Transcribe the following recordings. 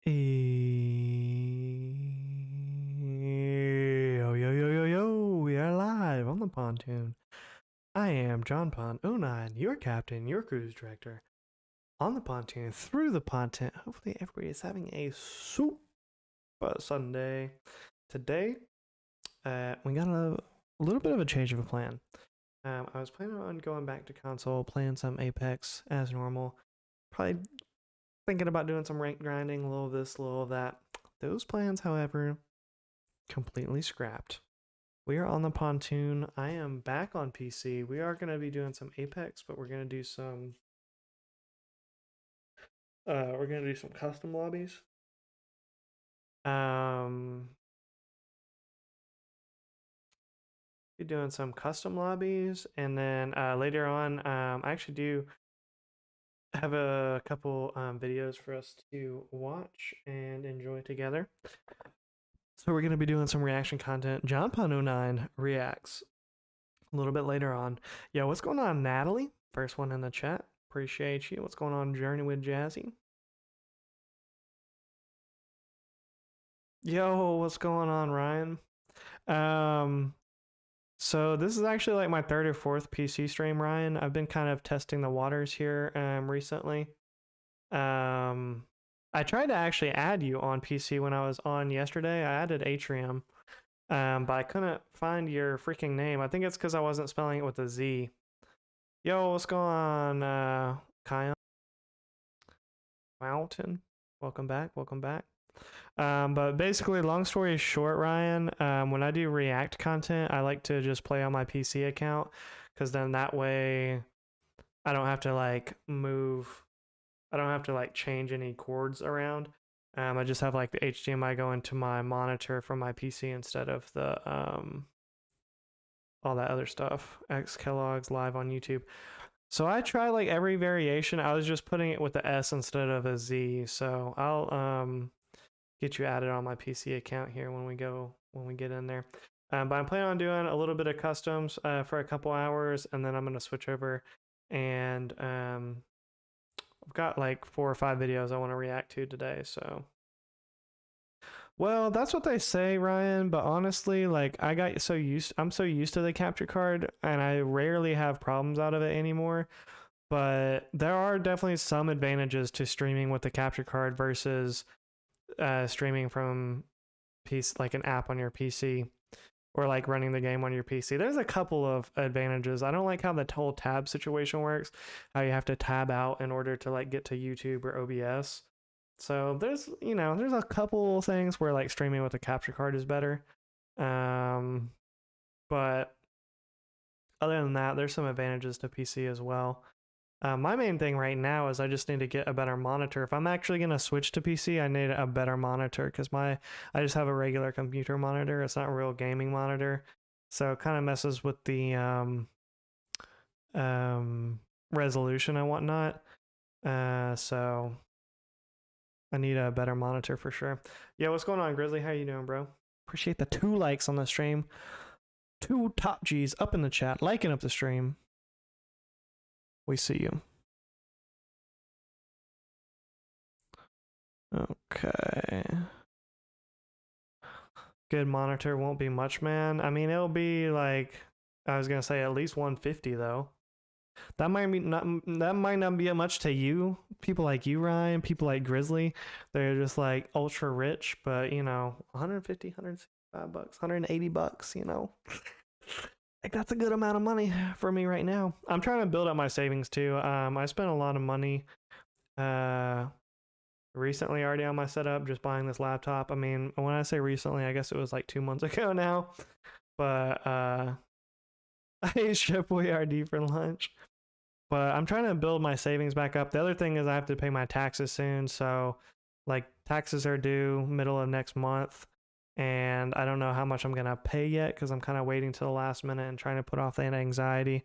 Yo, yo, yo, yo, yo, we are live on the pontoon. I am JonPon09, your captain, your cruise director, on the pontoon, through the pontoon. Hopefully everybody is having a super Sunday. Today, we got a little bit of a change of a plan. I was planning on going back to console, playing some Apex as normal. Probably thinking about doing some rank grinding, a little of this, a little of that. Those plans, however, completely scrapped. We are on the pontoon. I am back on PC. We are going to be doing some Apex, but we're going to do some custom lobbies. Be doing some custom lobbies, and then later on, I actually do have a couple videos for us to watch and enjoy together. So we're going to be doing some reaction content. JonPon09 Reacts a little bit later on. Yo, what's going on, Natalie? First one in the chat. Appreciate you. What's going on, Journey with Jazzy? Yo, what's going on, Ryan? So this is actually like my third or fourth PC stream, Ryan. I've been kind of testing the waters here recently. I tried to actually add you on PC when I was on yesterday. I added Atrium, but I couldn't find your freaking name. I think it's because I wasn't spelling it with a Z. Yo, what's going on, Kion? Mountain? Welcome back, welcome back. But basically, long story short, Ryan, when I do React content, I like to just play on my PC account, because then that way I don't have to like move, I don't have to like change any cords around. I just have like the HDMI go into my monitor from my PC instead of the all that other stuff. X Kellogg's live on YouTube. So I try like every variation. I was just putting it with the S instead of a Z. So I'll get you added on my PC account here when we get in there. But I'm planning on doing a little bit of customs for a couple hours, and then I'm gonna switch over, and I've got like 4 or 5 videos I want to react to today. So, well, that's what they say, Ryan. But honestly, like I'm so used to the capture card, and I rarely have problems out of it anymore. But there are definitely some advantages to streaming with the capture card versus streaming from like an app on your PC, or like running the game on your PC. There's a couple of advantages. I don't like how the whole tab situation works, how you have to tab out in order to like get to YouTube or OBS. So there's a couple things where like streaming with a capture card is better. But other than that, there's some advantages to PC as well. My main thing right now is I just need to get a better monitor. If I'm actually going to switch to PC, I need a better monitor, because I just have a regular computer monitor. It's not a real gaming monitor. So it kind of messes with the resolution and whatnot. So I need a better monitor for sure. Yeah, what's going on, Grizzly? How you doing, bro? Appreciate the 2 likes on the stream. 2 top G's up in the chat, liking up the stream. We see you. Okay. Good monitor won't be much, man. I mean, it'll be like, I was gonna say at least 150 though. That might not be much to you. People like you, Ryan, people like Grizzly, they're just like ultra rich, but 150, 165 bucks, 180 bucks, like that's a good amount of money for me right now. I'm trying to build up my savings too. I spent a lot of money recently already on my setup, just buying this laptop. I mean, when I say recently, I guess it was like 2 months ago now. But I ate Chef Boyardee for lunch. But I'm trying to build my savings back up. The other thing is I have to pay my taxes soon. So like taxes are due middle of next month, and I don't know how much I'm gonna pay yet, because I'm kind of waiting till the last minute and trying to put off that anxiety.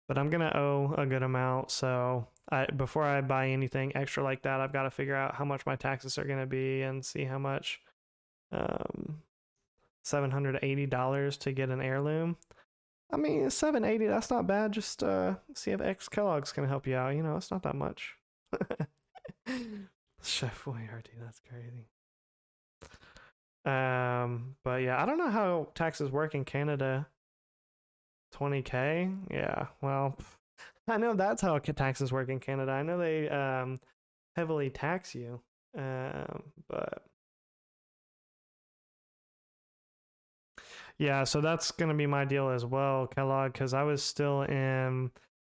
But I'm gonna owe a good amount, so before I buy anything extra like that, I've got to figure out how much my taxes are gonna be and see how much. $780 to get an heirloom. I mean, $780, that's not bad. Just see if X Kellogg's can help you out. It's not that much. Chef Boyardee, that's crazy. But yeah, I don't know how taxes work in Canada. 20K? Yeah, well, I know that's how taxes work in Canada. I know they heavily tax you. But yeah, so that's gonna be my deal as well, Kellogg, because I was still in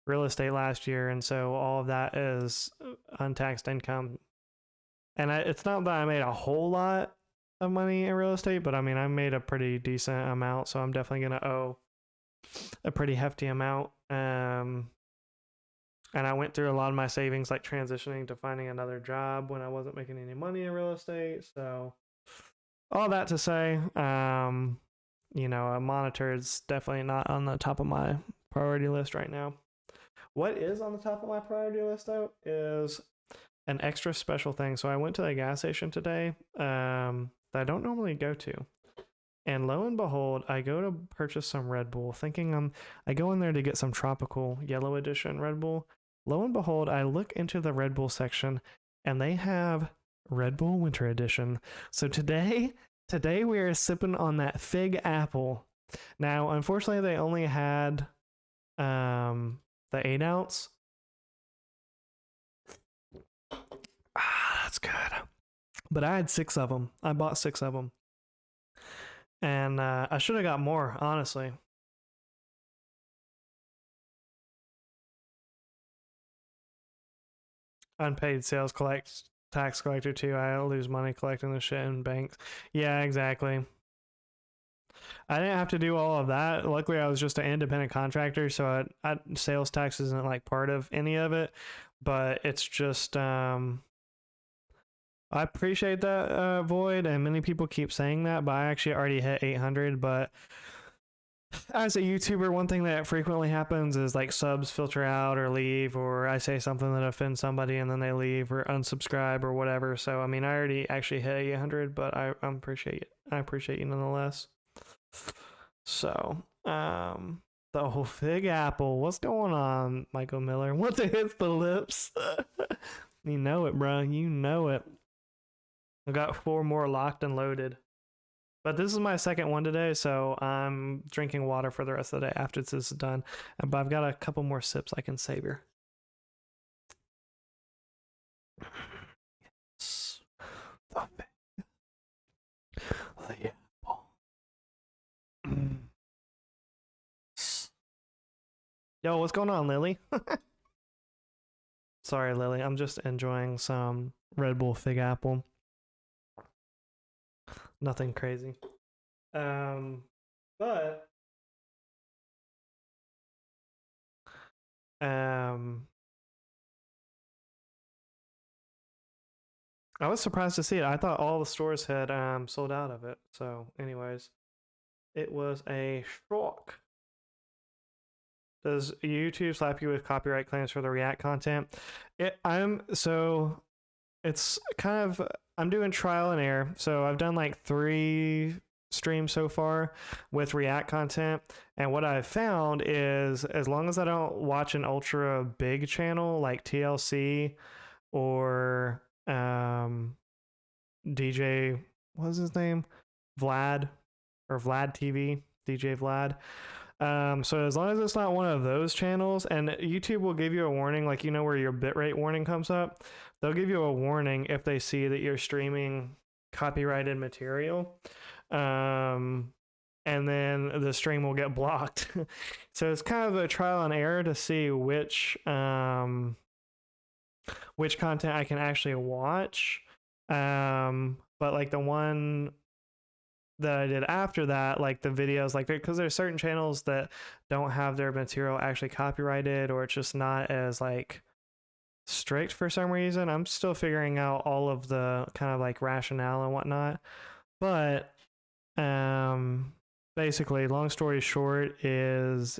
real estate last year, and so all of that is untaxed income. And it's not that I made a whole lot of money in real estate, but I mean I made a pretty decent amount, so I'm definitely gonna owe a pretty hefty amount. And I went through a lot of my savings, like transitioning to finding another job when I wasn't making any money in real estate. So all that to say, a monitor is definitely not on the top of my priority list right now. What is on the top of my priority list though is an extra special thing. So I went to the gas station today that I don't normally go to. And lo and behold, I go to purchase some Red Bull, thinking I go in there to get some tropical yellow edition Red Bull. Lo and behold, I look into the Red Bull section and they have Red Bull Winter Edition. So today we are sipping on that fig apple. Now, unfortunately, they only had the 8-ounce. That's good. But I had 6 of them. I bought 6 of them. And I should have got more, honestly. Unpaid sales tax collector too. I lose money collecting the shit in banks. Yeah, exactly. I didn't have to do all of that. Luckily, I was just an independent contractor, so sales tax isn't like part of any of it. But it's just I appreciate that, Void, and many people keep saying that, but I actually already hit 800. But as a YouTuber, one thing that frequently happens is like subs filter out or leave, or I say something that offends somebody and then they leave or unsubscribe or whatever. So I mean, I already actually hit 800, but I appreciate it. I appreciate you nonetheless. So, the whole fig apple. What's going on, Michael Miller? Once it hits the lips, you know it, bro. You know it. I got 4 more locked and loaded. But this is my second one today, so I'm drinking water for the rest of the day after this is done. But I've got a couple more sips I can savor. Yes. The apple. Yo, what's going on, Lily? Sorry, Lily. I'm just enjoying some Red Bull Fig Apple. Nothing crazy. But I was surprised to see it. I thought all the stores had sold out of it. So, anyways, it was a shock. Does YouTube slap you with copyright claims for the React content? It's kind of, I'm doing trial and error. So I've done like 3 streams so far with React content, and what I've found is as long as I don't watch an ultra big channel like TLC or DJ, what was his name, Vlad, or Vlad TV, DJ Vlad. So as long as it's not one of those channels, and YouTube will give you a warning, like where your bitrate warning comes up, they'll give you a warning if they see that you're streaming copyrighted material. And then the stream will get blocked. So it's kind of a trial and error to see which content I can actually watch. But like the one that I did after that, like the videos, like because there's certain channels that don't have their material actually copyrighted, or it's just not as like strict for some reason. I'm still figuring out all of the kind of like rationale and whatnot. But basically, long story short is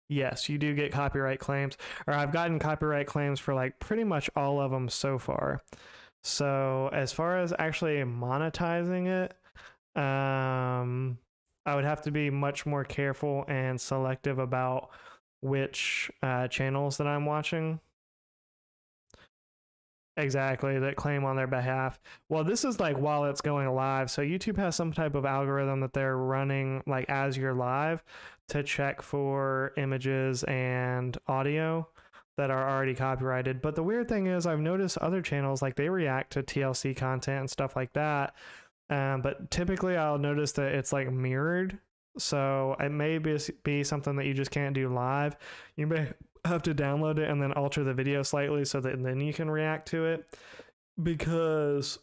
yes, you do get copyright claims, or I've gotten copyright claims for like pretty much all of them so far. So as far as actually monetizing it, I would have to be much more careful and selective about which channels that I'm watching. Exactly, that claim on their behalf. Well, this is like while it's going live. So YouTube has some type of algorithm that they're running like as you're live to check for images and audio that are already copyrighted. But the weird thing is I've noticed other channels like they react to TLC content and stuff like that. But typically I'll notice that it's like mirrored. So it may be something that you just can't do live. You may have to download it and then alter the video slightly so that then you can react to it, because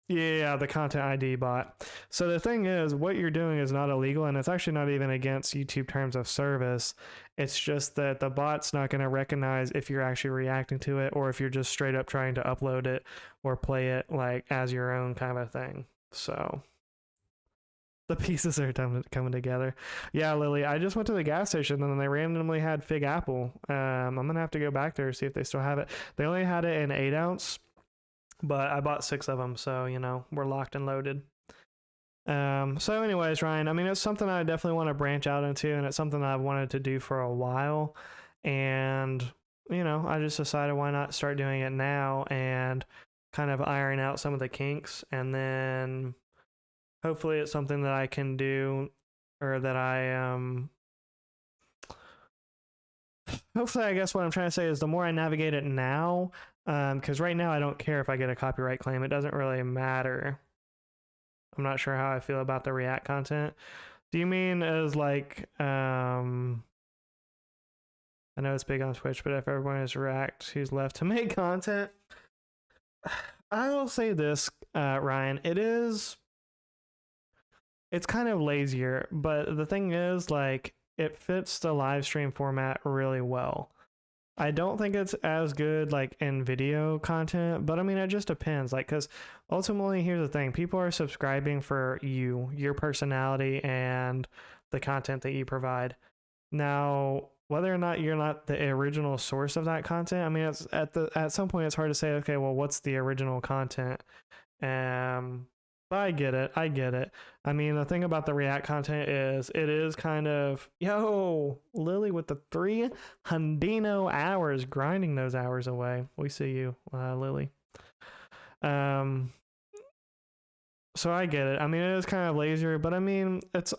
yeah, the content ID bot. So the thing is, what you're doing is not illegal, and it's actually not even against YouTube terms of service. It's just that the bot's not going to recognize if you're actually reacting to it or if you're just straight up trying to upload it or play it like as your own kind of thing. So the pieces are coming together. Yeah, Lily, I just went to the gas station and then they randomly had Fig Apple. I'm going to have to go back there to see if they still have it. They only had it in 8 ounce, but I bought 6 of them. So, you know, we're locked and loaded. So anyways, Ryan, I mean, it's something I definitely want to branch out into, and it's something that I've wanted to do for a while. And, you know, I just decided why not start doing it now and kind of iron out some of the kinks, and then hopefully it's something that I can do, or that hopefully, I guess what I'm trying to say is the more I navigate it now, because right now I don't care if I get a copyright claim. It doesn't really matter. I'm not sure how I feel about the React content. Do you mean as like, I know it's big on Twitch, but if everyone is React, who's left to make content? I will say this, Ryan, it's kind of lazier, but the thing is, like, it fits the live stream format really well. I don't think it's as good like in video content, but I mean, it just depends. Like, because ultimately, here's the thing: people are subscribing for your personality, and the content that you provide. Now, whether or not you're not the original source of that content, I mean, it's at some point it's hard to say, okay, well, what's the original content? But I get it. I mean, the thing about the React content is it is kind of, yo, Lily with the 3 Hundino hours, grinding those hours away. We see you, Lily. So I get it. I mean, it is kind of lazier, but I mean, it's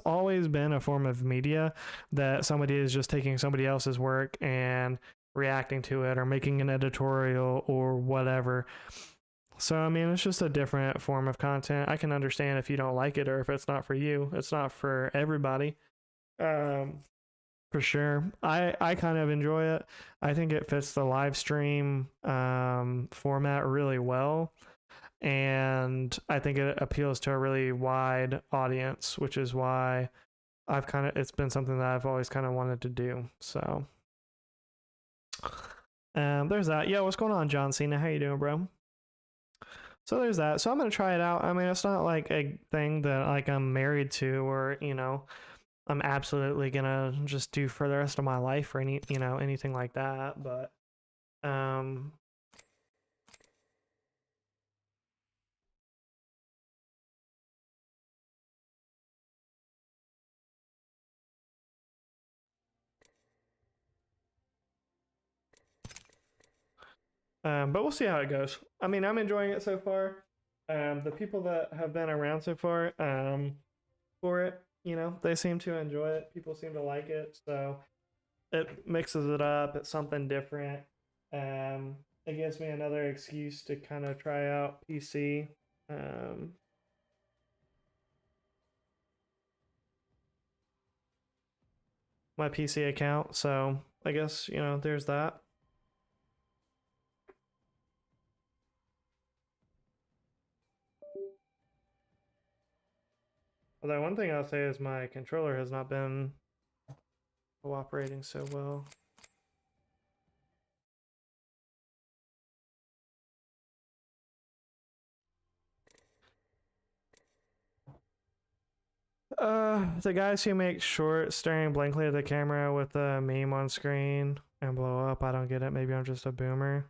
always been a form of media that somebody is just taking somebody else's work and reacting to it or making an editorial or whatever. So, I mean, it's just a different form of content. I can understand if you don't like it or if it's not for you. It's not for everybody. For sure. I kind of enjoy it. I think it fits the live stream format really well. And I think it appeals to a really wide audience, which is why it's been something that I've always kind of wanted to do. So, there's that. Yo, what's going on, John Cena? How you doing, bro? So there's that. So I'm going to try it out. I mean, it's not like a thing that like I'm married to, or, you know, I'm absolutely going to just do for the rest of my life or anything like that. But, but we'll see how it goes. I mean, I'm enjoying it so far. The people that have been around so far, for it, you know, they seem to enjoy it. People seem to like it. So it mixes it up. It's something different. It gives me another excuse to kind of try out PC. My PC account. So I guess, you know, there's that. Although one thing I'll say is my controller has not been cooperating so well. The guys who make short staring blankly at the camera with a meme on screen and blow up. I don't get it. Maybe I'm just a boomer.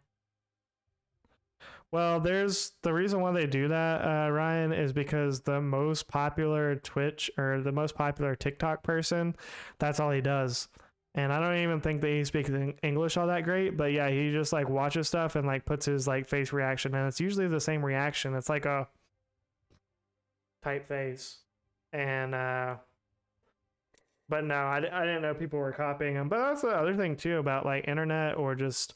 Well, there's the reason why they do that, Ryan, is because the most popular Twitch or the most popular TikTok person, that's all he does. And I don't even think that he speaks English all that great, but yeah, he just like watches stuff and like puts his like face reaction, and it's usually the same reaction. It's like a type face. And but no, I didn't know people were copying him. But that's the other thing too about like internet or just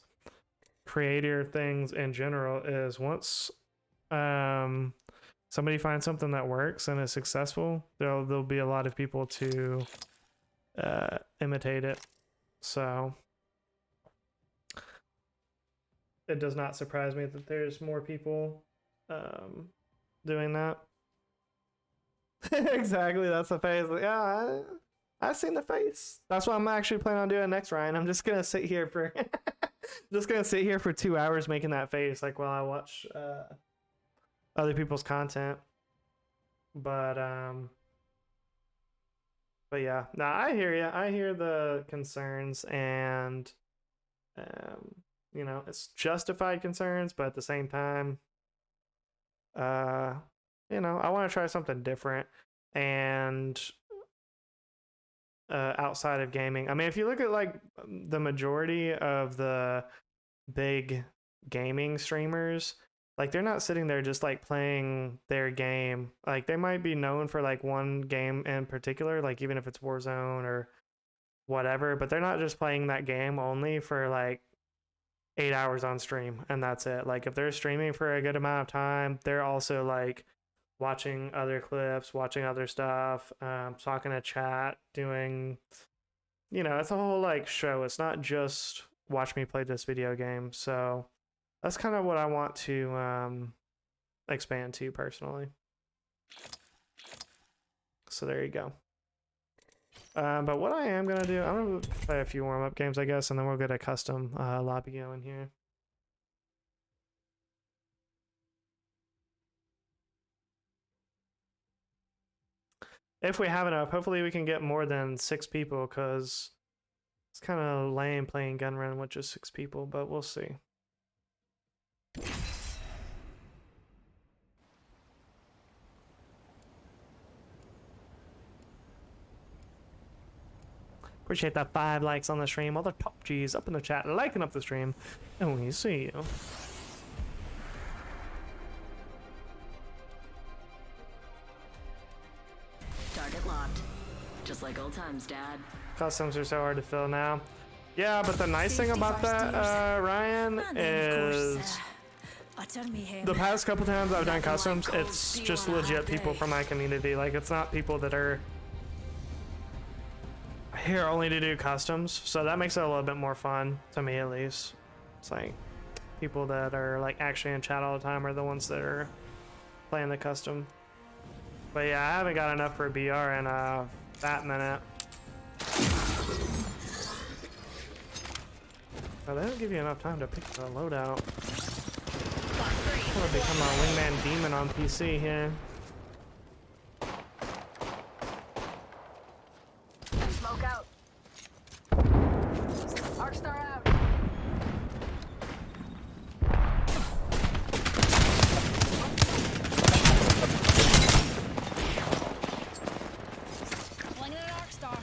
creator things in general is once somebody finds something that works and is successful, there'll be a lot of people to imitate it. So it does not surprise me that there's more people doing that. Exactly, that's the face. Yeah, I've seen the face. That's what I'm actually planning on doing next, Ryan. I'm just gonna sit here for just gonna sit here for 2 hours making that face, like while I watch other people's content. But yeah, no, I hear you. I hear the concerns, and you know, it's justified concerns, but at the same time, you know, I want to try something different and outside of gaming. I mean, if you look at like the majority of the big gaming streamers, like they're not sitting there just like playing their game. Like they might be known for like one game in particular, like even if it's Warzone or whatever, but they're not just playing that game only for like 8 hours on stream and that's it. Like if they're streaming for a good amount of time, they're also like watching other clips, watching other stuff, talking to chat, doing, you know, it's a whole like show. It's not just watch me play this video game. So that's kind of what I want to expand to personally. So there you go. But what I am going to do, I'm going to play a few warm-up games, I guess, and then we'll get a custom lobby going here. If we have enough, hopefully we can get more than 6 people, because it's kind of lame playing gun run with just 6 people, but we'll see. Appreciate that 5 likes on the stream. All the top G's up in the chat, liking up the stream, and we see you. Target locked. Just like old times, Dad. Customs are so hard to fill now. Yeah, but the nice thing about that, Ryan, is the past couple times I've done customs, it's just legit people from my community. Like, it's not people that are here only to do customs, so that makes it a little bit more fun, to me at least. It's like people that are like actually in chat all the time are the ones that are playing the custom. But yeah, I haven't got enough for a BR in a fat minute. Oh, they don't give you enough time to pick the loadout. I'm gonna become a wingman demon on PC here. Smoke out. Arc star out. Flinging an arc star. I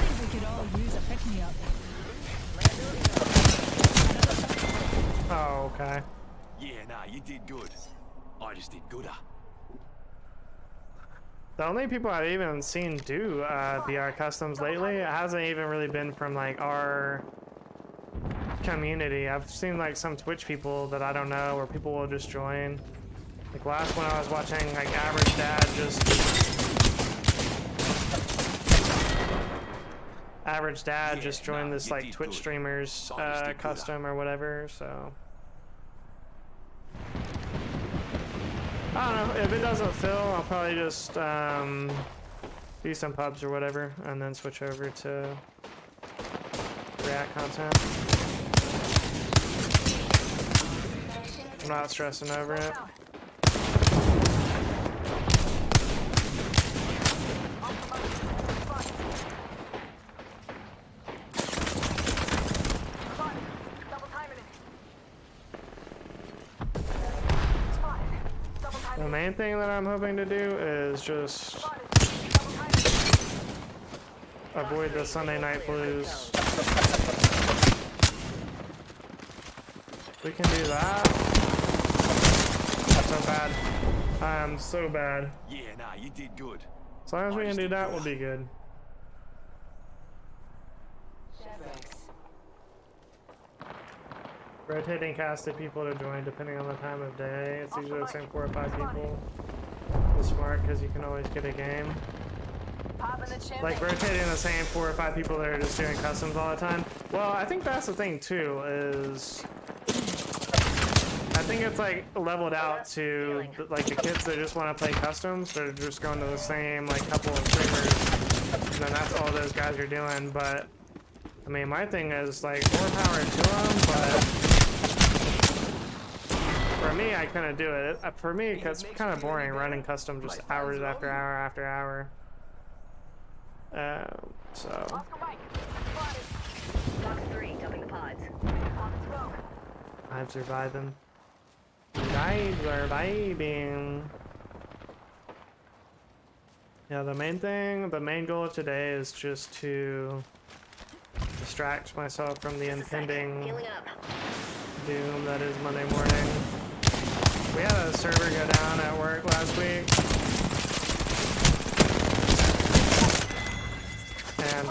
think we could all use a pick-me-up. Oh, okay. Yeah, nah, you did good. I just did gooder. The only people I've even seen do BR customs lately, it hasn't even really been from like our community. I've seen like some Twitch people that I don't know, or people will just join. Like last one I was watching, like Average Dad just joined this like Twitch streamers custom or whatever, so I don't know. If it doesn't fill, I'll probably just do some pubs or whatever, and then switch over to React content. I'm not stressing over it. The main thing that I'm hoping to do is just avoid the Sunday night blues. We can do that. That's so bad. I am so bad. Yeah, nah, you did good. As long as we can do that, we'll be good. Rotating cast of people to join depending on the time of day. It's usually the same 4 or 5 people. It's smart because you can always get a game. Like rotating the same 4 or 5 people that are just doing customs all the time. Well, I think that's the thing too, is I think it's like leveled out to like the kids that just want to play customs. They're just going to the same like couple of streamers, and then that's all those guys are doing. But I mean, my thing is like more power to them, but for me, I couldn't do it. For me, it's kind of boring running custom just hours after hour after hour. So. Box 3, dumping the pods. I'm surviving. I'm surviving. Yeah, the main goal of today is just to distract myself from the impending doom that is Monday morning. We had a server go down at work last week. And,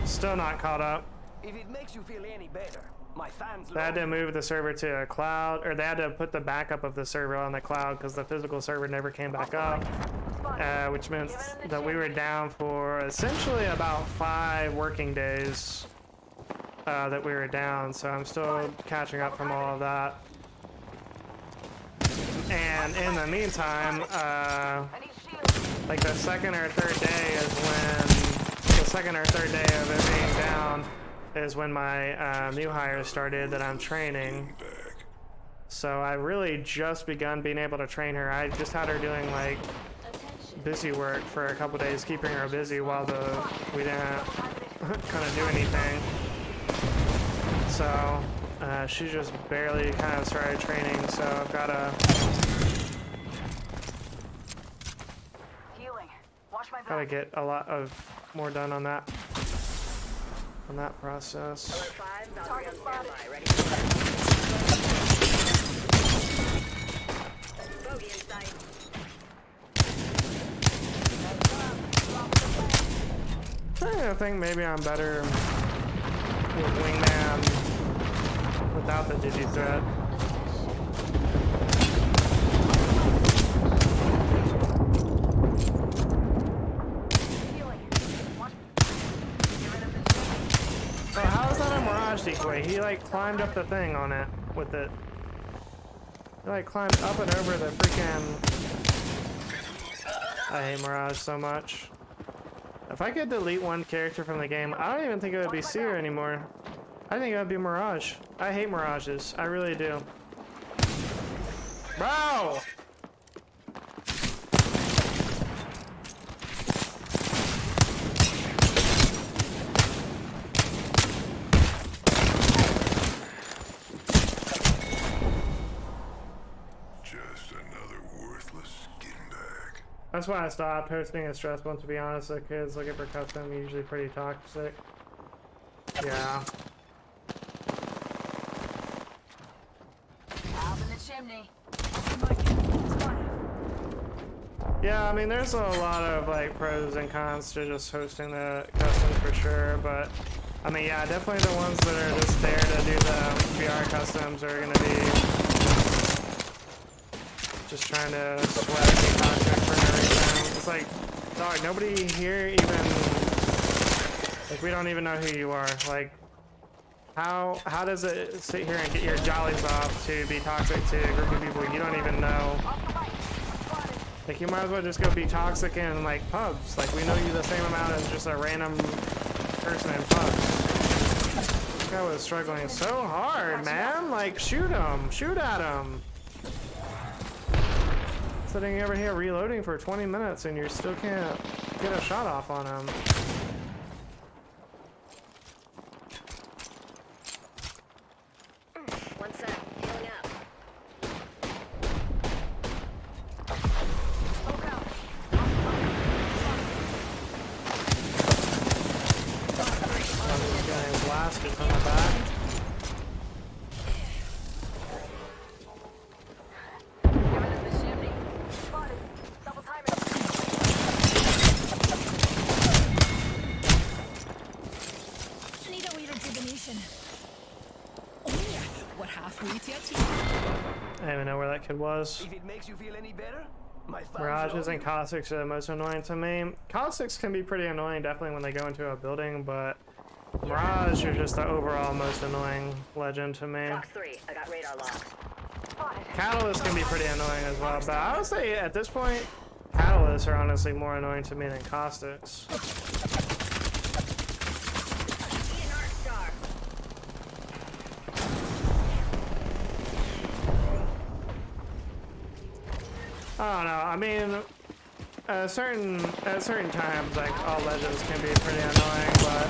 still not caught up. If it makes you feel any better, my fans They had to move the server to a cloud, or they had to put the backup of the server on the cloud because the physical server never came back up, which meant that we were down for essentially about 5 working days that we were down. So I'm still catching up from all of that. And in the meantime, like the second or third day of it being down is when my new hire started that I'm training. So I really just begun being able to train her. I just had her doing like busy work for a couple days, keeping her busy while we didn't kind of do anything. So she just barely kind of started training, so I've got to gotta get a lot of more done on that process. Target spotted. Ready bogey in sight. I think maybe I'm better with Wingman without the digi-threat. So how is that a Mirage decoy? He like climbed up the thing on it with it. He like climbed up and over the freaking... I hate Mirage so much. If I could delete one character from the game, I don't even think it would be Seer anymore. I think it would be Mirage. I hate Mirages. I really do. Bro! That's why I stopped hosting a stress one, to be honest. The kids looking for custom usually pretty toxic. Yeah. Out in the chimney. Yeah, I mean, there's a lot of like pros and cons to just hosting the customs for sure, but I mean, yeah, definitely the ones that are just there to do the VR customs are gonna be just trying to sweat the content for no reason. It's like, dog, nobody here even, like, we don't even know who you are. Like, how does it sit here and get your jollies off to be toxic to a group of people you don't even know? Like, you might as well just go be toxic in, like, pubs. Like, we know you the same amount as just a random person in pubs. This guy was struggling so hard, man. Like, shoot him. Shoot at him. Sitting over here reloading for 20 minutes and you still can't get a shot off on him. One set. Healing up. basket on the back. Giving us the shimmy. Spotted. Double timing. I need a wee rejuvenation. Oh yeah, we're halfway to achievement. I don't even know where that kid was. If it makes you feel any better, my fans Mirages love and you. caustics are the most annoying to me. Caustics can be pretty annoying, definitely when they go into a building, but Mirage is just the overall most annoying legend to me. Fox 3, I got radar lock. Spotted. Catalysts can be pretty annoying as well, but I would say at this point, Catalysts are honestly more annoying to me than caustics. Ian Arc Star. I don't know. I mean, at certain times, like all legends can be pretty annoying, but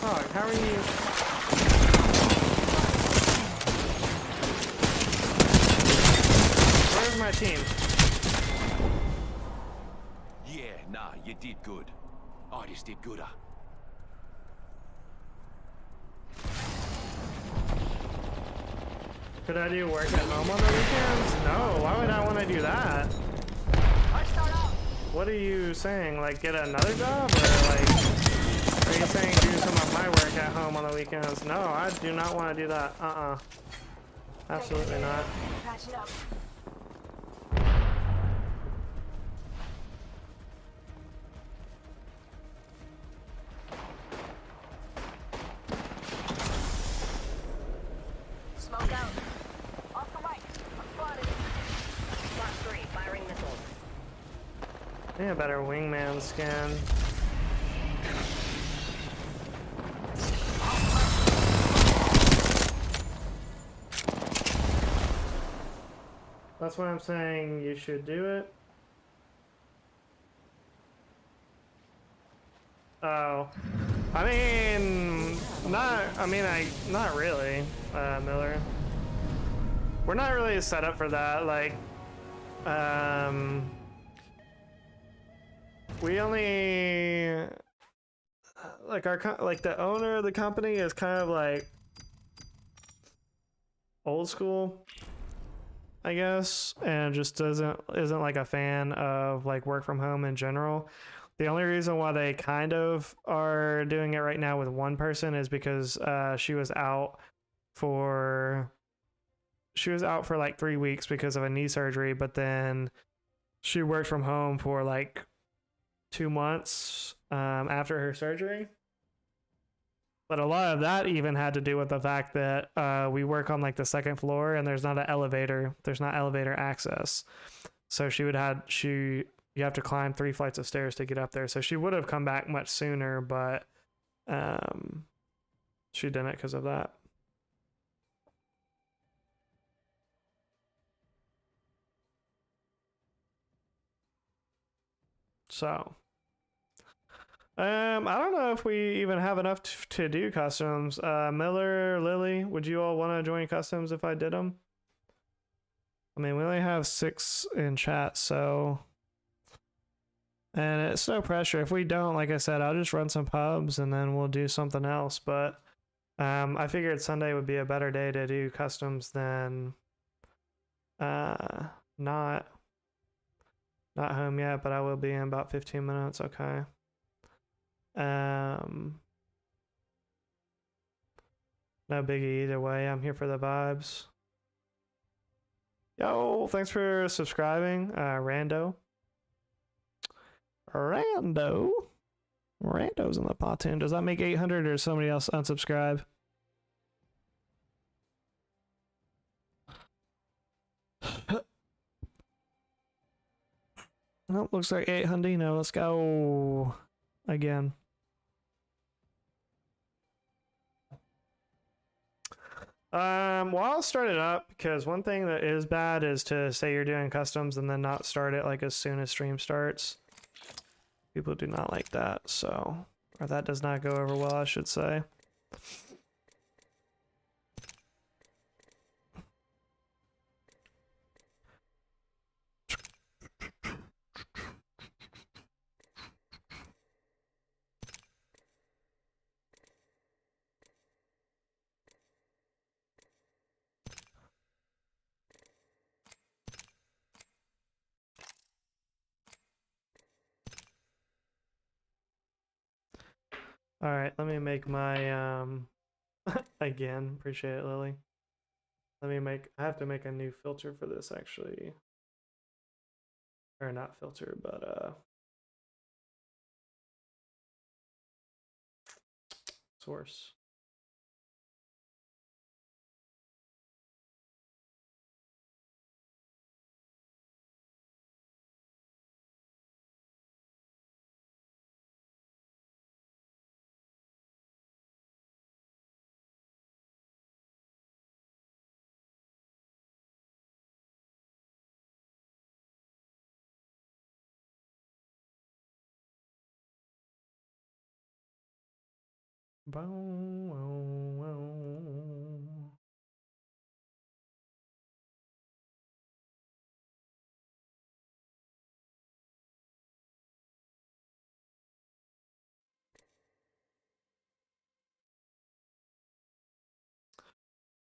oh, how are you? Where's my team? Yeah, nah, you did good. I just did gooder. Could I do work at home on the weekends? No. Why would I want to do that? Let's start out. What are you saying? Like, get another job? Or, like, are you saying do some of my work at home on the weekends? No, I do not want to do that. Absolutely not. Patching up. Smoke out. Off the mic. I'm spotted. Fox 3, firing missiles. I need a better wingman skin. That's what I'm saying. You should do it. Oh, I mean, not really, Miller. We're not really set up for that. Like, we only like the owner of the company is kind of like old school, I guess, and just isn't like a fan of like work from home in general. The only reason why they kind of are doing it right now with one person is because she was out for like 3 weeks because of a knee surgery, but then she worked from home for like 2 months after her surgery. But a lot of that even had to do with the fact that we work on like the second floor and there's not elevator access. So you have to climb 3 flights of stairs to get up there. So she would have come back much sooner, but she didn't because of that. So I don't know if we even have enough to do customs. Miller, Lily, would you all want to join customs if I did them? I mean, we only have 6 in chat, so... And it's no pressure. If we don't, like I said, I'll just run some pubs and then we'll do something else. But I figured Sunday would be a better day to do customs than not home yet, but I will be in about 15 minutes. Okay. No biggie either way. I'm here for the vibes. Yo, thanks for subscribing, Rando's in the PONtoon. Does that make 800 or does somebody else unsubscribe? Oh, looks like 800. Let's go again. Well, I'll start it up because one thing that is bad is to say you're doing customs and then not start it like as soon as stream starts. People do not like that, so, or that does not go over well, I should say. All right, let me make my again. Appreciate it, Lily. Let me make. I have to make a new filter for this actually, or not filter, but source. Boom, boom, boom.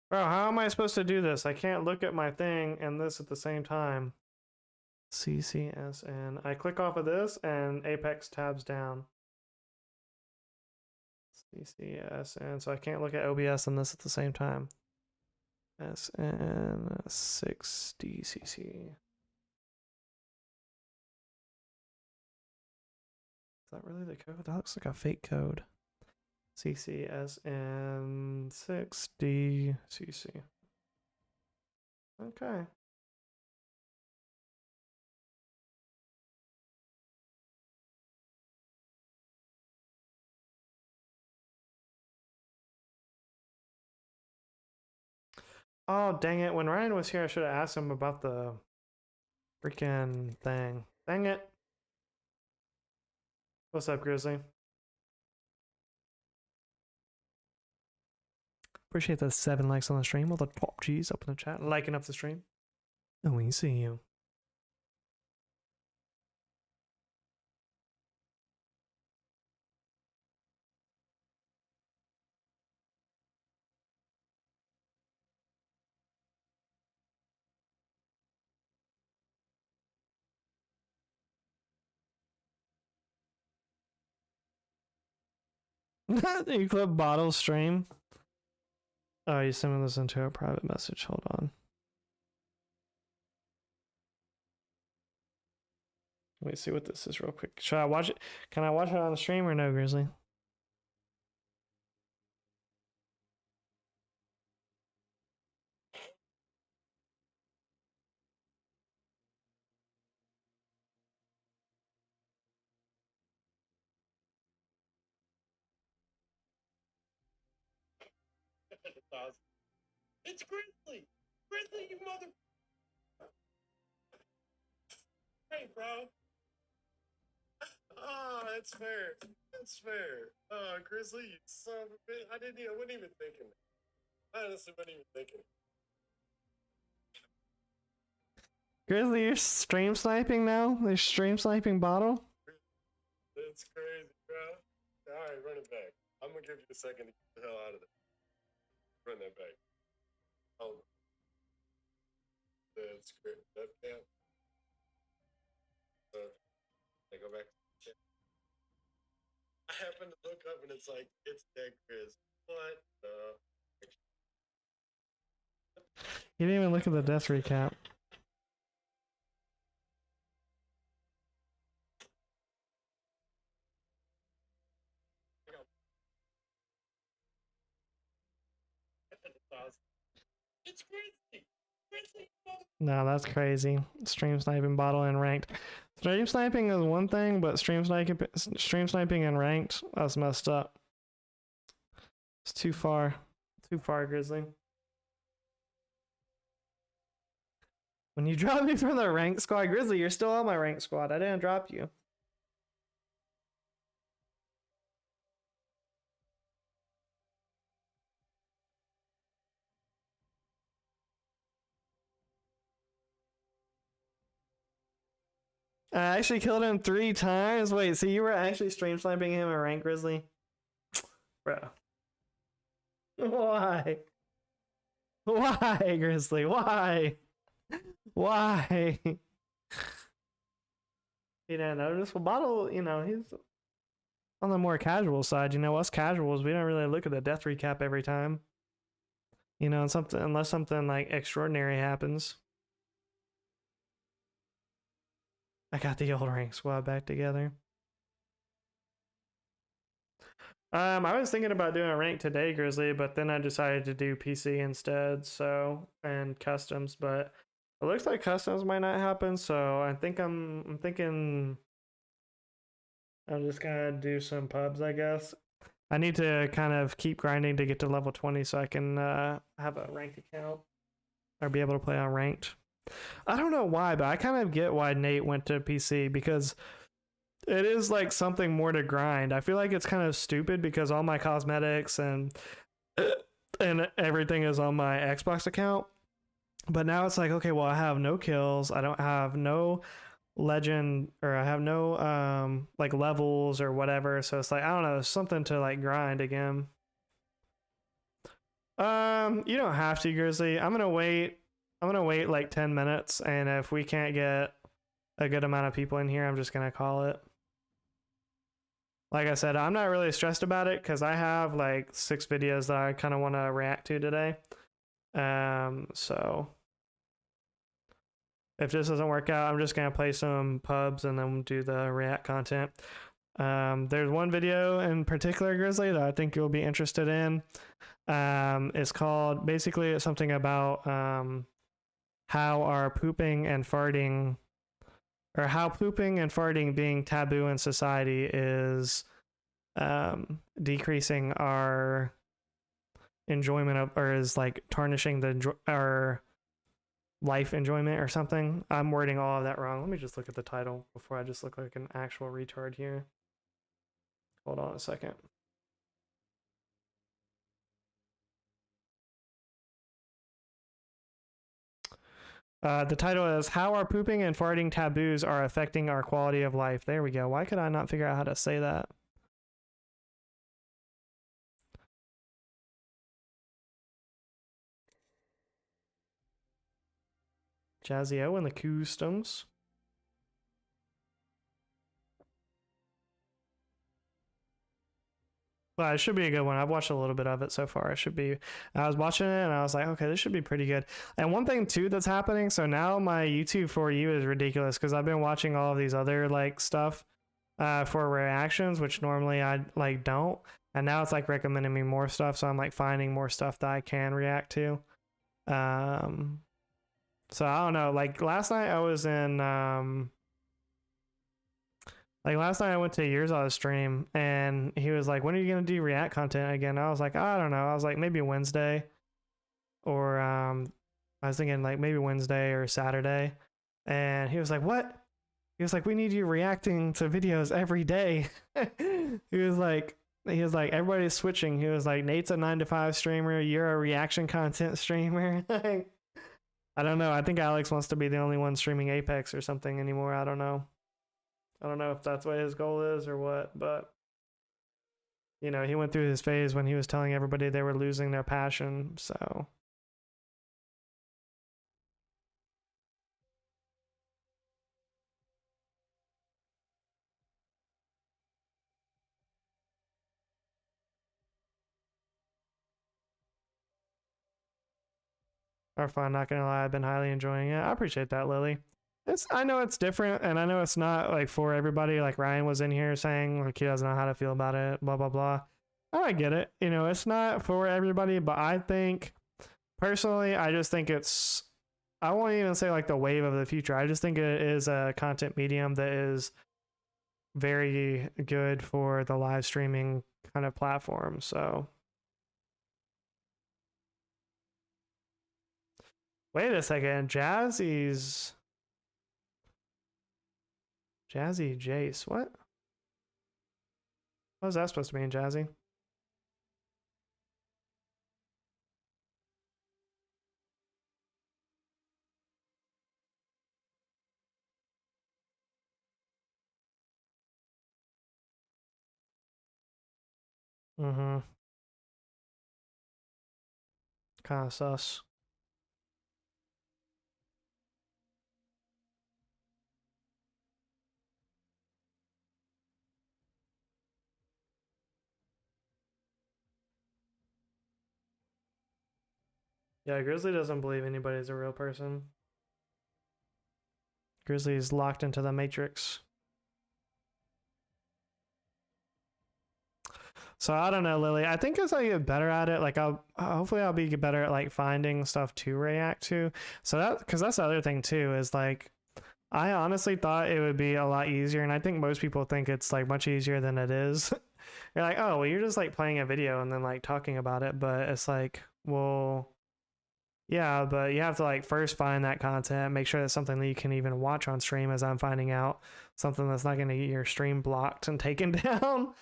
Bro, how am I supposed to do this? I can't look at my thing and this at the same time. CCSN. I click off of this and Apex tabs down. CCSN. So I can't look at OBS and this at the same time. SN6DCC. Is that really the code? That looks like a fake code. CCSN6DCC. Okay. Oh, dang it. When Ryan was here, I should have asked him about the freaking thing. Dang it. What's up, Grizzly? Appreciate the 7 likes on the stream. All the top G's up in the chat, liking up the stream. And we see you. You clip bottle stream. Oh, you sending this into a private message. Hold on. Let me see what this is real quick. Should I watch it? Can I watch it on the stream or no, Grizzly? It's Grizzly! Grizzly, you mother... Hey, bro. Ah, that's fair. That's fair. Grizzly, you son of a bitch. I wasn't even thinking. I honestly wasn't even thinking. Grizzly, you're stream sniping now? They're stream sniping bottle? That's crazy, bro. Alright, run it back. I'm gonna give you a second to get the hell out of there. Run that back. Oh. That's great. That count. So, I go back. I happen to look up and it's like, it's dead Grizz. What the? You didn't even look at the death recap. It's Grizzly! Grizzly! No, that's crazy. Stream sniping bottle and ranked. Stream sniping is one thing, but stream sniping and ranked, that's messed up. It's too far. Too far, Grizzly. When you drop me from the rank squad, Grizzly, you're still on my rank squad. I didn't drop you. I actually killed him 3 times. Wait, so you were actually stream sniping him in rank, Grizzly? Bro. Why? Why, Grizzly? Why? Why? You didn't notice? Well, Bottle, you know, he's on the more casual side. You know, us casuals, we don't really look at the death recap every time. You know, and something unless something like extraordinary happens. I got the old rank squad back together. I was thinking about doing a rank today, Grizzly, but then I decided to do PC instead, so and customs, but it looks like customs might not happen, so I think I'm thinking I'm just gonna do some pubs, I guess. I need to kind of keep grinding to get to level 20 so I can have a ranked account or be able to play on ranked. I don't know why, but I kind of get why Nate went to PC because it is like something more to grind. I feel like it's kind of stupid because all my cosmetics and everything is on my Xbox account. But now it's like, okay, well, I have no kills. I don't have no legend, or I have no like levels or whatever. So it's like, I don't know, something to like grind again. You don't have to, Grizzly. I'm gonna wait like 10 minutes, and if we can't get a good amount of people in here, I'm just gonna call it. Like I said, I'm not really stressed about it because I have like 6 videos that I kind of want to react to today. So if this doesn't work out, I'm just gonna play some pubs and then do the react content. There's one video in particular, Grizzly, that I think you'll be interested in. It's called, basically it's something about how our pooping and farting, or how pooping and farting being taboo in society is decreasing our enjoyment of, or is like tarnishing our life enjoyment or something. I'm wording all of that wrong. Let me just look at the title before I just look like an actual retard here. Hold on a second. The title is How Our Pooping and Farting Taboos Are Affecting Our Quality of Life. There we go. Why could I not figure out how to say that? Jazzy O and the Customs. Well, it should be a good one. I've watched a little bit of it so far. It should be. I was watching it and I was like, okay, this should be pretty good. And one thing too that's happening. So now my YouTube for you is ridiculous because I've been watching all of these other like stuff for reactions, which normally I like don't. And now it's like recommending me more stuff. So I'm like finding more stuff that I can react to. So I don't know. Like last night I was in. Like last night I went to Yerzaw's stream and he was like, when are you going to do react content again? I was like, I don't know. I was like, maybe Wednesday, or I was thinking like maybe Wednesday or Saturday. And he was like, what? He was like, we need you reacting to videos every day. he was like, everybody's switching. He was like, Nate's a 9 to 5 streamer. You're a reaction content streamer. I don't know. I think Alex wants to be the only one streaming Apex or something anymore. I don't know. I don't know if that's what his goal is or what, but you know, he went through his phase when he was telling everybody they were losing their passion, so. Are fun, not gonna lie, I've been highly enjoying it. I appreciate that, Lily. I know it's different, and I know it's not like for everybody. Like Ryan was in here saying like he doesn't know how to feel about it, blah blah blah. I get it. You know, it's not for everybody, but I think personally, I just think it's, I won't even say like the wave of the future. I just think it is a content medium that is very good for the live streaming kind of platform. So wait a second, Jazzy Jace, what? What was that supposed to mean, Jazzy? Mm-hmm. Kind of sus. Yeah, Grizzly doesn't believe anybody's a real person. Grizzly's locked into the Matrix. So I don't know, Lily. I think as I get better at it, like hopefully I'll be better at like finding stuff to react to. So that, because that's the other thing too, is like I honestly thought it would be a lot easier, and I think most people think it's like much easier than it is. You're like, oh, well, you're just like playing a video and then like talking about it, but it's like, well, yeah, but you have to like first find that content, make sure that's something that you can even watch on stream, as I'm finding out, something that's not going to get your stream blocked and taken down.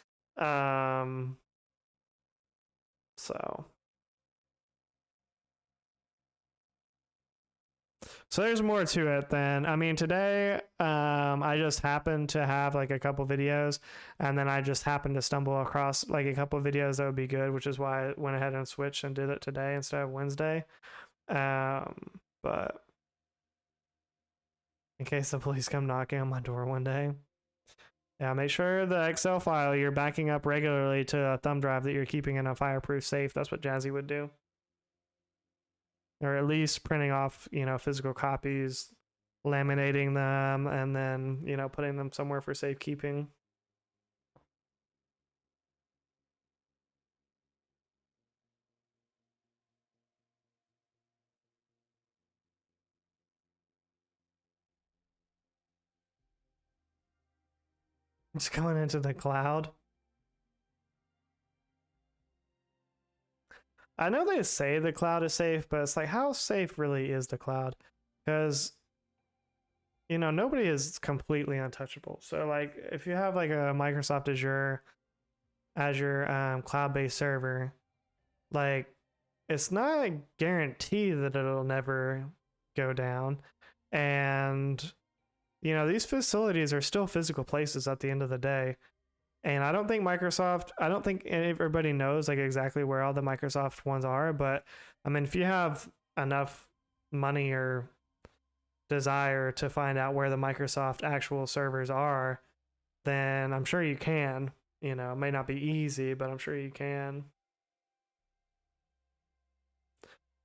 So there's more to it than, I mean, today, I just happened to have like a couple videos, and then I just happened to stumble across like a couple videos that would be good, which is why I went ahead and switched and did it today instead of Wednesday. But in case the police come knocking on my door one day, yeah, make sure the Excel file you're backing up regularly to a thumb drive that you're keeping in a fireproof safe. That's what Jazzy would do. Or at least printing off, you know, physical copies, laminating them, and then, you know, putting them somewhere for safekeeping. It's going into the cloud. I know they say the cloud is safe, but it's like, how safe really is the cloud? Because, you know, nobody is completely untouchable. So like if you have like a Microsoft Azure cloud-based server, like it's not a guarantee that it'll never go down. And you know, these facilities are still physical places at the end of the day. And I don't think everybody knows like exactly where all the Microsoft ones are, but I mean, if you have enough money or desire to find out where the Microsoft actual servers are, then I'm sure you can. You know, it may not be easy, but I'm sure you can.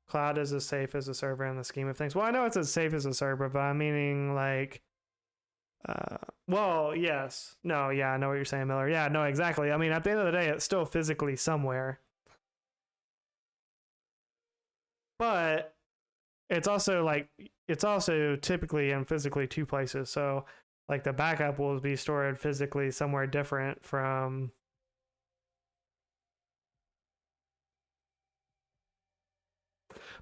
Cloud is as safe as a server in the scheme of things. Well, I know it's as safe as a server, but I'm meaning like, well, yes. No, yeah, I know what you're saying, Miller. Yeah, no, exactly. I mean, at the end of the day, it's still physically somewhere. But it's also typically and physically two places. So like the backup will be stored physically somewhere different from.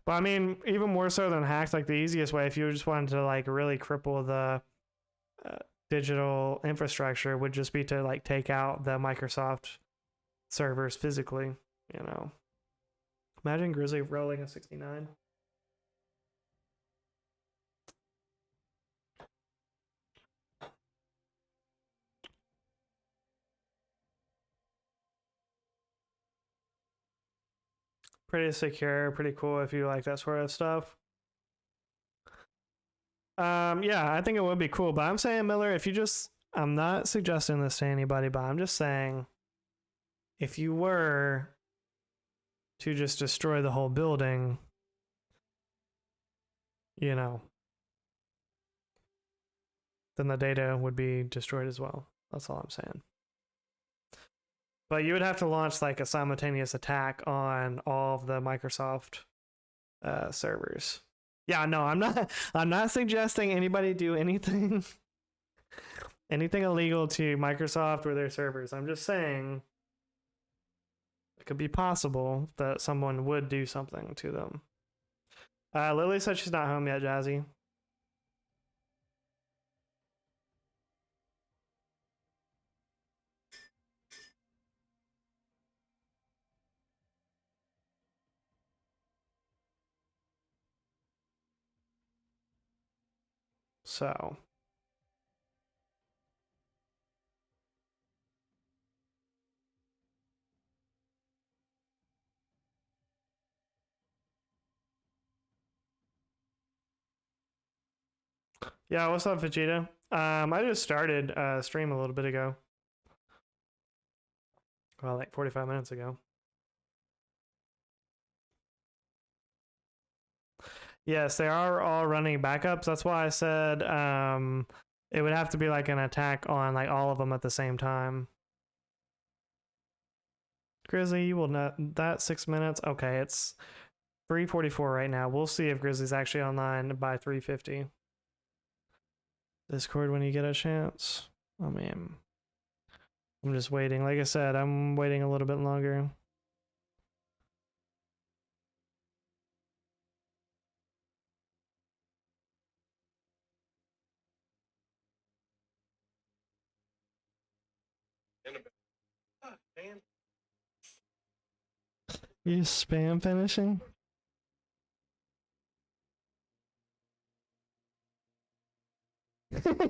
But I mean, even more so than hacks, like the easiest way, if you just wanted to like really cripple the digital infrastructure, would just be to like take out the Microsoft servers physically, you know. Imagine Grizzly rolling a 69. Pretty secure, pretty cool if you like that sort of stuff. Yeah, I think it would be cool, but I'm saying, Miller, if you just, I'm not suggesting this to anybody, but I'm just saying, if you were to just destroy the whole building, you know, then the data would be destroyed as well. That's all I'm saying. But you would have to launch like a simultaneous attack on all of the Microsoft servers. Yeah, no, I'm not suggesting anybody do anything illegal to Microsoft or their servers. I'm just saying it could be possible that someone would do something to them. Lily said she's not home yet, Jazzy. So yeah, what's up, Vegeta? I just started stream a little bit ago. Well, like 45 minutes ago. Yes, they are all running backups. That's why I said it would have to be like an attack on like all of them at the same time. Grizzly, you will not that 6 minutes. Okay, it's 3:44 right now. We'll see if Grizzly's actually online by 3:50. Discord when you get a chance. I mean, I'm just waiting. Like I said, I'm waiting a little bit longer. Man. You spam finishing?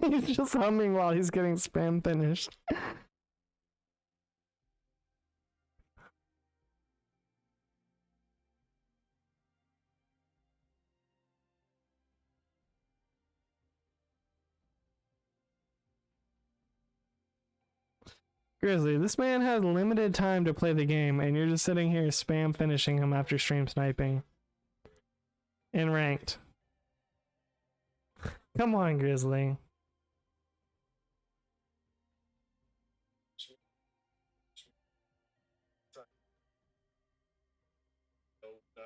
He's just humming while he's getting spam finished. Grizzly, this man has limited time to play the game, and you're just sitting here spam finishing him after stream sniping. In ranked. Come on, Grizzly. No.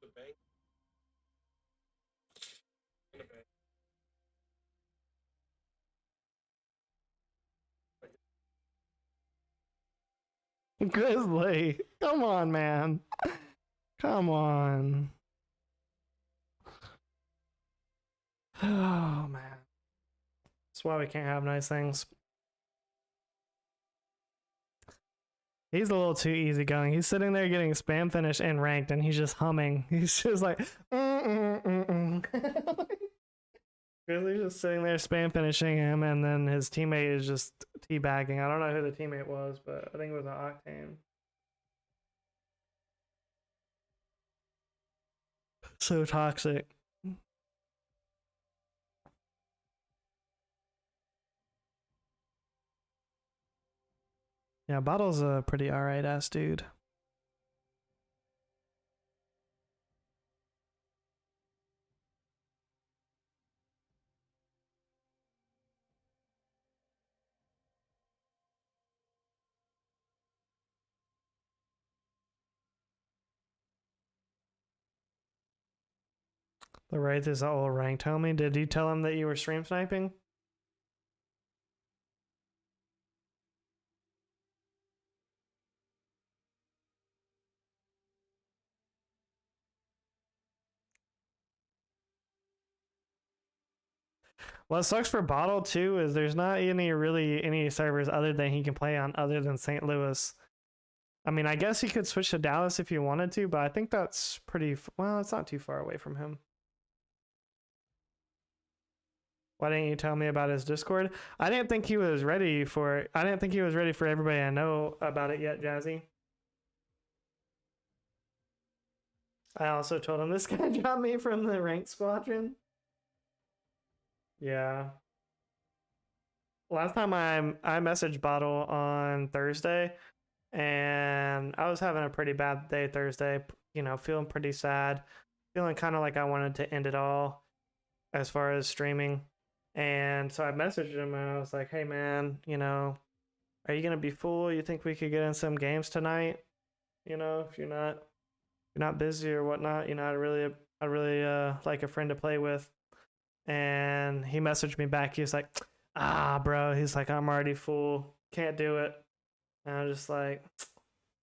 The bank. In the bank. Grizzly, come on, man. Come on. Oh, man. That's why we can't have nice things. He's a little too easygoing. He's sitting there getting spam finished and ranked, and he's just humming. He's just like, Grizzly's just sitting there spam finishing him, and then his teammate is just teabagging. I don't know who the teammate was, but I think it was an Octane. So toxic. Yeah, Bottle's a pretty alright ass dude. The Wraith is all ranked, homie. Did you tell him that you were stream sniping? What sucks for Bottle too is there's not any servers other than he can play on other than St. Louis. I mean, I guess he could switch to Dallas if he wanted to, but I think that's pretty well, it's not too far away from him. Why didn't you tell me about his Discord? I didn't think he was ready for everybody I know about it yet, Jazzy. I also told him this guy dropped me from the ranked squadron. Yeah. Last time I messaged Bottle on Thursday, and I was having a pretty bad day Thursday, you know, feeling pretty sad, feeling kind of like I wanted to end it all as far as streaming. And so I messaged him and I was like, hey man, you know, are you gonna be full? You think we could get in some games tonight? You know, if you're not busy or whatnot, you know, I'd really like a friend to play with. And he messaged me back. He was like, bro, he's like, I'm already full, can't do it. And I was just like,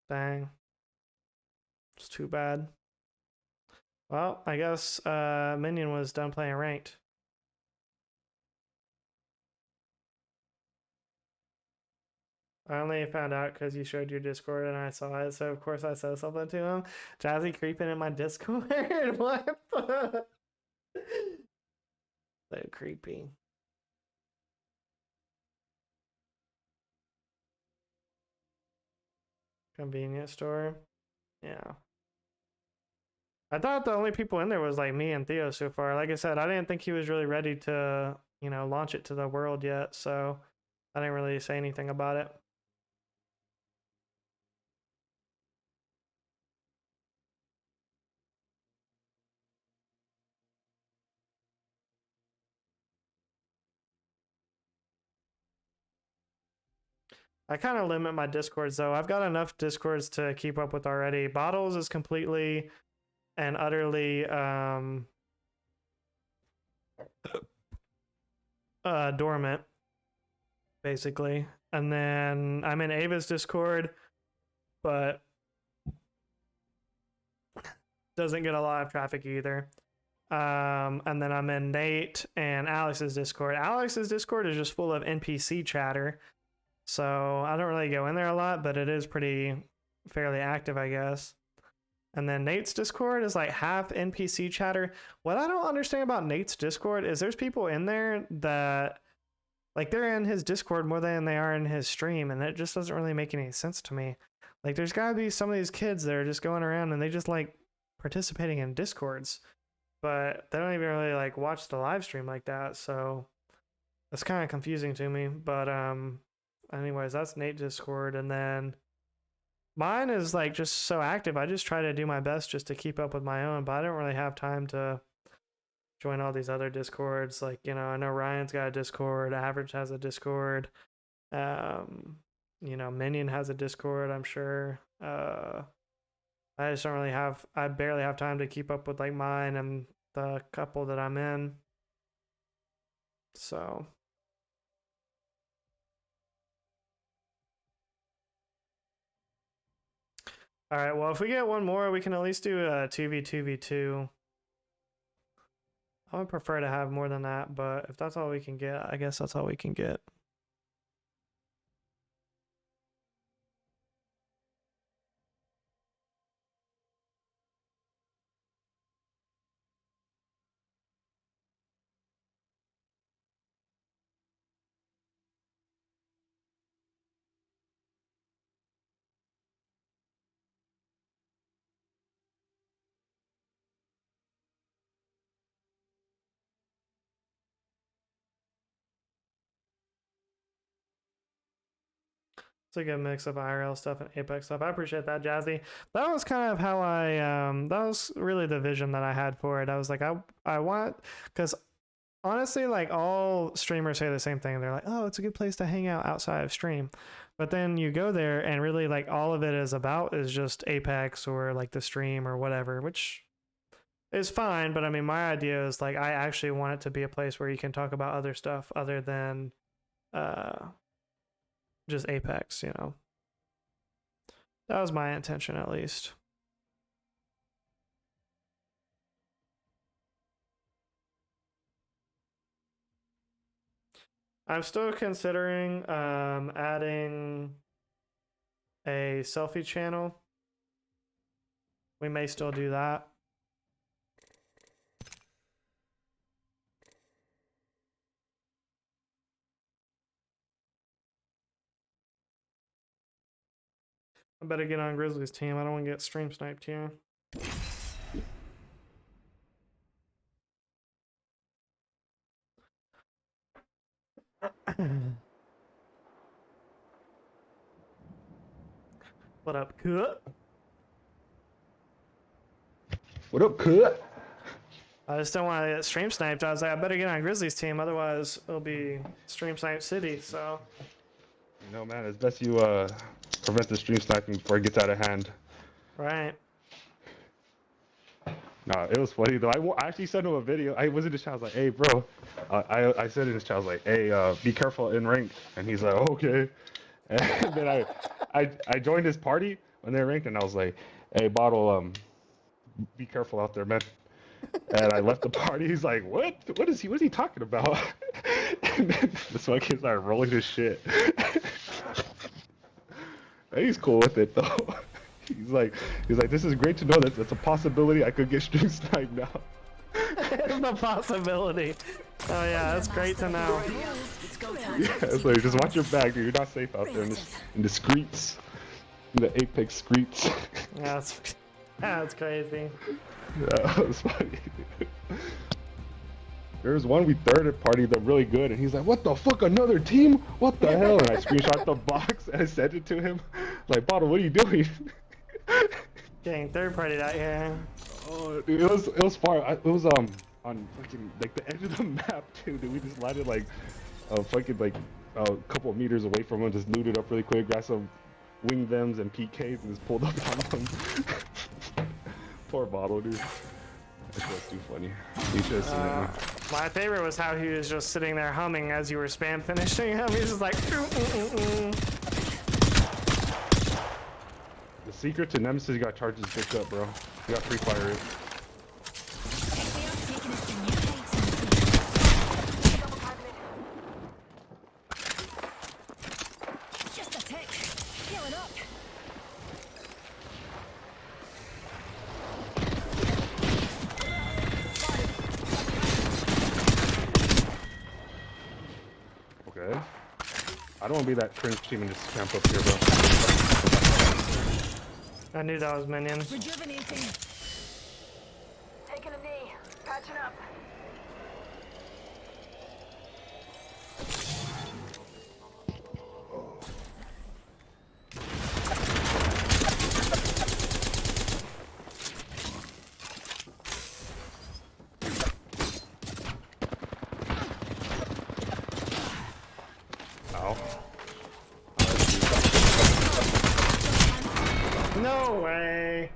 dang, it's too bad. Well, I guess Minion was done playing ranked. I only found out because you showed your Discord and I saw it, so of course I said something to him. Jazzy creeping in my Discord? What the? So creepy. Convenience store? Yeah. I thought the only people in there was like me and Theo so far. Like I said, I didn't think he was really ready to, you know, launch it to the world yet, so I didn't really say anything about it. I kind of limit my discords though. I've got enough discords to keep up with already. Bottles is completely and utterly dormant, basically. And then I'm in Ava's Discord, but doesn't get a lot of traffic either. And then I'm in Nate and Alex's Discord. Alex's Discord is just full of NPC chatter, so I don't really go in there a lot, but it is fairly active, I guess. And then Nate's Discord is like half NPC chatter. What I don't understand about Nate's Discord is there's people in there that like they're in his Discord more than they are in his stream, and it just doesn't really make any sense to me. Like there's gotta be some of these kids that are just going around and they just like participating in Discords, but they don't even really like watch the live stream like that, so that's kind of confusing to me. But anyways, that's Nate's Discord. And then mine is like just so active. I just try to do my best just to keep up with my own, but I don't really have time to join all these other Discords. Like, you know, I know Ryan's got a Discord, Average has a Discord, you know, Minion has a Discord, I'm sure. I just don't really have, I barely have time to keep up with like mine and the couple that I'm in. So all right, well, if we get one more, we can at least do a 2v2v2. I would prefer to have more than that, but if that's all we can get, I guess that's all we can get. It's a good mix of IRL stuff and Apex stuff. I appreciate that, Jazzy. That was kind of how I, that was really the vision that I had for it. I was like, I want, because honestly, like all streamers say the same thing. They're like, oh, it's a good place to hang out outside of stream. But then you go there and really like all of it is about is just Apex or like the stream or whatever, which is fine. But I mean, my idea is like, I actually want it to be a place where you can talk about other stuff other than, just Apex, you know. That was my intention, at least. I'm still considering adding a selfie channel. We may still do that. I better get on Grizzly's team. I don't want to get stream sniped here. What up, cut? What up, cut? I just don't want to get stream sniped. I was like, I better get on Grizzly's team, otherwise it'll be stream snipe city. So, You know, man, it's best you prevent the stream sniping before it gets out of hand. right. Nah, it was funny though. I actually sent him a video. I was in his chat. I was like, "Hey, bro," I said in his chat, I was like, "Hey, be careful in ranked." And he's like, "Okay." And then I joined his party when they ranked, and I was like, "Hey, Bottle, be careful out there, man." And I left the party. He's like, "What? What is he talking about?" And then this one kid started rolling his shit. And he's cool with it though. He's like, this is great to know that that's a possibility. I could get stream sniped now. It's a possibility. Oh yeah, that's great to know. It's go time. Yeah, it's like, just watch your back, dude. You're not safe out there in the streets, in the Apex streets. Yeah, that's crazy. Yeah, it was funny. There was one we thirded party that really good, and he's like, "What the fuck? Another team? What the hell?" And I screenshot the box and I sent it to him. Like, Bottle, what are you doing? Getting third party out here. Oh, dude, it was far. It was on fucking like the edge of the map too. Dude, we just landed like a fucking like a couple of meters away from him, just looted up really quick, got some wing thems and PKs, and just pulled up on them. Poor bottle, dude. That was too funny. You should have seen it. Man. My favorite was how he was just sitting there humming as you were spam finishing him. He was just like. The secret to Nemesis, you got charges picked up, bro. You got free fire. They are taking us to new heights. Just a tick. Healing up. Okay. I don't want to be that cringe team and just camp up here, bro. I knew that was minions. Rejuvenating. Taking a knee. Patching up. Ow. No way.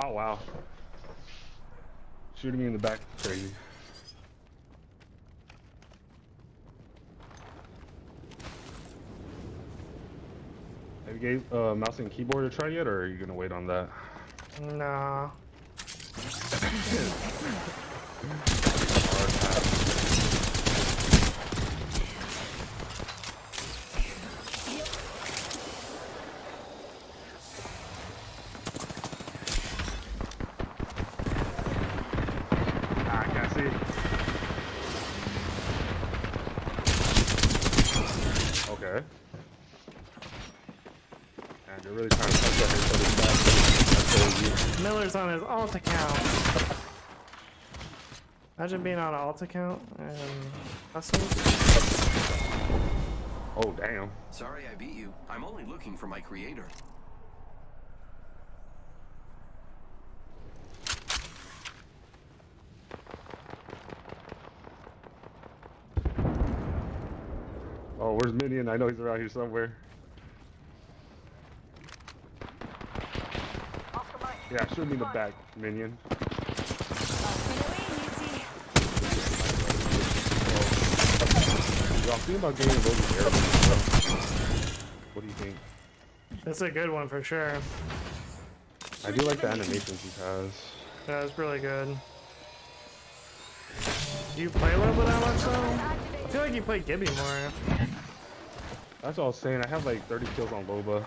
Oh, wow. Shooting me in the back. Crazy. Have you gave mouse and keyboard a try yet, or are you gonna wait on that? Nah. Ah, I can't see. Okay. And you're really trying to touch up each other's back. That's crazy. Miller's on his alt account. Imagine being on an alt account and hustling. Oh, damn. Sorry I beat you. I'm only looking for my creator. Oh, where's Minion? I know he's around here somewhere. Oscar Mike. Yeah, shoot me in the back, Minion. Yo, I'm thinking about getting a loaded air. What do you think? That's a good one for sure. I do like the animations he has. Yeah, it's really good. Do you play Loba that much though? I feel like you play Gibby more. That's all I was saying. I have like 30 kills on Loba.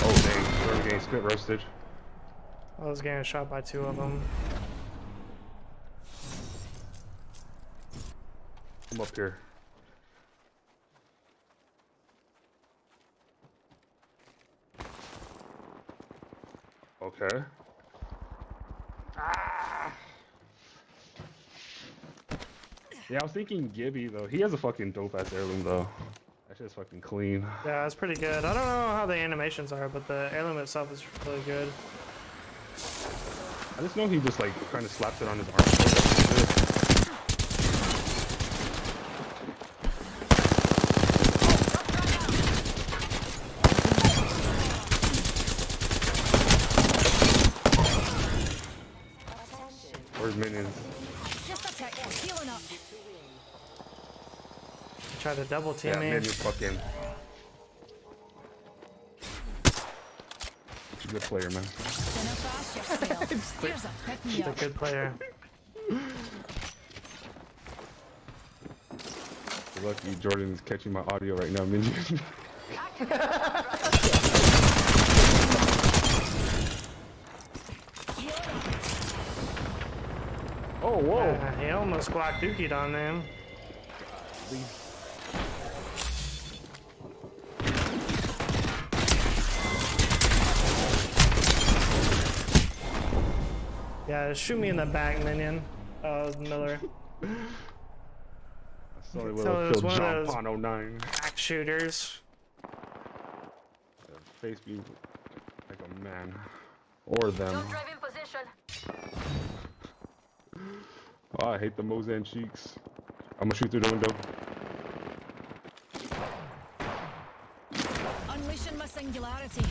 Oh dang, we're getting spit roasted. I was getting shot by 2 of them. I'm up here. Okay. Ah! Yeah, I was thinking Gibby though. He has a fucking dope ass heirloom though. That shit's fucking clean. Yeah, it's pretty good. I don't know how the animations are, but the heirloom itself is really good. I just know he just like kind of slaps it on his arm. Where's Minions? Just a tick. Healing up. Try to double team Yeah, me. Minions fucking. He's a good player, man. Dinner fast yourself. Here's a pick me He's a up. good player. Good luck, you Jordan's catching my audio right now, Minion. Oh, whoa! He almost Glock Dookied on them. Yeah, shoot me in the back, Minion. Oh, Miller. I saw it So it was kill one of those- JonPon09. Back shooters. Face be like a man. Or them. Don't drive in position. Oh, I hate the Mozan cheeks. I'm gonna shoot through the window. Unleashing my singularity.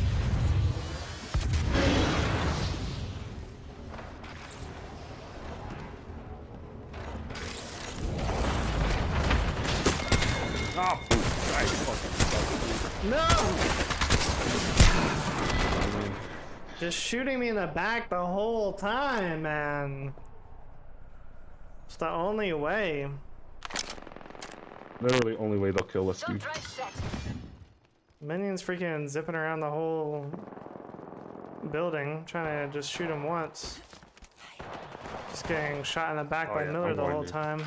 Oh, No! Just shooting me in the back the whole time, man. It's the only way. literally only way they'll kill us, Jump dude. drive set. Minions freaking zipping around the whole building, trying to just shoot him once. Just getting shot in the back Oh, by yeah, Miller I'm the going, whole dude. time.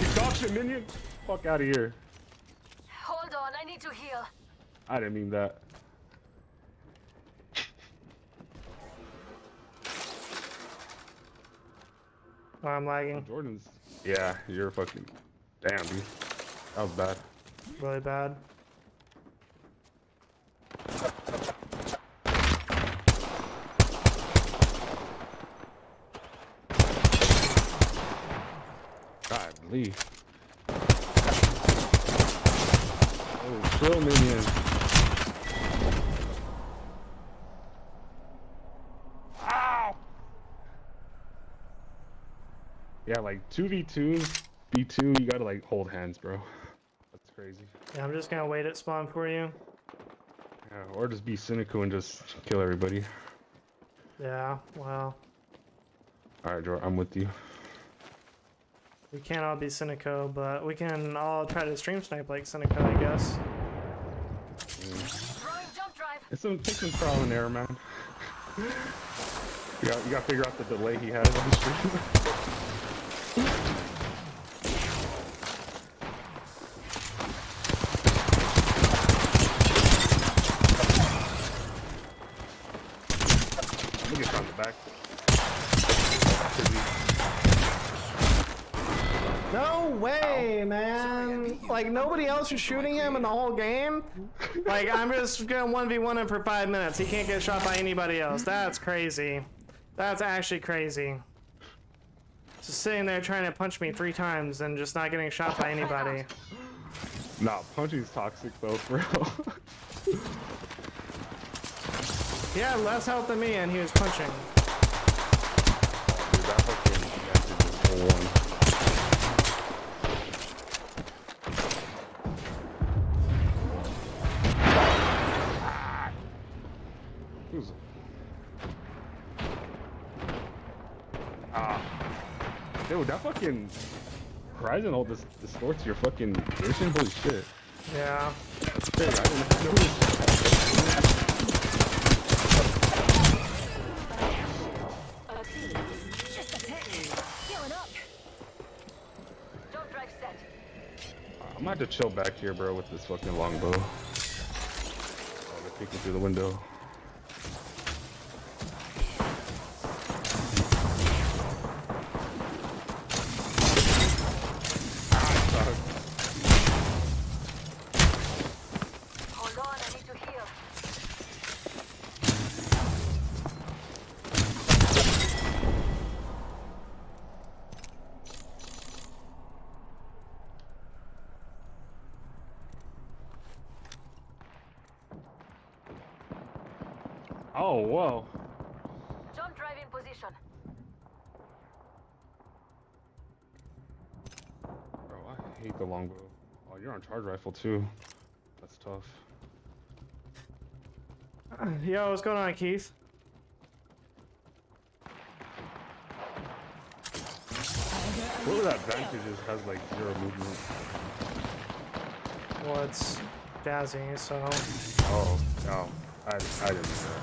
You dog shit, minion! Fuck out of here. Hold on, I need to heal. I didn't mean that. Oh, I'm lagging Jordan's. Yeah, you're fucking. Damn, dude. That was bad. really bad. God, Lee. Oh, chill, minion. Ow! Yeah, like 2v2, B2, you gotta like hold hands, bro. That's crazy. Yeah, I'm just gonna wait at spawn for you. Yeah, or just be cynical and just kill everybody. Yeah, well, Alright, Jordan, I'm with you. we can't all be Cynico, but we can all try to stream snipe like Cynico, I guess. Throwing jump drive. Take some trial and error, man. You gotta figure out the delay he has on the stream. I'm gonna get shot in the back. No way, man! Like, nobody else is shooting him in the whole game? Like, I'm just gonna 1v1 him for 5 minutes. He can't get shot by anybody else. That's crazy. That's actually crazy. Just sitting there trying to punch me 3 times and just not getting shot by anybody. Nah, punching's toxic though, bro. He had less health than me and he was punching. Dude, that fucking banter just won. Who's dude, that fucking Horizon ult distorts your fucking vision. Holy shit. Yeah. That's big. I didn't know. Just a tick. Healing up. Jump drive set. I'm gonna have to chill back here, bro, with this fucking longbow. Oh, they're peeking through the window. Hold on, I need to heal. Oh, whoa. Jump drive in position. Bro, I hate the longbow. Oh, you're on charge rifle too. That's tough. Yo, what's going on, Keith? What that vantage just has like 0 movement. Well, it's Jazzy, so... Oh, no. I didn't do that.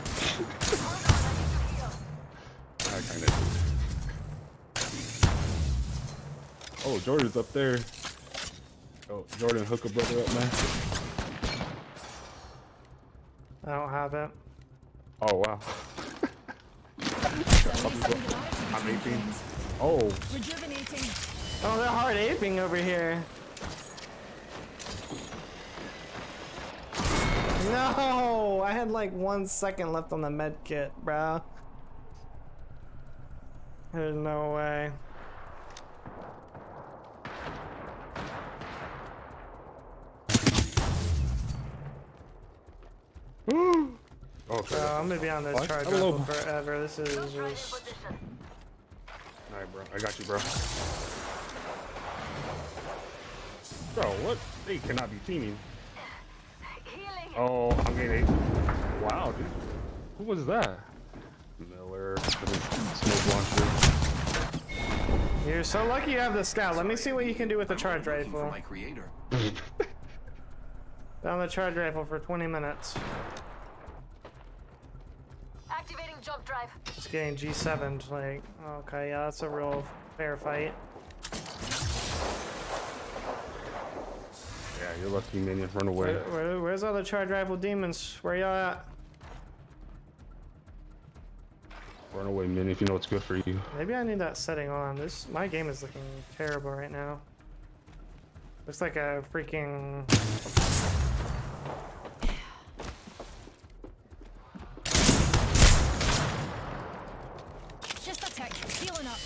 I kinda did. Oh, Jordan's up there. Oh, Jordan, hook a brother up, man. I don't have it. Oh, wow. I'm 18. Oh, Rejuvenating. Oh, they're hard aping over here. No, I had like 1 second left on the med kit, bro. There's no way. Okay. Bro, I'm gonna be on this What? charge Hello. rifle forever. This is just. Alright, bro. I got you, bro. Bro, what? They cannot be teaming. Oh, I'm getting a... Wow, dude. Who was that? Miller with his smoke launcher. You're so lucky you have the scout. Let me see what you can do with the charge Looking for rifle. my creator. Down the charge rifle for 20 minutes. Activating jump drive. Just getting G7'd, like, okay, yeah, that's a real fair fight. Yeah, you're lucky, minion. Run away. Where's all the charge rifle demons? Where y'all at? Run away, minion, if you know what's good for you. Maybe I need that setting on. My game is looking terrible right now. Looks like a freaking... Just a tick. Healing up.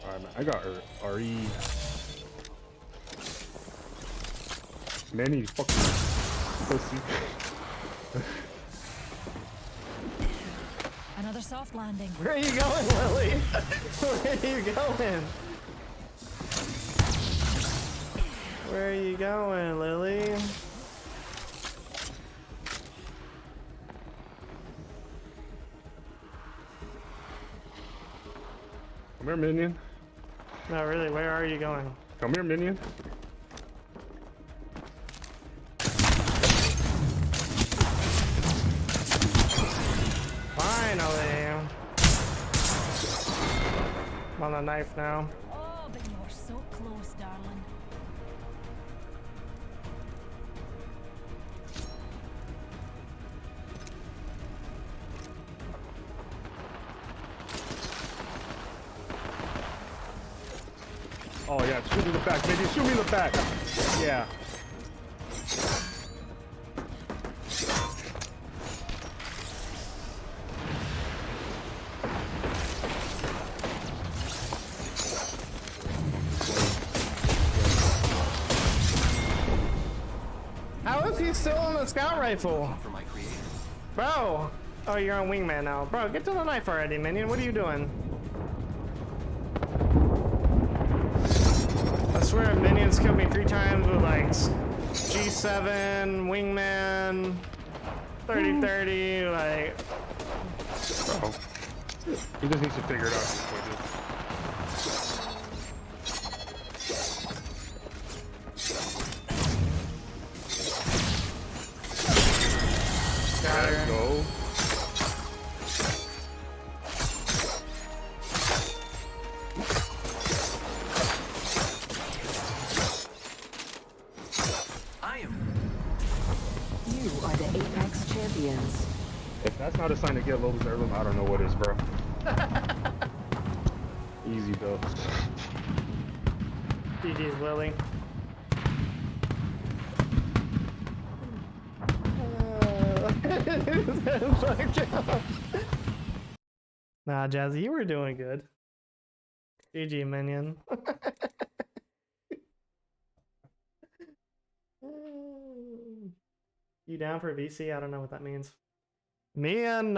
Alright, man. I got RE. Manny, fucking pussy. Another soft landing. Where are you going, Lily? Where are you going? Where are you going, Lily? Come here, minion. No, really, where are you going? Come here, minion. Finally! I'm on the knife now. Oh, but you were so close, darling. Oh, yeah, shoot me in the back, minion. Shoot me in the back. Yeah. How is he still on the scout rifle? For my creator. Bro! Oh, you're on wingman now. Bro, get to the knife already, minion. What are you doing? I swear, minions killed me 3 times with like G7, wingman, 30-30, like... Bro. He just needs to figure it out. Got Let's her. go. I am. You are the Apex champions. If that's not a sign to get low reserve, I don't know what is, bro. Easy though. GG's, Lily. Nah, Jazzy, you were doing good. GG, minion. You down for VC? I don't know what that means. Me and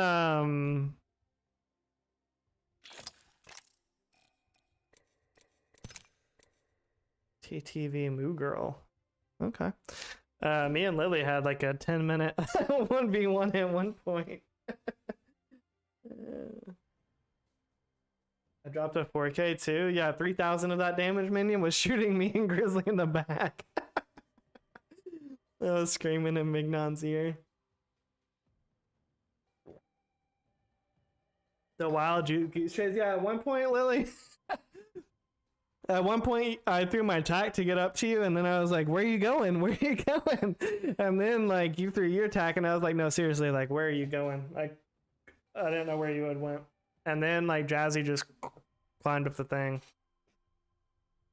TTV Moo Girl. Okay. Me and Lily had like a 10-minute 1v1 at one point. I dropped a 4K too. Yeah, 3,000 of that damage minion was shooting me and Grizzly in the back. I was screaming in Mignon's ear. The wild juke chase. Yeah, at one point, Lily. At one point, I threw my attack to get up to you, and then I was like, "Where are you going? Where are you going?" And then, like, you threw your attack, and I was like, "No, seriously, like, where are you going?" Like, I didn't know where you had went. And then like Jazzy just climbed up the thing.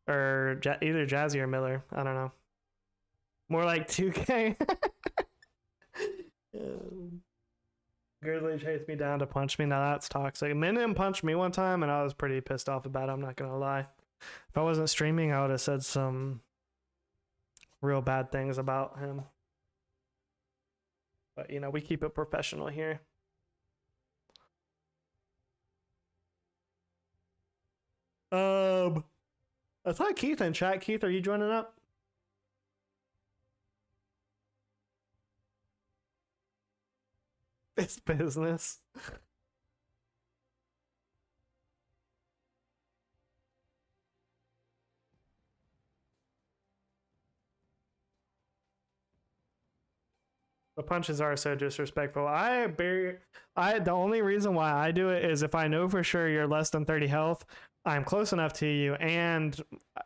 Or either Jazzy or Miller. I don't know. More like 2K. Grizzly chased me down to punch me. Now that's toxic. Minion punched me one time and I was pretty pissed off about it. I'm not going to lie. If I wasn't streaming, I would have said some real bad things about him. But, you know, we keep it professional here. I thought Keith in chat. Keith, are you joining up? It's business. The punches are so disrespectful. The only reason why I do it is if I know for sure you're less than 30 health, I'm close enough to you, and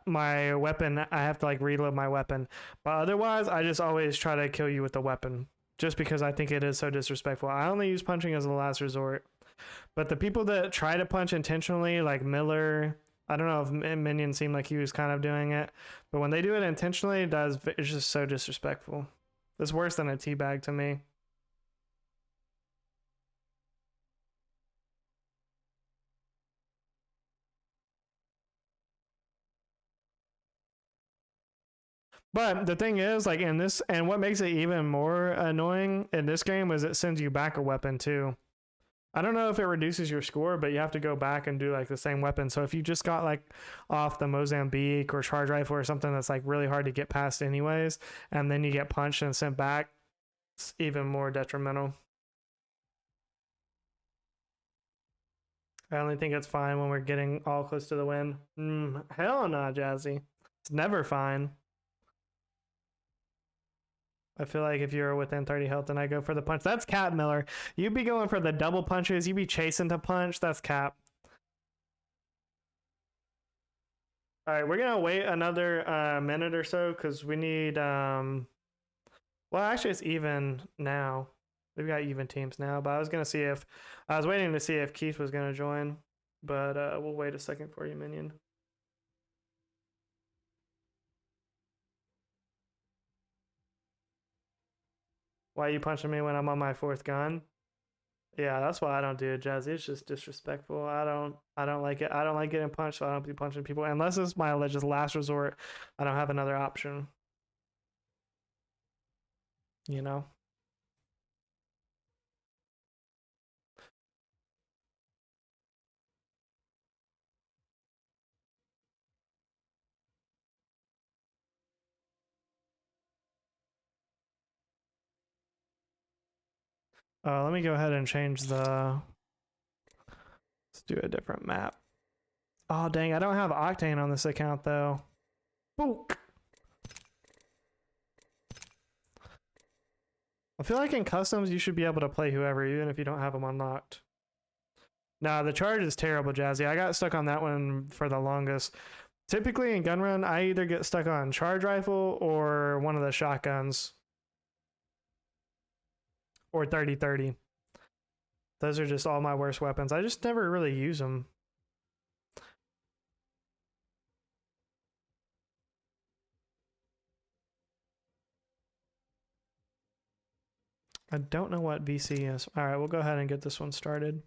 my weapon, I have to like reload my weapon. But otherwise, I just always try to kill you with the weapon, just because I think it is so disrespectful. I only use punching as a last resort. But the people that try to punch intentionally, like Miller, I don't know if Minion seemed like he was kind of doing it, but when they do it intentionally, it's just so disrespectful. It's worse than a teabag to me. But the thing is, like in this, and what makes it even more annoying in this game is it sends you back a weapon too. I don't know if it reduces your score, but you have to go back and do like the same weapon. So if you just got like off the Mozambique or charge rifle or something that's like really hard to get past anyways, and then you get punched and sent back, it's even more detrimental. I only think it's fine when we're getting all close to the win. Hell no, Jazzy. It's never fine. I feel like if you're within 30 health, then I go for the punch. That's cap, Miller. You'd be going for the double punches. You'd be chasing to punch. That's cap. All right, we're going to wait another minute or so because we need... well, actually, it's even now. We've got even teams now, but I was going to see if... I was waiting to see if Keith was going to join, but we'll wait a second for you, Minion. Why are you punching me when I'm on my fourth gun? Yeah, that's why I don't do it, Jazzy. It's just disrespectful. I don't like it. I don't like getting punched, so I don't be punching people. Unless it's my just last resort, I don't have another option. You know? Let me go ahead and change the... Let's do a different map. Oh, dang. I don't have Octane on this account, though. Book. I feel like in customs, you should be able to play whoever, even if you don't have them unlocked. Nah, the charge is terrible, Jazzy. I got stuck on that one for the longest. Typically in gun run, I either get stuck on charge rifle or one of the shotguns. Or 30-30. Those are just all my worst weapons. I just never really use them. I don't know what VC is. All right, we'll go ahead and get this one started.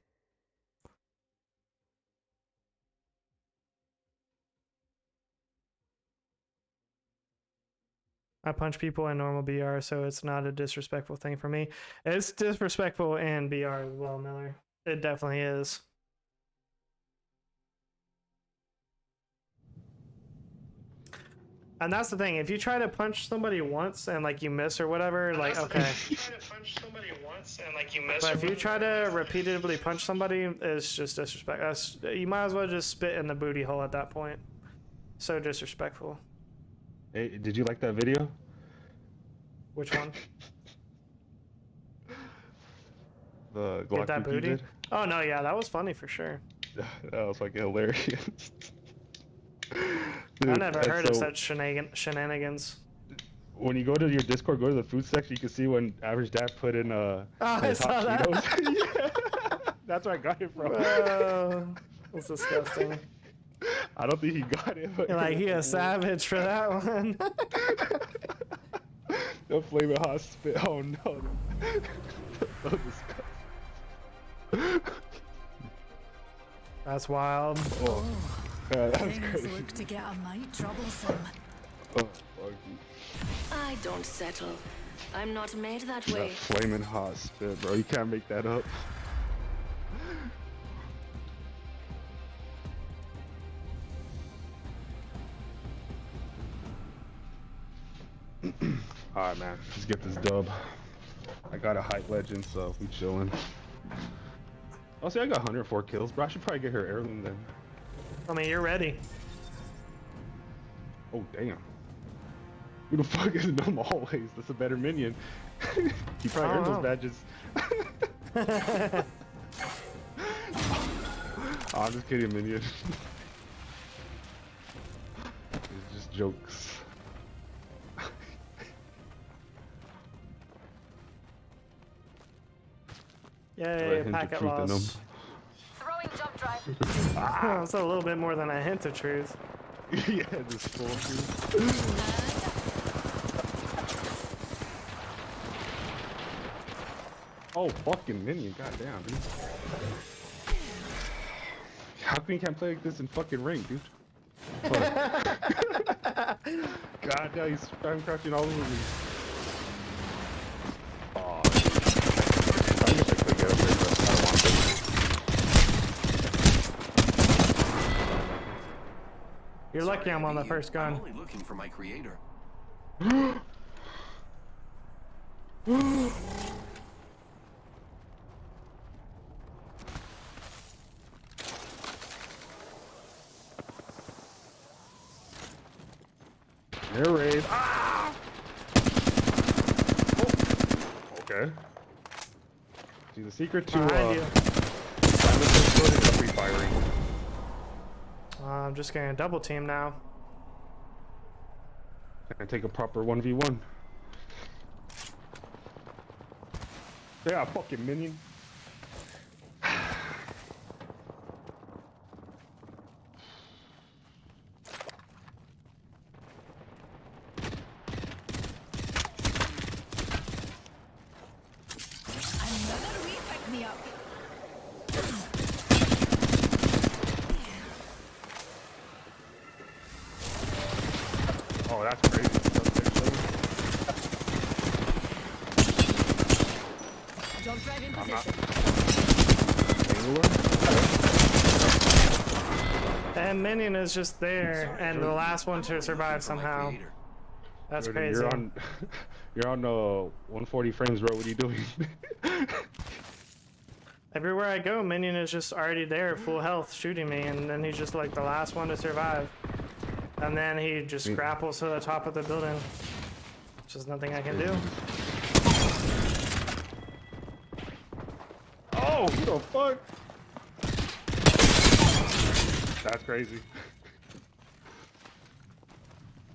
I punch people in normal BR, so it's not a disrespectful thing for me. It's disrespectful in BR as well, Miller. It definitely is. And that's the thing. If you try to punch somebody once and like you miss or whatever, like okay. If you try to punch somebody once and like you miss, but if you try to repeatedly punch somebody, it's just disrespect. You might as well just spit in the booty hole at that point. So disrespectful. Hey, did you like that video? Which one? The Get Glock that booty? did? Oh no, yeah, that was funny for sure. That was fucking hilarious. Dude, I never heard of such shenanigans. When you go to your Discord, go to the food section, you can see when Average Dad put in I his saw hot that. Cheetos. That's where I got it from. That's disgusting. I don't think he got it. But Like, he a savage for that one. The flaming hot spit. Oh no. So disgusting. That's wild. Oh, yeah, that was Things crazy. look to get a mite troublesome. Oh, fuck you. I don't settle. I'm not made that way. That flaming hot spit, bro. You can't make that up. Alright, man. Let's get this dub. I got a hype legend, so we chilling. Oh, see, I got 104 kills, bro. I should probably get her heirloom then. I mean, you're ready. Oh, damn. Who the fuck is Numb always? That's a better minion. He probably earned those badges. Oh, I'm just kidding, minion. It's just jokes. Yay, Hint of packet truth in loss. Throwing jump drive. That's a little bit more than a hint of truth. Yeah, just full of truth. Oh, fucking minion, goddamn, dude. How come you can't play like this in fucking rank, dude? God damn, he's time crouching all over me. Aw. I wish I could get up there, but I don't want to. You're lucky Sorry I'm to on the be first here. I'm gun. only looking for my creator. Air raid. Ah! Oh. Okay. See, the secret to Behind you. free firing. I'm just getting a double team now. And take a proper 1v1. Yeah, fucking minion. Another wee pick me up. Oh, that's crazy. Jump drive in I'm not. position. And minion is just there, Sorry, and bro. the last one I'm to only survive looking for my somehow. creator. That's Jordan, crazy. You're on 140 frames, bro. What are you doing? Everywhere I go, minion is just already there, full health, shooting me, and then he's just like the last one to survive. And then he just grapples to the top of the building. Just nothing I can do. Oh, what the fuck? That's crazy.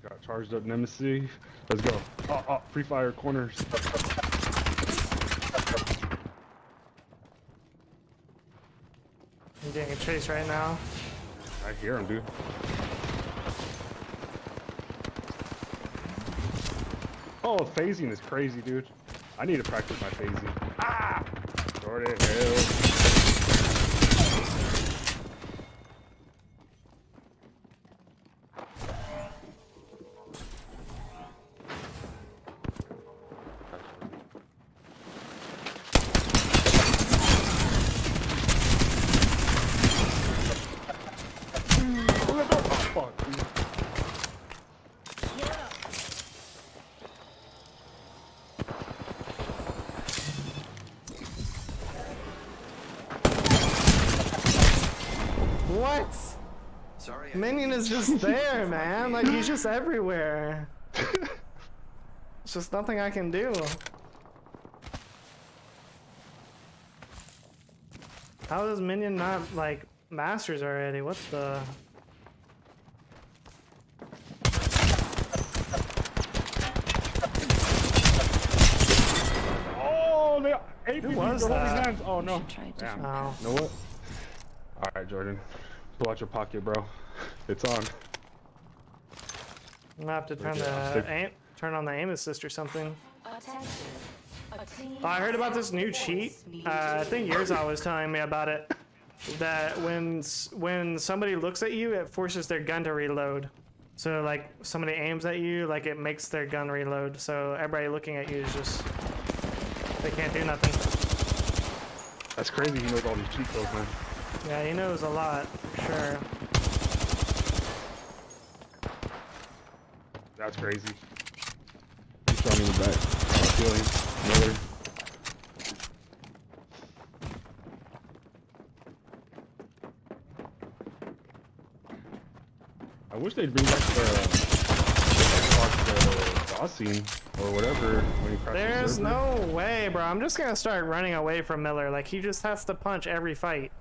Got charged up Nemesis. Let's go. Oh, free fire corners. I'm getting a chase right now. I hear him, dude. Oh, phasing is crazy, dude. I need to practice my phasing. Ah! Jordan, hell. What? Sorry, I Minion is just there, man. Like, he's just everywhere. It's just nothing I can do. How is Minion not, like, masters already? What the... Oh, they Who was They're holding that? hands. Oh no. should try a Damn. different Oh. You know what? All right, Jordan. Pull out your pocket, bro. It's on. I'm gonna have to turn turn on the aim assist or something. Oh, I heard about this new cheat. I think Yerzal was telling me about it. That when somebody looks at you, it forces their gun to reload. So like somebody aims at you, like it makes their gun reload. So everybody looking at you is just, they can't do nothing. That's crazy. He knows all these cheat codes, man. Yeah, he knows a lot, for sure. That's crazy. He shot me in the back. I feel him. Miller. I wish they'd bring back the boss scene or whatever when he crashes. There's no way, bro. I'm just gonna start running away from Miller. Like, he just has to punch every fight.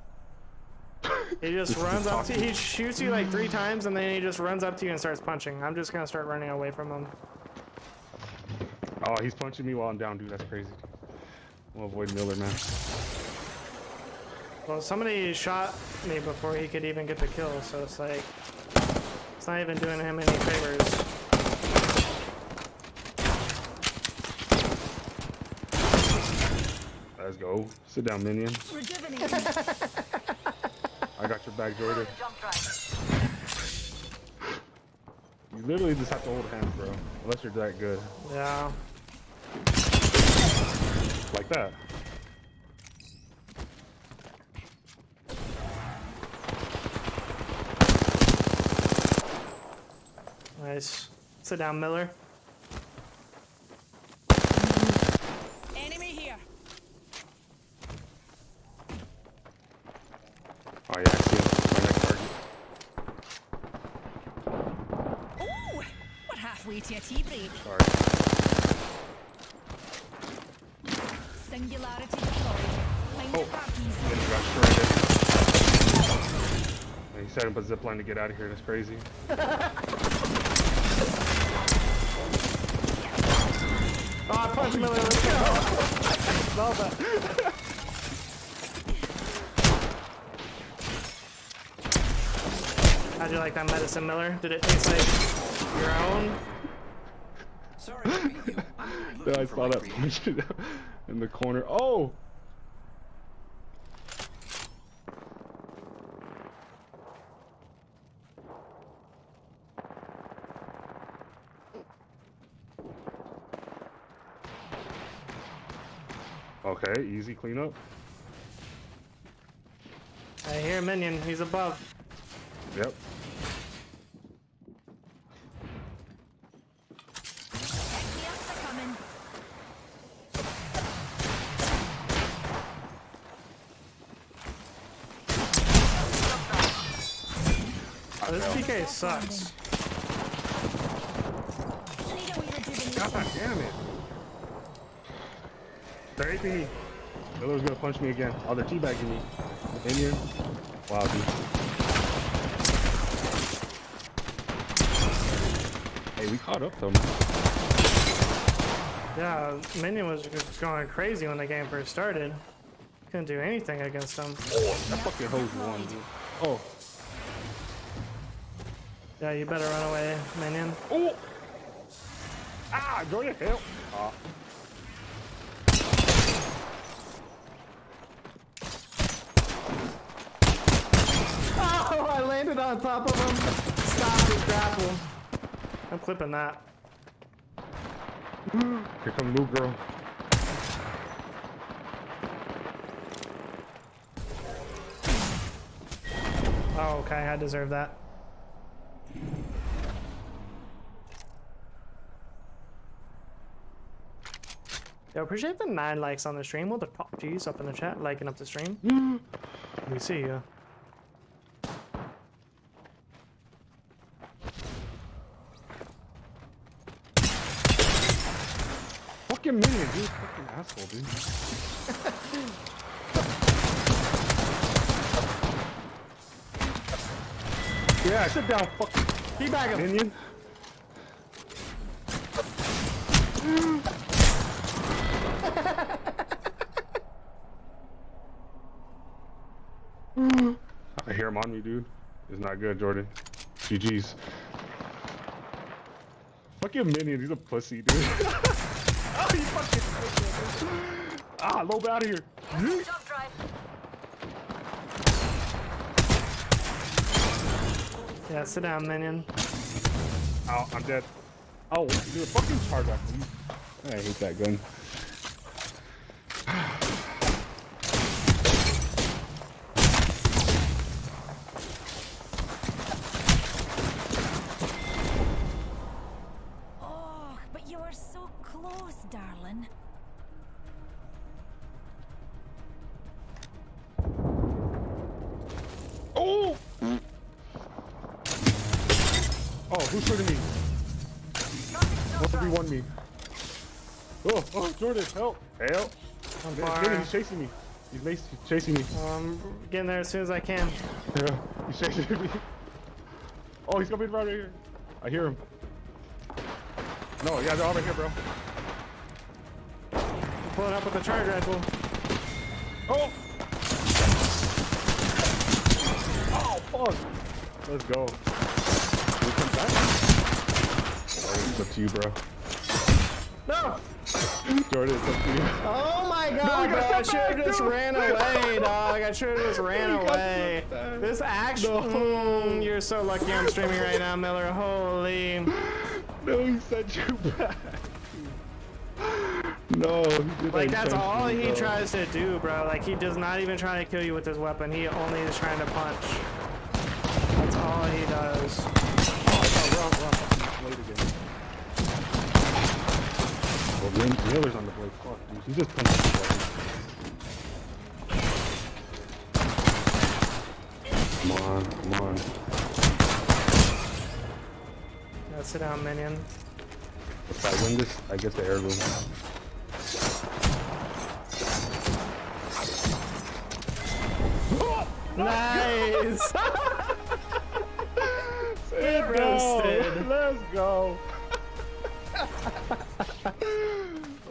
He just runs up to you, he shoots you like 3 times, and then he just runs up to you and starts punching. I'm just gonna start running away from him. Oh, he's punching me while I'm down, dude. That's crazy. We'll avoid Miller, man. Well, somebody shot me before he could even get the kill, so it's like, it's not even doing him any favors. Let's go. Sit down, minion. I got your back, Jordan. You literally just have to hold hands, bro. Unless you're that good. Yeah. Like that. Nice. Sit down, Miller. Enemy here. Oh yeah, I see him. My next target. Ooh, we're halfway to a tea break. Sorry. Singularity deployed. Mind your back Then easy. he got shredded. And he set up a zipline to get out of here. That's crazy. Oh, I punched Miller. Let's go. Love that. How'd you like that medicine, Miller? Did it taste like your own? Sorry to beat you. I'm really No, looking I for saw that recreation. punch in the corner. Oh! Okay, easy cleanup. I hear a minion. He's above. Yep. Pick-me-ups are coming. Oh, this PK sucks. Need a wee rejuvenation. God damn it. They're aping me. Miller's gonna punch me again. Oh, they're teabagging me. Minion. Wow, dude. Hey, we caught up though. Yeah, minion was just going crazy when the game first started. Couldn't do anything against him. That fucking hose won, dude. Oh. Yeah, you better run away, minion. Oh! Ah, Jordan, help! Ah. Oh, I landed on top of him. Stop his grapple. I'm clipping that. Here come Lou girl. Oh, okay, I deserve that. Yo, appreciate the 9 likes on the stream. Will the top G's up in the chat, liking up the stream? We see you. Fucking minion, dude. Fucking asshole, dude. Yeah, sit down, fucking Teabag him. minion. him on me, dude. It's not good, Jordan. GG's. Fucking minion, he's a pussy, dude. Oh, you fucking. Ah, lobe out of here. Jump drive. Yeah, sit down, minion. Oh, I'm dead. Oh, dude, fucking charge rifle. I hate that gun. Oh, but you were so close, darling. Oh! Oh, who's shooting me? 1v1 me. Oh, Jordan, help! Help! I'm He's far. chasing me. He's chasing me. I'm getting there as soon as I can. Yeah, he's chasing me. Oh, he's coming right here. I hear him. No, yeah, they're all right here, bro. I'm pulling up with the charge rifle. Oh! Oh, fuck! Let's go. Can we come back? Oh, it's up to you, bro. No! Jordan, it's up to you. Oh my god, you bro. gotta I step should have back, just dude. ran away, dog. I should have just ran You gotta away. step back. This action. No. You're so lucky I'm streaming right now, Miller. Holy. No, he sent you back. No, he did Like, that's all intentionally, he bro. tries to do, bro. Like, he does not even try to kill you with his weapon. He only is trying to punch. That's all he does. Oh, we're on fucking blade again. Well, Miller's on the blade. Fuck, dude. He's just punching the blade. Come on, come on. Yeah, sit down, minion. If I win this, I get the heirloom. Nice! Let's roasted. Let's go.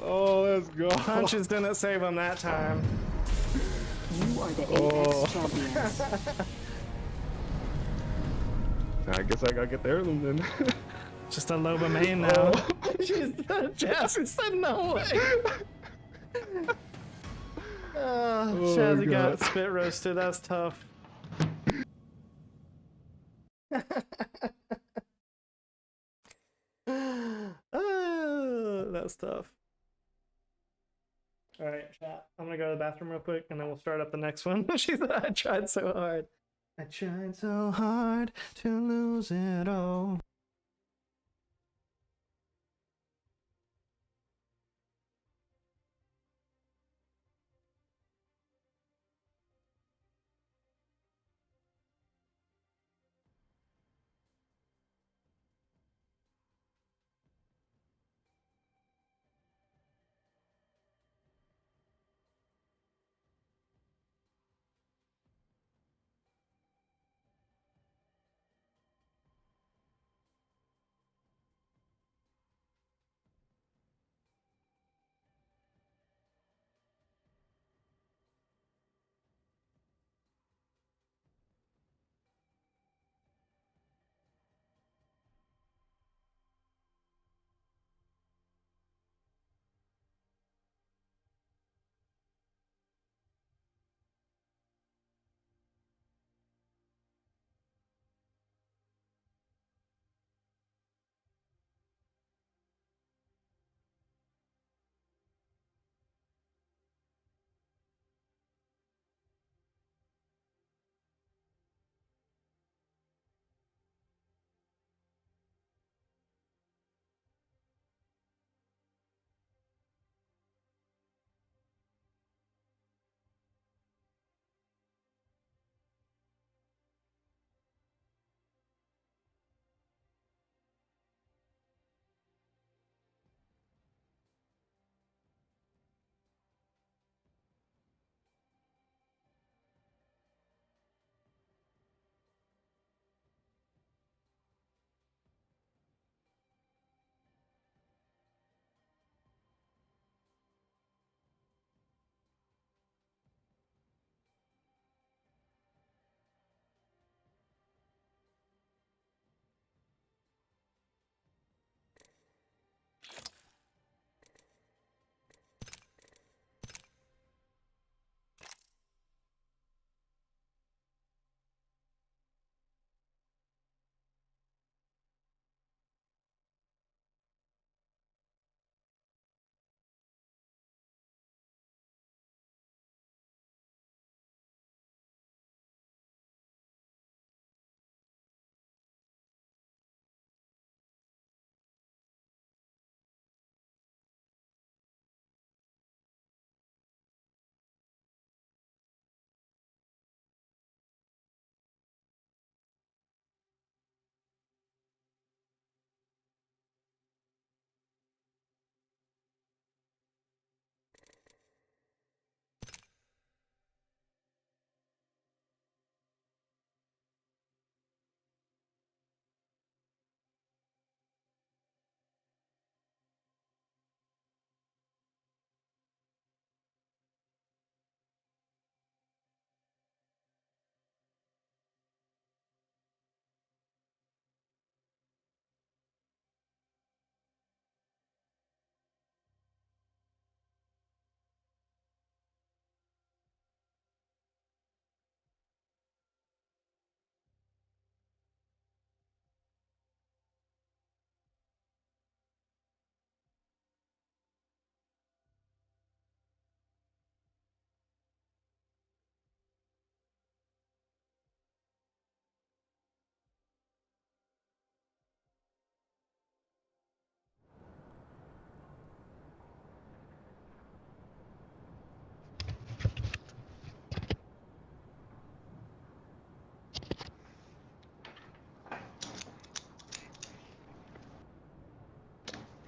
Oh, let's go. Punches didn't save him that time. You are the Oh. Apex champions. I guess I gotta get the heirloom then. Just a Loba main now. She's Jazzy said no way. Jazzy got God. spit roasted. That's tough. That's tough. All right, chat. I'm gonna go to the bathroom real quick, and then we'll start up the next one. She said, "I tried so hard. I tried so hard to lose it all."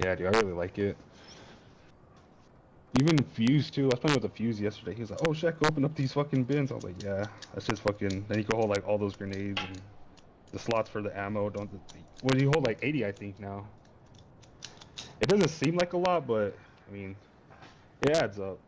Yeah, dude, I really like it. Even Fuse too. I was playing with the Fuse yesterday. He was like, "Oh, Shaq, open up these fucking bins." I was like, "Yeah, that's just fucking." Then you can hold like all those grenades and the slots for the ammo. Don't. Well, you hold like 80, I think now. It doesn't seem like a lot, but I mean, it adds up.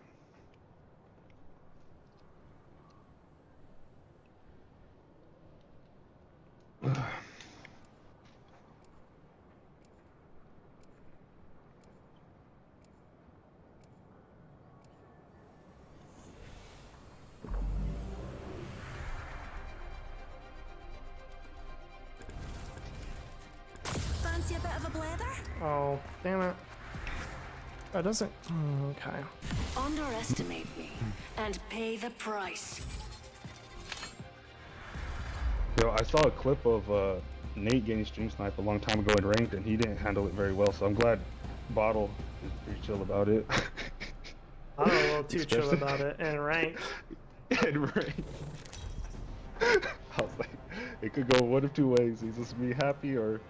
Fancy a bit of a blether? Oh, damn it. That doesn't. Okay. Underestimate me and pay the price. Yo, I saw a clip of Nate getting stream snipe a long time ago in ranked, and he didn't handle it very well. So I'm glad Bottle is pretty chill about it. I'm a little too chill about it in ranked. In ranked. I was like, it could go one of two ways. He's just be happy, or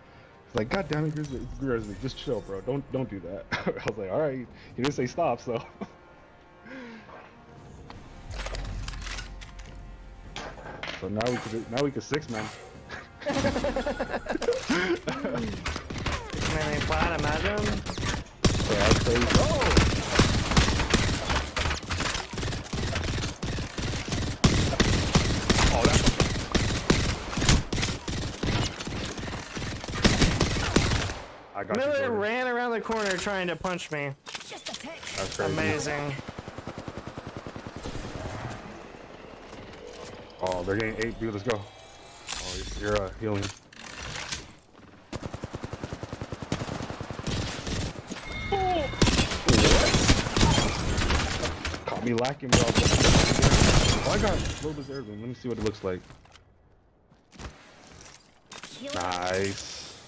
he's like, God damn it, Grizzly, just chill, bro. Don't do that. I was like, all right. He didn't say stop, so. So now we could 6-man. Man, ain't flat, imagine. Yeah, that's crazy. Oh! Oh, that's... I got you, Miller Jordan. ran around the corner trying to punch me. Just a tick. That's crazy. Amazing. Oh, they're getting 8, dude. Let's go. Oh, you're healing. Oh! Caught me lacking, bro. Oh, I got Loba's Airgun. Let me see what it looks like. Nice.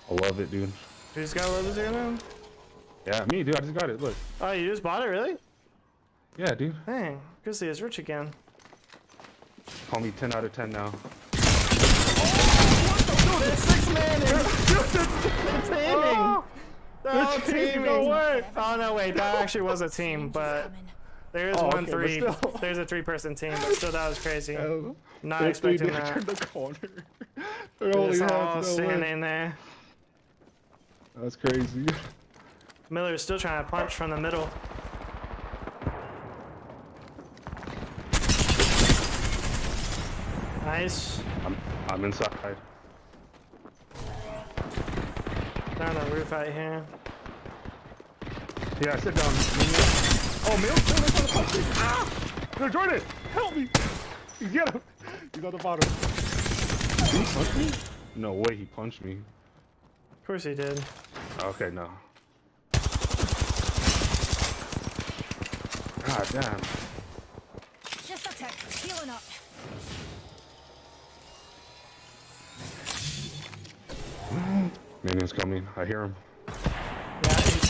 I love it, dude. You just got a little here now? Yeah, me, dude. I just got it. Look. Oh, you just bought it, really? Yeah, dude. Dang, Grizzly is rich again. Call me 10 out of 10 now. Dude, it's 6-man! It's teaming! Oh, teaming! No way! Oh, no, wait, that actually was a team, but there is one okay, 3. but still. There's a 3-person team, but still, that was crazy. Not They expecting did that. turn the corner. They're It's only all half, no way. standing there. That's crazy. Miller's still trying to punch from the middle. Nice. I'm inside. Down the roof out here. Yeah, sit down. Oh, Mills, Jordan's on the punch. Ah! No, Jordan, help me. Get him. He's on the bottom. Did he punch me? No way, he punched me. Of course he did. Okay, no. God damn. Just a tick. Healing up. Minion's coming. I hear him. Yeah, he's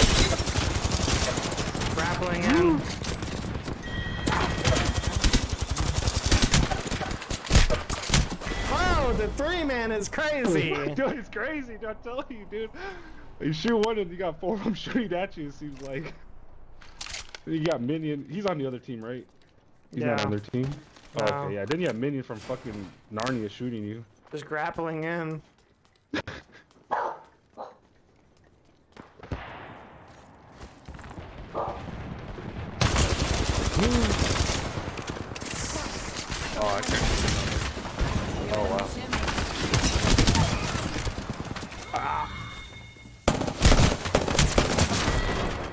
grappling in. Oh, the 3-man is crazy. Dude, it's crazy. I'm telling you, dude. You shoot one and you got 4 of them shooting at you, it seems like. You got Minion. He's on the other team, right? He's not on their team? Oh, No. okay, yeah. Then you have Minion from fucking Narnia shooting you. Just grappling in. Oh, I can't. Oh, wow.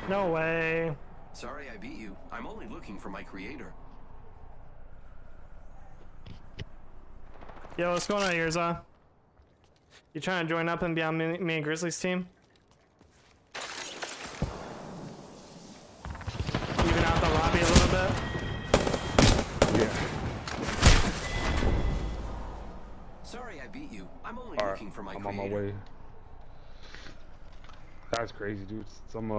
No way. Sorry I beat you. I'm only looking for my creator. Yo, what's going on, Yurza? You trying to join up and be on me and Grizzly's team? Even out the lobby a little bit? Yeah. Sorry I beat you. I'm only Alright, looking for my I'm creator. on my way. That's crazy, dude. Some,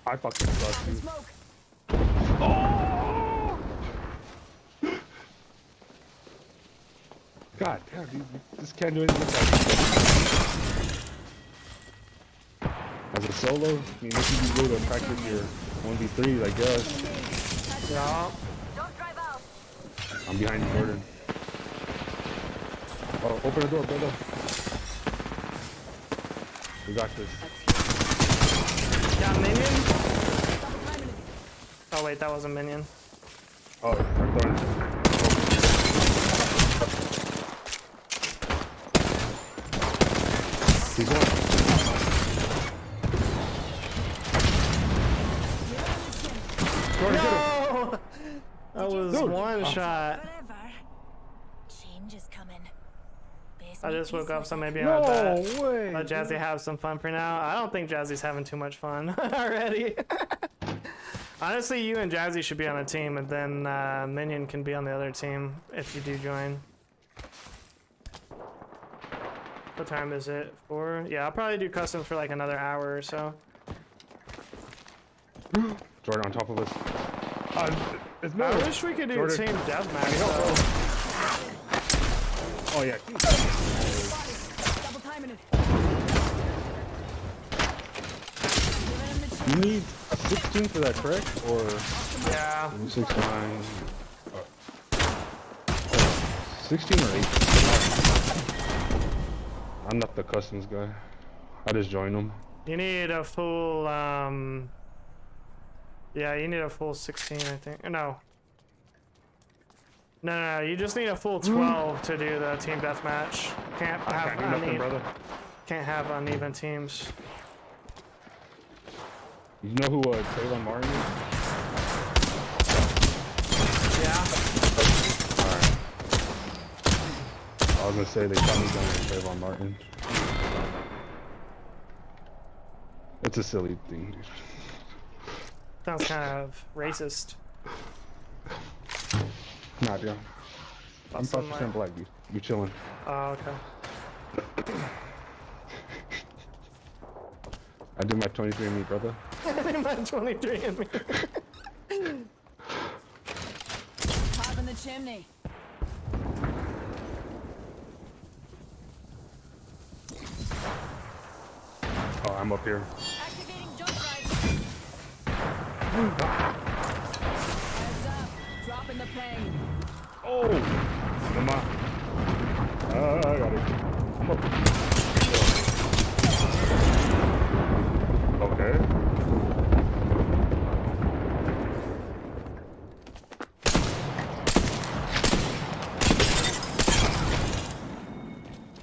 I fucking suck, dude. Smoke. Oh! God damn, dude, you just can't do anything with that. As a solo, I mean, this would be good to practice your 1v3, I guess. Yeah. Don't drive out. I'm behind you, Jordan. Oh, open the door, brother. We got this. Got minion? Oh wait, that was a minion. Oh, I'm throwing. He's one. Jordan, get him. No! That was Dude. one shot. Whatever. Change is coming. Best I make just woke peace up, with so it. maybe No I way. let Jazzy have some fun for now. I don't think Jazzy's having too much fun already. Honestly, you and Jazzy should be on a team, and then Minion can be on the other team if you do join. What time is it? 4? Yeah, I'll probably do customs for like another hour or so. Jordan on top of us. It's no. I wish we could do Jordan. team deathmatch though. Oh yeah. Double timing it. You need a 16 for that, correct? Or Yeah. 69? 16 or 8? I'm not the customs guy. I just joined them. You need a full, yeah, you need a full 16, I think. No. No, you just need a full 12 to do the team deathmatch. Can't I have can't do nothing, uneven, brother. can't have uneven teams. You know who Trayvon Martin is? Yeah. Alright. I was gonna say they got me going with Trayvon Martin. It's a silly thing, dude. Sounds kind of racist. Nah, dude. I'm Something 5% like- black, dude. You chilling. Oh, okay. I did my 23andMe, brother. My 23 and me. Top in the chimney. Oh, I'm up here. Activating jump drive. Heads up. Dropping the plane. Oh! Come on. I got it. I'm up. Okay.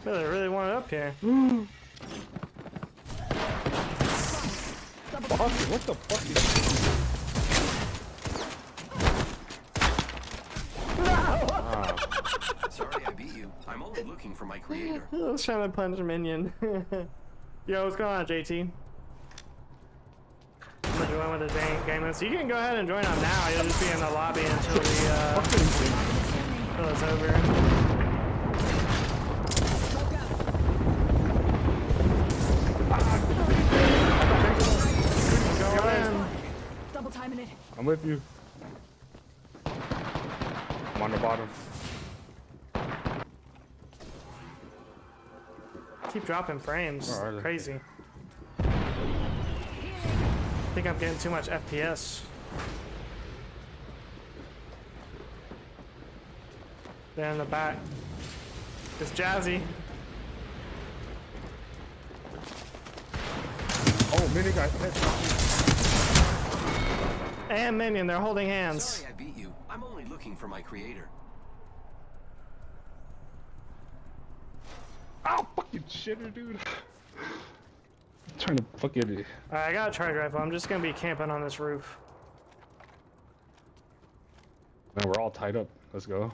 Really, really want it up here. What the fuck is Sorry I beat you. I'm only looking for my creator. I was trying to punch a minion. Yo, what's going on, JT? I'm gonna join with the game list. You can go ahead and join on now. You'll just be in the lobby until it's over. Go in. Double timing it. I'm with you. I'm on the bottom. Keep dropping frames. Where are they? Crazy. I think I'm getting too much FPS. There in the back. It's Jazzy. Oh, mini guy. And Minion, they're holding hands. Sorry I beat you. I'm only looking for my creator. Ow, fucking shitter, dude. I'm trying to fucking. Alright, I got a charge rifle. I'm just gonna be camping on this roof. Man, we're all tied up. Let's go.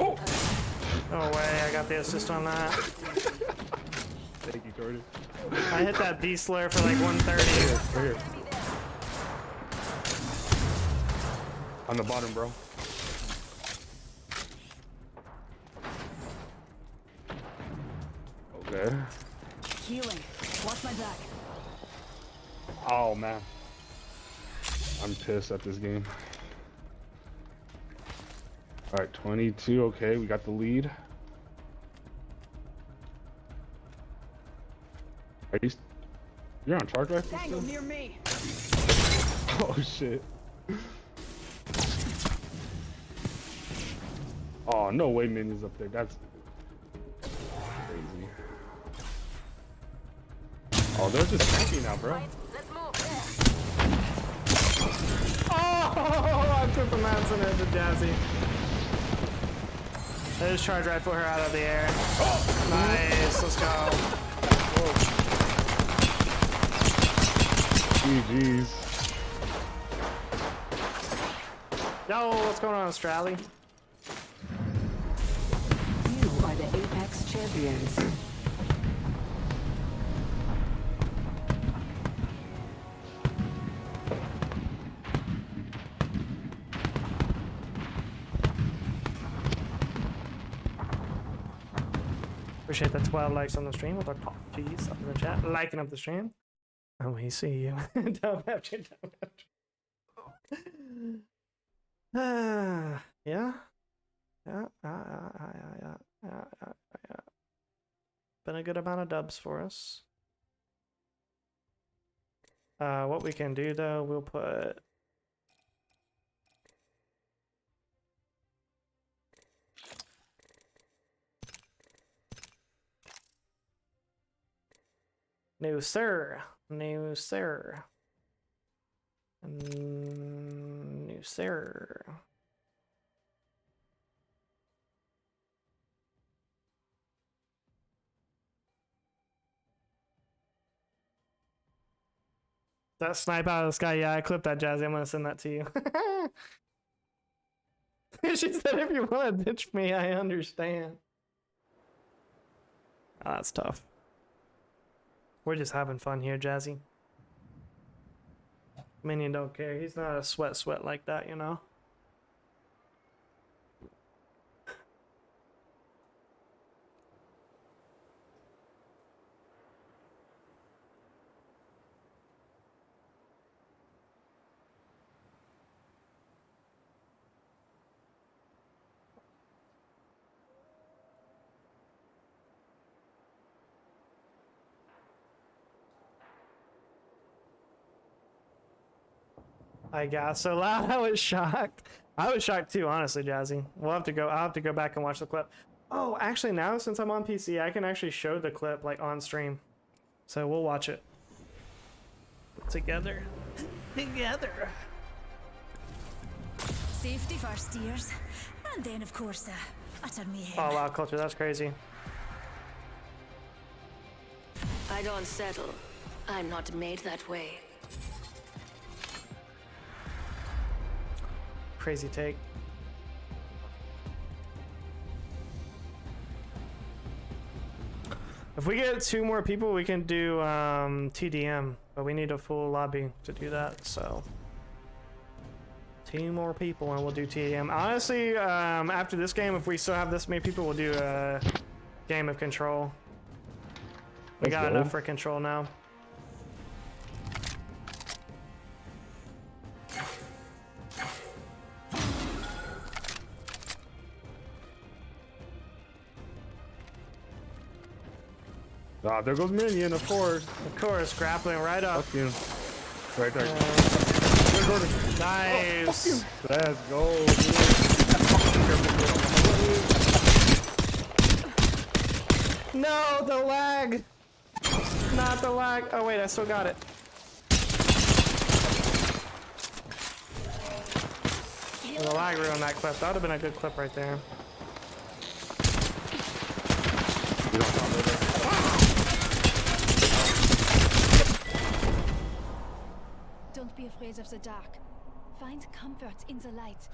Oh! No way, I got the assist on that. Thank you, Jordan. I hit that B slur for like 130. Right here. On the bottom, bro. Okay. Healing. Watch my back. Oh, man. I'm pissed at this game. All right, 22. Okay, we got the lead. Are you? You're on charge rifle Tango still? near me. Oh shit. Oh, no way minions up there. That's crazy. Oh, they're just tanking now, bro. Let's move. Oh, I took the mountain into Jazzy. I just charge rifle her out of the air. Oh. Nice, let's go. GG's. Yo, what's going on, Strally? You are the Apex champions. Appreciate the 12 likes on the stream with our top G's up in the chat. Liking up the stream. And we see you. Don't have to. Yeah. Yeah. Been a good amount of dubs for us. What we can do though, we'll put no sir. No sir. No sir. That snipe out of the sky, yeah, I clipped that, Jazzy. I'm gonna send that to you. She said, if you want to ditch me, I understand. Oh, that's tough. We're just having fun here, Jazzy. Minion don't care. He's not a sweat like that, you know? I got so loud. I was shocked. I was shocked too, honestly, Jazzy. I'll have to go back and watch the clip. Oh, actually now since I'm on PC, I can actually show the clip like on stream. So we'll watch it together. Together. Safety first, dears. And then, of course, utter mayhem. Oh wow, culture, that's crazy. I don't settle. I'm not made that way. Crazy take. If we get 2 more people, we can do TDM, but we need a full lobby to do that. So 2 more people and we'll do TDM. Honestly, after this game, if we still have this many people, we'll do a game of control. We got enough for control now. Ah, there goes Minion, of course. Of course, grappling right up. Fuck you. Right there. Nice. Oh, let's go, dude. No, the lag. Not the lag. Oh wait, I still got it. The lag ruined that clip. That would have been a good clip right there. You don't sound better. Don't be afraid of the dark. Find comfort in the light.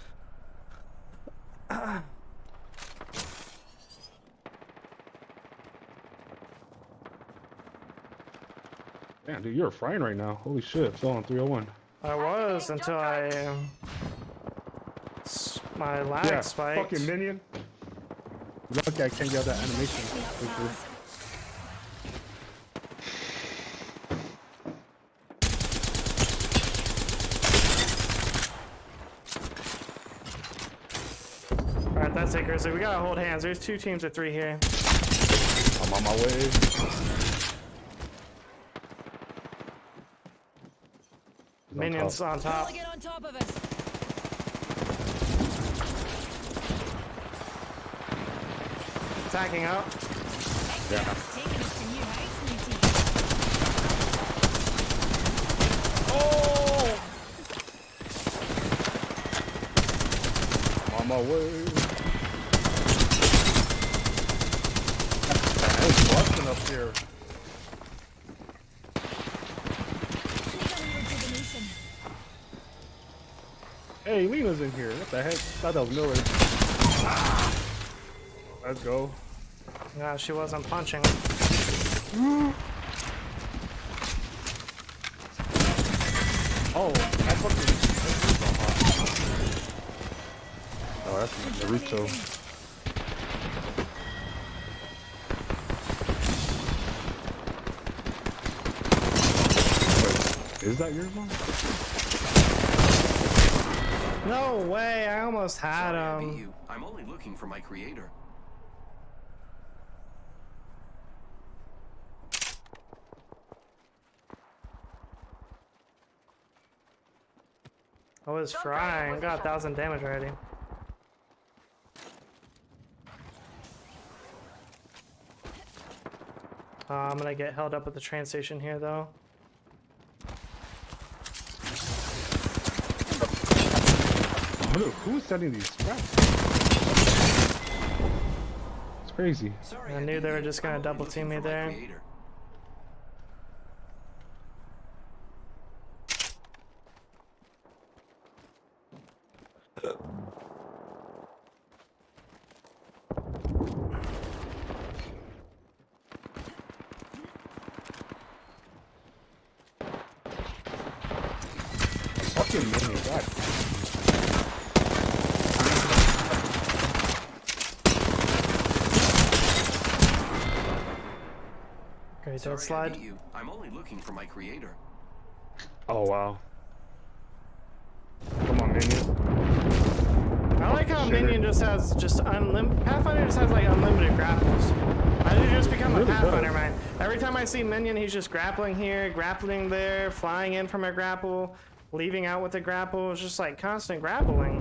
Damn, dude, you're frying right now. Holy shit, still on 301. I was until my lag spiked. Fucking Minion. Lucky I can't get that animation. gotta say, Grizzly, we gotta hold hands. There's 2 teams of 3 here. I'm on my way. Minions on top. Gotta get on top of us. Attacking up. Yeah. Taking us to new heights, matey. Oh! I'm on my way. It's busting up here. Rejuvenation. Hey, Lena's in here. What the heck? Thought that was Miller. Let's go. Yeah, she wasn't punching. Oh, that fucking. Oh, that's Naruto. Wait, is that yours, Mom? No way, I almost had Sorry, I beat him. you. I'm only looking for my creator. I was frying. Got 1,000 damage already. I'm gonna get held up at the train station here, though. Who's sending these scraps? It's crazy. Sorry, I knew beat they were you. just gonna I'm only double team looking me for my there. creator. Fucking mini, God. Great Sorry, dead I slide. beat you. I'm only looking for my creator. Oh wow. Come on, minion. I like how Shitter. Minion just has unlimited. Pathfinder just has like unlimited grapples. I did just become a Really Pathfinder, does. man. Every time I see Minion, he's just grappling here, grappling there, flying in from a grapple, leaving out with a grapple. It's just like constant grappling.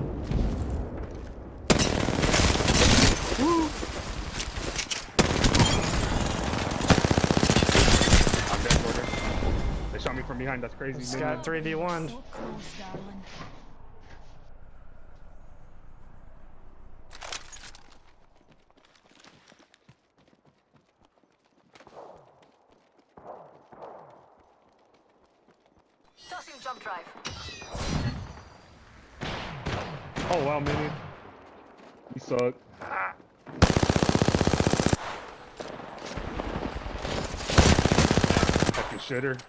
I'm dead, Porter. They shot me from behind. That's crazy. Just Minion. got 3v1. So close, darling. Tossing jump drive. Oh wow, minion. You suck. Ah. Fucking shitter.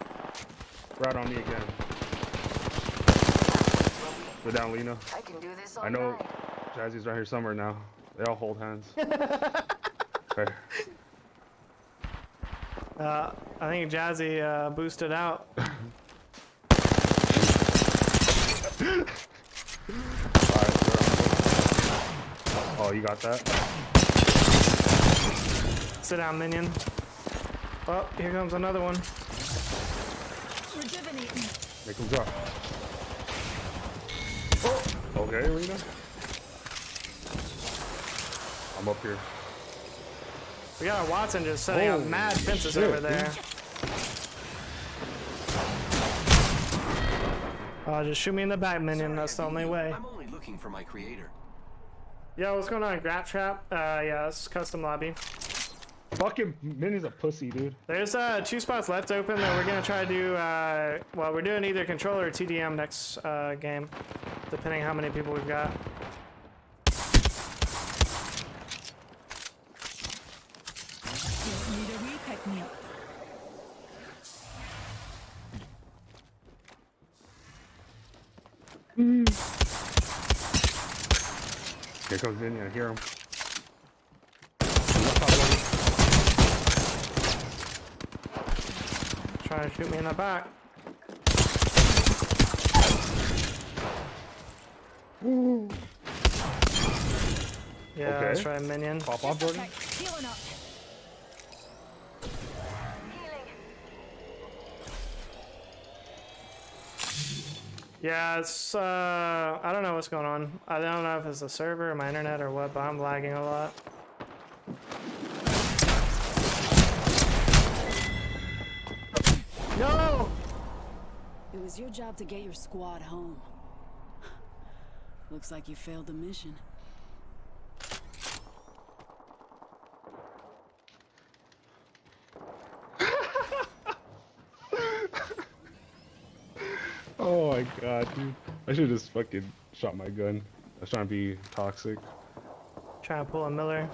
Right on me again. Go down, Lena. I can do this all I know night. Jazzy's right here somewhere now. They all hold hands. Okay. I think Jazzy boosted out. Alright, oh, you got that? Sit down, Minion. Oh, here comes another one. Rejuvenating. Make him drop. Oh, okay, Lena. I'm up here. We got a Watson just setting up Holy mad fences shit, over there. Just shoot me in the back, Minion. Sorry, That's I the beat only you. way. I'm only looking for my creator. Yo, what's going on, Grap Trap? Yeah, it's custom lobby. Fucking Minnie's a pussy, dude. There's 2 spots left open that we're gonna try to do. Well, we're doing either controller or TDM next game, depending how many people we've got. Just need a wee pick-me-up. Here comes Minnie, I hear him. Try to shoot me in the back. Yeah, Okay. let's try a minion. Pop off, Just a Jordan. tick. Healing up. Yeah, it's I don't know what's going on. I don't know if it's the server or my internet or what, but I'm lagging a lot. No! It was your job to get your squad home. Looks like you failed the mission. Oh my god, dude. I should have just fucking shot my gun. I was trying to be toxic. Trying to pull a Miller.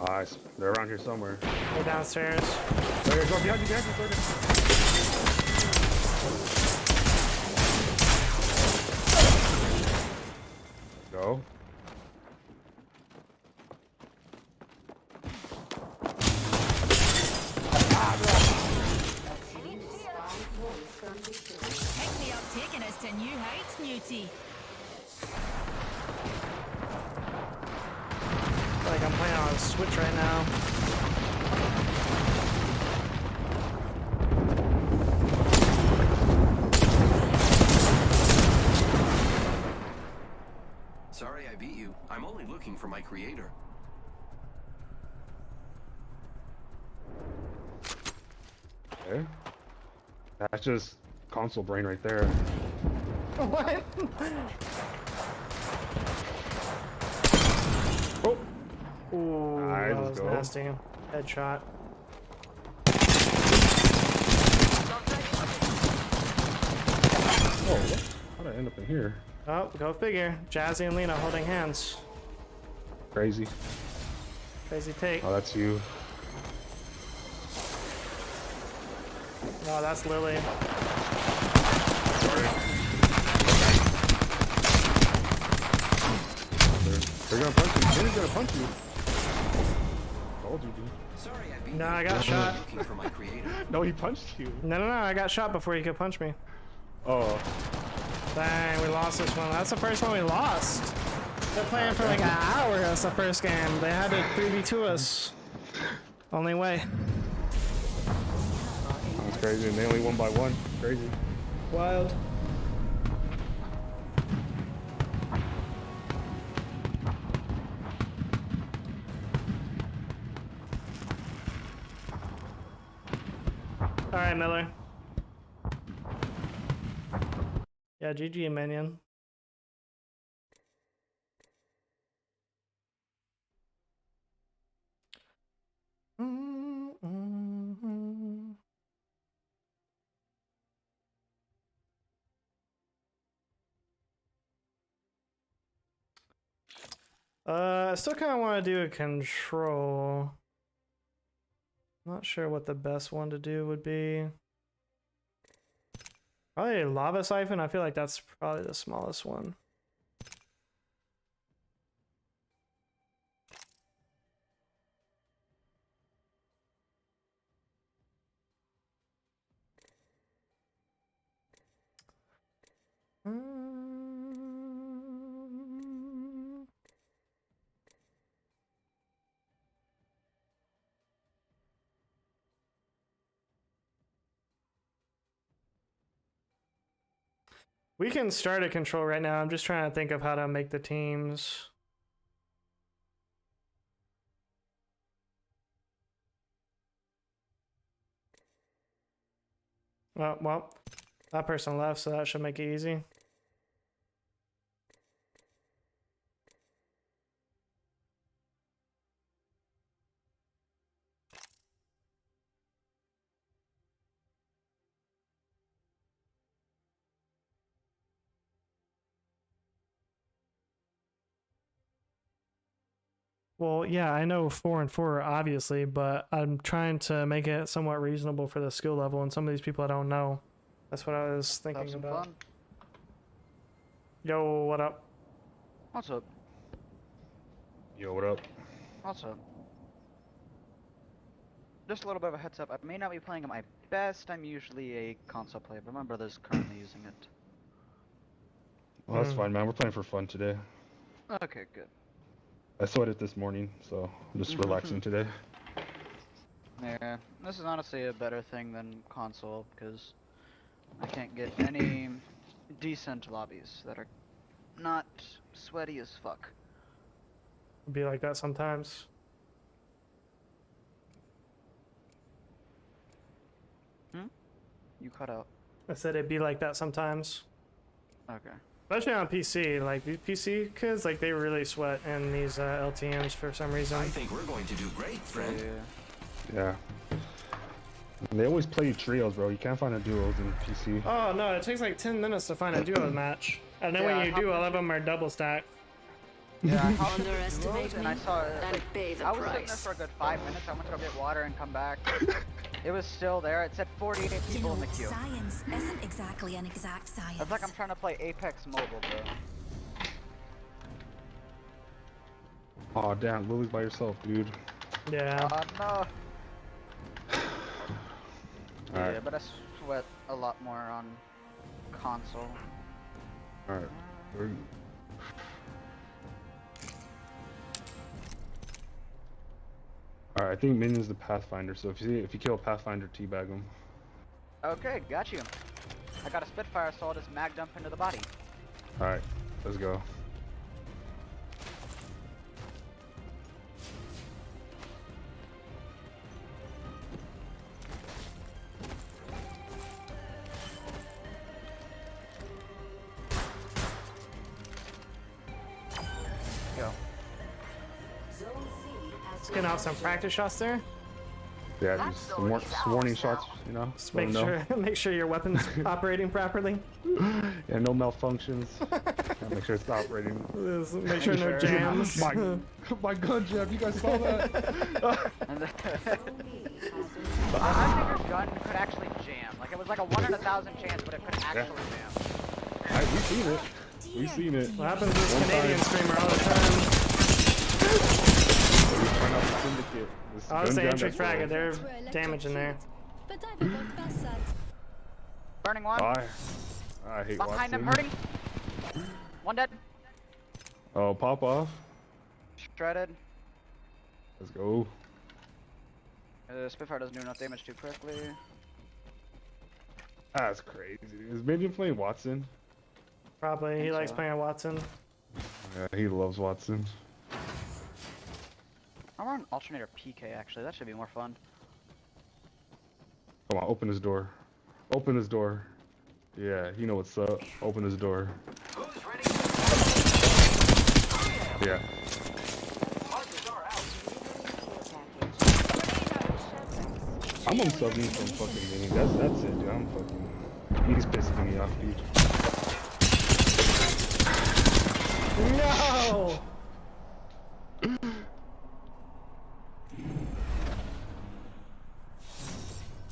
Nice. They're around here somewhere. They're downstairs. There, go behind you, Jordan. Go. Pick me up, taking us to new heights, Newty. Like I'm playing on a Switch right now. Sorry I beat you. I'm only looking for my creator. Okay. That's just console brain right there. What? Oh! Ooh, Alright, that let's was go. nasty. Headshot. Oh, what? How did I end up in here? Oh, go figure. Jazzy and Lena holding hands. Crazy. Crazy take. Oh, that's you. Oh, that's Lily. They're gonna punch you. Jenny's gonna punch you. Told you, dude. Sorry I beat No, you. I got I'm shot. only looking for my creator. No, he punched you. No, I got shot before he could punch me. Oh. Dang, we lost this one. That's the first one we lost. They're playing for like an hour. That's the first game. They had to 3v2 us. Only way. That's crazy. And they only won by one. Crazy. Wild. Alright, Miller. Yeah, GG, minion. I still kind of want to do a control. Not sure what the best one to do would be. Probably a lava siphon. I feel like that's probably the smallest one. We can start a control right now. I'm just trying to think of how to make the teams. Oh, well, that person left, so that should make it easy. Well, yeah, I know 4 and 4 obviously, but I'm trying to make it somewhat reasonable for the skill level, and some of these people I don't know. That's what I was thinking Have some about. fun. Yo, what up? What's up? Yo, what up? What's up? just a little bit of a heads up. I may not be playing at my best. I'm usually a console player, but my brother's currently using it. Well, that's fine, man. We're playing for fun today. Okay, good. I sweated this morning, so I'm just relaxing today. Yeah, this is honestly a better thing than console because I can't get any decent lobbies that are not sweaty as fuck. Be like that sometimes. You cut out. I said it'd be like that sometimes. Okay. Especially on PC, like these PC kids, like they really sweat in these LTMs for some reason. I think we're going to do great, friend. Yeah. They always play trios, bro. You can't find a duos in PC. Oh no, it takes like 10 minutes to find a duo match. And then when you do, all of them are double stack. Yeah, I hopped into Underestimate duos and me I saw it. and Like, pay the I was sitting there price. for a good 5 minutes. I went to go get water and come back. It was still there. It said 48 people in the queue. Science isn't exactly an exact science. It's like I'm trying to play Apex Mobile, bro. Oh damn, Lily's by yourself, dude. Yeah. No. Alright. Yeah, but I sweat a lot more on console. Alright. Alright, I think Minion's the Pathfinder, so if you kill a Pathfinder, teabag him. Okay, got you. I got a Spitfire, so I'll just mag dump into the body. Alright, let's go. Go. Let's get out some practice shots there. Yeah, just some warning shots, you know? Just make sure, make sure your weapon's operating properly. Yeah, no malfunctions. Yeah, make sure it's operating. Just make sure no jams. My gun jam, you guys saw that? I think your gun could actually jam. Like, it was like a 1 in 1,000 chance, but it could actually jam. We've seen it. We've seen it. What happens to this Canadian streamer all the time? Trying out the syndicate. This I was gun the jam entry that's frag, there's damage in there. Burning one. I hate Behind Watson. him, hurting. One dead. Oh, pop off. Shredded. Let's go. Spitfire doesn't do enough damage too quickly. That's crazy. Is Minion playing Watson? Probably, he likes playing Watson. Yeah, he loves Watson. I want an alternator PK actually. That should be more fun. Come on, open his door. Open his door. Yeah, you know what's up. Open his door. Who's ready? Yeah. I'm unsubbing from fucking Minion. That's it, dude. I'm fucking. He's pissing me off, dude. No!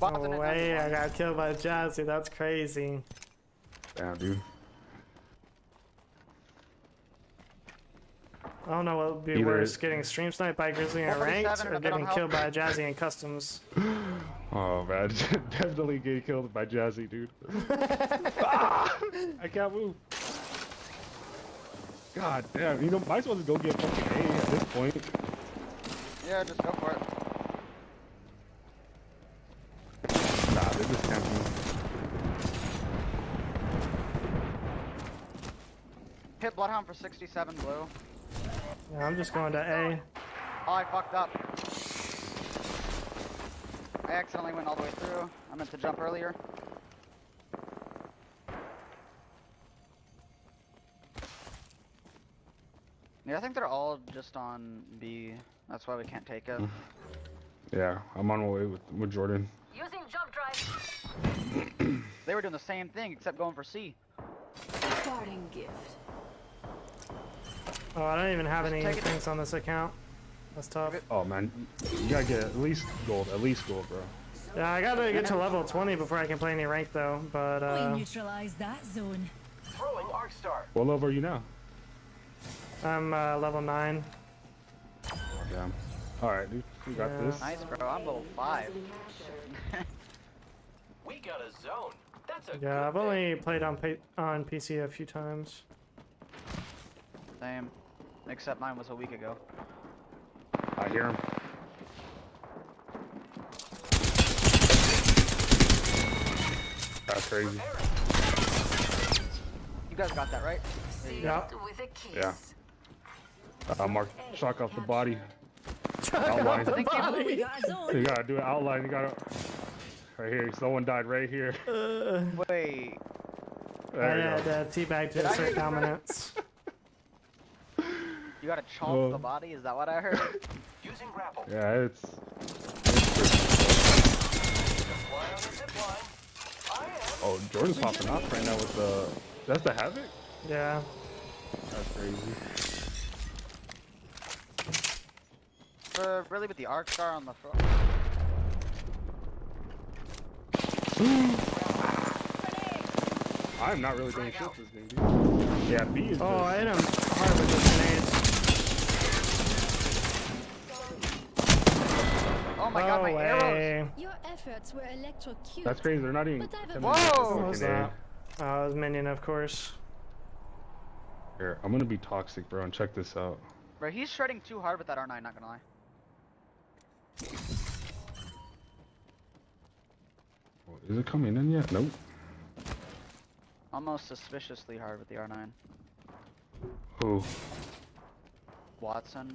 No way, I got killed by Jazzy, that's crazy. Damn, dude. I don't know what would be Either worse, getting stream sniped by Grizzly in ranked, or getting killed by Jazzy in customs. Oh man, definitely getting killed by Jazzy, dude. Ah! I can't move. God damn, you know, might as well just go get fucking A at this point. Yeah, just go for it. Nah, they're just camping. Hit Bloodhound for 67 blue. Yeah, I'm just going to A. Oh, I fucked up. I accidentally went all the way through. I meant to jump earlier. Yeah, I think they're all just on B. That's why we can't take it. Yeah, I'm on my way with Jordan. Using jump drive. They were doing the same thing except going for C. Parting gift. Oh, I don't even have Just any take it. things on this account. That's tough. Oh man, you gotta get at least gold, bro. Yeah, I gotta get to level 20 before I can play any rank though, but We neutralize that zone. Throwing arc star. What level are you now? I'm level 9. Oh, damn. All right, dude. We got Yeah. this. Nice, bro. I'm level 5. We got a zone. That's a Yeah, good I've thing. only played on PC a few times. Same. Except mine was a week ago. I hear him. That's crazy. You guys got that, right? There you go. Yeah. With a kiss. Yeah. Mark, shock off the body. Out Outline. the Thank you. We body. got a zone. You gotta do an outline. You gotta. Right here. Someone died right here. Wait. I There you had go. teabag to insert dominance. You gotta chomp Oh. the body? Is that what I heard? Using grapple. Yeah, it's. Fly on the zip line. I am. Oh, Jordan's popping off right now with the. That's the Havoc? Yeah. That's crazy. Really with the arc star on the front. I'm not really doing shit this game, dude. Yeah, B is. Oh, just- I hit him hard with those grenades. Oh my god, my arrows! way. Your efforts were electrocute. That's crazy. They're not even. But I've 10 Whoa! minutes What into was fucking A. that? Oh, it was minion, of course. Here, I'm gonna be toxic, bro, and check this out. Bro, he's shredding too hard with that R9, not gonna lie. Oh, is it coming in yet? Nope. Almost suspiciously hard with the R9. Who? Watson.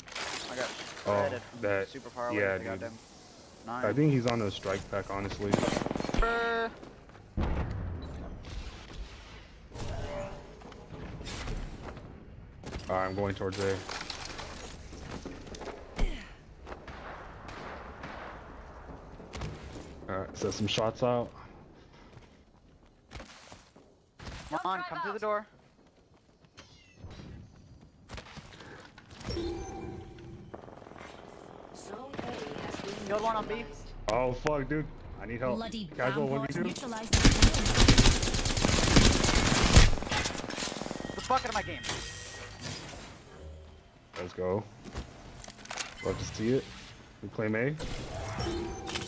I got Oh, shredded from that- super far away. yeah, with the dude. goddamn I 9. think he's on a strike pack, honestly. Brr. Alright, I'm going towards A. Alright, set some shots out. Come on, come through the door. Killed one on B. Oh fuck, dude. I need help. Bloody Casual ramparts 1v2. neutralized the zone. The fuck out of my game. Let's go. Love to see it. We claim A.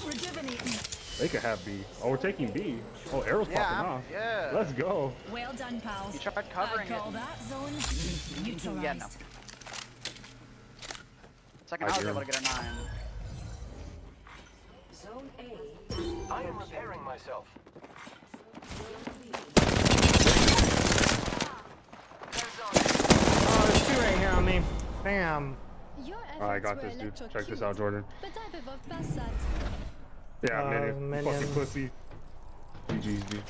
Rejuvenating. They could have B. Oh, we're taking B. Oh, arrow's popping off. Yeah. Let's go. Well done, pals. You tried covering I call it. that zone neutralized. Yeah, no. Second, I I was hear able him. to get a 9. Zone A. I am repairing myself. Oh, there's two right here on me. Bam. Your efforts Alright, I got were this, dude. Check this electrocute. out, Jordan. But I've evolved past that. Yeah, minion. You minion. fucking pussy. GG's, dude.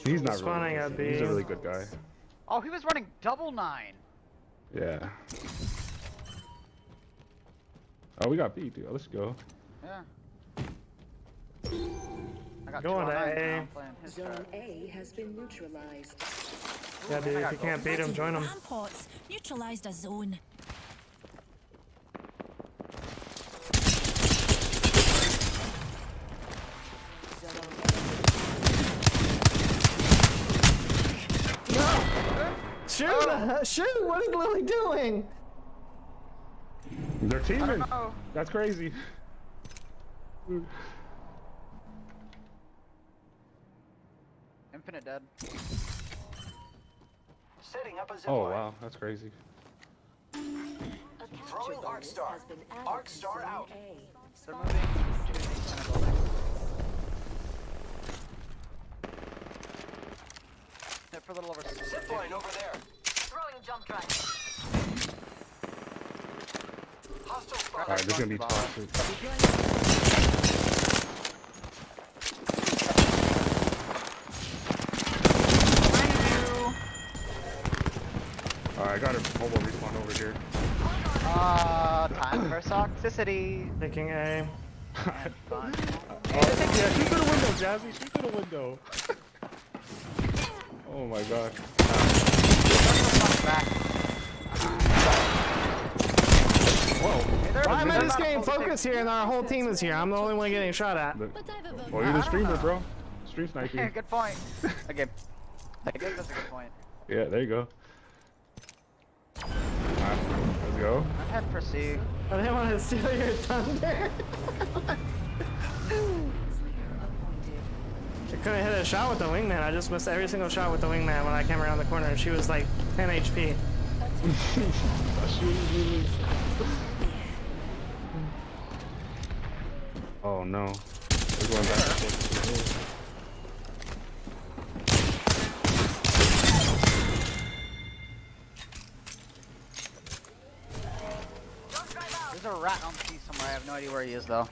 He's not Spawning really. at B. He's a really good guy. Oh, he was running double 9. Yeah. Oh, we got B, dude. Let's go. Yeah. I got Going two to R9s A. now, I'm playing his strat. A has been neutralized. Yeah, dude, if you can't beat him, join him. Ramparts neutralized a zone. Shoot! Shoot! What is Lily doing? They're teaming. know. That's crazy. Infinite dead. Setting up a zip Oh line. wow, that's crazy. Throwing arc star. Arc star out. They're moving to the center building. Hit for a little over Zip line over there. Throwing jump drive. Hostile spot. Alright, this is gonna be toxic. Alright, I got a mobile respawn over here. Time for toxicity. Taking A. And fun. Yeah, shoot through the window, Jazzy. Shoot through the window. Oh my god. Back. Whoa. Hey, they're- Why am I they're just not getting supposed to focused take- here and our whole team is here? I'm the only one getting shot at. But I've evolved. Well, you're the I don't streamer, know. bro. Stream Yeah, sniping. good point. Okay. I guess that's a good point. Yeah, there you go. Alright, Let's go. I'm heading for C. I didn't want to steal your thunder. I couldn't hit a shot with the wingman. I just missed every single shot with the wingman when I came around the corner, and she was like 10 HP. Oh no. We're going back and forth. There's a rat on C somewhere. I have no idea where he is though.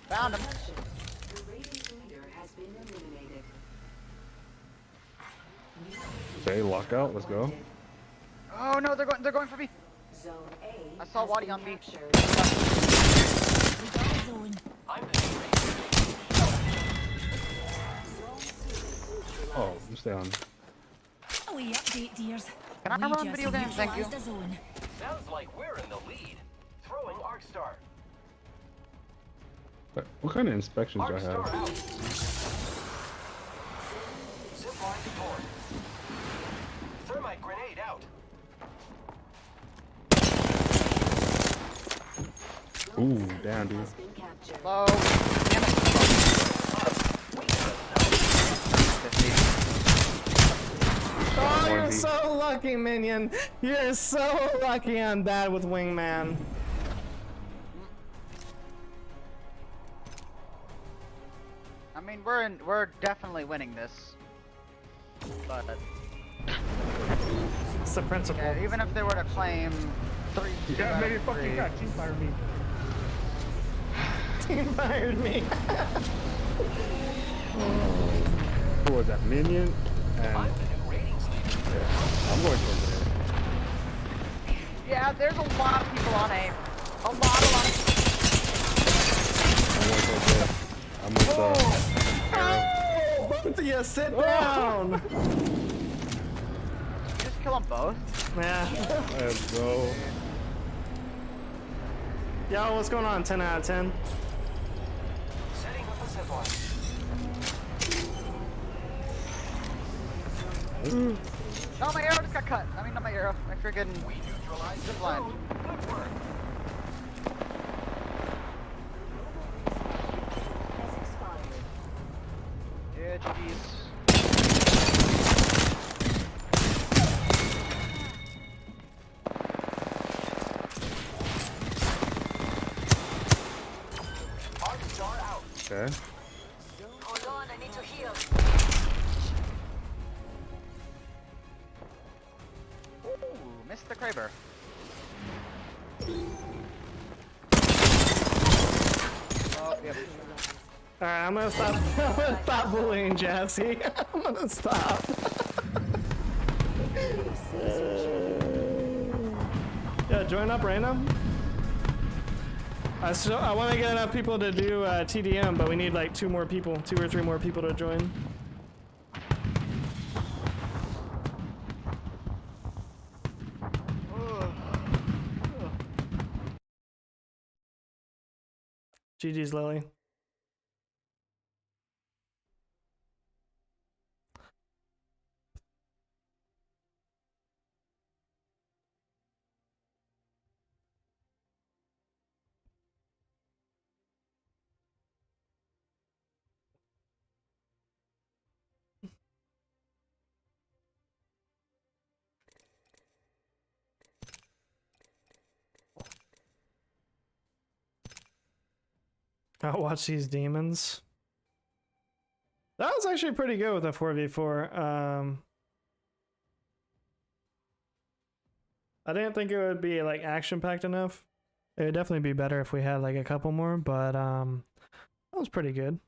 Found him. The raiding leader has been eliminated. Okay, lockout. Let's go. Oh no, they're going for me. Zone A I saw has Wadi been on B. captured. We got a zone. I'm the Oh, you stay on. We update, dears. Can I We run just video games? Thank you. neutralized a zone. Sounds like we're in the lead. Throwing Arc Star. What kind of inspections do I Arc Star have? out. Zipline deployed. Thermite grenade out. Ooh, damn, dude. Has been captured. Low. Damn it. 50. Oh, you're One B. so lucky, minion. You're so lucky I'm bad with wingman. I mean, we're definitely winning this. But It's the principle. yeah, even if they were to claim 3, Yeah, maybe fucking got team fire me. Team fired me. Who was that? Minion? And I'm the new ratings leader. yeah, I'm going towards it. yeah, there's a lot of people on A. A lot. I'm going towards it. I'm with Oh, both of you sit down. You just kill them both. Yeah. Let's go. Yo, what's going on? 10 out of 10. Setting up a zipline. No, my arrow just got cut. I mean, not my arrow. My friggin' We neutralized the zipline. zone. Good work. Has expired. Yeah, GG's. Arc Star out. Okay. Hold on, I need to heal. Ooh, missed the Kraber. Oh, yep. Alright, I'm gonna stop. I'm gonna stop bullying Jassy. I'm gonna stop. Yeah, join up random. I want to get enough people to do TDM, but we need like 2 or 3 more people to join. GG's Lily. I'll watch these demons. That was actually pretty good with a 4v4. I didn't think it would be like action packed enough. It would definitely be better if we had like a couple more, but that was pretty good.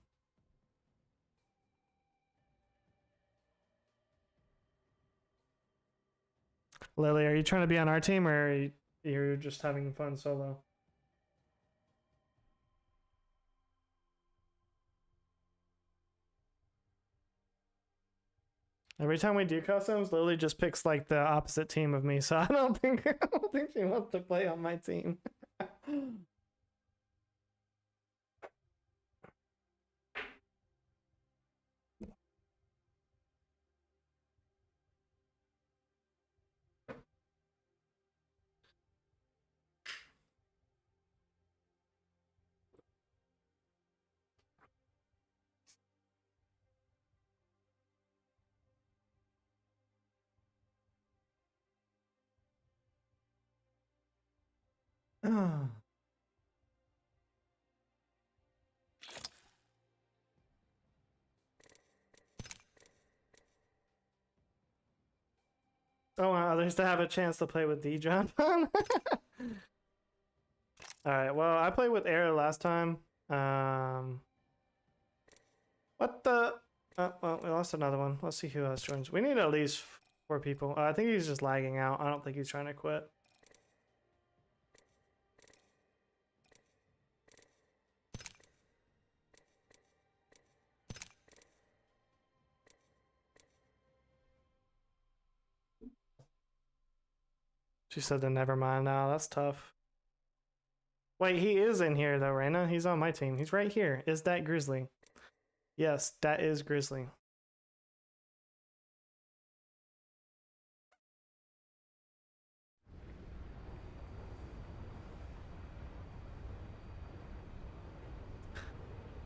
Lily, are you trying to be on our team, or are you just having fun solo? Every time we do customs, Lily just picks like the opposite team of me, so I don't think she wants to play on my team. Oh. Oh, wow, others to have a chance to play with D, John. Alright, well, I played with Air last time. What the? Oh, well, we lost another one. Let's see who else joins. We need at least 4 people. I think he's just lagging out. I don't think he's trying to quit. She said to never mind. Now that's tough. Wait, he is in here though, Raina. He's on my team. He's right here. Is that Grizzly? Yes, that is Grizzly.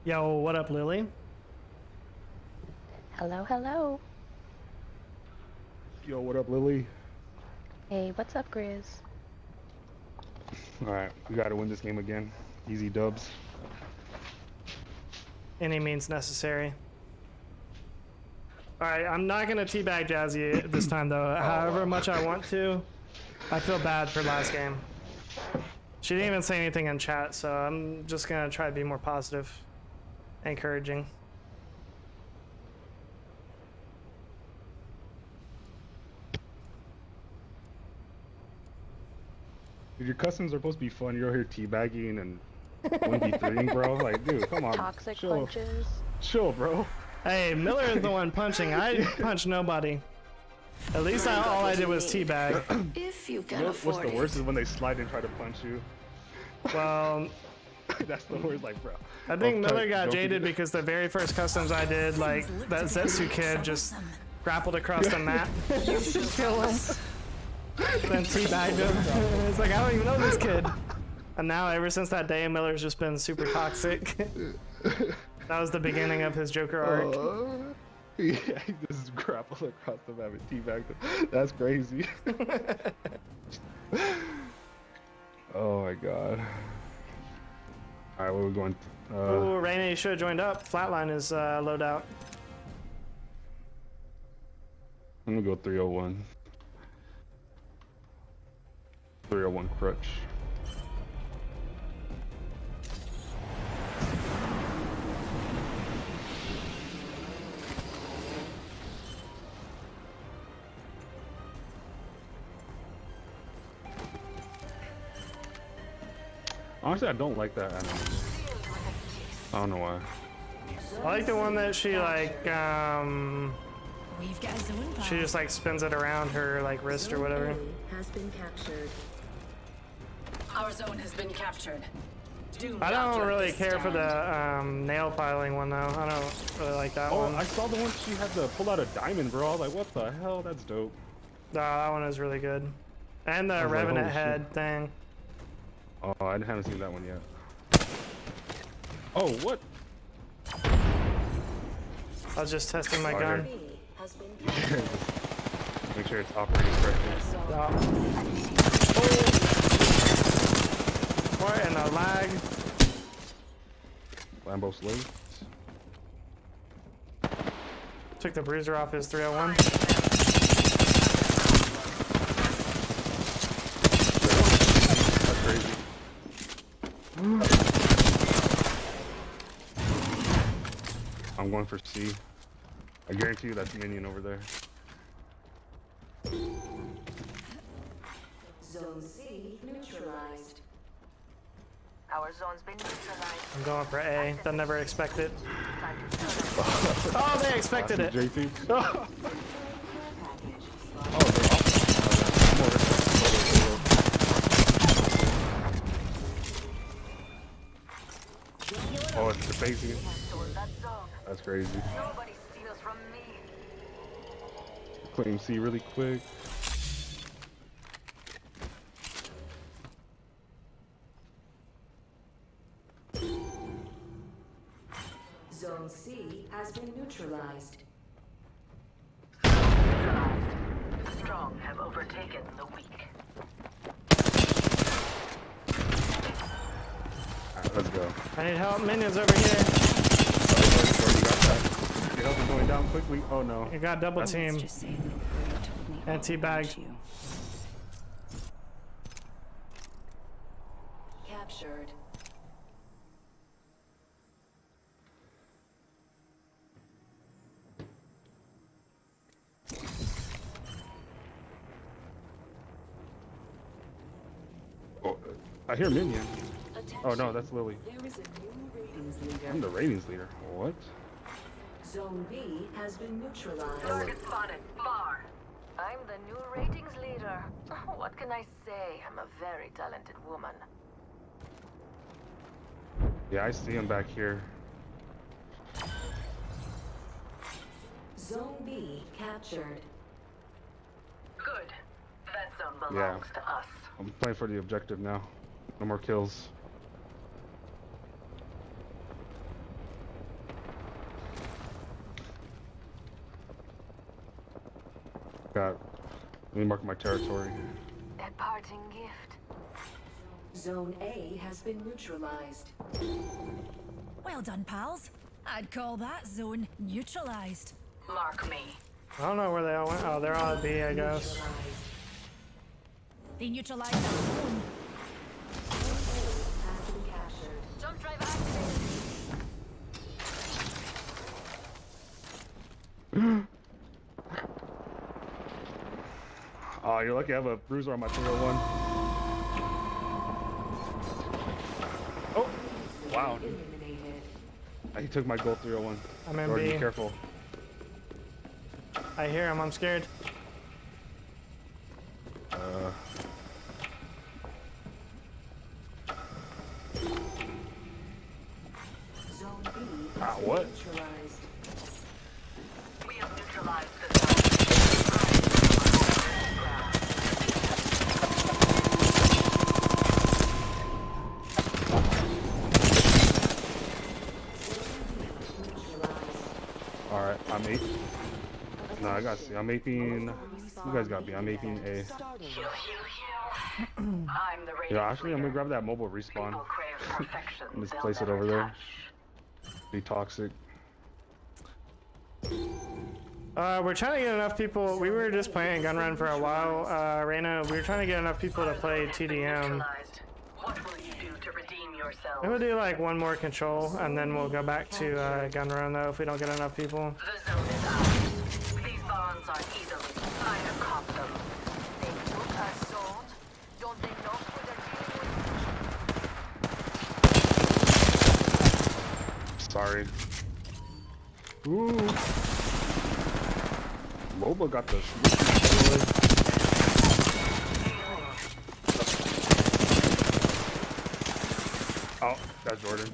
Yo, what up, Lily? Hello, hello. Yo, what up, Lily? Hey, what's up, Grizz? Alright, we gotta win this game again. Easy dubs. Any means necessary. Alright, I'm not gonna teabag Jazzy this time though. However much I want to, I feel bad for last game. She didn't even say anything in chat, so I'm just gonna try to be more positive, encouraging. Dude, your customs are supposed to be fun. You're here teabagging and 1v3ing, bro. Like, dude, come on. Toxic chill. punches. Chill, bro. Hey, Miller is the one punching. I punched nobody. At least all I did was teabag. If you You can know what's afford the worst is when they slide and try to punch you. Well, That's the worst, like, bro. I think Don't Miller got don't jaded forget- because the very first customs I did, like, that Zetsu kid just grappled across the map. Kill him. Then teabagged him. It's like, I don't even know this kid. And now, ever since that day, Miller's just been super toxic. That was the beginning of his Joker arc. Yeah, he just grappled across the map and teabagged him. That's crazy. Oh my god. Alright, where are we going? Ooh, Raina, you should have joined up. Flatline is loadout. I'm gonna go 301. 301 crutch. Honestly, I don't like that animation. I don't know why. I like the one that she, like, We've got a zone she just, like, spins it around her, like, wrist or whatever. Has been captured. Our zone has been captured. Do I not don't let really this care for stand. the nail filing one, though. I don't really like that Oh, one. I saw the one she had to pull out a diamond, bro. I was like, what the hell? That's dope. That one is really good. And the I was like, Revenant holy head thing. Oh, I haven't seen that one yet. Oh, what? I was just testing my Oh, gun. here. Has been captured. Make sure it's operating correctly. Oh. What in a lag? Lambo slave. Took the bruiser off his 301. That's crazy. I'm going for C. I guarantee you that's minion over there. Zone C neutralized. Our zone's been neutralized. I'm going for A. They'll never expect it. Oh, they expected it. JT. Package. Oh, it's the facing. Stole that zone. That's crazy. Nobody steals from me. Claim C really quick. Zone C has been neutralized. The strong have overtaken the weak. I need help. Minions over here. You got that. Get help is going down quickly. Oh no. You got double Let's team. just say that Bird told me And all teabagged. about you. Captured. Oh, I hear minion. Oh no, that's Lily. There is a new ratings leader. I'm the ratings leader. What? Zone B has been neutralized. Target spotted. Far. I'm the new ratings leader. What can I say? I'm a very talented woman. Yeah, I see him back here. Zone B captured. Good. That zone Yeah. belongs to us. I'm playing for the objective now. No more kills. Got. Let me mark my territory. A parting gift. Zone A has been neutralized. Well done, pals. I'd call that zone neutralized. Mark me. I don't know where they all went. Oh, they're all at B, I guess. They neutralized that zone. Has been captured. Jump drive activated. Oh, you're lucky I have a bruiser on my 301. Oh! Wow. Eliminated. He took my gold 301. I'm in Jordan, B. be careful. I hear him. I'm scared. Zone B Ah, has been what? neutralized. We have neutralized the zone. Alright, I'm 8. No, I got C. I'm aping. You guys got B. I'm aping A. I'm the ratings Yeah, actually, I'm leader. gonna grab that mobile respawn. People crave perfection. And just they'll place it never over there. touch. Be toxic. We're trying to get enough people. We were just playing gun run for a while. Reyna, we were trying to get enough people to play TDM. Neutralized. What will you do to redeem yourself? We'll do like one more control, and then we'll go back to gun run though if we don't get enough people. The zone is ours. These bonds are easily. I have caught them. They took us sold. Don't they know who they're dealing with? Sorry. Ooh. Moba got the Oh, that's Jordan.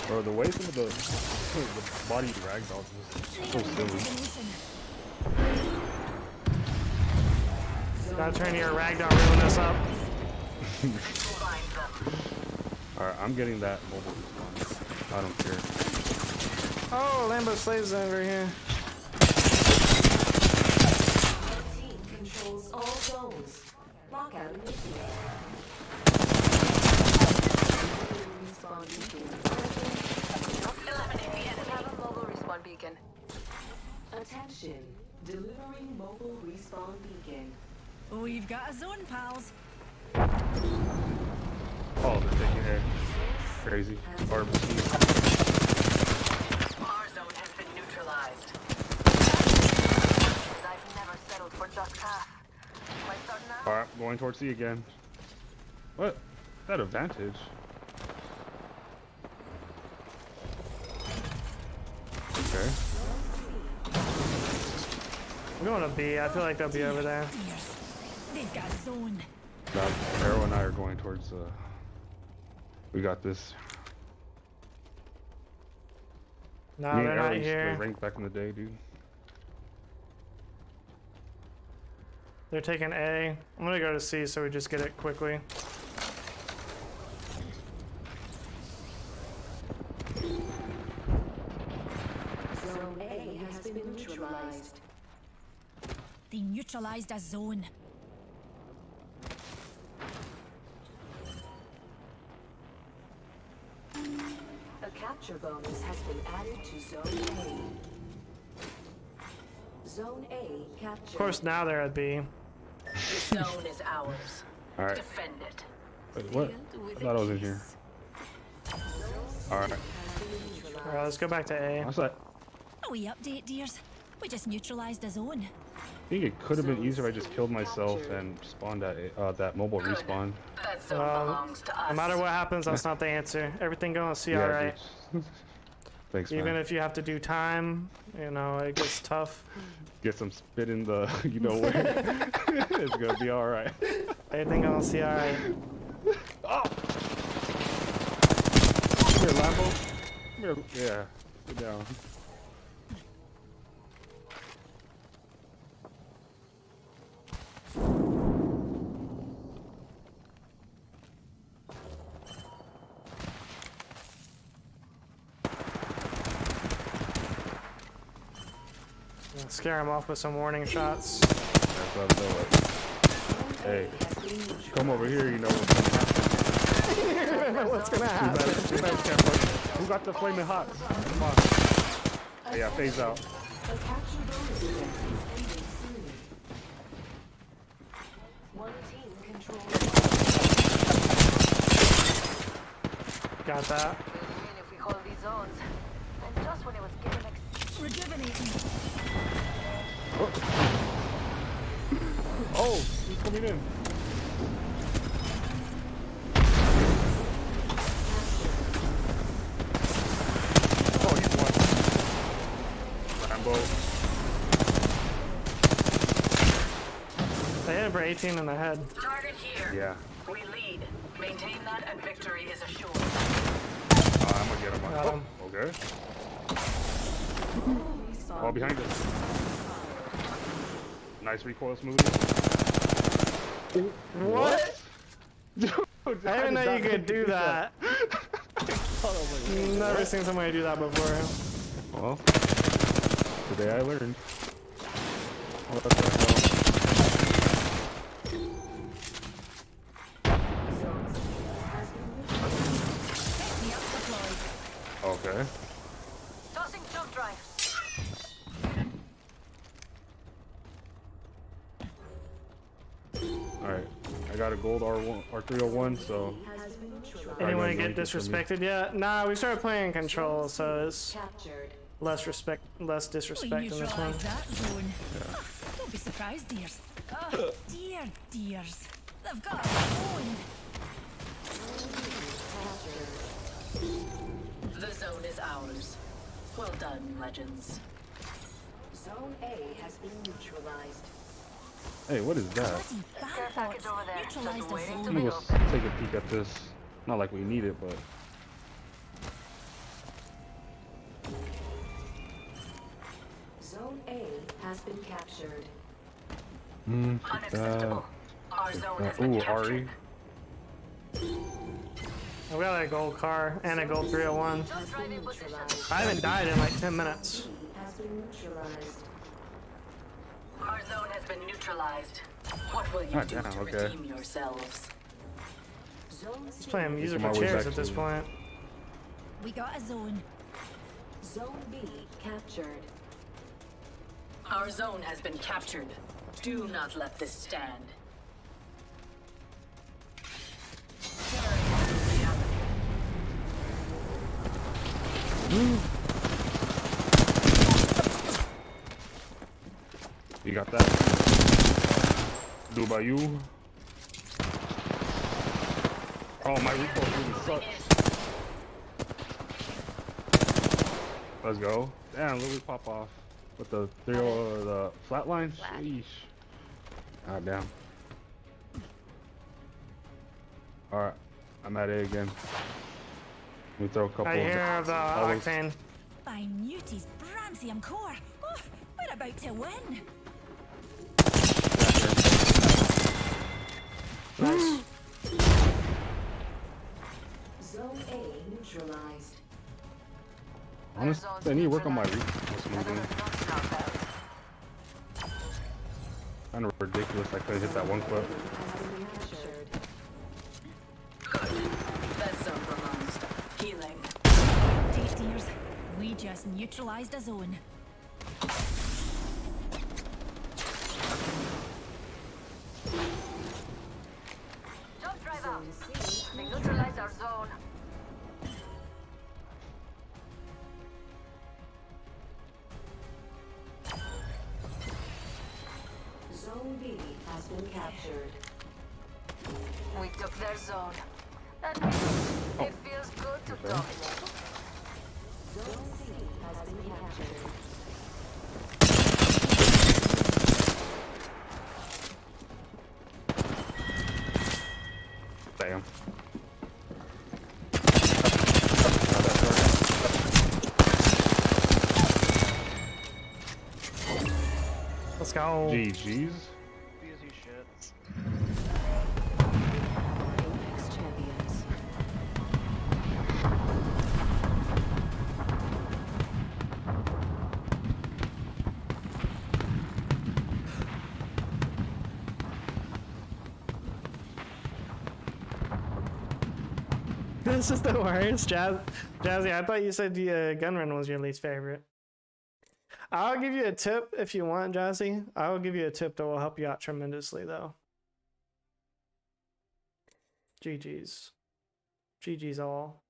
Bro, the way some of the body ragdolls is so silly. Gotta turn your ragdoll reeling us up. Alright, I'm getting that mobile response. I don't care. Oh, Lambo slaves over here. Our team controls all zones. Lockout initiated. Respawn beacon. Eliminate the enemy. Have a mobile respawn beacon. Attention. Delivering mobile respawn beacon. We've got a zone, pals. Oh, they're taking air. Crazy. Or machine. Our zone has been neutralized. I've never settled for just half. Why start now? Alright, going towards C again. What? That advantage. Okay. I'm going to B. I feel like they'll be over there. They've got a zone. Now, Arrow and I are going towards, we got this. No, Me and they're Arrow not used to play here. ranked back in the day, dude. They're taking A. I'm gonna go to C so we just get it quickly. Zone A has been neutralized. They neutralized a zone. A capture bonus has been added to Zone A. Zone A captured. Of course, now they're at B. The zone is ours. Alright. Defend it. Wait, what? I thought I was in here. Alright. Alright, let's go back to A. What's that? A wee update, dears. We just neutralized a zone. I think it could have been easier if I just killed myself and spawned at that mobile respawn. That zone belongs to us. No matter what happens, that's not the answer. Everything gonna see Yeah, alright. dude. Thanks, Even man. if you have to do time, you know, it gets tough. Get some spit in the, you know where. It's gonna be alright. Everything gonna see alright. Oh! Come here, Lambo. Come here. Yeah, sit down. Scare him off with some warning shots. That's what I'm doing. Hey, come over here, you know what's gonna happen. Too bad you can't fuck. Who got the flaming hot? Come on. Hey, yeah, phase out. A capture bonus event is ending soon. One team controls. Got that. Even if we hold these zones. And just when it was getting Rejuvenating. Oh, he's coming in. Oh, he's one. Rambo. They hit him for 18 in the head. target here. Yeah. We lead. Maintain that and victory is assured. I'm gonna get him. Got him. Okay. Oh, behind us. Nice recoil smoothie. What? Dude, I didn't know you could do that. Never seen somebody do that before. Well, today I learned. What the hell? Okay. Tossing jump drive. Alright. I got a gold R301, so. Anyone Alright, get guys, disrespected yet? Nah, we started playing Control, so it's Captured. less disrespect in this one. Neutralize that zone. Don't be surprised, dears. Oh, dears. They've got a zone. The zone is ours. Well done, legends. Zone A has been neutralized. Hey, what is that? Care package over there. Neutralized Just a waiting to zone. be Let's opened. take a peek at this. Not like we need it, but. Zone A has been captured. Unacceptable. Our zone has been Ooh, captured. Ari. We got a gold car and a gold 301. Jump drive in position. I haven't died in like 10 minutes. Has been neutralized. Our zone has been neutralized. What will you Ah, do damn, to okay. redeem yourselves? Zone Just C. playing musical my way chairs back at this to- point. We got a zone. Zone B captured. Our zone has been captured. Do not let this stand. You got that? Do by you. Oh, my recoil really sucks. Let's go. Damn, let me pop off with the the flatline. Sheesh. God damn. All right, I'm at A again. Let me throw a couple. I hear the olives. octane. By Newty's Brancium core. Oh, we're about to win. Nice. Zone A neutralized. Honestly, I need to work on my recoil smoothing. Kind of ridiculous. I couldn't hit that one clip. That zone belongs to healing. Update, dears. We just neutralized a zone. Jump driver. They neutralized our zone. Zone B has been captured. We took their zone. That means it feels good to dominate. Zone C has been captured. Damn. Let's go. GG's. Easy shit. Apex champions. This is the worst, Jazzy. I thought you said the gun run was your least favorite. I'll give you a tip if you want, Jazzy. I will give you a tip that will help you out tremendously, though. GG's. GG's all.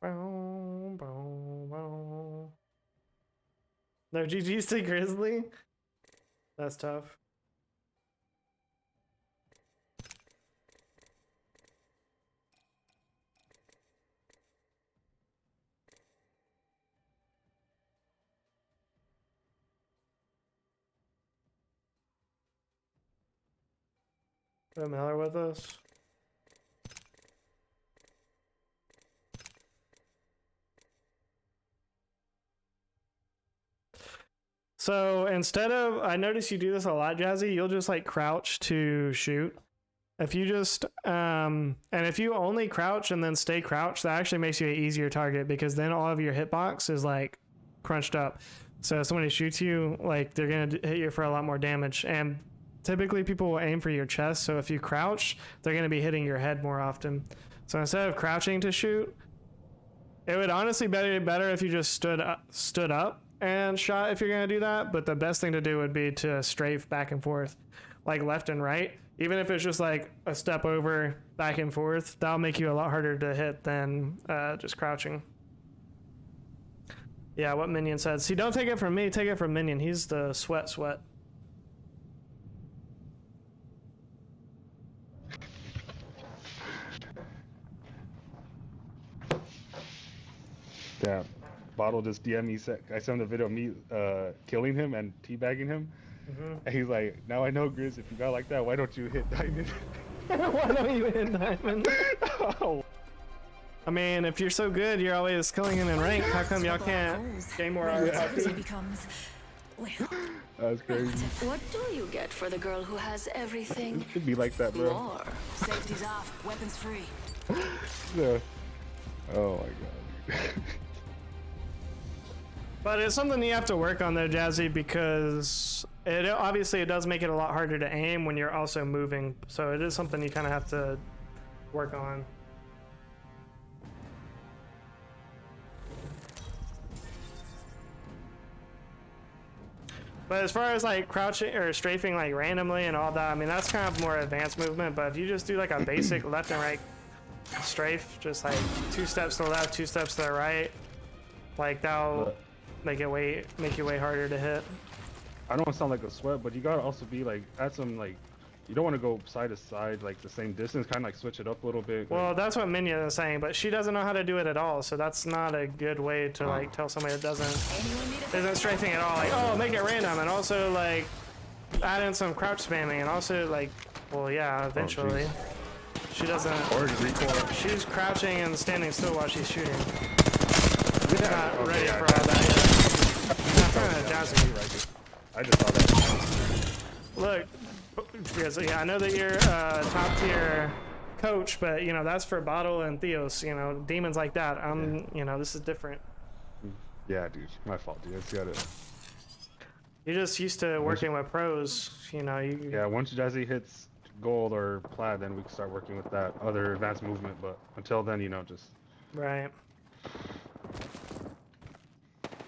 Bow, bow, bow. No GG's to Grizzly? That's tough. Put Miller with us. So instead of, I notice you do this a lot, Jazzy, you'll just like crouch to shoot. If you just, and if you only crouch and then stay crouched, that actually makes you an easier target because then all of your hitbox is like crunched up. So if somebody shoots you, like they're going to hit you for a lot more damage. And typically people will aim for your chest. So if you crouch, they're going to be hitting your head more often. So instead of crouching to shoot, it would honestly be better if you just stood up and shot if you're going to do that, but the best thing to do would be to strafe back and forth, like left and right. Even if it's just like a step over, back and forth, that'll make you a lot harder to hit than just crouching. Yeah, what Minion said. See, don't take it from me, take it from Minion. He's the sweat. Yeah. Bottle just DM me. I sent him a video of me killing him and teabagging him. And he's like, now I know, Grizz, if you got like that, why don't you hit Diamond? Why don't you hit Diamond? Oh. I mean, if you're so good, you're always killing him in rank. How come y'all can't gain more RP? Becomes, well, That's crazy. What do you get for the girl who has everything? It should be like that, bro. More. Safety's off, weapons free. Yeah. Oh my god. But it's something you have to work on though, Jazzy, because it obviously it does make it a lot harder to aim when you're also moving. So it is something you kind of have to work on. But as far as like crouching or strafing like randomly and all that, I mean, that's kind of more advanced movement. But if you just do like a basic left and right strafe, just like 2 steps to the left, 2 steps to the right, like that'll make you way harder to hit. I don't want to sound like a sweat, but you gotta also be like, add some like, you don't want to go side to side like the same distance, kind of like switch it up a little bit. Well, that's what Minion is saying, but she doesn't know how to do it at all, so that's not a good way to like tell somebody that isn't strafing at all. Like, oh, make it random, and also like add in some crouch spamming, and also like, well, yeah, eventually. She doesn't. Or recoil. She's crouching and standing still while she's shooting. We're not okay, ready yeah, for all that yet. Not trying to Jazzy. I just saw that. Look, because yeah, I know that you're top tier coach, but you know that's for Bottle and Theos. You know, demons like that. You know, this is different. Yeah, dude, my fault, dude. It's gotta. You're just used to working with pros. You know, you. Yeah, once Jazzy hits gold or plat, then we can start working with that other advanced movement. But until then, you know, just. Right.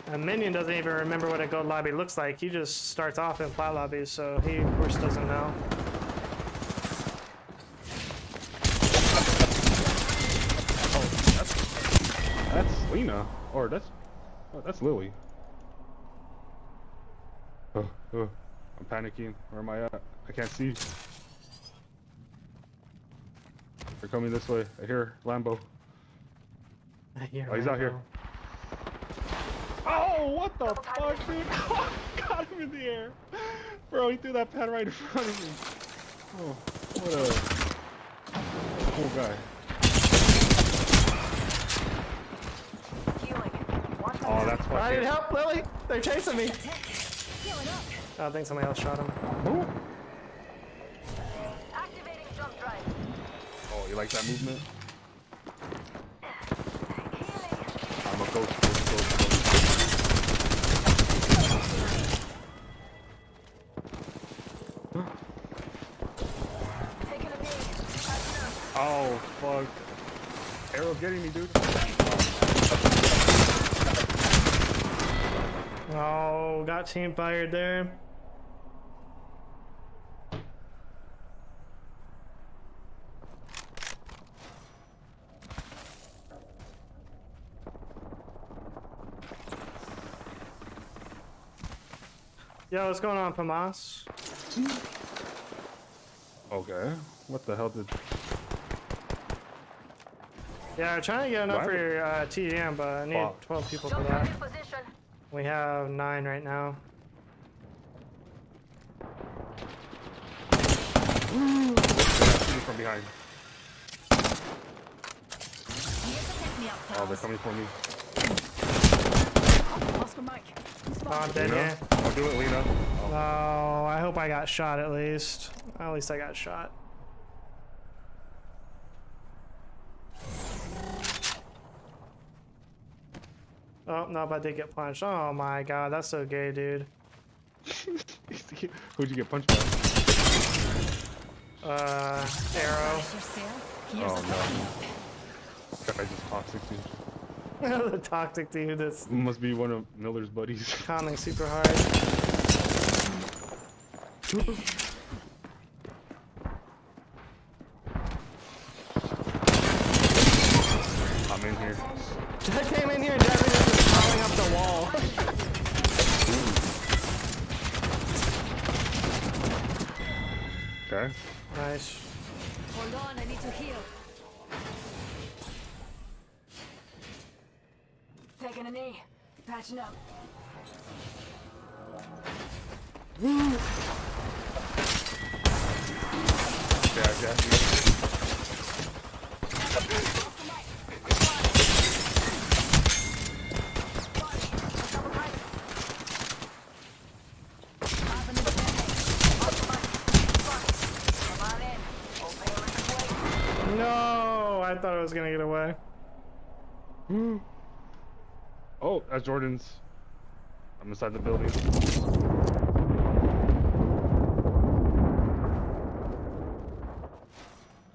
A minion doesn't even remember what a gold lobby looks like. He just starts off in plat lobbies, so he of course doesn't know. Oh, that's Lena, or that's Lily. Oh, I'm panicking. Where am I at? I can't see. They're coming this way. I hear Lambo. Oh, he's out here. Oh, what the fuck, dude? Oh, got him in the air. Bro, he threw that pad right in front of me. Oh, what a cool guy. Oh, that's fucking... I need help, Lily! They're chasing me! I think somebody else shot him. Ooh. Activating jump drive. Oh, you like that movement? I'm a ghost. Oh, fuck. Arrow getting me, dude. Oh, got team fired there. Yo, what's going on, Famas? Okay. What the hell did... Yeah, we're trying to get enough for your TDM, but I need 12 people for that. We have 9 right now. From behind. Oh, they're coming for me. Oh, I'm dead here. I'll do it, Lena. Oh, I hope I got shot at least. At least I got shot. Oh, nope, I did get punched. Oh my god, that's so gay, dude. Who'd you get punched by? Arrow. Oh no. This guy's just toxic, dude. The toxic dude that's... Must be one of Miller's buddies. Conning super hard. I'm in here. I came in here and Devin was just crawling up the wall. Okay. Nice. Hold on, I need to heal. Taking a knee. Patching up. No, I thought I was gonna get away. Oh, that's Jordan's. I'm inside the building.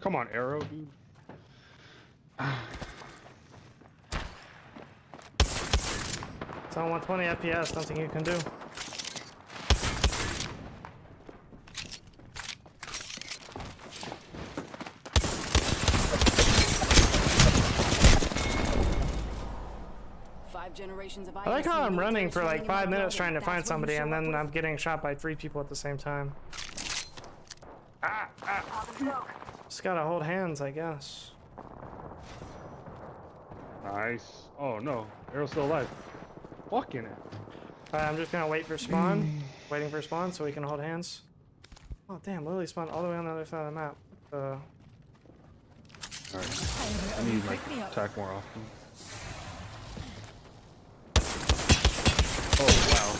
Come on, Arrow, dude. It's on 120 FPS, nothing you can do. I like how I'm running for like 5 minutes trying to find somebody and then I'm getting shot by 3 people at the same time. Just gotta hold hands, I guess. Nice. Oh no, Arrow's still alive. Fucking it. I'm just gonna wait for spawn. Waiting for spawn so we can hold hands. Oh damn, Lily spawned all the way on the other side of the map. Alright. I need like attack more often. Oh wow.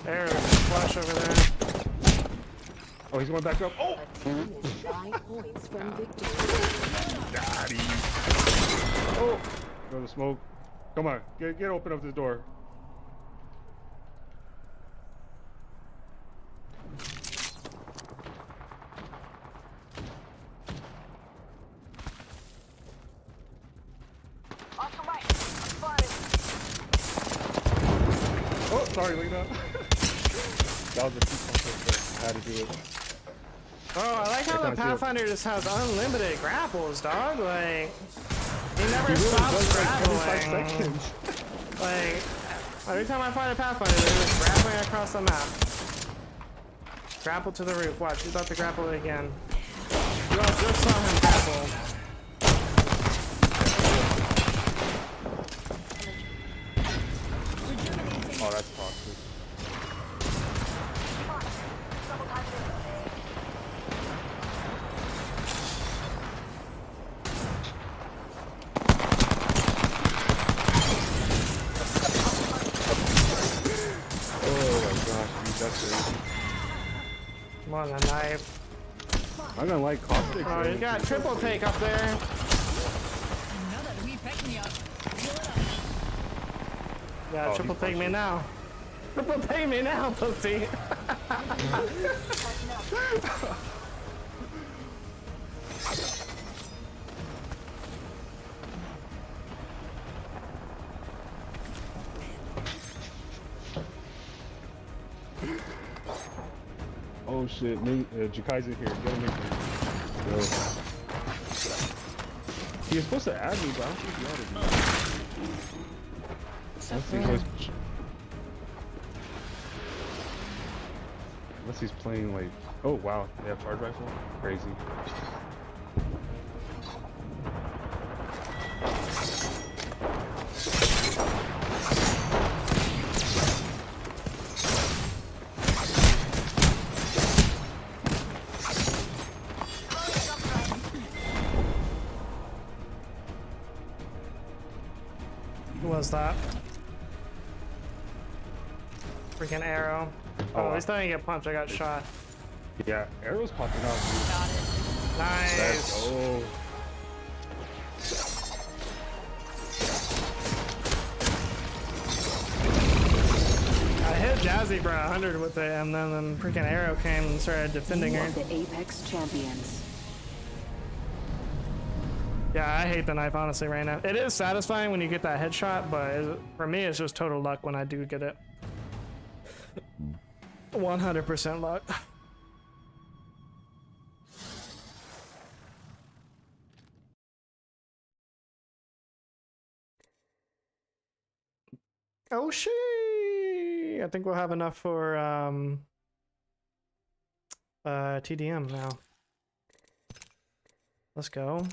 There's a flash over there. Oh, he's going back up. Oh! 5 points from victory. Daddy. Oh! Go to smoke. Come on, get open up this door. Awesome, right. I'm spotted. Oh, sorry, Lena. That was a few. I had to do it. Oh, I like how the Pathfinder just has unlimited grapples, dog. Like, he never stops grappling. Like, every time I find a Pathfinder, they're just grappling across the map. Grapple to the roof. Watch, he's about to grapple it again. You all just saw him grapple. Oh, that's toxic. Come on, a knife. I'm gonna like caustic. Oh, you got triple take up there. Another wee pick me up. Pull it up. Yeah, triple take me now. Triple take me now, pussy. Oh shit, Jakai's in here. Get him in here. Yo. He was supposed to add me, but I don't think he added me. Unless he's playing like... Oh wow, they have charge rifle? Crazy. Who was that? Freaking arrow. Oh, he's starting to get punched. I got shot. Yeah, arrows popping out. Got it. Nice. Oh. I hit Jazzy for 100 with it, and then the freaking arrow came and started defending her. The Apex champions. Yeah, I hate the knife, honestly, right now. It is satisfying when you get that headshot, but for me, it's just total luck when I do get it. 100% luck. Oh, shit! I think we'll have enough for, TDM now. Let's go.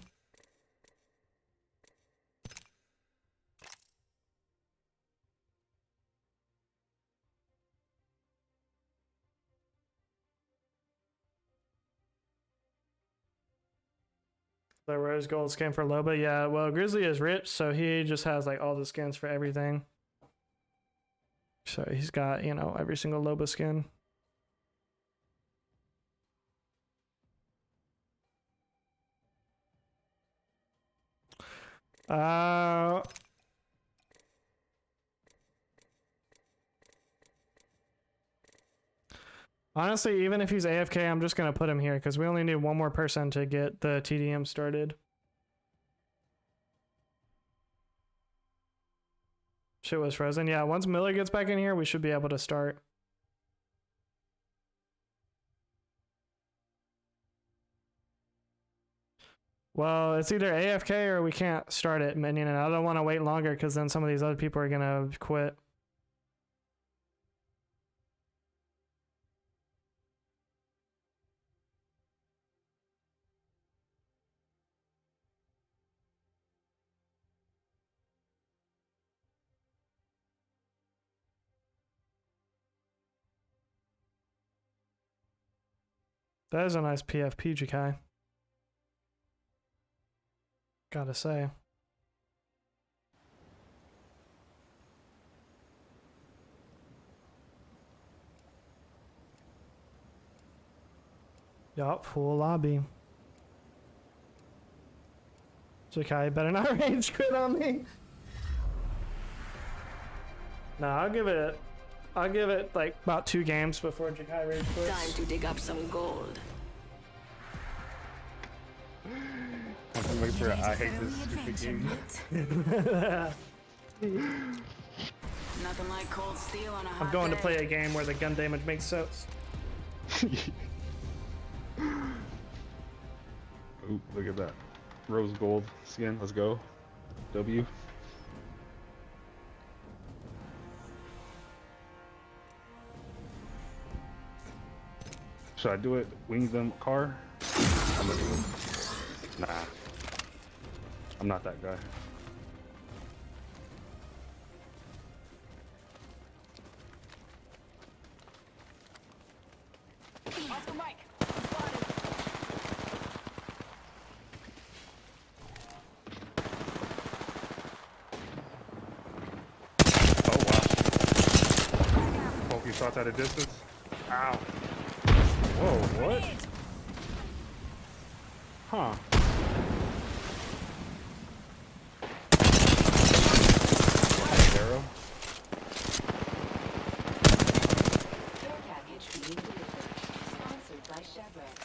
The rose gold skin for Loba. Yeah, well, Grizzly is rich, so he just has like all the skins for everything. So he's got, you know, every single Loba skin. Honestly, even if he's AFK, I'm just gonna put him here because we only need one more person to get the TDM started. Shit was frozen. Yeah, once Miller gets back in here, we should be able to start. Well, it's either AFK or we can't start it, Minion, and I don't want to wait longer because then some of these other people are gonna quit. That is a nice PFP, Jakai. Gotta say. Yup, full lobby. Jakai better not rage quit on me. No, I'll give it like about 2 games before Jakai rage quits. Time to dig up some gold. I'm gonna make sure I hate this stupid game. Nothing like cold steel on a hot I'm going to day. play a game where the gun damage makes sense. Ooh, look at that. Rose gold skin. Let's go. W. Should I do it? Wing them car? I'm gonna do it. Nah. I'm not that guy. Oscar Mike, spotted. Oh wow. Pokey shots at a distance. Ow. Whoa, what? Huh. Arrow. Care package being delivered. Sponsored by Chevron.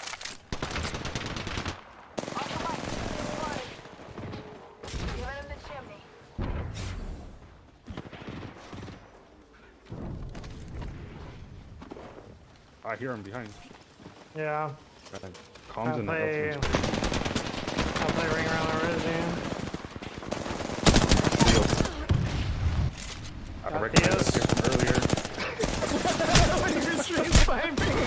Oscar Mike, spotted. Give him the chimney. I hear him behind. Yeah. Comms in I'll the play ring around the rosy. I recognize that kid from earlier. You're stream sniping.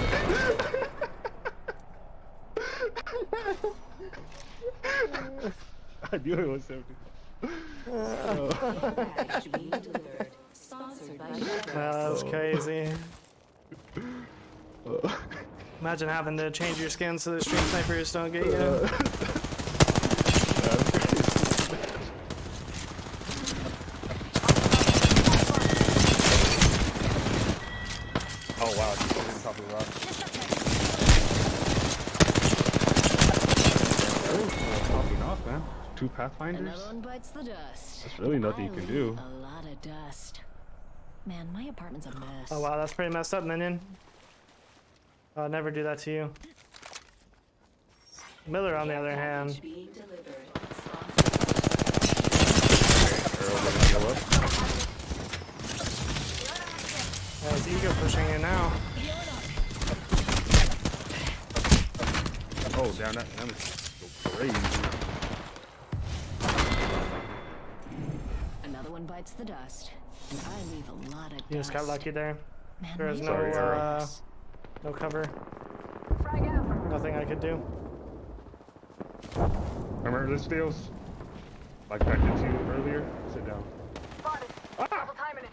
I knew it was 70. Package being delivered. Sponsored by Chevron. That was crazy. Imagine having to change your skin so the stream snipers don't get you. Oh wow, he's on top of the rock. Oh, popping off, man. 2 Pathfinders? Another one bites the dust. That's really nothing you can do. A lot of dust. Man, my apartment's a mess. Oh wow, that's pretty messed up, minion. I'll never do that to you. Miller, on the other hand. Package being delivered. Arrow gonna heal up. His ego pushing in now. Oh, down that is crazy. Another one bites the dust. And I leave a lot of dust. You just got lucky there. Man, There's my no apartment's a mess. no cover. Frag out. Nothing I could do. Remember this feels? Like I did to you earlier? Sit down. Spotted. Double timing it.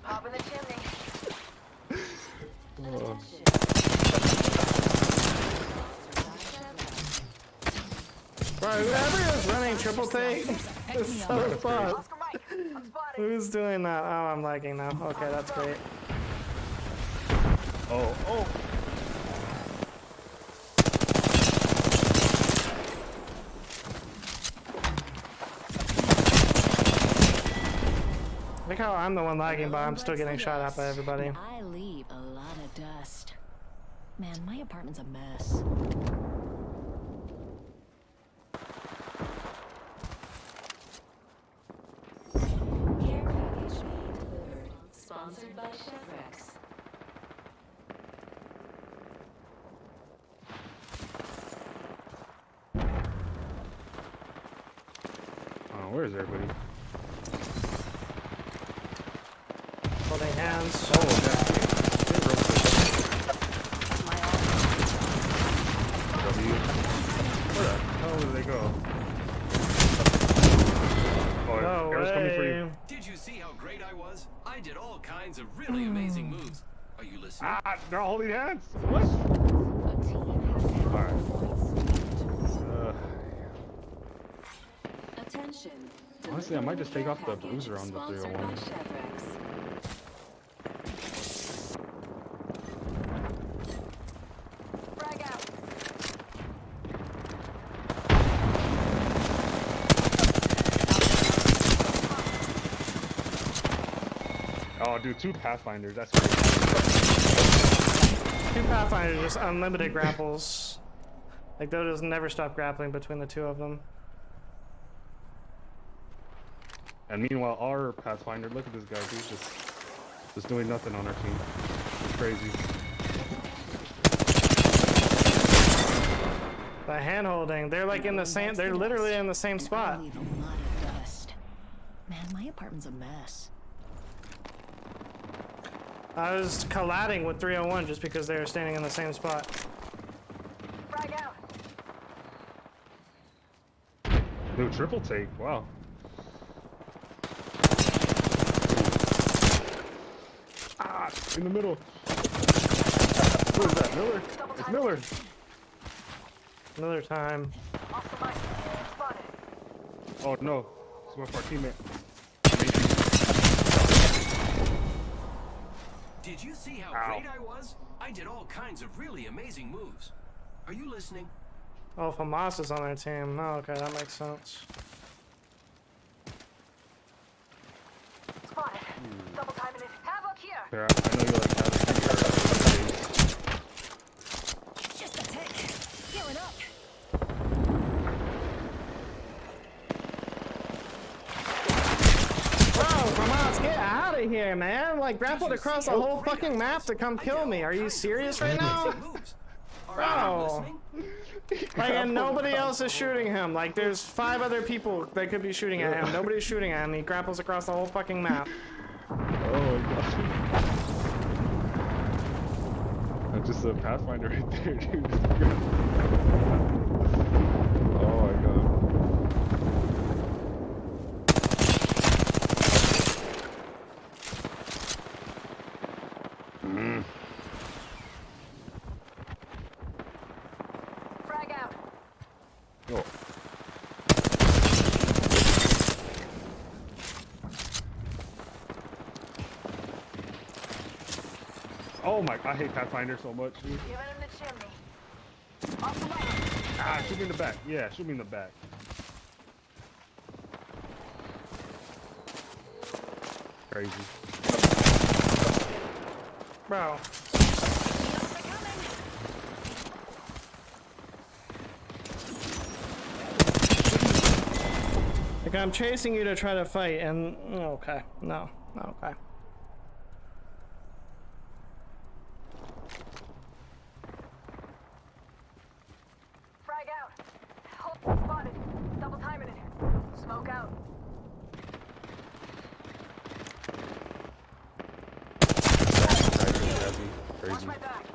Pop in the chimney. Bro, whoever is running triple take is so fun. Oscar Mike, I'm spotted. Who's doing that? Oh, I'm lagging now. Okay, that's great. Oh, oh. Look how I'm the one lagging, but I'm still getting shot at by everybody. I leave a lot of dust. Man, my apartment's a mess. Care package being delivered. Sponsored by Chevrex. Oh, where is everybody? Holding hands. Oh, okay. W. Where the hell did they go? Oh, No arrow's coming for way. you. Did you see how great I was? I did all kinds of really amazing moves. Are you listening? Ah, they're all holding hands. What? A team has Alright. attention. Honestly, I might just take off the bruiser on the 301. Frag out. Oh, dude, 2 Pathfinders. That's crazy. 2 Pathfinders, just unlimited grapples. Like, they'll just never stop grappling between the 2 of them. And meanwhile, our Pathfinder, look at this guy, dude, just doing nothing on our team. It's crazy. The hand holding, they're like in the same, they're literally in the same spot. I leave a lot of dust. Man, my apartment's a mess. I was colliding with 301 just because they were standing in the same spot. Frag out. Dude, triple take, wow. Ah, in the middle. Who is that, Miller? It's Miller. Another time. Off the mic. Spotted. Oh no, it's one of our teammate. Did you see how Ow. great I was? I did all kinds of really amazing moves. Are you listening? Oh, Hamas is on their team. Oh, okay, that makes sense. Spotted. Double timing it. Havoc here. Yeah, I know you like that. Just a tick. Healing up. Bro, Hamas, get out of here, man! Like, grappled across the whole fucking map to come kill me. Are you serious right now? Bro! Like, and nobody else is shooting him. Like, there's 5 other people that could be shooting at him. Nobody's shooting at him. He grapples across the whole fucking map. Oh my god. That's just a Pathfinder right there, dude. Oh my god. Frag out. Oh. Oh my, I hate Pathfinder so much, dude. Giving him the chimney. Off the mic. Ah, shoot me in the back. Yeah, shoot me in the back. Crazy. Bro. Like, I'm chasing you to try to fight, and... Okay. No. Okay. Frag out. Hold spotted. Double timing it. Smoke out. Watch Crazy. my back.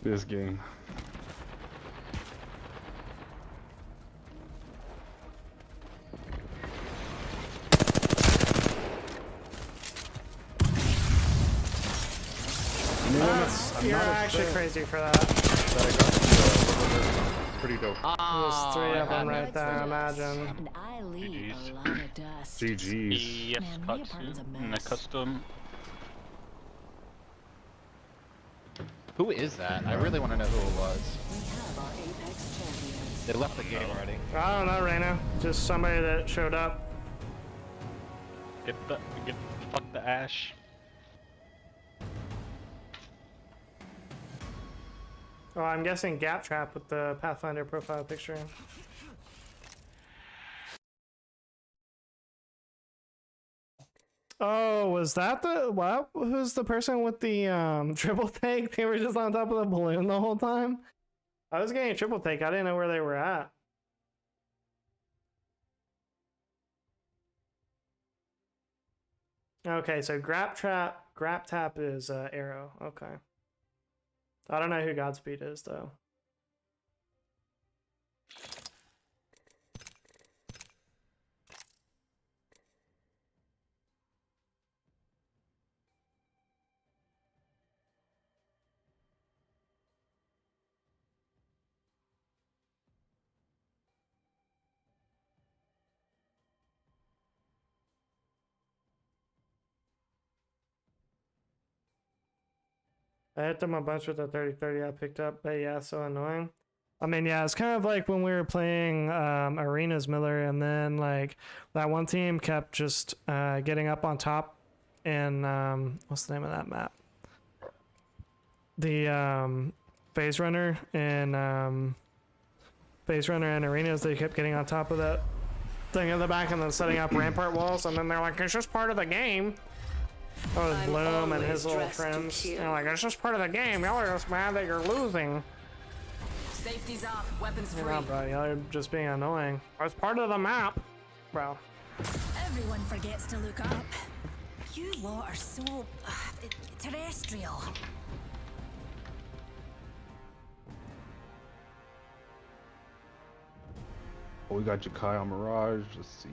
This game. You're actually crazy for that. Pretty dope. There's 3 of them right there, imagine. And I leave a lot of dust. GG's. Yes, Man, my apartment's a cutscene. And a mess. custom. Who is that? I really want to know who it was. We have our Apex champions. They left the game already. I don't know, Reyna. Just somebody that showed up. Fuck the Ash. Oh, I'm guessing Gap Trap with the Pathfinder profile picture. Oh, was that the what? Who's the person with the triple take? They were just on top of the balloon the whole time. I was getting a triple take. I didn't know where they were at. Okay, so Grap Tap is Arrow. Okay. I don't know who Godspeed is though. I hit them a bunch with the 30-30 I picked up, but yeah, so annoying. I mean, yeah, it's kind of like when we were playing Arenas Miller, and then like that one team kept just getting up on top, and what's the name of that map? The Phase Runner and Arenas, they kept getting on top of that thing in the back and then setting up rampart walls, and then they're like, it's just part of the game. That was Bloom and his little friends. They're like, it's just part of the game. Y'all are just mad that you're losing. Safety's off, weapons free. Yeah, bro, y'all are just being annoying. It's part of the map, bro. Everyone forgets to look up. You lot are so terrestrial. Oh, we got Jakai on Mirage. Let's see.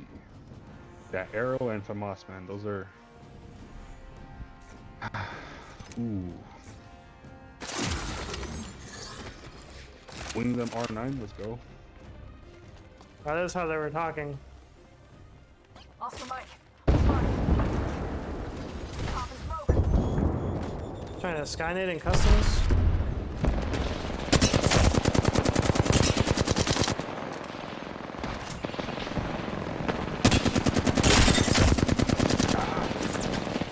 That Arrow and Famas, man. Those are. Ooh. Wing them R9. Let's go. That is how they were talking. Oscar Mike. Spot. Pop and smoke. Trying to Skynet in customs.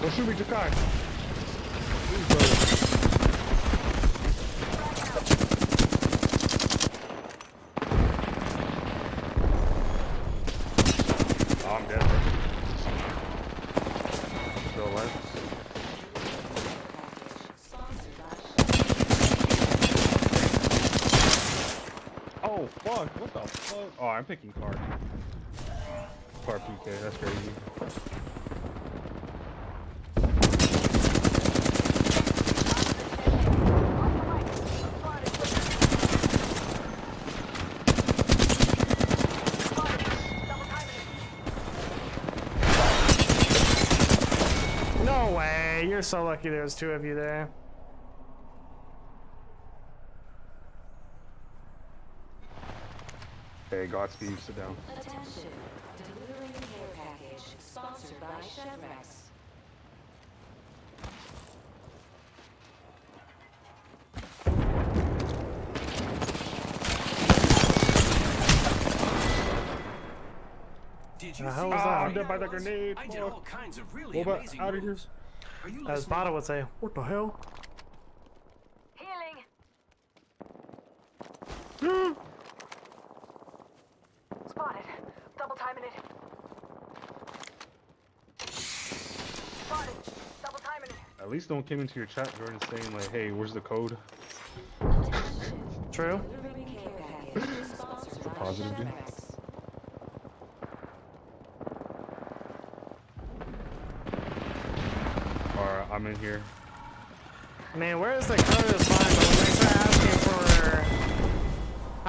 Don't shoot me, Jakai. Oh, I'm dead, bro. Still alive. Oh, fuck. What the fuck? Oh, I'm picking car. Car PK. That's crazy. No way! You're so lucky there's two of you there. Hey, Godspeed, sit down. Attention. Delivering care package. Sponsored by Chevrex. Did you The see hell was how that? I'm great dead by I the was? grenade. I did Fuck. all kinds of really Boba, amazing out of here. moves. Are you As listening? Bada would say, what the hell? Healing. Spotted. Double timing it. Spotted. Double timing it. At least don't come into your chat, Jordan, saying like, "Hey, where's the code?" True. Delivering care package. Sponsored by Positive, dude. Chevrex. Alright, I'm in here. I mean, where's the code is fine, but when they start asking for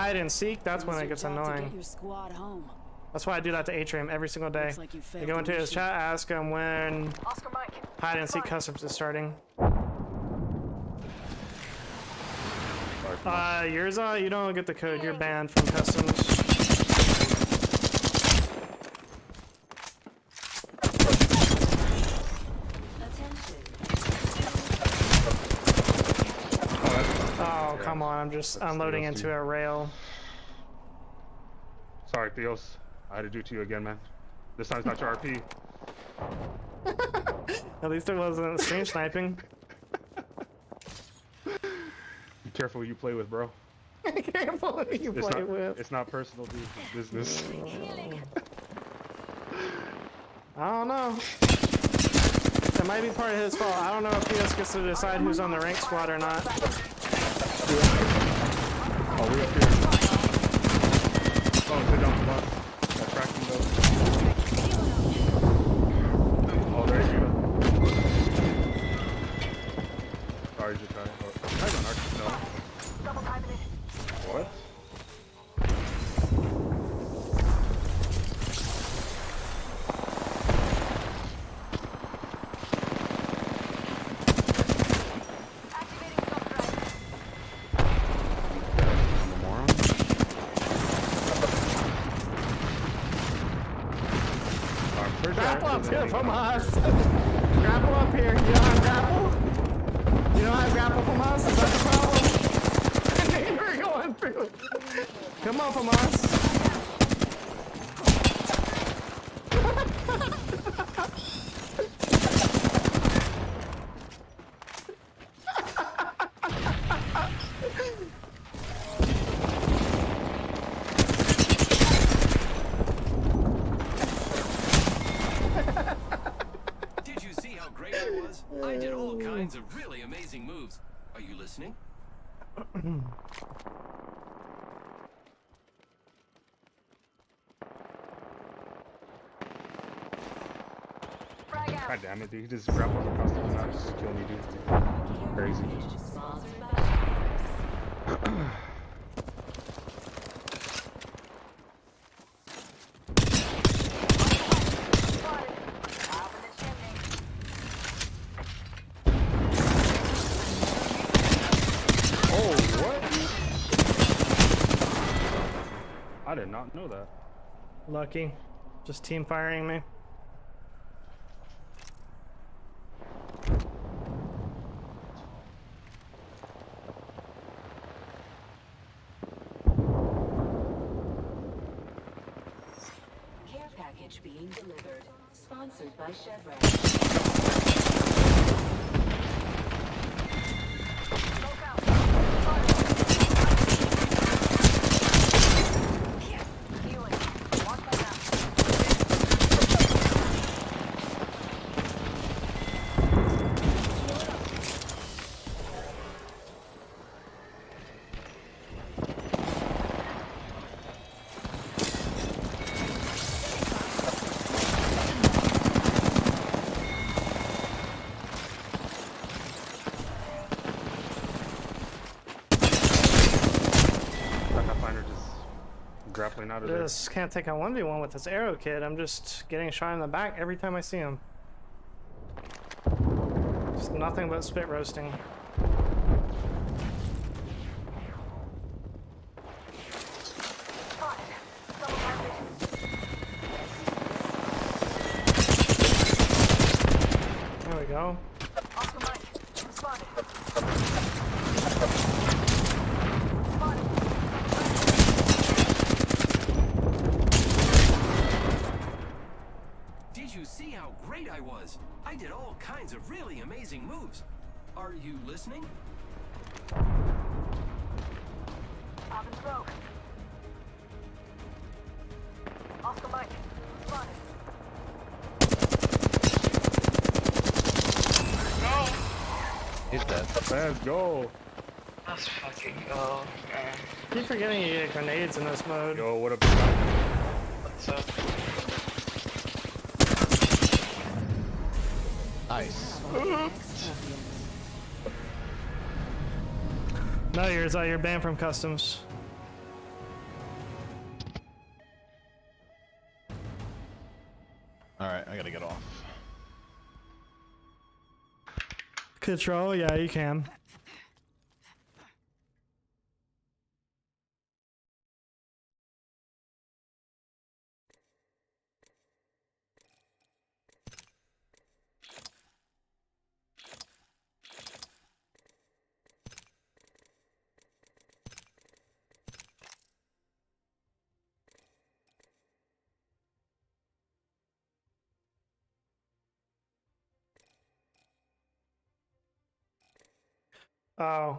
hide and seek, that's when it gets annoying. Your squad home. That's why I do that to Atrium every single day. Looks like you You failed go the into his mission. chat, ask him when Oscar Mike. hide and seek customs is starting. Sorry, Yurza, you don't get the code. You're banned from customs. Oh, come on. I'm just unloading Theos, into dude. a rail. Sorry, Theos. I had to do it to you again, man. This time it's not your RP. At least it wasn't stream sniping. Be careful who you play with, bro. Careful who you It's play not, with. it's not personal, dude. It's business. I don't know. That might be part of his fault. I don't know if Theos gets to decide who's on the rank squad or not. Oh, we up here. Oh, sit down, come on. Got tracking though. Oh, there you go. Sorry, Jakai. Oh, Jakai's on Arctic, no. Double timing it. What? Activating self-drive. I'm a moron. I'm pretty sure Grapple up everything here is from on. us. Grapple up here. You don't have grapple? You don't have grapple from us? Is that the problem? I knew you were going through. Come on, from us. Did you see how great I was? I did all kinds of really amazing moves. Are you listening? God damn it, dude. He just grapples across the map just to kill me, dude. Crazy. Oh, what? I did not know that. Lucky. Just team firing me. Care package being delivered. Sponsored by Chevron. Grappling out of there. Just can't take a 1v1 with this arrow kid. I'm just getting shot in the back every time I see him. Just nothing but spit roasting. There we go. Did you see how great I was? I did all kinds of really amazing moves. Are you listening? Oven's broke. Oscar Mike. Spotted. He's dead. Let's go. Let's fucking go, man. Keep forgetting you get grenades in this mode. Yo, what up? What's up? Nice. No, you're banned from customs. Alright, I gotta get off. Control, yeah, you can. Oh.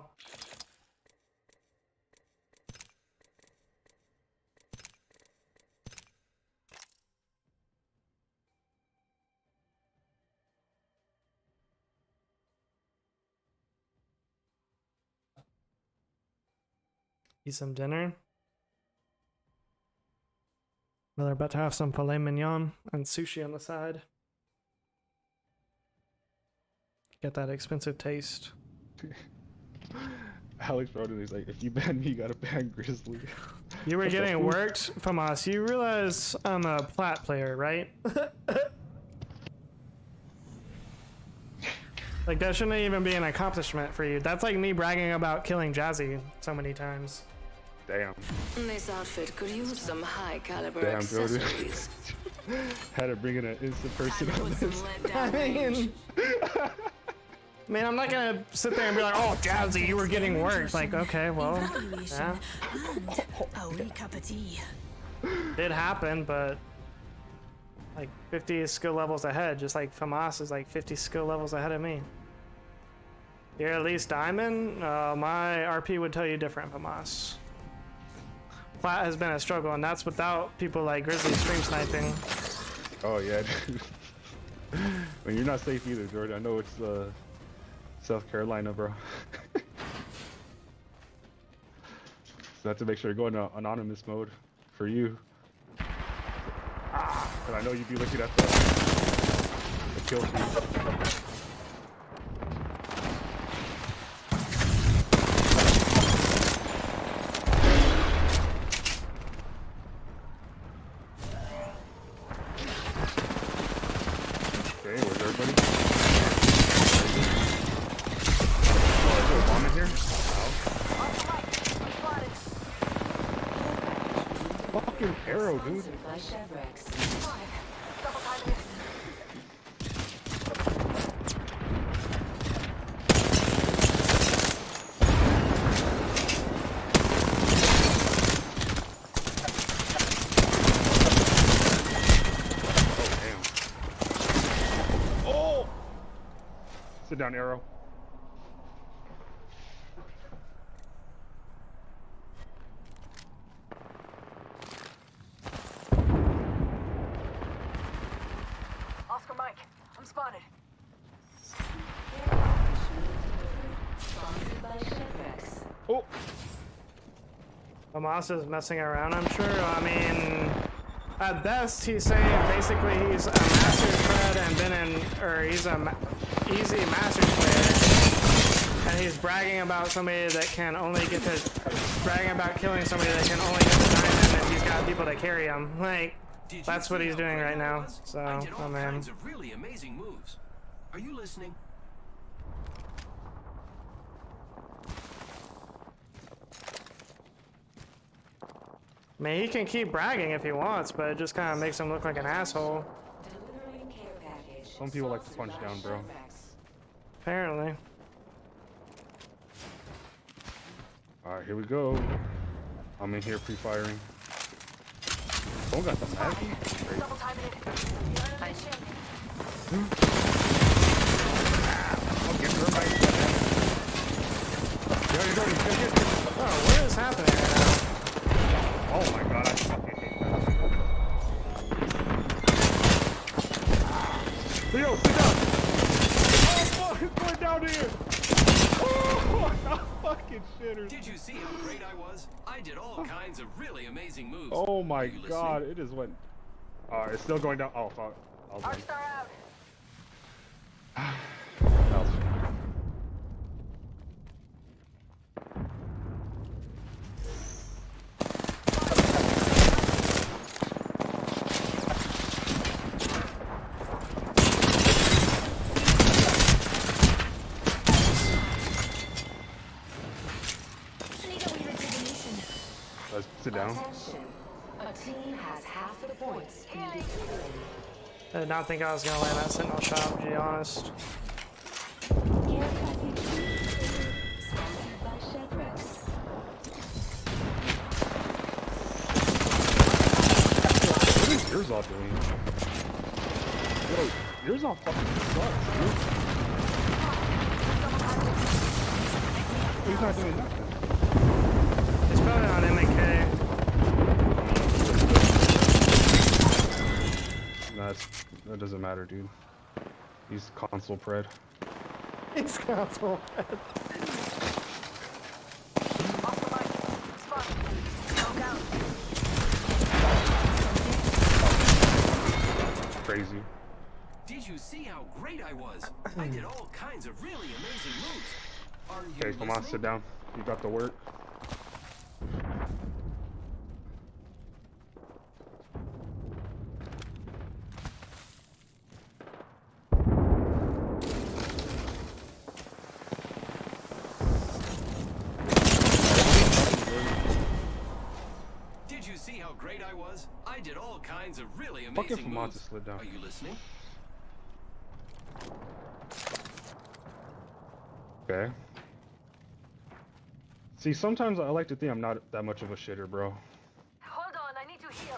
Eat some dinner. Well, they're about to have some filet mignon and sushi on the side. Get that expensive taste. Alex wrote it, he's like, if you ban me, you gotta ban Grizzly. You were getting worked from us. You realize I'm a plat player, right? Like, that shouldn't even be an accomplishment for you. That's like me bragging about killing Jazzy so many times. Damn. This outfit could use some high caliber Damn, Jordan. accessories. Had to bring in an instant person on this. I mean, I mean, I'm not gonna sit there and be like, oh, Jazzy, you were getting worked. Like, okay, well, yeah. And a wee cup of tea. Did happen, but like 50 skill levels ahead, just like Famas is like 50 skill levels ahead of me. You're at least diamond? My RP would tell you different, Famas. Plat has been a struggle, and that's without people like Grizzly stream sniping. Oh yeah. I mean, you're not safe either, Jordan. I know it's South Carolina, bro. So I have to make sure to go into anonymous mode for you. But I know you'd be looking at the kill feed. Okay, where's everybody? Oh, is there a bomb in here? Fucking arrow, dude. Oh! Sit down, arrow. Oscar Mike, I'm spotted. Oh! Famas is messing around, I'm sure. I mean, at best, he's saying basically he's a Masters thread and been in, or he's a easy Masters player, and he's bragging about somebody that can only get to, bragging about killing somebody that can only get to diamond if he's got people to carry him. Like, that's what he's doing right now. So, oh man. Kinds of really amazing moves. Are you listening? I mean, he can keep bragging if he wants, but it just kind of makes him look like an asshole. Some people like to punch down, bro. Apparently. Alright, here we go. I'm in here pre-firing. Someone got the Maggie? Great. Fucking thermite. Oh, what is happening right now? Oh my god, I fucking hate that. Leo, sit down! Oh fuck, it's going down here! Oh, fucking shitters. Did you see how great I was? I did all kinds of really amazing moves. Oh my god, it just went... it's still going down. Oh fuck. Arcstar out. That was fun. Let's sit down. A team has half of the points. I did not think I was gonna land that sentinel shot, to be honest. What is yours all doing? Yo, yours all fucking sucks, dude. He's not doing nothing. He's probably on MK. That doesn't matter, dude. He's console pred. He's console pred. Crazy. Did you see how great I was? I did all kinds of really amazing moves. Are you Okay, come on, sit down. You got the work. Did you see how great I was? I did all kinds of really Fucking amazing moves. slid down. Are you listening? Okay. See, sometimes I like to think I'm not that much of a shitter, bro. Hold on, I need to heal.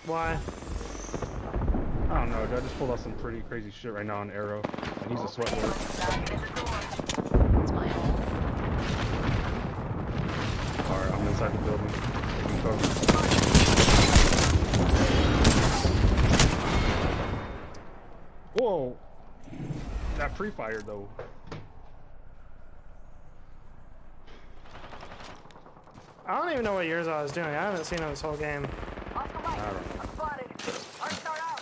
Why? I don't know, dude. I just pulled out some pretty crazy shit right now on Arrow. And he's a sweat lord. It's my home. Alright, I'm inside the building. Taking cover. Whoa! That pre-fire though. I don't even know what yours I was doing. I haven't seen him this whole game. Oscar Mike, I'm spotted. Arc star out.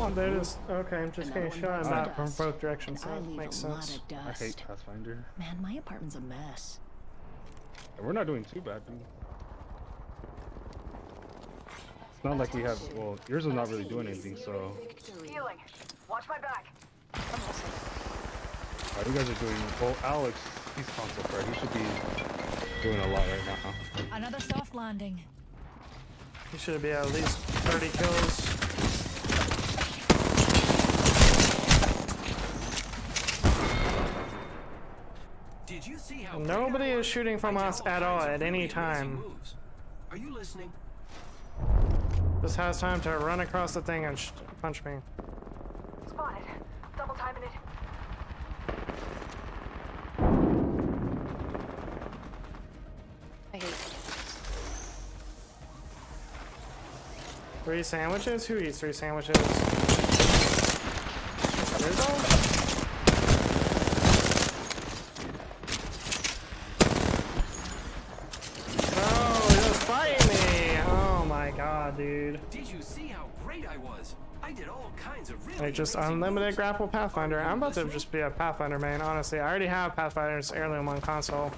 Oh, they just okay. I'm just getting shot at that from both directions. So I that leave makes a lot sense. of I dust. hate Pathfinder. Man, my apartment's a mess. And we're not doing too bad, dude. It's not like we have. Well, yours is not really doing anything, so. Healing. Watch my back. Alright, you guys are doing. Well, Alex, he's console Fred. He should be doing a lot right now. Another soft landing. You should be at least 30 kills. Did you see how Nobody is shooting from us at all at any time. Are you listening? Just has time to run across the thing and punch me. Spotted. Double timing it. I hate 3 sandwiches? Who eats 3 sandwiches? Rizzo? God, dude. Did you see how great I was? I did all kinds of really Like just unlimited grapple Pathfinder. I'm about to just be a Pathfinder main, honestly. I already have Pathfinder's heirloom on console.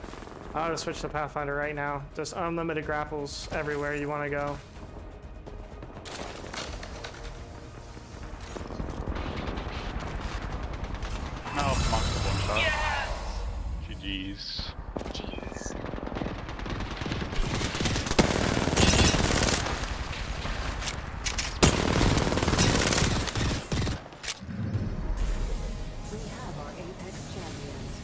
I'll just switch to Pathfinder right now. Just unlimited grapples everywhere you want to go. No, monster one shot. Yes! GG's. jeez. We have our Apex champions.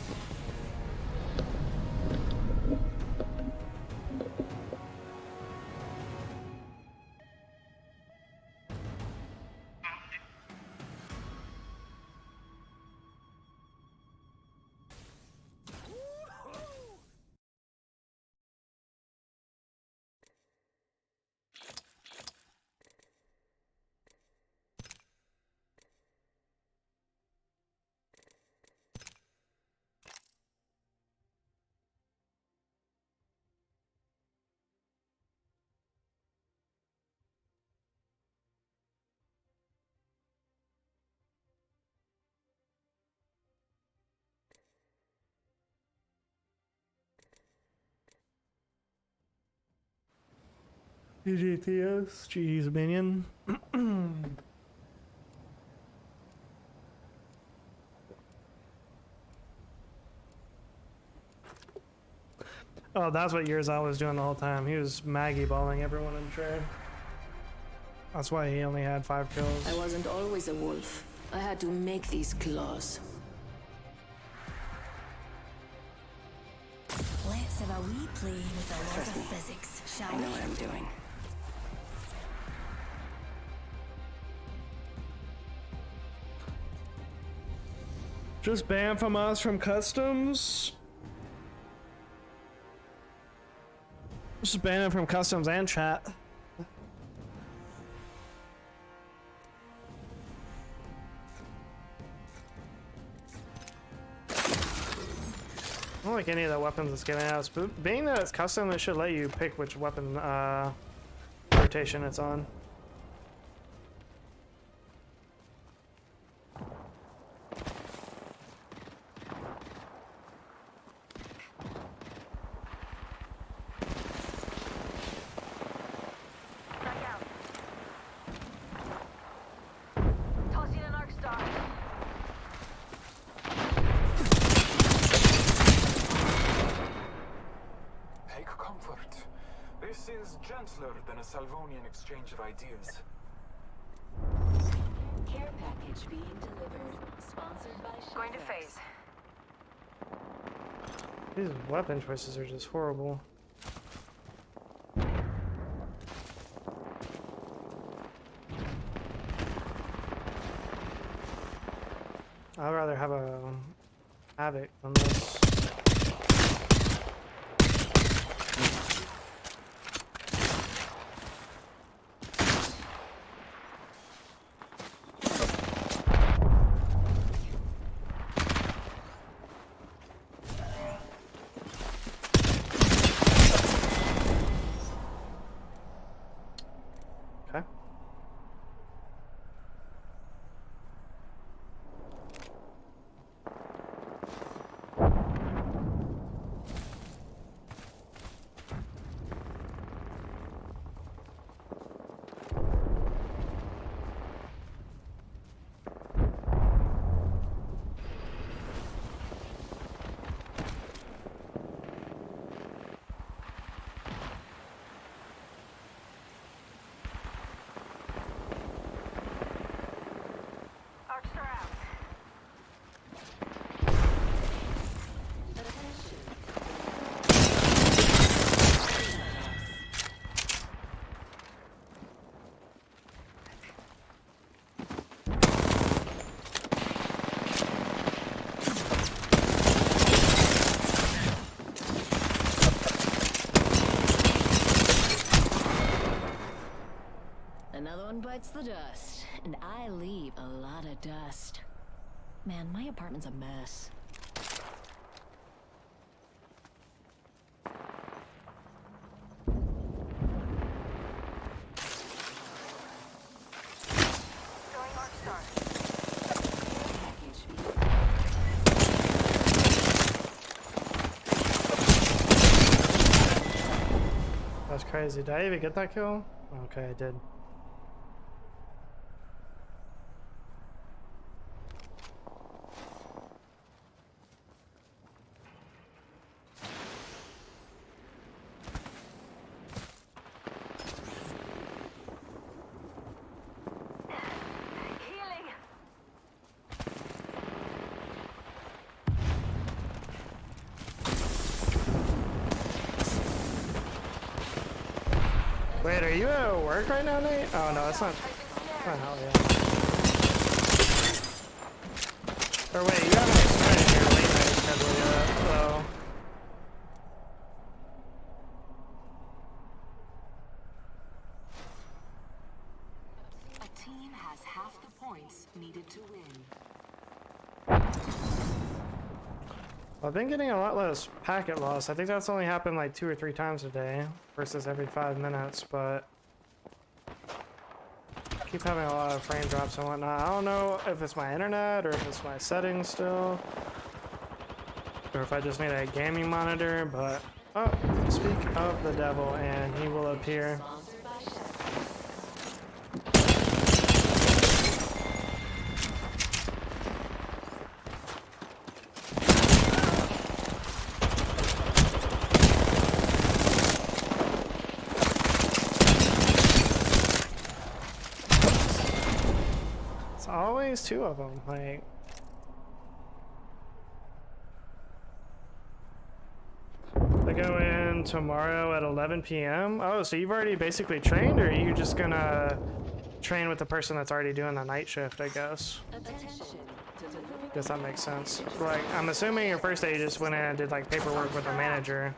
GG Theos, GG's minion. Oh, that's what Yerzal was doing the whole time. He was Maggie balling everyone in trade. That's why he only had 5 kills. I wasn't always a wolf. I had to make these claws. Let's have a wee play with the laws of physics, shall I know we? what I'm doing. Just banned from us from customs. Just ban him from customs and chat. I don't like any of the weapons it's giving us, but being that it's custom, it should let you pick which weapon rotation it's on. Salvonian exchange of ideas. Care package being delivered. Sponsored by Chef Going to Rex. phase. These weapon choices are just horrible. I'd rather have a Havoc than this. Okay. Arcstar out. Another one bites the dust, and I leave a lot of dust. Man, my apartment's a mess. Going Arcstar. That's crazy. Did I even get that kill? Okay, I did. Healing. Wait, are you at work right now, Nate? Oh no, that's not. Oh hell yeah. Or wait, you haven't started your late night schedule yet, so. A team has half the points needed to win. I've been getting a lot less packet loss. I think that's only happened like 2 or 3 times a day versus every 5 minutes, but I keep having a lot of frame drops and whatnot. I don't know if it's my internet or if it's my settings still, or if I just need a gaming monitor, but oh, speak of the devil and he will appear. Sponsored by Chef Rex. It's always 2 of them, like. They go in tomorrow at 11 p.m. Oh, so you've already basically trained, or are you just gonna train with the person that's already doing the night shift, I guess? Attention. Guess that makes sense. Like, I'm assuming your first day you just went in and did like paperwork with the manager.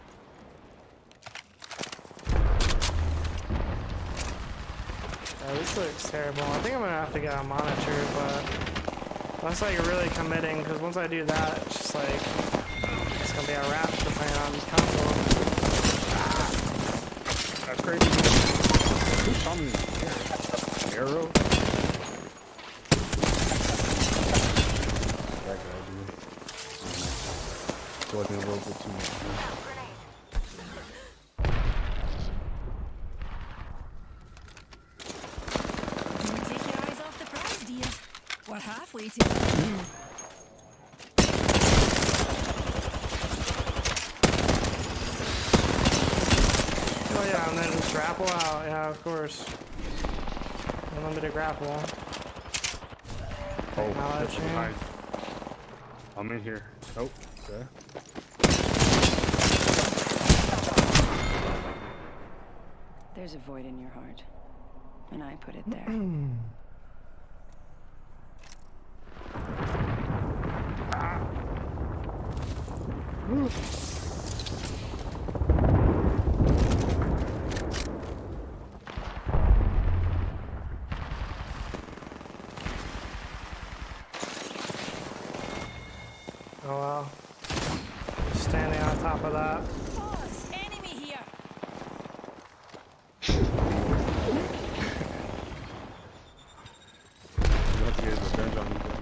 Yeah, this looks terrible. I think I'm gonna have to get a monitor, but that's like really committing, because once I do that, it's just like, it's gonna be a wrap to play on console. That's crazy. Who shot me? Arrow? That guy, dude. Looking a little bit too much. Don't take your eyes off the prize, dear. We're halfway to. Well, yeah, and then just grapple out. Yeah, of course. Unlimited grapple. Oh, Acknowledge shit, you. nice. I'm in here. Oh, okay. There's a void in your heart, and I put it there. Oh wow. Standing on top of that. Pause! Enemy here! Let's get revenge on these guys.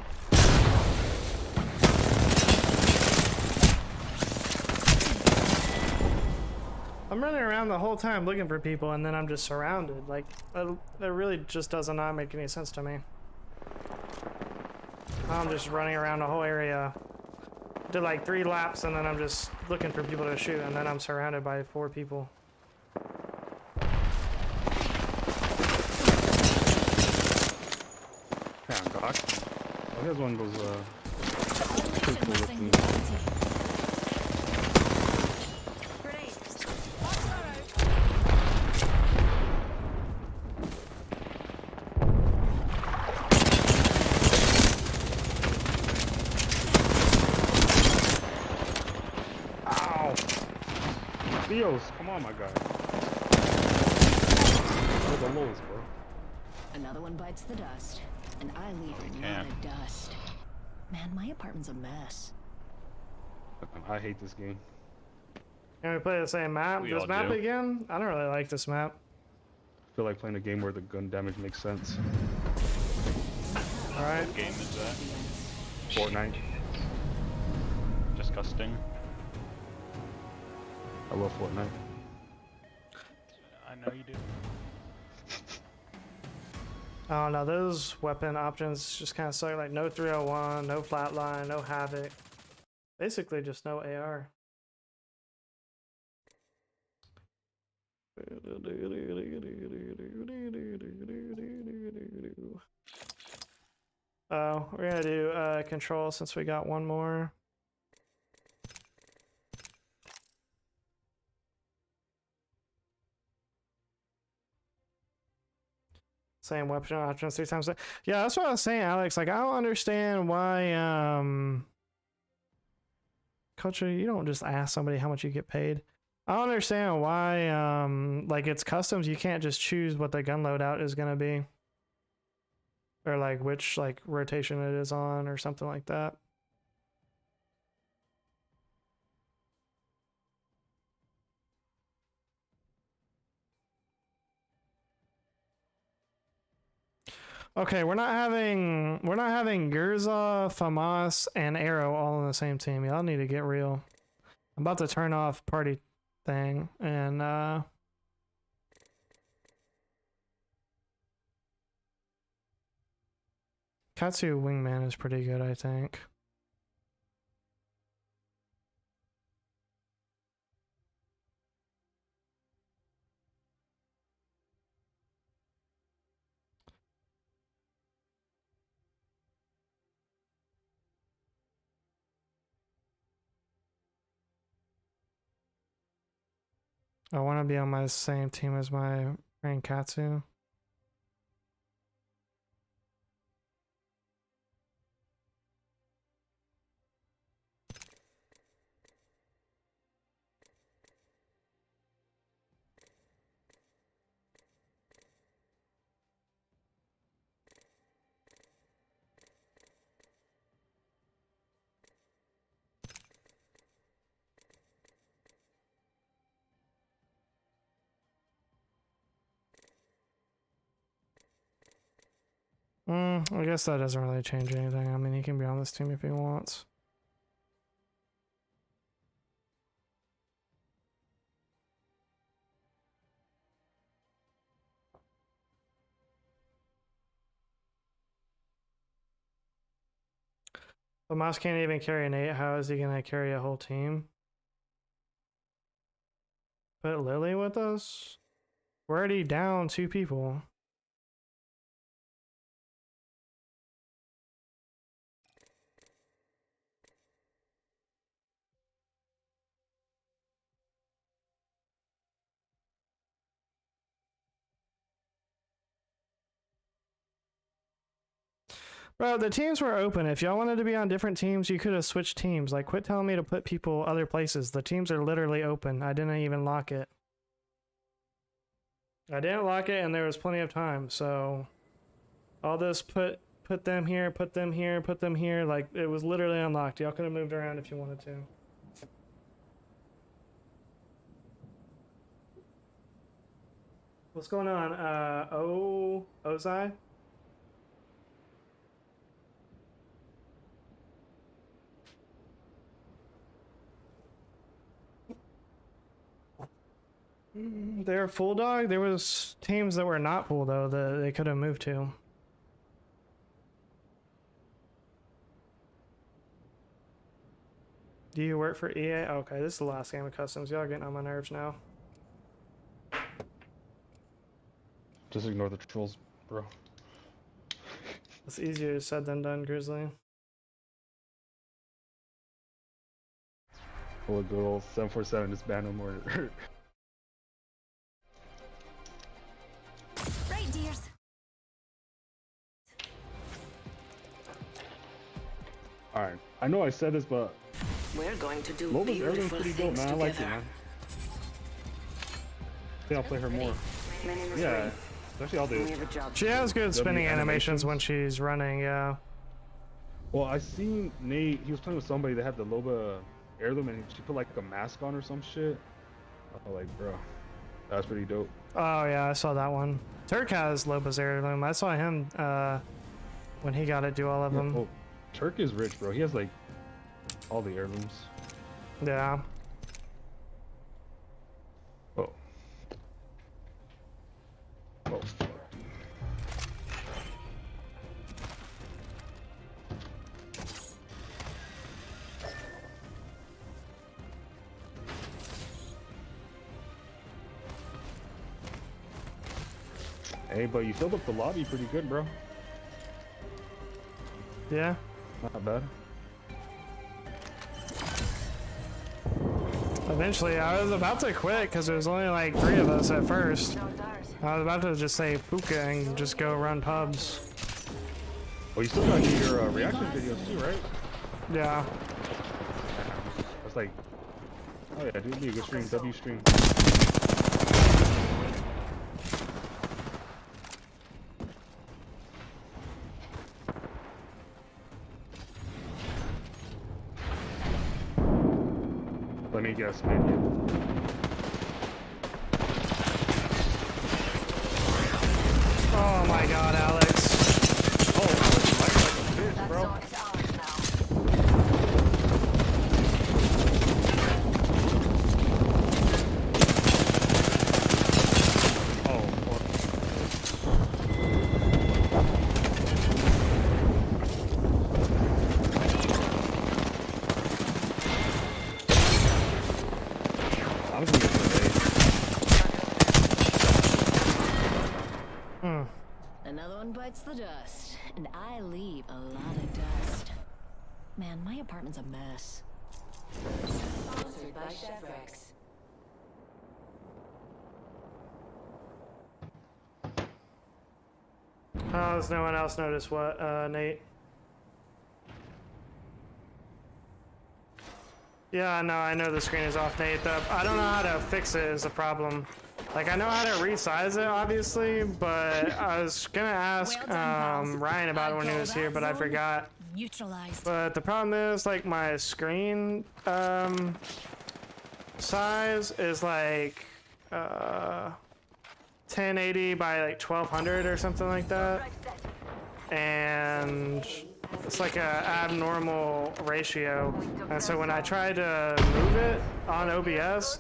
I'm running around the whole time looking for people, and then I'm just surrounded. Like, that really just does not make any sense to me. I'm just running around the whole area. Did like 3 laps, and then I'm just looking for people to shoot, and then I'm surrounded by 4 people. Damn, God. Oh, here's one of those, critical looking. Ow! Theos, come on, my guy. You're the lowest, bro. Another one bites the dust, and I leave a lot of dust. Man, my apartment's a mess. I hate this game. Can we play the same map? We This all map do. again? I don't really like this map. I feel like playing a game where the gun damage makes sense. Alright. What game is that? Fortnite. Disgusting. I love Fortnite. I know you do. I don't know, those weapon options just kind of suck. Like, no 301, no flatline, no havoc. Basically, just no AR. Oh, we're gonna do control since we got one more. Same weapon options 3 times. Yeah, that's what I was saying, Alex. Like, I don't understand why Culture, you don't just ask somebody how much you get paid. I don't understand why like it's customs, you can't just choose what the gun loadout is gonna be. Or like which like rotation it is on or something like that. Okay, we're not having Gurza, Famas, and Arrow all on the same team. Y'all need to get real. I'm about to turn off party thing and Katsu Wingman is pretty good, I think. I want to be on my same team as my friend Katsu. I guess that doesn't really change anything. I mean, he can be on this team if he wants. The mouse can't even carry an 8. How is he going to carry a whole team? Put Lily with us? We're already down 2 people. Bro, the teams were open. If y'all wanted to be on different teams, you could have switched teams. Like, quit telling me to put people other places. The teams are literally open. I didn't even lock it. I didn't lock it, and there was plenty of time. So, all this put them here, put them here, put them here. Like, it was literally unlocked. Y'all could have moved around if you wanted to. What's going on? Ozai? They're full dog. There was teams that were not full though that they could have moved to. Do you work for EA? Okay, this is the last game of customs. Y'all are getting on my nerves now. Just ignore the trolls, bro. It's easier said than done, Grizzly. Oh, good old 747 just ban no more. Right, dears. Alright, I know I said this, but We're going to do Loba's everything's beautiful pretty dope, things man. I like it, together. man. I think I'll play her more. My name is Yeah, Ray. actually I'll do We have a it. job. She has good spinning animations. animations when she's running, yeah. Well, I seen Nate, he was playing with somebody that had the Loba heirloom and she put like a mask on or some shit. I was like, bro, that was pretty dope. Oh yeah, I saw that one. Turk has Loba's heirloom. I saw him when he got it do all of them. Oh, Turk is rich, bro. He has like all the heirlooms. Yeah. Oh. Oh. Hey, but you filled up the lobby pretty good, bro. Yeah. Not bad. Eventually, I was about to quit because there was only like 3 of us at first. I was about to just say Puka and just go run pubs. Well, you still got to do your reaction videos too, right? Yeah. I was like, oh yeah, dude, be a good stream, W stream. Let me guess, man. Oh my god, Alex. Oh, Alex, like a bitch, bro. Another one bites the dust, and I leave a lot of dust. Man, my apartment's a mess. Sponsored by Chef Rex. Oh, does no one else notice what, Nate? Yeah, no, I know the screen is off, Nate. I don't know how to fix it is the problem. Like, I know how to resize it, obviously, but I was gonna ask Ryan about it when he was here, but I forgot. Neutralized. But the problem is, like, my screen size is like 1080 by like 1200 or something like that, and it's like a abnormal ratio. And so when I try to move it on OBS,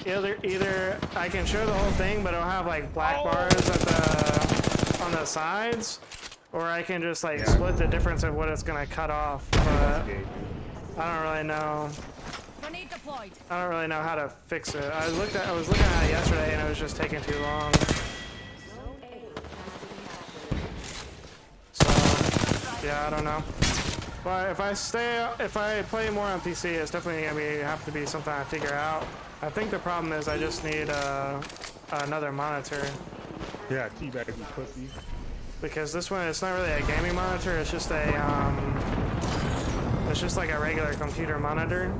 either I can show the whole thing, but it'll have like black bars at on the sides, or I can just like split the difference of what it's gonna cut off. But I don't really know. Grenade deployed. I don't really know how to fix it. I was looking at it yesterday and it was just taking too long. So yeah, I don't know. But if I play more on PC, it's definitely gonna have to be something I figure out. I think the problem is I just need another monitor. Yeah, teabag you pussy. Because this one, it's not really a gaming monitor. It's just it's just like a regular computer monitor.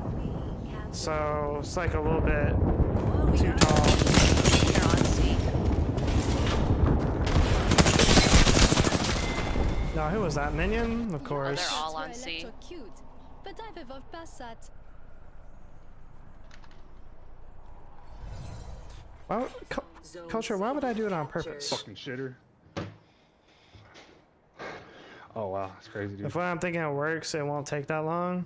So it's like a little bit too tall. They're on C. No, who was that? Minion? Of Oh, course. they're all on C. Cute, but I've evolved past that. Why, Culture, why would I do it on purpose? Fucking shitter. Oh wow, that's crazy, dude. If what I'm thinking works, it won't take that long.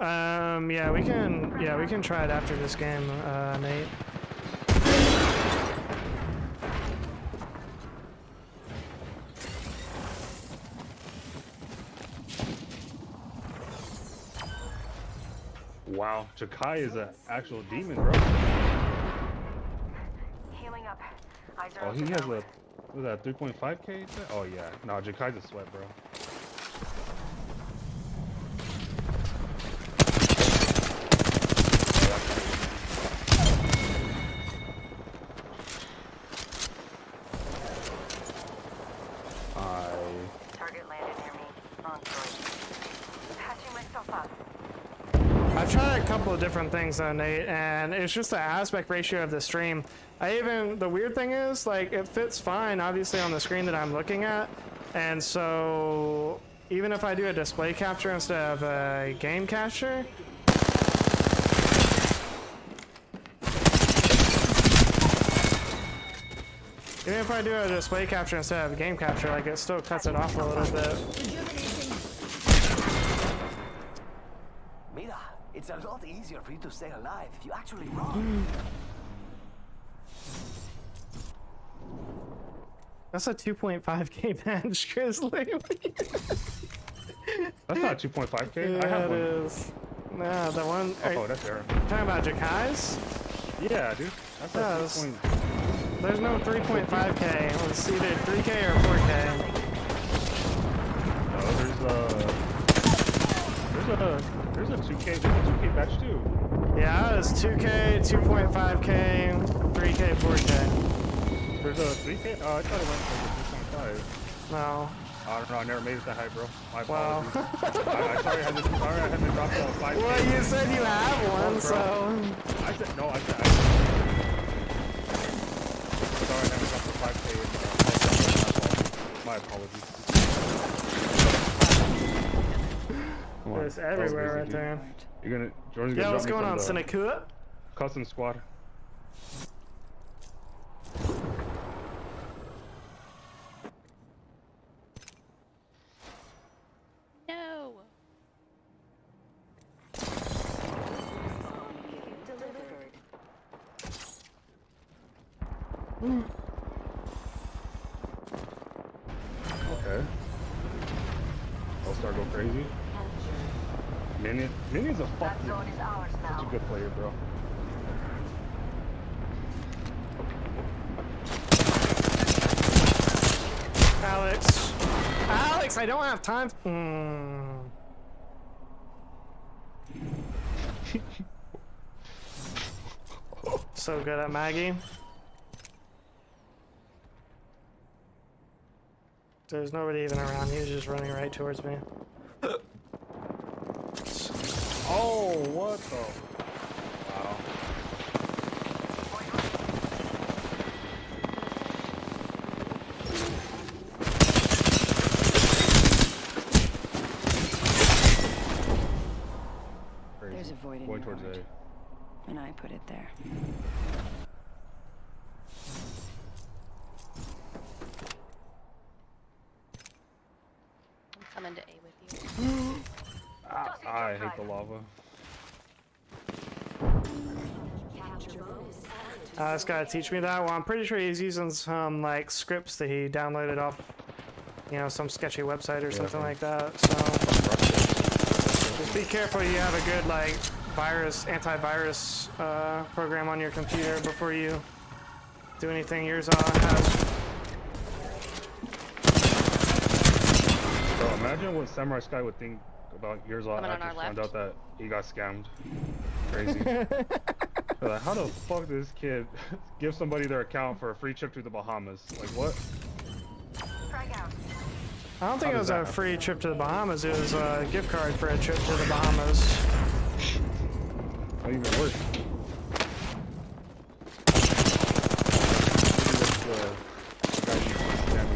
Yeah, we can try it after this game, Nate. Wow, Jakai is an actual demon, bro. Healing up. Eyes are Oh, on he the has ground. a, what is that, 3.5k? Oh yeah, no, Jakai's a sweat, bro. Target landed near me. On point. Patching myself up. I've tried a couple of different things though, Nate, and it's just the aspect ratio of the stream. The weird thing is, like, it fits fine, obviously, on the screen that I'm looking at, and so even if I do a display capture instead of a game capture, even if I do a display capture instead of a game capture, like, it still cuts it off a little bit. Mira, it's a lot easier for you to stay alive if you actually run. That's a 2.5k bench, Grizzly. That's not 2.5k. Yeah, I have it one. is. Nah, the one. Oh, that's there. Talking about Jakai's? Yeah, dude. That's Yeah, a 3. there's no 3.5k. It's either 3k or 4k. No, there's a 2k. There's a 2k batch too. Yeah, it's 2k, 2.5k, 3k, 4k. There's a 3k. Oh, I thought it went for 3.5. No. I don't know. I never made it that high, bro. My Wow. apologies. I sorry, I had to drop the 5k. Well, you said you have one, bro. so. I said no. I said. Sorry, I had to drop the 5k. My apologies. Come on. There's everywhere right there. You're gonna. Jordan's gonna. Yo, what's drop me going from on, the Senekua? Custom squad. No. Okay. I'll start going crazy. Minion's a fucking such a good player, bro. Alex, I don't have time. So good at Maggie. There's nobody even around. He was just running right towards me. Oh, what the? Wow. There's a void in Going your towards heart, A. and I put it there. I'm coming to A with you. I hate the lava. This guy teach me that. Well, I'm pretty sure he's using some like scripts that he downloaded off, some sketchy website or something like that. So. Just be careful you have a good like antivirus program on your computer before you do anything yours has. Bro, imagine what Samurai Sky would think about years after on our he found left. out that he got scammed. Crazy. Like, how the fuck did this kid give somebody their account for a free trip to the Bahamas? Like, what? I don't think it was a free trip to the Bahamas. It was a gift card for a trip to the Bahamas. Not even worse.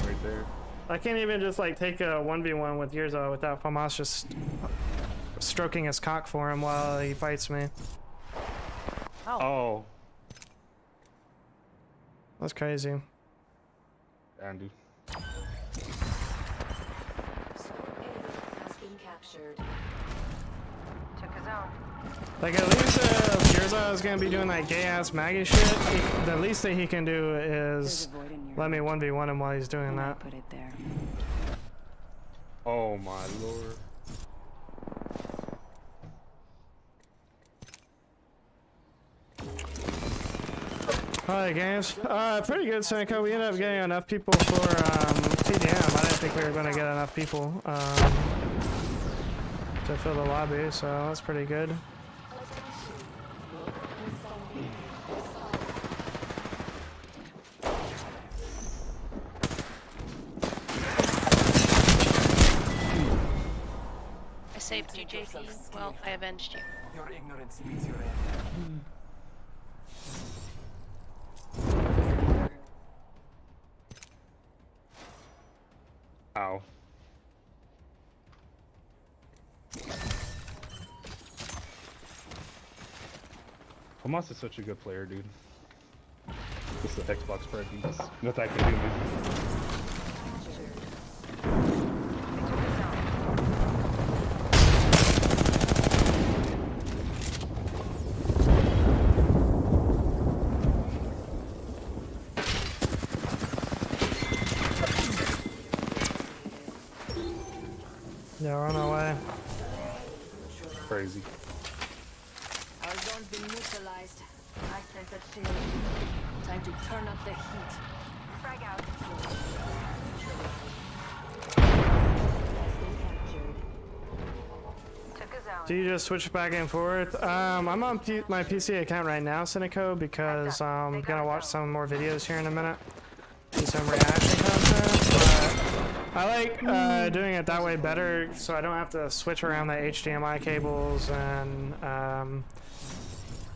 Right there. I can't even just like take a 1v1 with Yurza without Famas just stroking his cock for him while he fights me. Oh. That's crazy. Damn, dude. Like at least if Yurza is gonna be doing that gay ass maggot shit, the least that he can do is let me 1v1 him while he's doing that. Put it there. Oh my lord. Alright games, pretty good Senko. We ended up getting enough people for TDM. I didn't think we were going to get enough people to fill the lobby, so that's pretty good. I saved you, JP. Well, I avenged you. Your ignorance meets your end. Ow. Hamas is such a good player, dude. This is the Xbox spread beats. Nothing I can do, man. Yeah, we're on our way. Crazy. Our zone's been neutralized. I sense a shield. Time to turn up the heat. Frag out. Do you just switch back and forth? I'm on my PC account right now, Cynico, because I'm gonna watch some more videos here in a minute. Do some reaction content, but I like doing it that way better, so I don't have to switch around the HDMI cables and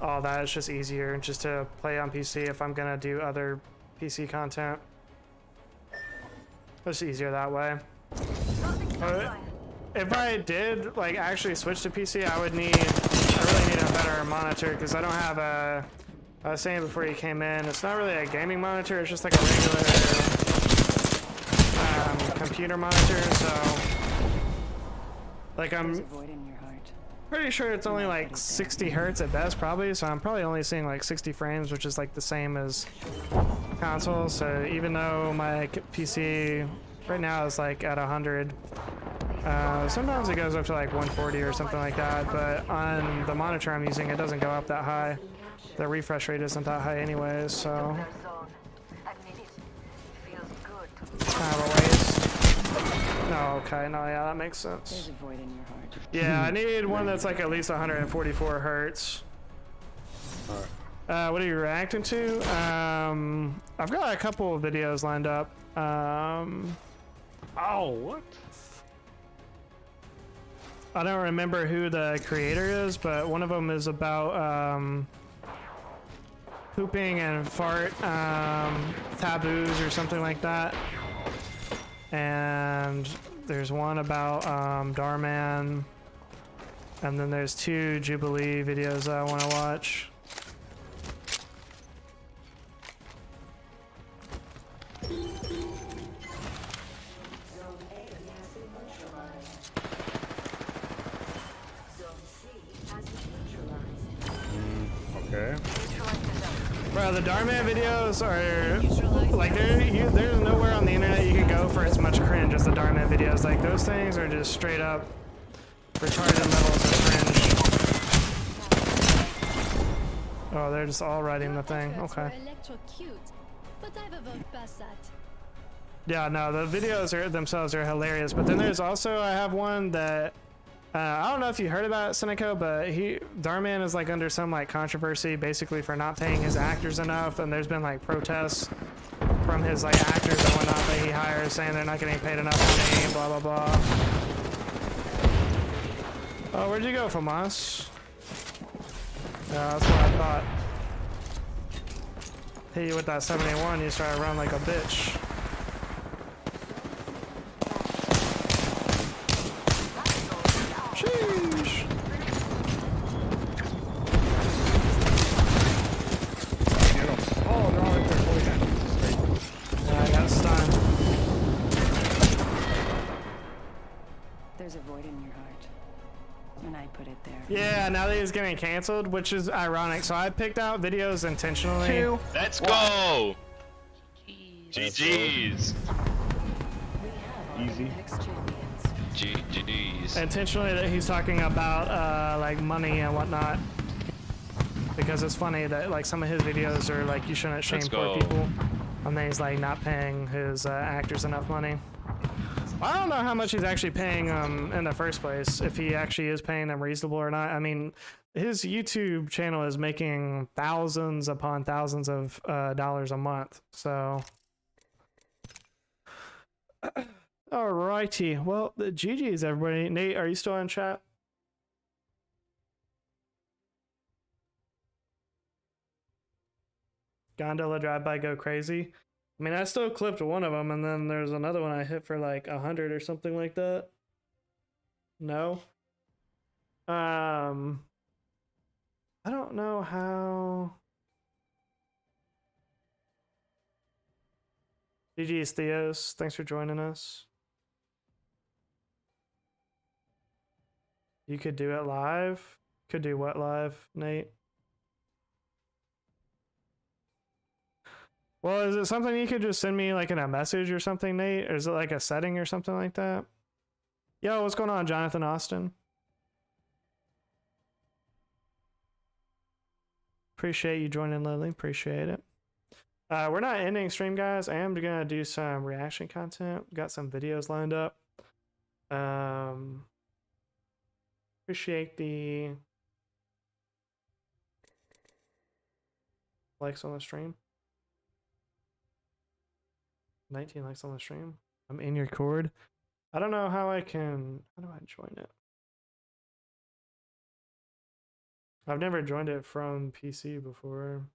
all that. It's just easier just to play on PC if I'm gonna do other PC content. It's easier that way. If I did like actually switch to PC, I really need a better monitor because I don't have a. I was saying before you came in, it's not really a gaming monitor. It's just like a regular computer monitor. So, like I'm pretty sure it's only like 60 hertz at best, probably. So I'm probably only seeing like 60 frames, which is like the same as console. So even though my PC right now is like at 100. Sometimes it goes up to like 140 or something like that, but on the monitor I'm using, it doesn't go up that high. The refresh rate isn't that high anyways, so it's kind of a waste. No, okay, no, yeah, that makes sense. There's a void in your heart. Yeah, I need one that's like at least 144 hertz. What are you reacting to? I've got a couple of videos lined up. Oh, what? I don't remember who the creator is, but one of them is about pooping and fart taboos or something like that. And there's one about Darman, and then there's 2 Jubilee videos that I want to watch. Okay. Bro, the Darman videos are like there's nowhere on the internet you can go for as much cringe as the Darman videos. Like those things are just straight up retarded levels of cringe. Oh, they're just all writing the thing. Okay. Yeah, no, the videos themselves are hilarious. But then there's also, I have one that I don't know if you heard about Seneco, but Darman is like under some like controversy basically for not paying his actors enough, and there's been like protests from his like actors and whatnot that he hires saying they're not getting paid enough money, blah blah blah. Oh, where'd you go from us? Yeah, that's what I thought. Hit you with that 71, you started running like a bitch. Sheesh. Oh, they're all right there. Holy cow. Yeah, I got stunned. There's a void in your heart, and I put it there. Yeah, now that he's getting canceled, which is ironic. So I picked out videos intentionally. Let's go! GG's. Easy. GG's. Intentionally that he's talking about like money and whatnot, because it's funny that like some of his videos are like you shouldn't shame poor people, and then he's like not paying his actors enough money. I don't know how much he's actually paying in the first place, if he actually is paying them reasonable or not. I mean, his YouTube channel is making thousands upon thousands of dollars a month, so. Alrighty, well, the GG's everybody. Nate, are you still in chat? Gondola drive-by go crazy. I mean, I still clipped one of them, and then there's another one I hit for like 100 or something like that. No. I don't know how. GG's Theos, thanks for joining us. You could do it live. Could do what live, Nate? Well, is it something you could just send me like in a message or something, Nate? Or is it like a setting or something like that? Yo, what's going on, Jonathan Austin? Appreciate you joining, Lily. Appreciate it. We're not ending stream, guys. I am gonna do some reaction content. Got some videos lined up. Appreciate the likes on the stream. 19 likes on the stream. I'm in your cord. I don't know how I can. How do I join it? I've never joined it from PC before.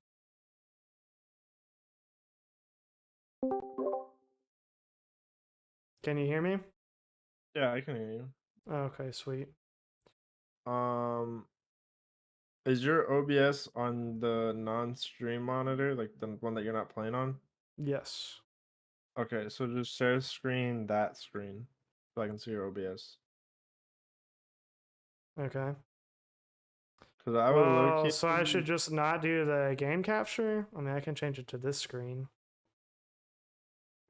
Can you hear me? Yeah, I can hear you. Okay, sweet. Is your OBS on the non-stream monitor, like the one that you're not playing on? Yes. Okay, so just share screen that screen so I can see your OBS. Okay. Because I would look. So I should just not do the game capture? I mean, I can change it to this screen.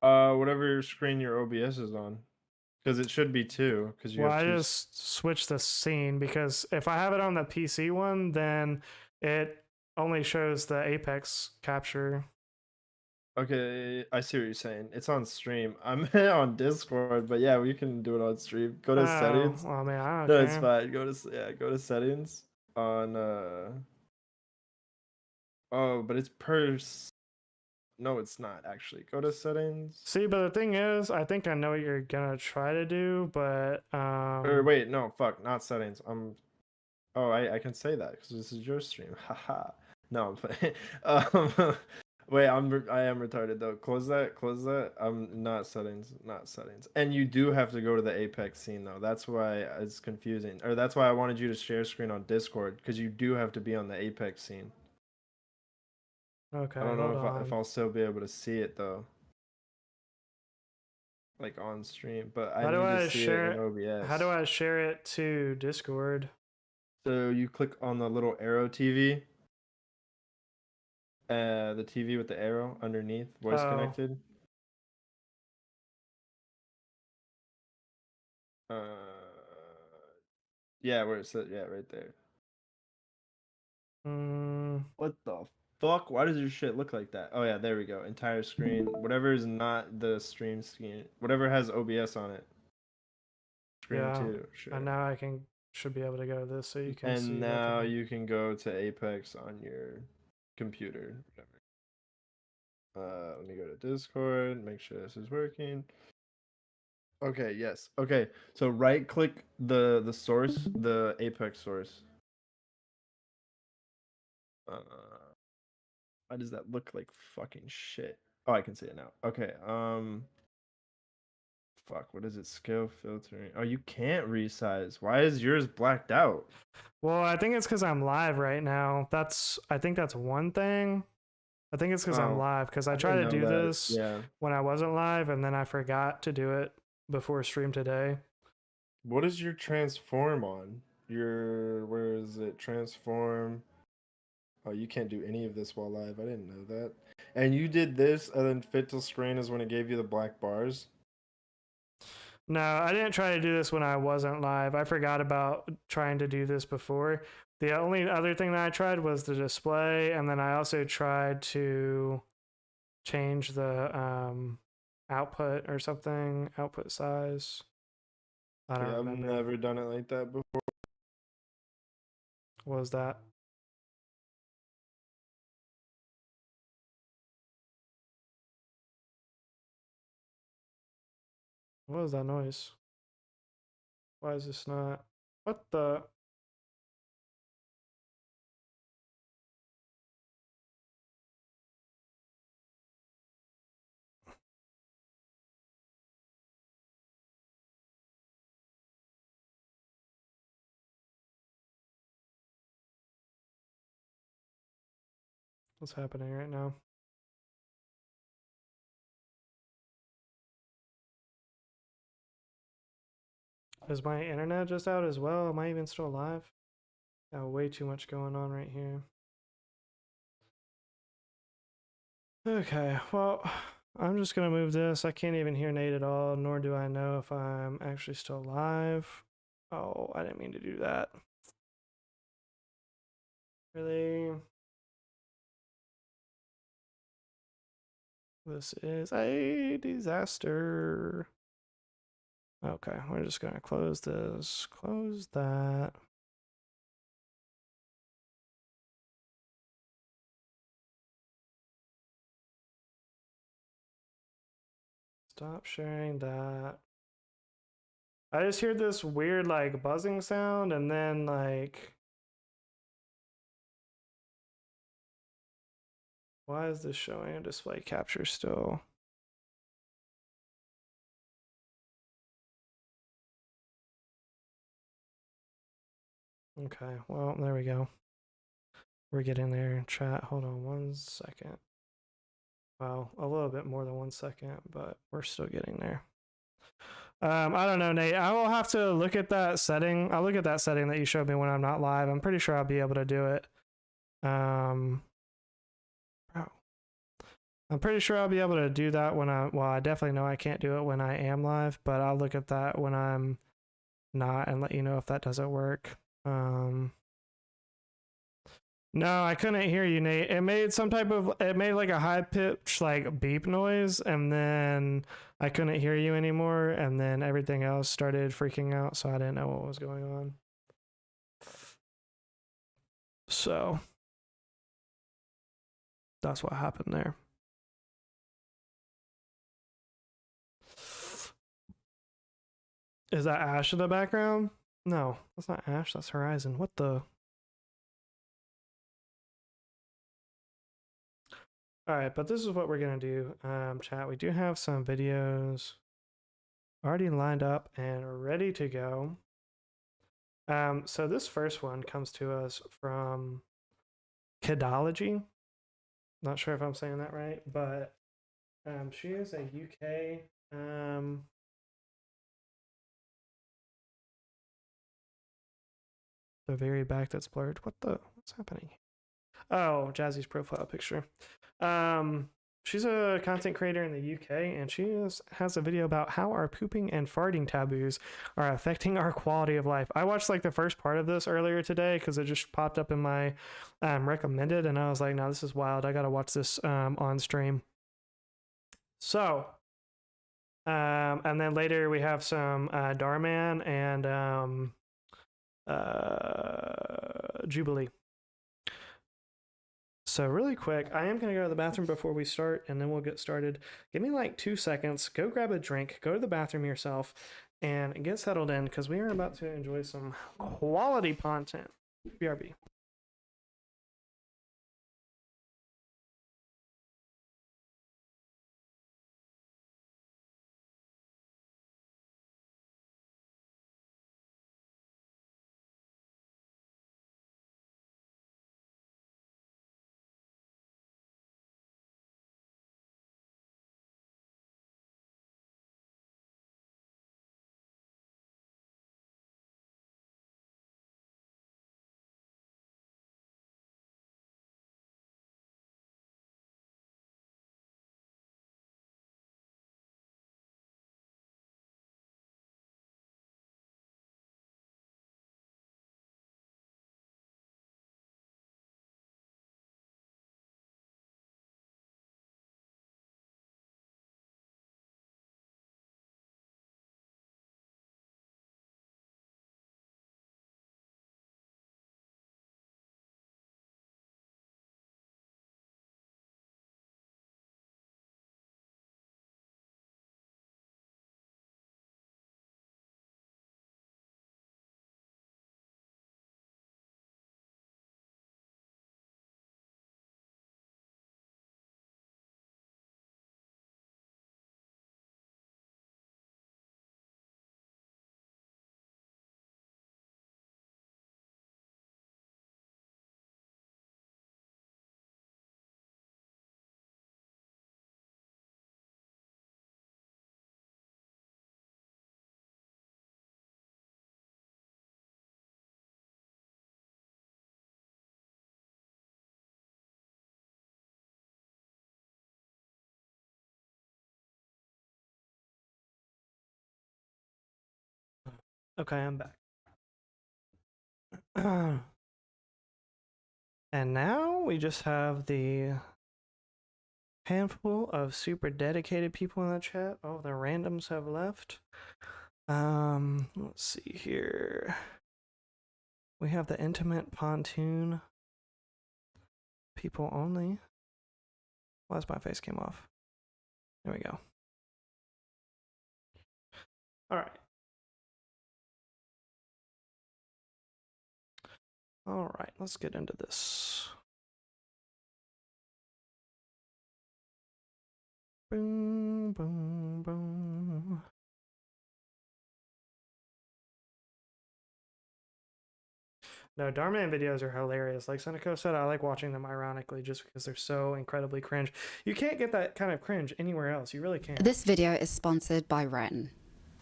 Whatever screen your OBS is on, because it should be two. Because you. Well, have I two just switched the scene because if I have it on the PC one, then it only shows the Apex capture. Okay, I see what you're saying. It's on stream. I'm on Discord, but yeah, we can do it on stream. Go to settings. Well, I mean, I don't No, care. it's fine. Go to settings on Oh, but it's no, it's not actually. Go to settings. See, but the thing is, I think I know what you're gonna try to do, but Or wait, no, fuck, not settings. Oh, I can say that because this is your stream. Haha. No, but wait, I am retarded though. Close that. Not settings. And you do have to go to the Apex scene though. That's why it's confusing. Or that's why I wanted you to share screen on Discord, because you do have to be on the Apex scene. Okay. I don't know if I'll still be able to see it though, like on stream. But I need to see it in OBS. How do I share it to Discord? So you click on the little arrow TV. The TV with the arrow underneath, voice connected. Yeah, where it said, yeah, right there. Mm, What the fuck? Why does your shit look like that? Oh yeah, there we go. Entire screen. Whatever is not the stream screen. Whatever has OBS on it. Screen yeah. 2, sure. And now I should be able to go to this so you can And see. now everything. you can go to Apex on your computer. Let me go to Discord, make sure this is working. Okay, yes. Okay, so right click the source, the Apex source. Why does that look like fucking shit? Oh, I can see it now. Okay, fuck, what is it? Scale filtering. Oh, you can't resize. Why is yours blacked out? Well, I think it's because I'm live right now. I think that's one thing. I think it's because I'm Oh, live because I I tried to didn't do know that. this Yeah. when I wasn't live and then I forgot to do it before stream today. What is your transform on? Where is it? Transform. Oh, you can't do any of this while live. I didn't know that. And you did this, and then fit to screen is when it gave you the black bars. No, I didn't try to do this when I wasn't live. I forgot about trying to do this before. The only other thing that I tried was the display, and then I also tried to change the output or something, output size. I don't Yeah, I've remember. never done it like that before. What was that? What was that noise? Why is this not? What the? What's happening right now? Is my internet just out as well? Am I even still live? Got way too much going on right here. Okay, well, I'm just gonna move this. I can't even hear Nate at all, nor do I know if I'm actually still live. Oh, I didn't mean to do that. Really? This is a disaster. Okay, we're just gonna close this, close that. Stop sharing that. I just hear this weird like buzzing sound and then like why is this showing a display capture still? Okay, well, there we go. We're getting there. Chat, hold on 1 second. Well, a little bit more than 1 second, but we're still getting there. I don't know, Nate. I will have to look at that setting. I'll look at that setting that you showed me when I'm not live. I'm pretty sure I'll be able to do it. Bro. I'm pretty sure I'll be able to do that when well, I definitely know I can't do it when I am live, but I'll look at that when I'm not and let you know if that doesn't work. No, I couldn't hear you, Nate. It made it made like a high pitch like beep noise, and then I couldn't hear you anymore, and then everything else started freaking out, so I didn't know what was going on. So that's what happened there. Is that Ash in the background? No, that's not Ash, that's Horizon. What the? All right, but this is what we're gonna do. Chat, we do have some videos already lined up and ready to go. So this first one comes to us from Kidology. Not sure if I'm saying that right, but she is a UK the very back that's blurred. What's happening? Oh, Jazzy's profile picture. she's a content creator in the UK, and has a video about how our pooping and farting taboos are affecting our quality of life. I watched like the first part of this earlier today because it just popped up in my recommended, and I was like, no, this is wild. I gotta watch this on stream. So, and then later we have some Darman and Jubilee. So really quick, I am going to go to the bathroom before we start, and then we'll get started. Give me like 2 seconds. Go grab a drink, go to the bathroom yourself, and get settled in, because we are about to enjoy some quality content. BRB. Okay, I'm back. And now we just have the handful of super dedicated people in the chat. Oh, the randoms have left. Let's see here. We have the intimate PONtoon people only. Why my face came off? There we go. All right. All right, let's get into this. Boom, boom, boom. No, Darman videos are hilarious. Like Seneco said, I like watching them ironically just because they're so incredibly cringe. You can't get that kind of cringe anywhere else. You really can't. This video is sponsored by Ren.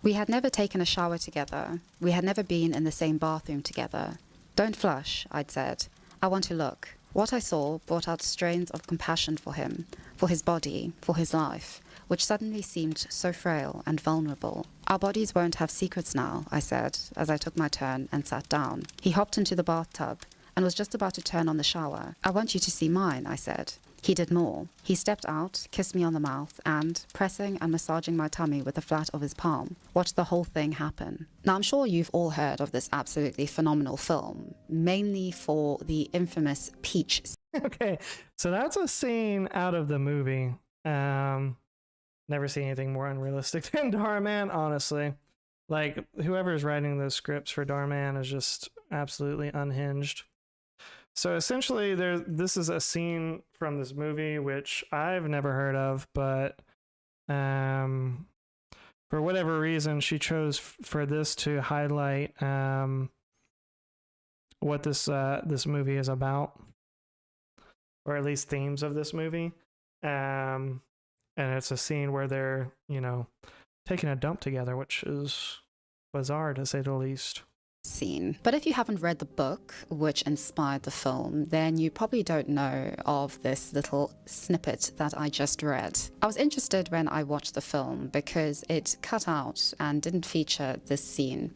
We had never taken a shower together. We had never been in the same bathroom together. Don't flush, I'd said. I want to look. What I saw brought out strains of compassion for him, for his body, for his life, which suddenly seemed so frail and vulnerable. Our bodies won't have secrets now, I said, as I took my turn and sat down. He hopped into the bathtub and was just about to turn on the shower. I want you to see mine, I said. He did more. He stepped out, kissed me on the mouth, and, pressing and massaging my tummy with the flat of his palm, watched the whole thing happen. Now, I'm sure you've all heard of this absolutely phenomenal film, mainly for the infamous Peach. Okay, so that's a scene out of the movie. Never seen anything more unrealistic than Darman, honestly. Like, whoever's writing those scripts for Darman is just absolutely unhinged. So essentially, this is a scene from this movie which I've never heard of, but for whatever reason, she chose for this to highlight what this movie is about, or at least themes of this movie. And it's a scene where they're, you know, taking a dump together, which is bizarre to say the least. scene. But if you haven't read the book which inspired the film, then you probably don't know of this little snippet that I just read. I was interested when I watched the film because it cut out and didn't feature this scene.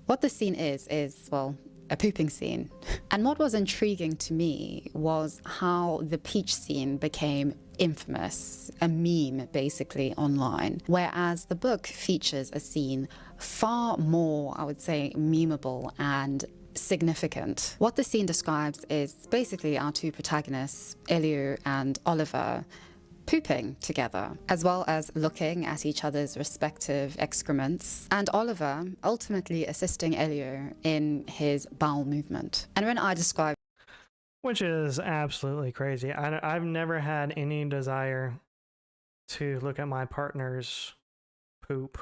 What the scene is, well, a pooping scene. And what was intriguing to me was how the peach scene became infamous, a meme basically online, whereas the book features a scene far more, I would say, memeable and significant. What the scene describes is basically our two protagonists, Elio and Oliver, pooping together, as well as looking at each other's respective excrements, and Oliver ultimately assisting Elio in his bowel movement. And when I describe, which is absolutely crazy. I've never had any desire to look at my partner's poop.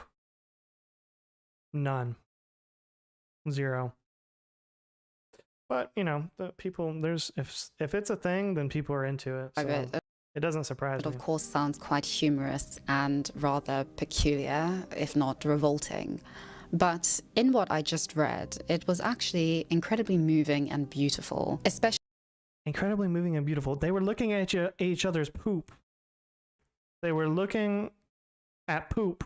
None. Zero. But, you know, the people, there's, if it's a thing, then people are into it. So it doesn't surprise me. It of course sounds quite humorous and rather peculiar, if not revolting. But in what I just read, it was actually incredibly moving and beautiful, especially incredibly moving and beautiful. They were looking at each other's poop. They were looking at poop.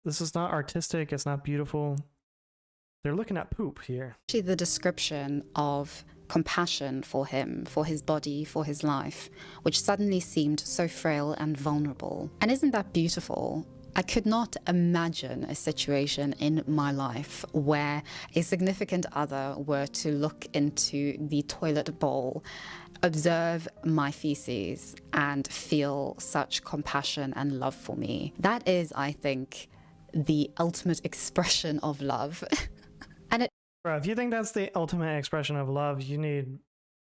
This is not artistic. It's not beautiful. They're looking at poop here. Actually, the description of compassion for him, for his body, for his life, which suddenly seemed so frail and vulnerable. And isn't that beautiful? I could not imagine a situation in my life where a significant other were to look into the toilet bowl, observe my feces, and feel such compassion and love for me. That is, I think, the ultimate expression of love. And it, bro, if you think that's the ultimate expression of love, you need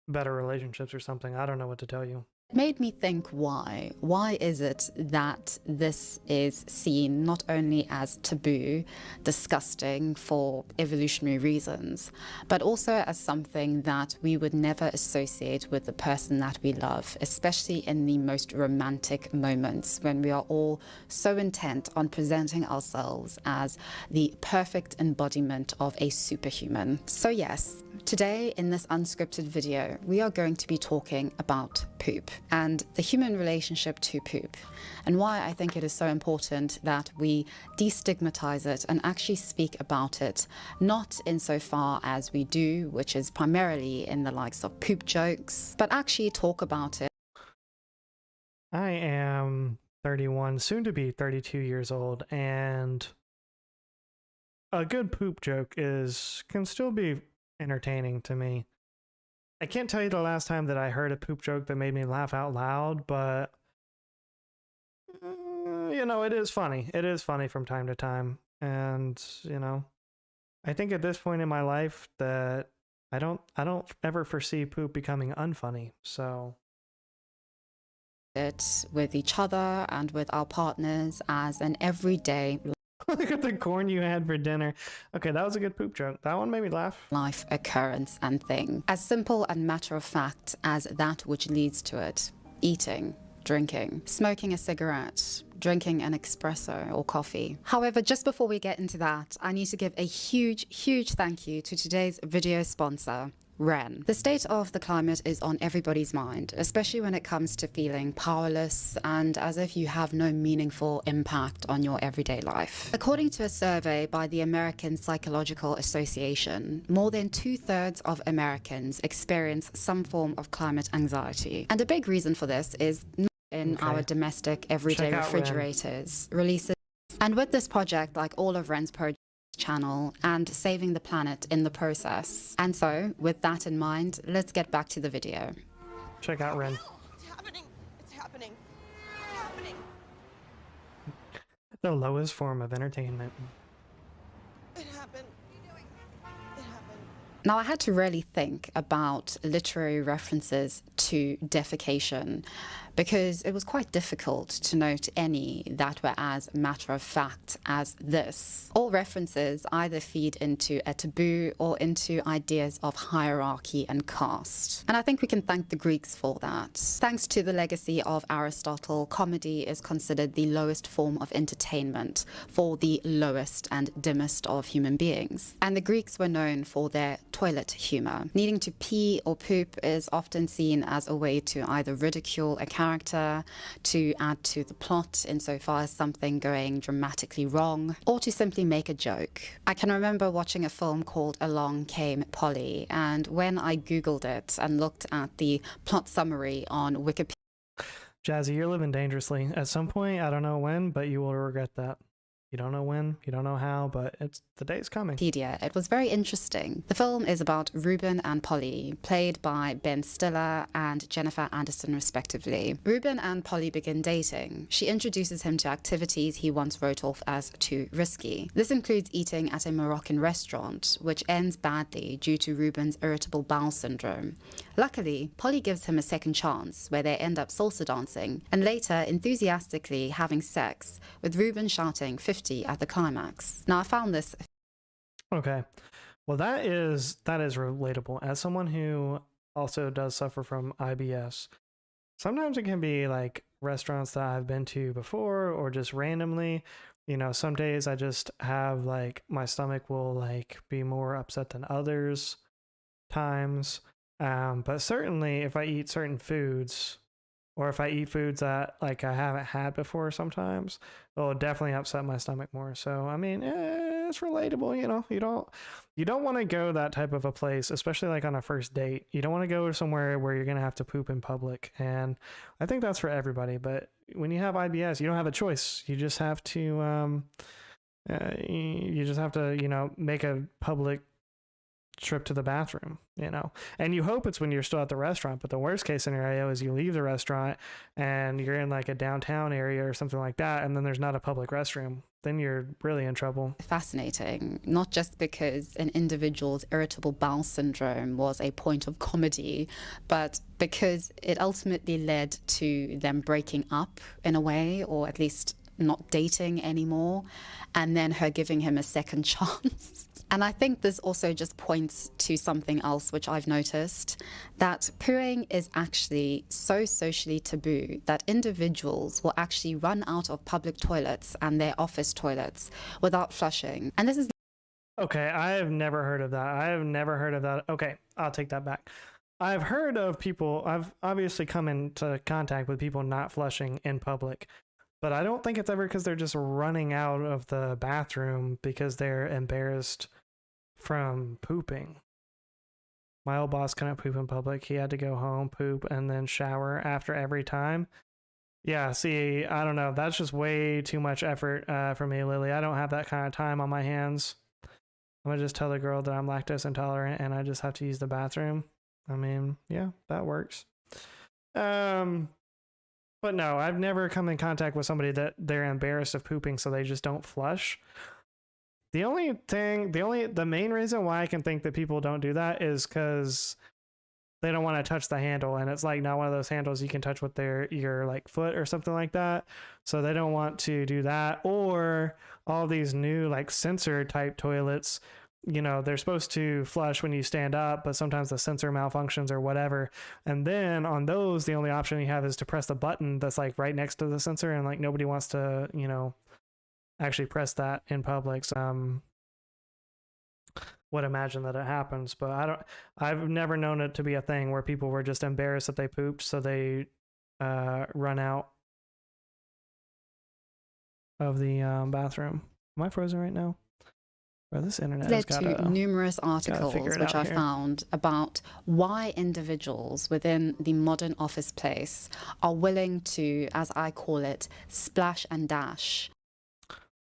better relationships or something. I don't know what to tell you. It made me think why. Why is it that this is seen not only as taboo, disgusting for evolutionary reasons, but also as something that we would never associate with the person that we love, especially in the most romantic moments when we are all so intent on presenting ourselves as the perfect embodiment of a superhuman. So yes, today in this unscripted video, we are going to be talking about poop and the human relationship to poop, and why I think it is so important that we destigmatize it and actually speak about it, not insofar as we do, which is primarily in the likes of poop jokes, but actually talk about it. I am 31, soon to be 32 years old, and a good poop joke can still be entertaining to me. I can't tell you the last time that I heard a poop joke that made me laugh out loud, but you know, it is funny. It is funny from time to time. And, you know, I think at this point in my life that I don't ever foresee poop becoming unfunny. So it with each other and with our partners as an everyday look at the corn you had for dinner. Okay, that was a good poop joke. That one made me laugh. Life occurrence and thing. As simple and matter of fact as that which leads to it. Eating, drinking, smoking a cigarette, drinking an espresso or coffee. However, just before we get into that, I need to give a huge thank you to today's video sponsor, Ren. The state of the climate is on everybody's mind, especially when it comes to feeling powerless and as if you have no meaningful impact on your everyday life. According to a survey by the American Psychological Association, more than 2/3 of Americans experience some form of climate anxiety. And a big reason for this is in our domestic everyday refrigerators, releases. And with this project, like all of Ren's projects, channel and saving the planet in the process. And so with that in mind, let's get back to the video. Check out Ren. It's happening. It's happening. It's happening. The lowest form of entertainment. It happened. It happened. Now I had to really think about literary references to defecation because it was quite difficult to note any that were as matter-of-fact as this. All references either feed into a taboo or into ideas of hierarchy and caste. And I think we can thank the Greeks for that. Thanks to the legacy of Aristotle, comedy is considered the lowest form of entertainment for the lowest and dimmest of human beings. And the Greeks were known for their toilet humor. Needing to pee or poop is often seen as a way to either ridicule a character, to add to the plot insofar as something going dramatically wrong, or to simply make a joke. I can remember watching a film called Along Came Polly, and when I googled it and looked at the plot summary on Wikipedia. Jazzy, you're living dangerously. At some point, I don't know when, but you will regret that. You don't know when, you don't know how, but the day's coming. It was very interesting. The film is about Ruben and Polly, played by Ben Stiller and Jennifer Anderson respectively. Ruben and Polly begin dating. She introduces him to activities he once wrote off as too risky. This includes eating at a Moroccan restaurant, which ends badly due to Ruben's irritable bowel syndrome. Luckily, Polly gives him a second chance, where they end up salsa dancing, and later enthusiastically having sex, with Ruben shouting 50 at the climax. Now, I found this... Okay. Well, that is relatable. As someone who also does suffer from IBS, sometimes it can be like restaurants that I've been to before or just randomly. You know, some days I just have like my stomach will like be more upset than others times. But certainly if I eat certain foods, or if I eat foods that like I haven't had before, sometimes it'll definitely upset my stomach more. So I mean, it's relatable. You know, you don't want to go that type of a place, especially like on a first date. You don't want to go somewhere where you're gonna have to poop in public, and I think that's for everybody. But when you have IBS, you don't have a choice. You just have to, you know, make a public trip to the bathroom, you know, and you hope it's when you're still at the restaurant. But the worst case scenario is you leave the restaurant and you're in like a downtown area or something like that, and then there's not a public restroom. Then you're really in trouble. Fascinating, not just because an individual's irritable bowel syndrome was a point of comedy, but because it ultimately led to them breaking up in a way, or at least not dating anymore, and then her giving him a second chance. And I think this also just points to something else which I've noticed, that pooing is actually so socially taboo that individuals will actually run out of public toilets and their office toilets without flushing. And this is... Okay, I have never heard of that. I have never heard of that. Okay, I'll take that back. I've heard of people, I've obviously come into contact with people not flushing in public, but I don't think it's ever because they're just running out of the bathroom because they're embarrassed from pooping. My old boss couldn't poop in public. He had to go home, poop, and then shower after every time. Yeah, see, I don't know. That's just way too much effort for me, Lily. I don't have that kind of time on my hands. I'm gonna just tell the girl that I'm lactose intolerant and I just have to use the bathroom. I mean, yeah, that works. But no, I've never come in contact with somebody that they're embarrassed of pooping, so they just don't flush. The main reason why I can think that people don't do that is because they don't want to touch the handle, and it's like not one of those handles you can touch with your like foot or something like that. So they don't want to do that. Or all these new like sensor type toilets, you know, they're supposed to flush when you stand up, but sometimes the sensor malfunctions or whatever. And then on those, the only option you have is to press the button that's like right next to the sensor, and like nobody wants to, you know, actually press that in public. So would imagine that it happens, but I've never known it to be a thing where people were just embarrassed that they pooped, so they run out of the bathroom. Am I frozen right now? Bro, this internet led to numerous articles which I found about why individuals within the modern office place are willing to, as I call it, splash and dash.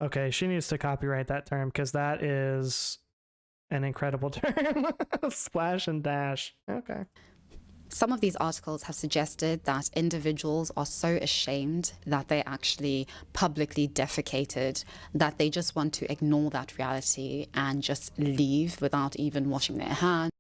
Okay, she needs to copyright that term because that is an incredible term. Splash and dash. Okay. Some of these articles have suggested that individuals are so ashamed that they actually publicly defecated that they just want to ignore that reality and just leave without even washing their hands.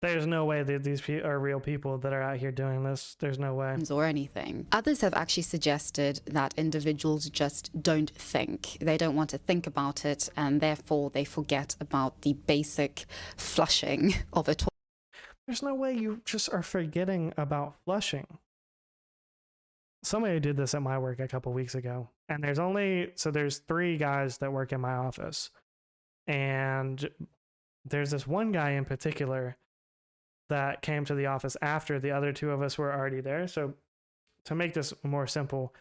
There's no way that these are real people that are out here doing this. There's no way. Or anything. Others have actually suggested that individuals just don't think. They don't want to think about it, and therefore they forget about the basic flushing of a toilet. There's no way you just are forgetting about flushing. Somebody did this at my work a couple weeks ago, and there's 3 guys that work in my office, and there's this one guy in particular that came to the office after the other 2 of us were already there. So to make this more simple,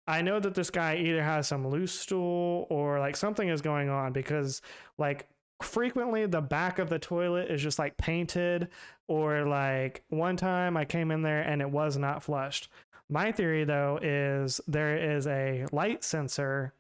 I know that this guy either has some loose stool or like something is going on, because like frequently the back of the toilet is just like painted, or like one time I came in there and it was not flushed. My theory though is there is a light sensor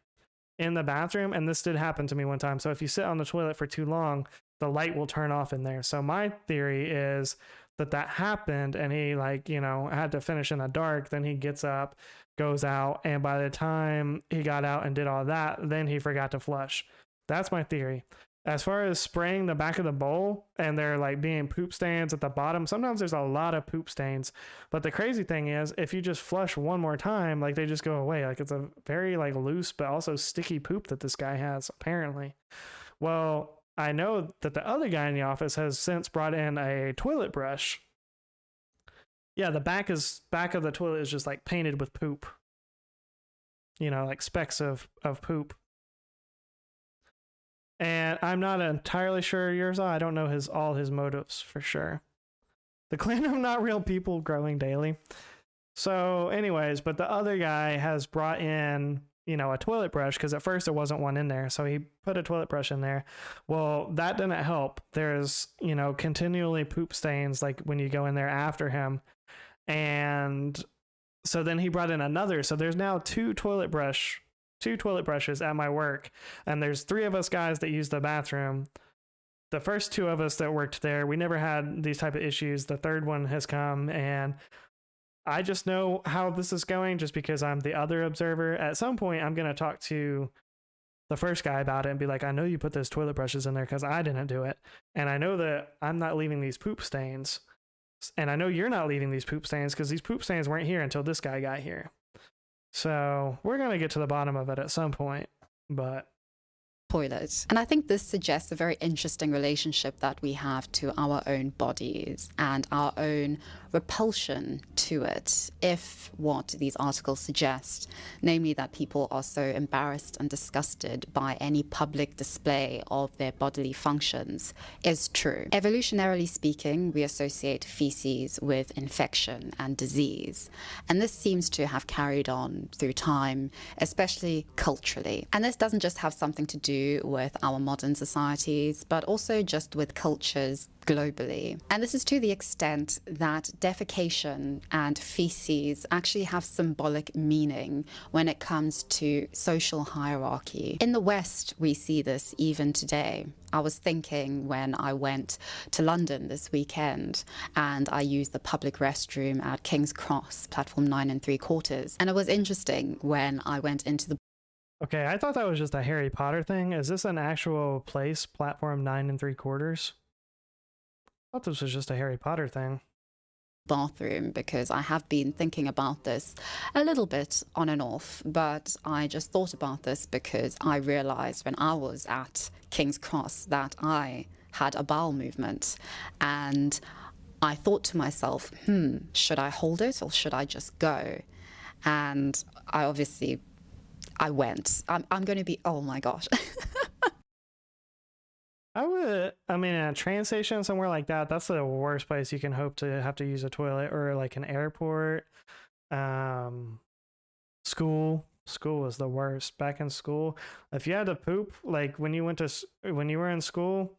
in the bathroom, and this did happen to me one time. So if you sit on the toilet for too long, the light will turn off in there. So my theory is that happened, and he had to finish in the dark. Then he gets up, goes out, and by the time he got out and did all that, then he forgot to flush. That's my theory. As far as spraying the back of the bowl and there like being poop stains at the bottom, sometimes there's a lot of poop stains. But the crazy thing is, if you just flush one more time, like they just go away. Like it's a very like loose but also sticky poop that this guy has, apparently. Well, I know that the other guy in the office has since brought in a toilet brush. Yeah, the back of the toilet is just like painted with poop. Like specks of poop. And I'm not entirely sure yours. I don't know all his motives for sure. The clan of not real people growing daily. So anyways, but the other guy has brought in, a toilet brush, because at first there wasn't one in there. So he put a toilet brush in there. Well, that didn't help. There's, continually poop stains like when you go in there after him. And so then he brought in another. So there's now 2 toilet brushes at my work, and there's 3 of us guys that use the bathroom. The first 2 of us that worked there, we never had these type of issues. The 3rd one has come, and I just know how this is going just because I'm the other observer. At some point, I'm going to talk to the first guy about it and be like, I know you put those toilet brushes in there because I didn't do it. And I know that I'm not leaving these poop stains. And I know you're not leaving these poop stains because these poop stains weren't here until this guy got here. So we're going to get to the bottom of it at some point, but toilet. And I think this suggests a very interesting relationship that we have to our own bodies and our own repulsion to it, if what these articles suggest, namely that people are so embarrassed and disgusted by any public display of their bodily functions, is true. Evolutionarily speaking, we associate feces with infection and disease, and this seems to have carried on through time, especially culturally. And this doesn't just have something to do with our modern societies, but also just with cultures globally. And this is to the extent that defecation and feces actually have symbolic meaning when it comes to social hierarchy. In the West, we see this even today. I was thinking when I went to London this weekend and I used the public restroom at King's Cross, platform 9 3/4. And it was interesting when I went into the Okay, I thought that was just a Harry Potter thing. Is this an actual place, platform 9 3/4? I thought this was just a Harry Potter thing. Bathroom, because I have been thinking about this a little bit on and off, but I just thought about this because I realized when I was at King's Cross that I had a bowel movement, and I thought to myself, should I hold it or should I just go? And I went. I'm going to be, oh my gosh. I mean, in a train station, somewhere like that, that's the worst place you can hope to have to use a toilet, or like an airport. School was the worst. Back in school, if you had to poop, like when you were in school,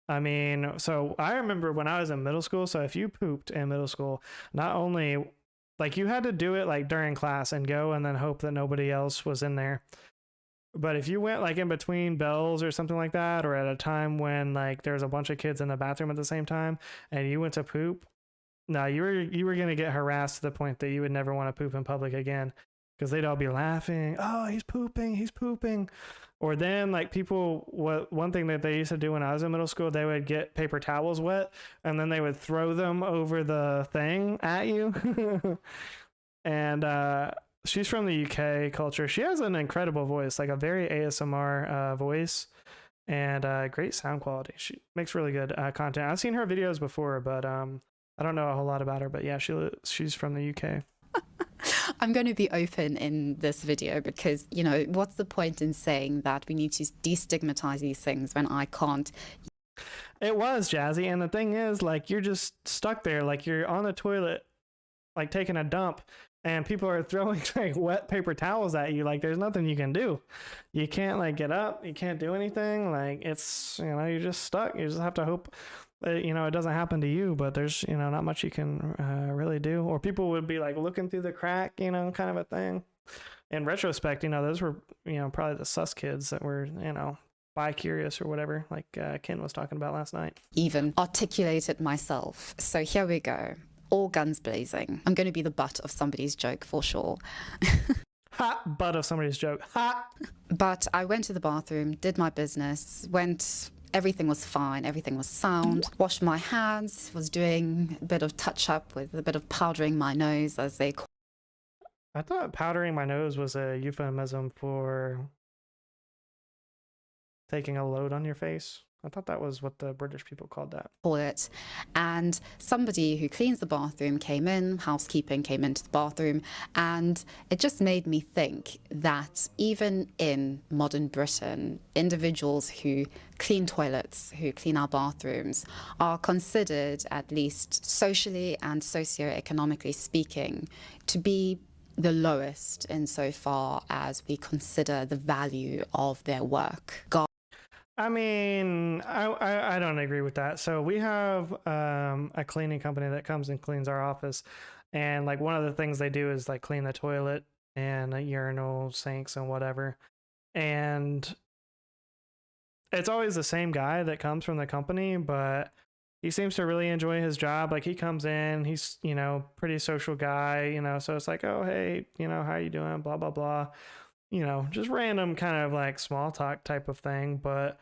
I mean, so I remember when I was in middle school, so if you pooped in middle school, not only like you had to do it like during class and go and then hope that nobody else was in there. But if you went like in between bells or something like that, or at a time when like there was a bunch of kids in the bathroom at the same time and you went to poop, no, you were going to get harassed to the point that you would never want to poop in public again. because they'd all be laughing. Oh, he's pooping, he's pooping. Or then like people, one thing that they used to do when I was in middle school, they would get paper towels wet and then they would throw them over the thing at you. And she's from the UK culture. She has an incredible voice, like a very ASMR voice, and great sound quality. She makes really good content. I've seen her videos before, but I don't know a whole lot about her. But yeah, she's from the UK. I'm going to be open in this video because, you know, what's the point in saying that we need to destigmatize these things when I can't? It was Jazzy, and the thing is, like, you're just stuck there, like you're on the toilet, like taking a dump, and people are throwing like wet paper towels at you. Like, there's nothing you can do. You can't like get up. You can't do anything. Like, it's, you know, you're just stuck. You just have to hope you know, it doesn't happen to you, but there's, you know, not much you can really do. Or people would be like looking through the crack, you know, kind of a thing. In retrospect, you know, those were, you know, probably the sus kids that were, you know, bi-curious or whatever, like Ken was talking about last night. Even articulate it myself. So here we go. All guns blazing. I'm going to be the butt of somebody's joke for sure. Ha! Butt of somebody's joke. Ha! But I went to the bathroom, did my business, everything was fine, everything was sound, washed my hands, was doing a bit of touch-up with a bit of powdering my nose, as they call it. I thought powdering my nose was a euphemism for taking a load on your face. I thought that was what the British people called that. And somebody who cleans the bathroom came in, housekeeping came into the bathroom, and it just made me think that even in modern Britain, individuals who clean toilets, who clean our bathrooms, are considered, at least socially and socioeconomically speaking, to be the lowest insofar as we consider the value of their work. I mean, I don't agree with that. So we have a cleaning company that comes and cleans our office, and like one of the things they do is like clean the toilet and urinal sinks and whatever. And it's always the same guy that comes from the company, but he seems to really enjoy his job. Like, he comes in, he's, you know, pretty social guy, you know, so it's like, oh, hey, you know, how you doing? Blah, blah, blah. You know, just random kind of like small talk type of thing. But,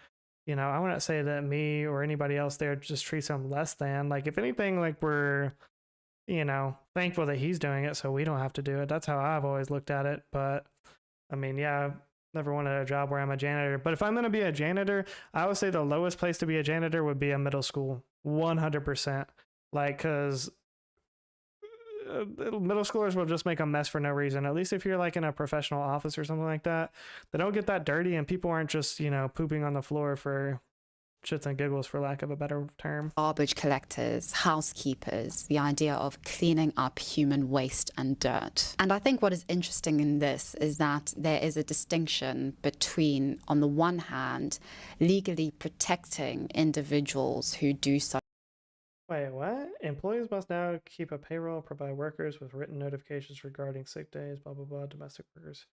you know, I wouldn't say that me or anybody else there just treats him less than. Like, if anything, like, we're, you know, thankful that he's doing it so we don't have to do it. That's how I've always looked at it. But I mean, yeah, I've never wanted a job where I'm a janitor. But if I'm going to be a janitor, I would say the lowest place to be a janitor would be a middle school. 100%. Like, because middle schoolers will just make a mess for no reason. At least if you're like in a professional office or something like that, they don't get that dirty, and people aren't just, you know, pooping on the floor for shits and giggles, for lack of a better term. Garbage collectors, housekeepers, the idea of cleaning up human waste and dirt. And I think what is interesting in this is that there is a distinction between, on the one hand, legally protecting individuals who do so. Wait, what? Employees must now keep a payroll, provide workers with written notifications regarding sick days, blah, blah, blah, domestic workers.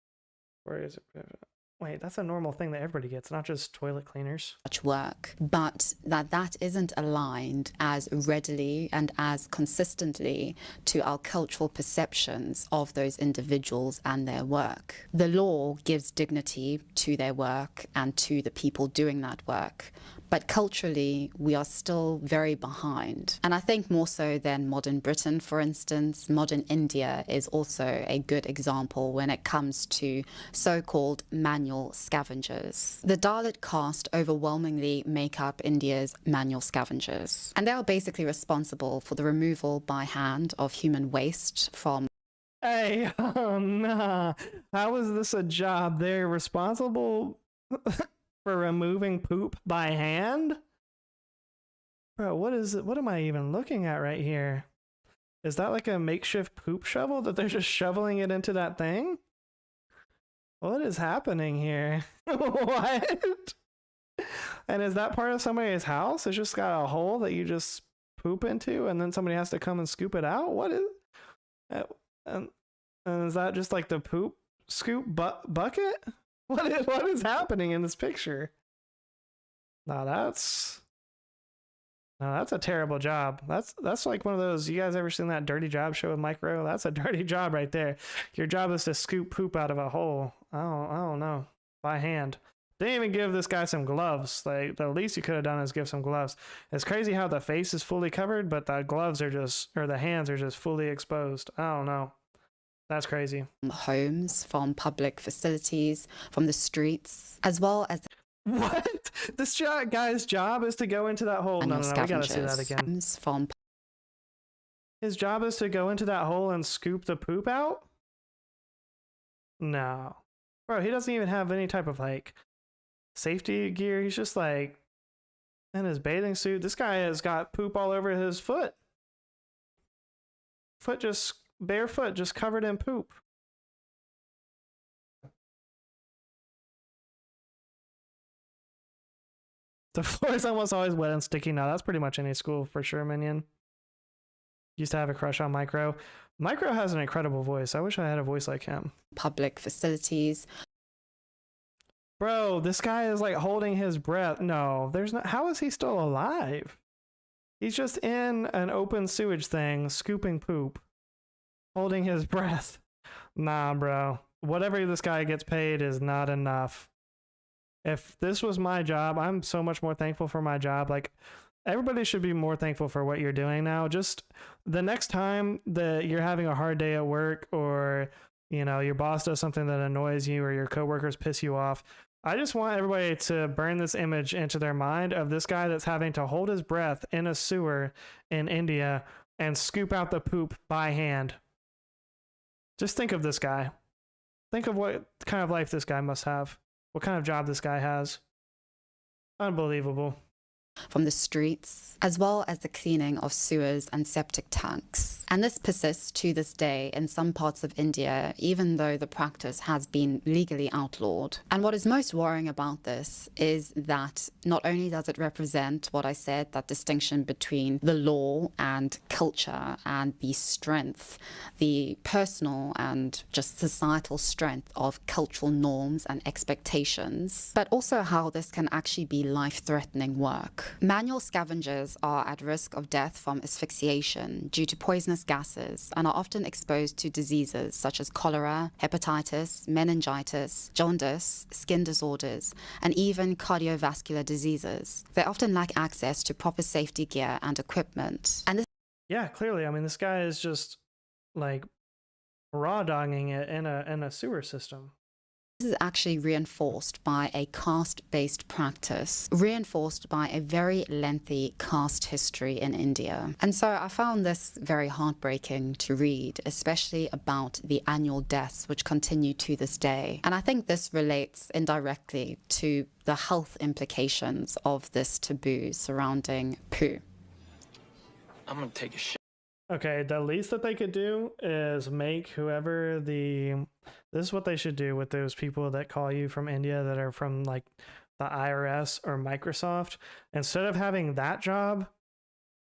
Wait, that's a normal thing that everybody gets, not just toilet cleaners. Much work, but that isn't aligned as readily and as consistently to our cultural perceptions of those individuals and their work. The law gives dignity to their work and to the people doing that work, but culturally we are still very behind. And I think more so than modern Britain, for instance, modern India is also a good example when it comes to so-called manual scavengers. The Dalit caste overwhelmingly make up India's manual scavengers, and they are basically responsible for the removal by hand of human waste from. Hey, oh nah, how is this a job? They're responsible for removing poop by hand? Bro, what is it? What am I even looking at right here? Is that like a makeshift poop shovel that they're just shoveling it into that thing? What is happening here? What? And is that part of somebody's house? It's just got a hole that you just poop into and then somebody has to come and scoop it out? What is... And is that just like the poop scoop bucket? What is happening in this picture? Now that's No, that's a terrible job. That's like one of those. You guys ever seen that dirty job show with Micro? That's a dirty job right there. Your job is to scoop poop out of a hole. I don't know, by hand. Didn't even give this guy some gloves. Like, the least you could have done is give some gloves. It's crazy how the face is fully covered, but the gloves are just, or the hands are just fully exposed. I don't know. That's crazy. Homes, from public facilities, from the streets, as well as what? This guy's job is to go into that hole. No, we gotta see that again. From his job is to go into that hole and scoop the poop out? No. Bro, he doesn't even have any type of like safety gear. He's just like in his bathing suit. This guy has got poop all over his foot. Barefoot, just covered in poop. The floor is almost always wet and sticky now. That's pretty much any school for sure, Minion. Used to have a crush on Micro. Micro has an incredible voice. I wish I had a voice like him. Public facilities. Bro, this guy is like holding his breath. No, there's not. How is he still alive? He's just in an open sewage thing, scooping poop, holding his breath. Nah, bro. Whatever this guy gets paid is not enough. If this was my job, I'm so much more thankful for my job. Like, everybody should be more thankful for what you're doing now. Just the next time that you're having a hard day at work, or, you know, your boss does something that annoys you, or your coworkers piss you off, I just want everybody to burn this image into their mind of this guy that's having to hold his breath in a sewer in India and scoop out the poop by hand. Just think of this guy. Think of what kind of life this guy must have. What kind of job this guy has. Unbelievable. From the streets, as well as the cleaning of sewers and septic tanks. And this persists to this day in some parts of India, even though the practice has been legally outlawed. And what is most worrying about this is that not only does it represent what I said, that distinction between the law and culture, and the strength, the personal and just societal strength of cultural norms and expectations, but also how this can actually be life-threatening work. Manual scavengers are at risk of death from asphyxiation due to poisonous gases and are often exposed to diseases such as cholera, hepatitis, meningitis, jaundice, skin disorders, and even cardiovascular diseases. They often lack access to proper safety gear and equipment. And yeah, clearly. I mean, this guy is just like raw dogging it in a sewer system. This is actually reinforced by a caste-based practice, reinforced by a very lengthy caste history in India. And so I found this very heartbreaking to read, especially about the annual deaths which continue to this day. And I think this relates indirectly to the health implications of this taboo surrounding poo. I'm gonna take a shit. Okay, the least that they could do is make whoever this is what they should do with those people that call you from India that are from like the IRS or Microsoft. Instead of having that job,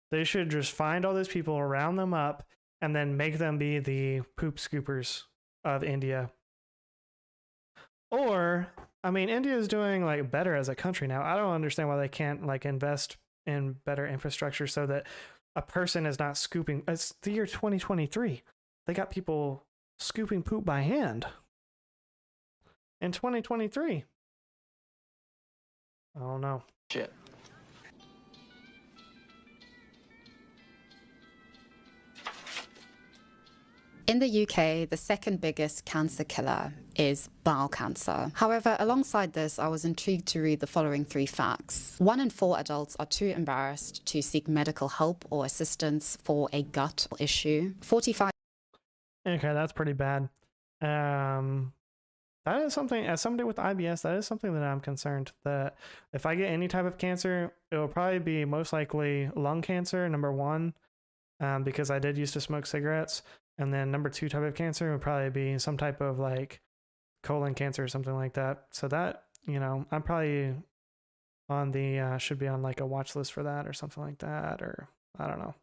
they should just find all those people, round them up, and then make them be the poop scoopers of India. Or, I mean, India is doing like better as a country now. I don't understand why they can't like invest in better infrastructure so that a person is not scooping. It's the year 2023. They got people scooping poop by hand in 2023. I don't know. Shit. In the UK, the second biggest cancer killer is bowel cancer. However, alongside this, I was intrigued to read the following 3 facts. 1 in 4 adults are too embarrassed to seek medical help or assistance for a gut issue. 45. Okay, that's pretty bad. That is something, as somebody with IBS, that is something that I'm concerned that if I get any type of cancer, it will probably be most likely lung cancer, number 1, because I did used to smoke cigarettes. And then number 2 type of cancer would probably be some type of like colon cancer or something like that. So that, you know, I'm probably on the, should be on like a watch list for that or something like that, or I don't know.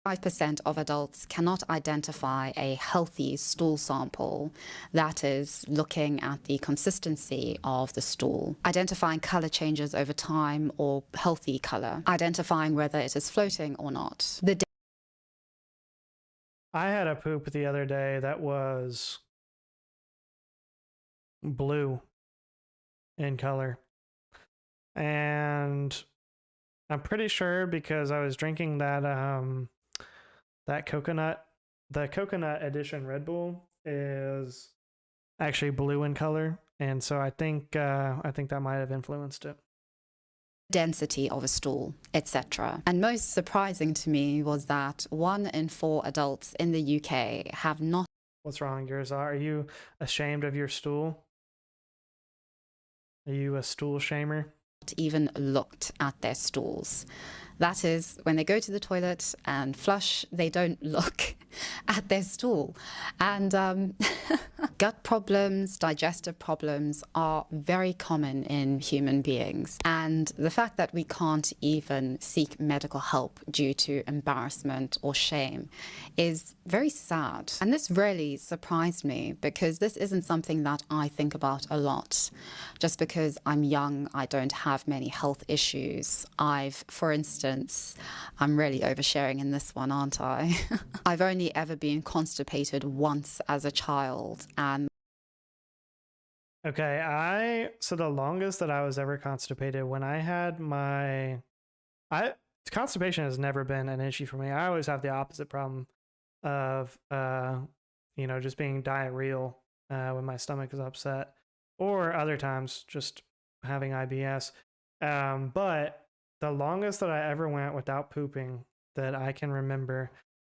5% of adults cannot identify a healthy stool sample, that is, looking at the consistency of the stool, identifying color changes over time or healthy color, identifying whether it is floating or not. I had a poop the other day that was blue in color. And I'm pretty sure because I was drinking that that coconut, the coconut edition Red Bull is actually blue in color, and so I think that might have influenced it. Density of a stool, etc. And most surprising to me was that 1 in 4 adults in the UK have not. What's wrong, Girza? Are you ashamed of your stool? Are you a stool shamer? Even looked at their stools. That is, when they go to the toilet and flush, they don't look at their stool. And gut problems, digestive problems are very common in human beings. And the fact that we can't even seek medical help due to embarrassment or shame is very sad. And this really surprised me because this isn't something that I think about a lot. Just because I'm young, I don't have many health issues. For instance, I'm really oversharing in this one, aren't I? I've only ever been constipated once as a child, and okay, so the longest that I was ever constipated when I had constipation has never been an issue for me. I always have the opposite problem of just being diarrheal when my stomach is upset, or other times just having IBS. But the longest that I ever went without pooping that I can remember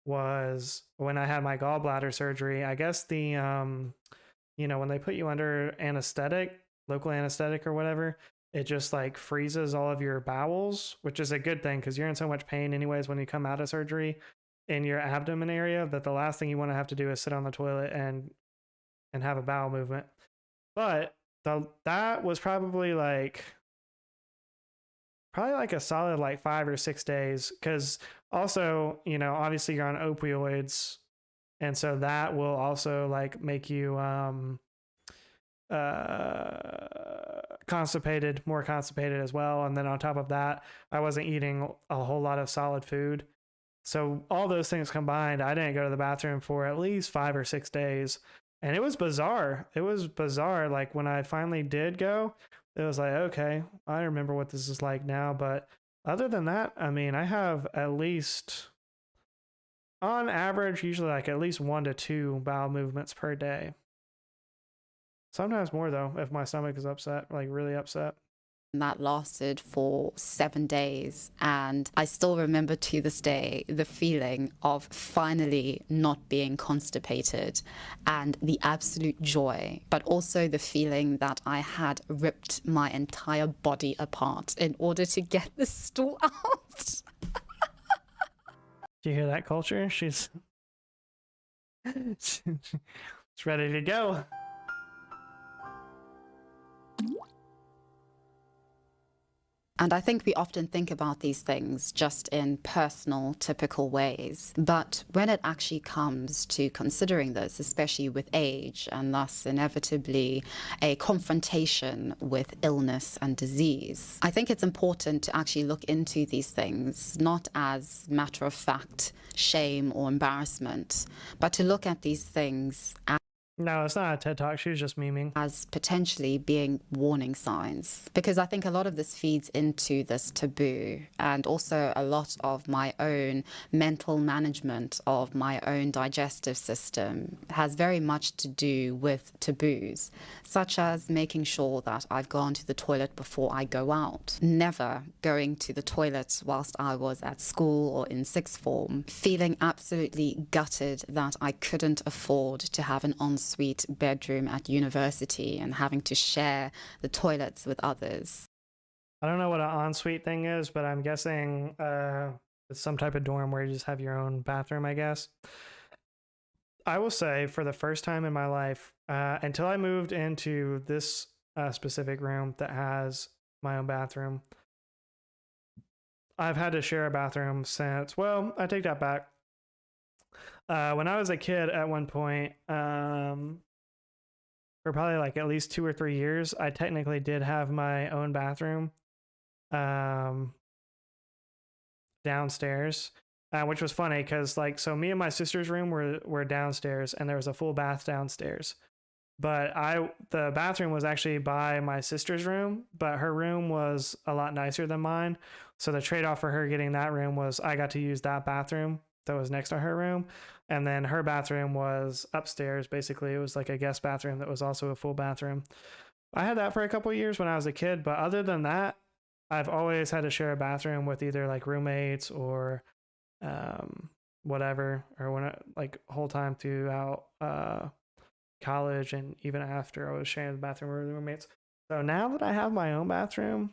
was when I had my gallbladder surgery. I guess when they put you under anesthetic, local anesthetic or whatever, it just like freezes all of your bowels, which is a good thing because you're in so much pain anyways when you come out of surgery in your abdomen area that the last thing you want to have to do is sit on the toilet and have a bowel movement. But that was probably like a solid like 5 or 6 days, because also, obviously you're on opioids, and so that will also like make you more constipated as well. And then on top of that, I wasn't eating a whole lot of solid food, so all those things combined, I didn't go to the bathroom for at least 5 or 6 days. And it was bizarre. Like when I finally did go, it was like, okay, I remember what this is like now. But other than that, I mean, I have at least, on average, usually like at least 1 to 2 bowel movements per day. Sometimes more though, if my stomach is upset, like really upset. that lasted for 7 days. And I still remember to this day the feeling of finally not being constipated and the absolute joy, but also the feeling that I had ripped my entire body apart in order to get the stool out. Do you hear that, Culture? She's ready to go. And I think we often think about these things just in personal, typical ways. But when it actually comes to considering this, especially with age, and thus inevitably a confrontation with illness and disease, I think it's important to actually look into these things, not as matter of fact shame or embarrassment, but to look at these things as No, it's not a TED Talk. She was just memeing. As potentially being warning signs. Because I think a lot of this feeds into this taboo, and also a lot of my own mental management of my own digestive system has very much to do with taboos, such as making sure that I've gone to the toilet before I go out. Never going to the toilet whilst I was at school or in sixth form, feeling absolutely gutted that I couldn't afford to have an ensuite bedroom at university and having to share the toilets with others. I don't know what an ensuite thing is, but I'm guessing it's some type of dorm where you just have your own bathroom, I guess. I will say, for the first time in my life, until I moved into this specific room that has my own bathroom, I've had to share a bathroom since, well, I take that back. When I was a kid at one point, for probably like at least 2 or 3 years, I technically did have my own bathroom downstairs, which was funny because like, so me and my sister's room were downstairs and there was a full bath downstairs. But the bathroom was actually by my sister's room, but her room was a lot nicer than mine. So the trade-off for her getting that room was I got to use that bathroom that was next to her room. And then her bathroom was upstairs. Basically, it was like a guest bathroom that was also a full bathroom. I had that for a couple of years when I was a kid, but other than that, I've always had to share a bathroom with either like roommates or whatever, or when like whole time throughout college and even after, I was sharing the bathroom with roommates. So now that I have my own bathroom,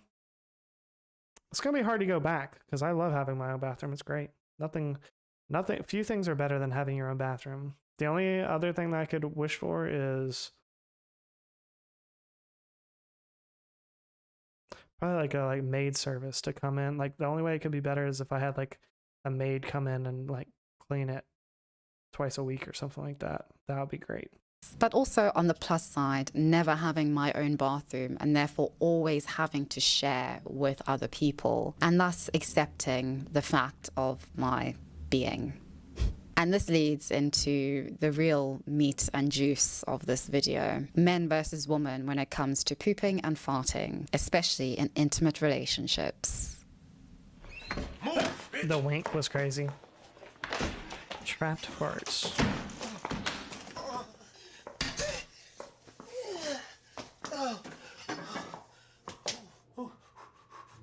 it's gonna be hard to go back because I love having my own bathroom. It's great. Nothing. Few things are better than having your own bathroom. The only other thing that I could wish for is probably like a maid service to come in. Like the only way it could be better is if I had like a maid come in and like clean it twice a week or something like that. That would be great. But also on the plus side, never having my own bathroom and therefore always having to share with other people and thus accepting the fact of my being. And this leads into the real meat and juice of this video. Men versus women when it comes to pooping and farting, especially in intimate relationships. The wink was crazy. Trapped farts.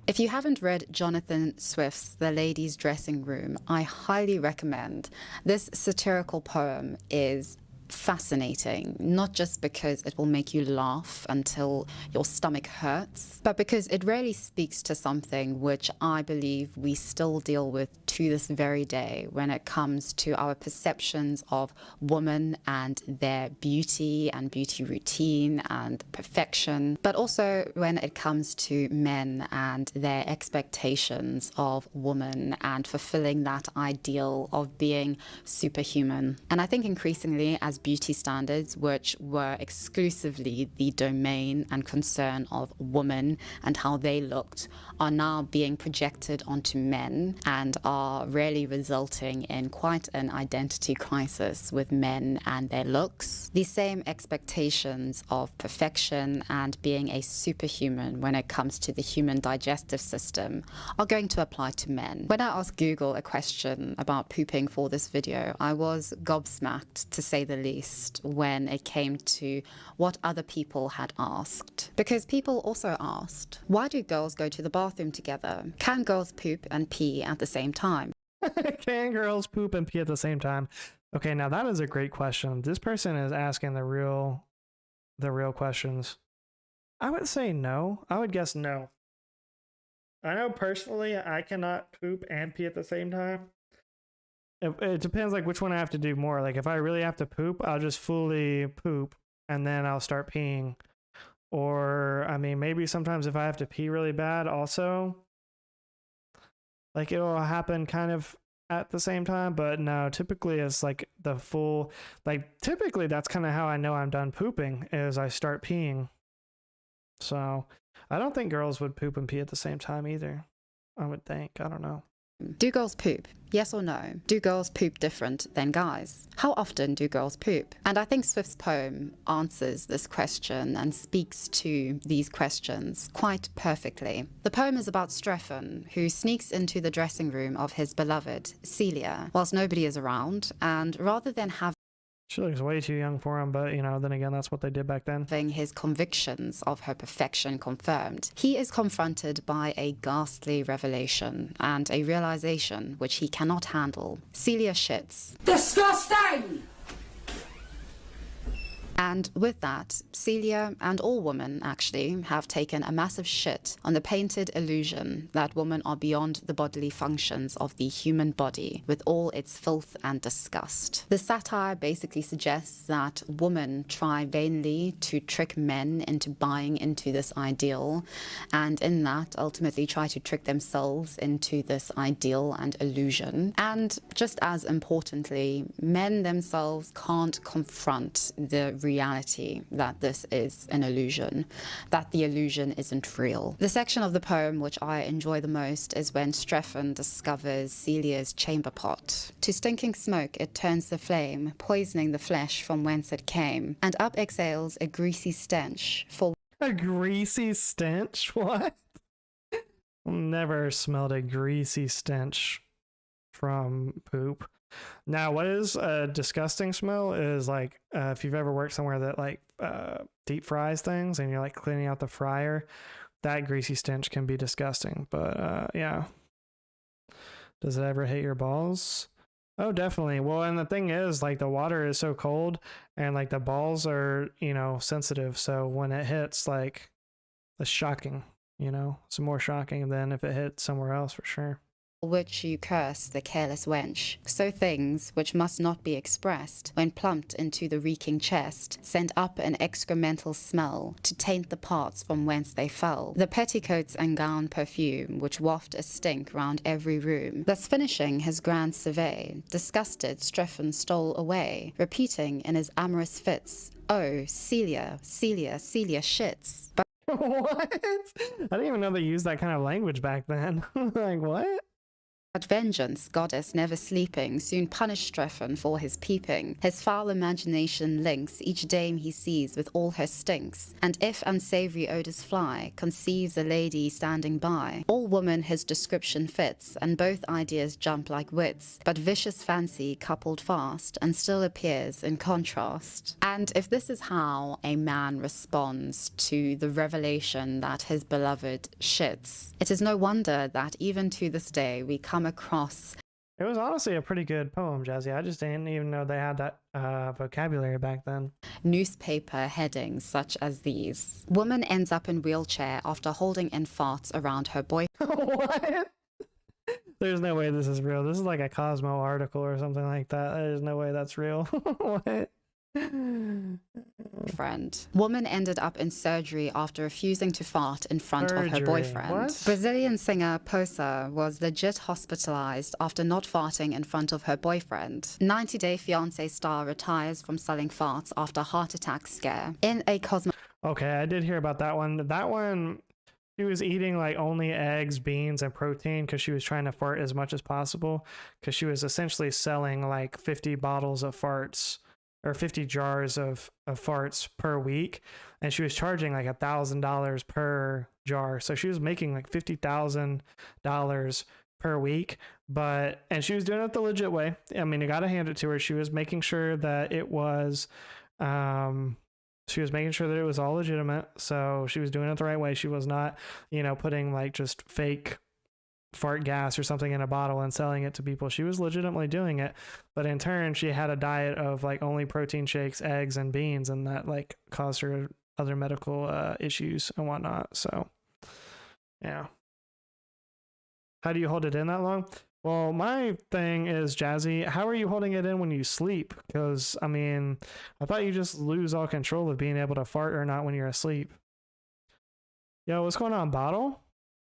If you haven't read Jonathan Swift's The Ladies' Dressing Room, I highly recommend. This satirical poem is fascinating, not just because it will make you laugh until your stomach hurts, but because it really speaks to something which I believe we still deal with to this very day when it comes to our perceptions of women and their beauty and beauty routine and perfection, but also when it comes to men and their expectations of women and fulfilling that ideal of being superhuman. And I think increasingly as beauty standards, which were exclusively the domain and concern of women and how they looked, are now being projected onto men and are really resulting in quite an identity crisis with men and their looks. The same expectations of perfection and being a superhuman when it comes to the human digestive system are going to apply to men. When I asked Google a question about pooping for this video, I was gobsmacked, to say the least, when it came to what other people had asked. Because people also asked, why do girls go to the bathroom together? Can girls poop and pee at the same time? Can girls poop and pee at the same time? Okay, now that is a great question. This person is asking the real questions. I would say no. I would guess no. I know personally I cannot poop and pee at the same time. It depends like which one I have to do more. Like if I really have to poop, I'll just fully poop and then I'll start peeing. Or I mean, maybe sometimes if I have to pee really bad also, like it will happen kind of at the same time, but no, typically it's like the full, like typically that's kind of how I know I'm done pooping is I start peeing. So I don't think girls would poop and pee at the same time either. I would think, I don't know. Do girls poop? Yes or no? Do girls poop different than guys? How often do girls poop? And I think Swift's poem answers this question and speaks to these questions quite perfectly. The poem is about Strephon, who sneaks into the dressing room of his beloved, Celia, whilst nobody is around, and rather than have She looks way too young for him, but, you know, then again, that's what they did back then. His convictions of her perfection confirmed, he is confronted by a ghastly revelation and a realization which he cannot handle. Celia shits. Disgusting! And with that, Celia and all women actually have taken a massive shit on the painted illusion that women are beyond the bodily functions of the human body with all its filth and disgust. The satire basically suggests that women try vainly to trick men into buying into this ideal, and in that ultimately try to trick themselves into this ideal and illusion. And just as importantly, men themselves can't confront the reality that this is an illusion, that the illusion isn't real. The section of the poem which I enjoy the most is when Strephon discovers Celia's chamber pot. To stinking smoke it turns the flame, poisoning the flesh from whence it came, and up exhales a greasy stench. For a greasy stench? What? Never smelled a greasy stench from poop. Now, what is a disgusting smell is like if you've ever worked somewhere that like deep fries things and you're like cleaning out the fryer, that greasy stench can be disgusting. But yeah. Does it ever hit your balls? Oh, definitely. Well, and the thing is, like, the water is so cold and like the balls are, you know, sensitive. So when it hits, like, it's shocking, you know, it's more shocking than if it hit somewhere else for sure. Which you curse the careless wench. So things which must not be expressed, when plumped into the reeking chest, send up an excremental smell to taint the parts from whence they fell. The petticoats and gown perfume, which waft a stink round every room. Thus finishing his grand survey, disgusted Strephon stole away, repeating in his amorous fits, "Oh, Celia, Celia, Celia shits." But what? I didn't even know they used that kind of language back then. Like, what? But vengeance, goddess never sleeping, soon punished Strephon for his peeping. His foul imagination links each dame he sees with all her stinks, and if unsavory odors fly, conceives a lady standing by. All woman his description fits, and both ideas jump like wits, but vicious fancy coupled fast, and still appears in contrast. And if this is how a man responds to the revelation that his beloved shits, it is no wonder that even to this day we come across. It was honestly a pretty good poem, Jazzy. I just didn't even know they had that vocabulary back then. Newspaper headings such as these. Woman ends up in wheelchair after holding in farts around her boyfriend. What? There's no way this is real. This is like a Cosmo article or something like that. There's no way that's real. What? Friend. Woman ended up in surgery after refusing to fart in front of her boyfriend. What? Brazilian singer Posa was legit hospitalized after not farting in front of her boyfriend. 90 Day Fiancé star retires from selling farts after heart attack scare. In a Cosmo. Okay, I did hear about that one. That one, she was eating like only eggs, beans, and protein because she was trying to fart as much as possible because she was essentially selling like 50 bottles of farts or 50 jars of farts per week, and she was charging like $1,000 per jar. So she was making like $50,000 per week, and she was doing it the legit way. I mean, I gotta hand it to her. She was making sure that it was, all legitimate. So she was doing it the right way. She was not, you know, putting like just fake fart gas or something in a bottle and selling it to people. She was legitimately doing it, but in turn she had a diet of like only protein shakes, eggs, and beans, and that like caused her other medical issues and whatnot. So yeah. How do you hold it in that long? Well, my thing is, Jazzy, how are you holding it in when you sleep? Because I mean, I thought you just lose all control of being able to fart or not when you're asleep. Yo, what's going on, Bottle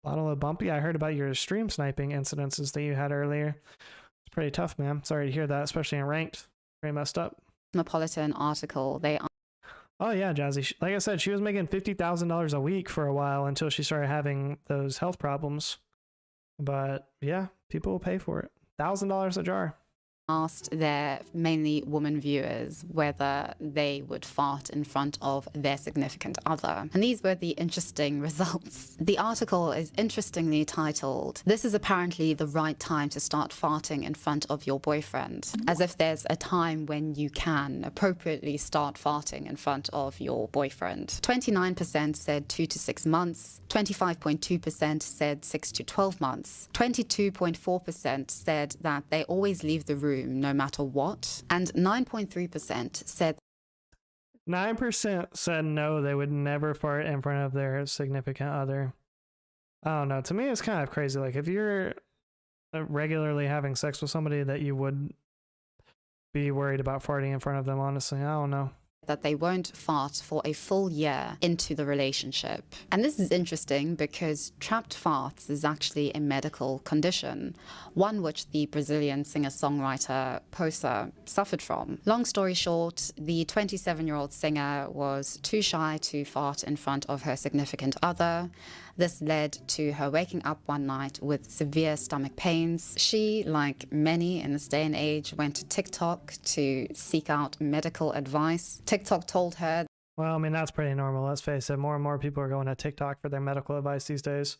of Bumpy? I heard about your stream sniping incidences that you had earlier. It's pretty tough, man. Sorry to hear that, especially in ranked. Very messed up. Cosmopolitan article. Oh yeah, Jazzy. Like I said, she was making $50,000 a week for a while until she started having those health problems. But yeah, people will pay for it. $1,000 a jar. Asked their mainly woman viewers whether they would fart in front of their significant other. And these were the interesting results. The article is interestingly titled, "This is apparently the right time to start farting in front of your boyfriend." As if there's a time when you can appropriately start farting in front of your boyfriend. 29% said 2 to 6 months. 25.2% said 6 to 12 months. 22.4% said that they always leave the room no matter what, and 9.3% said 9% said no, they would never fart in front of their significant other. I don't know. To me, it's kind of crazy. Like, if you're regularly having sex with somebody, that you would be worried about farting in front of them, honestly. I don't know. That they won't fart for a full year into the relationship. And this is interesting because trapped farts is actually a medical condition, one which the Brazilian singer-songwriter Poça suffered from. Long story short, the 27-year-old singer was too shy to fart in front of her significant other. This led to her waking up one night with severe stomach pains. She, like many in this day and age, went to TikTok to seek out medical advice. TikTok told her, well, I mean, that's pretty normal. Let's face it. More and more people are going to TikTok for their medical advice these days.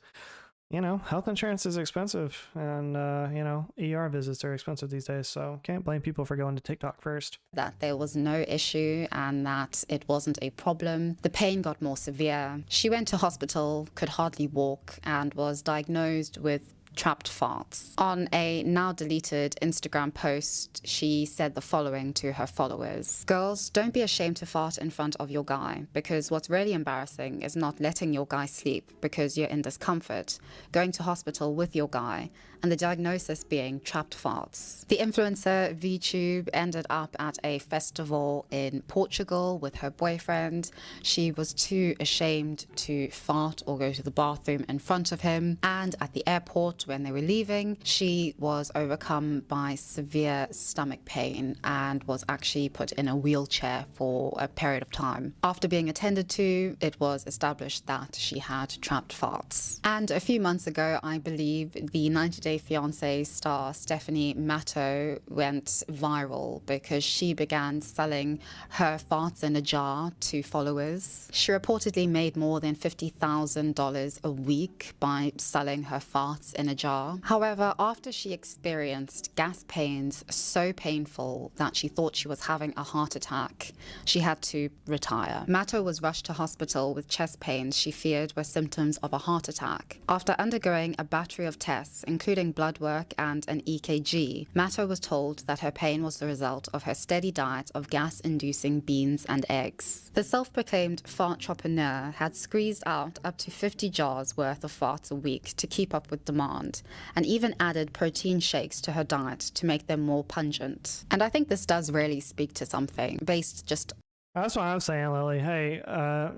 You know, health insurance is expensive, and, you know, ER visits are expensive these days, so can't blame people for going to TikTok first. That there was no issue and that it wasn't a problem. The pain got more severe. She went to hospital, could hardly walk, and was diagnosed with trapped farts. On a now deleted Instagram post, she said the following to her followers: "Girls, don't be ashamed to fart in front of your guy, because what's really embarrassing is not letting your guy sleep because you're in discomfort, going to hospital with your guy, and the diagnosis being trapped farts." The influencer VTube ended up at a festival in Portugal with her boyfriend. She was too ashamed to fart or go to the bathroom in front of him, and at the airport when they were leaving, she was overcome by severe stomach pain and was actually put in a wheelchair for a period of time. After being attended to, it was established that she had trapped farts. And a few months ago, I believe, the 90 Day Fiancé star Stephanie Matto went viral because she began selling her farts in a jar to followers. She reportedly made more than $50,000 a week by selling her farts in a jar. However, after she experienced gas pains so painful that she thought she was having a heart attack, she had to retire. Matto was rushed to hospital with chest pains she feared were symptoms of a heart attack. After undergoing a battery of tests, including blood work and an EKG, Matto was told that her pain was the result of her steady diet of gas-inducing beans and eggs. The self-proclaimed fart-entrepreneur had squeezed out up to 50 jars worth of farts a week to keep up with demand, and even added protein shakes to her diet to make them more pungent. And I think this does really speak to something based just... That's what I'm saying, Lily. Hey,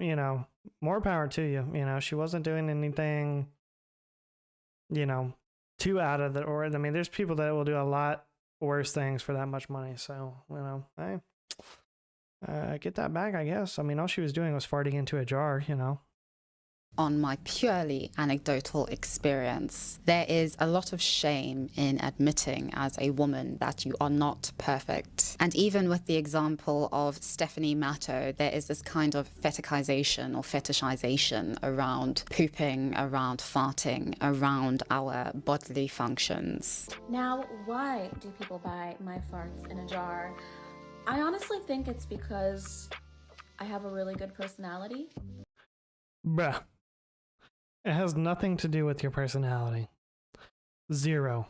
you know, more power to you. You know, she wasn't doing anything, you know, too out of the ordinary. I mean, there's people that will do a lot worse things for that much money. So, you know, hey, get that back, I guess. I mean, all she was doing was farting into a jar, you know. On my purely anecdotal experience, there is a lot of shame in admitting as a woman that you are not perfect. And even with the example of Stephanie Matto, there is this kind of fetishization or fetishization around pooping, around farting, around our bodily functions. Now, why do people buy my farts in a jar? I honestly think it's because I have a really good personality. Bruh. It has nothing to do with your personality. Zero.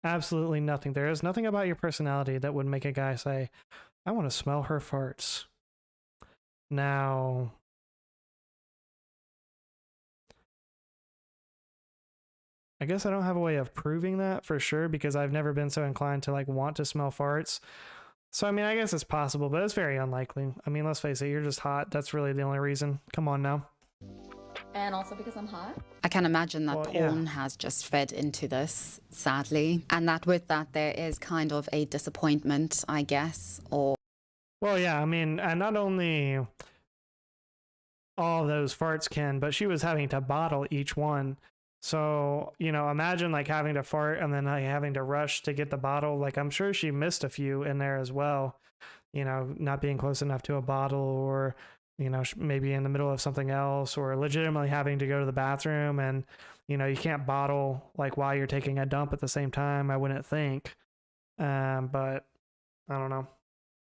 Absolutely nothing. There is nothing about your personality that would make a guy say, I want to smell her farts. Now, I guess I don't have a way of proving that for sure because I've never been so inclined to like want to smell farts. So, I mean, I guess it's possible, but it's very unlikely. I mean, let's face it, you're just hot. That's really the only reason. Come on now. And also because I'm hot. I can imagine that porn has just fed into this, sadly. And that with that, there is kind of a disappointment, I guess, or... Well, yeah, I mean, and not only all those farts can, but she was having to bottle each one. So, you know, imagine like having to fart and then like having to rush to get the bottle. Like, I'm sure she missed a few in there as well. You know, not being close enough to a bottle or... you know, maybe in the middle of something else or legitimately having to go to the bathroom and, you know, you can't bottle like while you're taking a dump at the same time, I wouldn't think. But I don't know.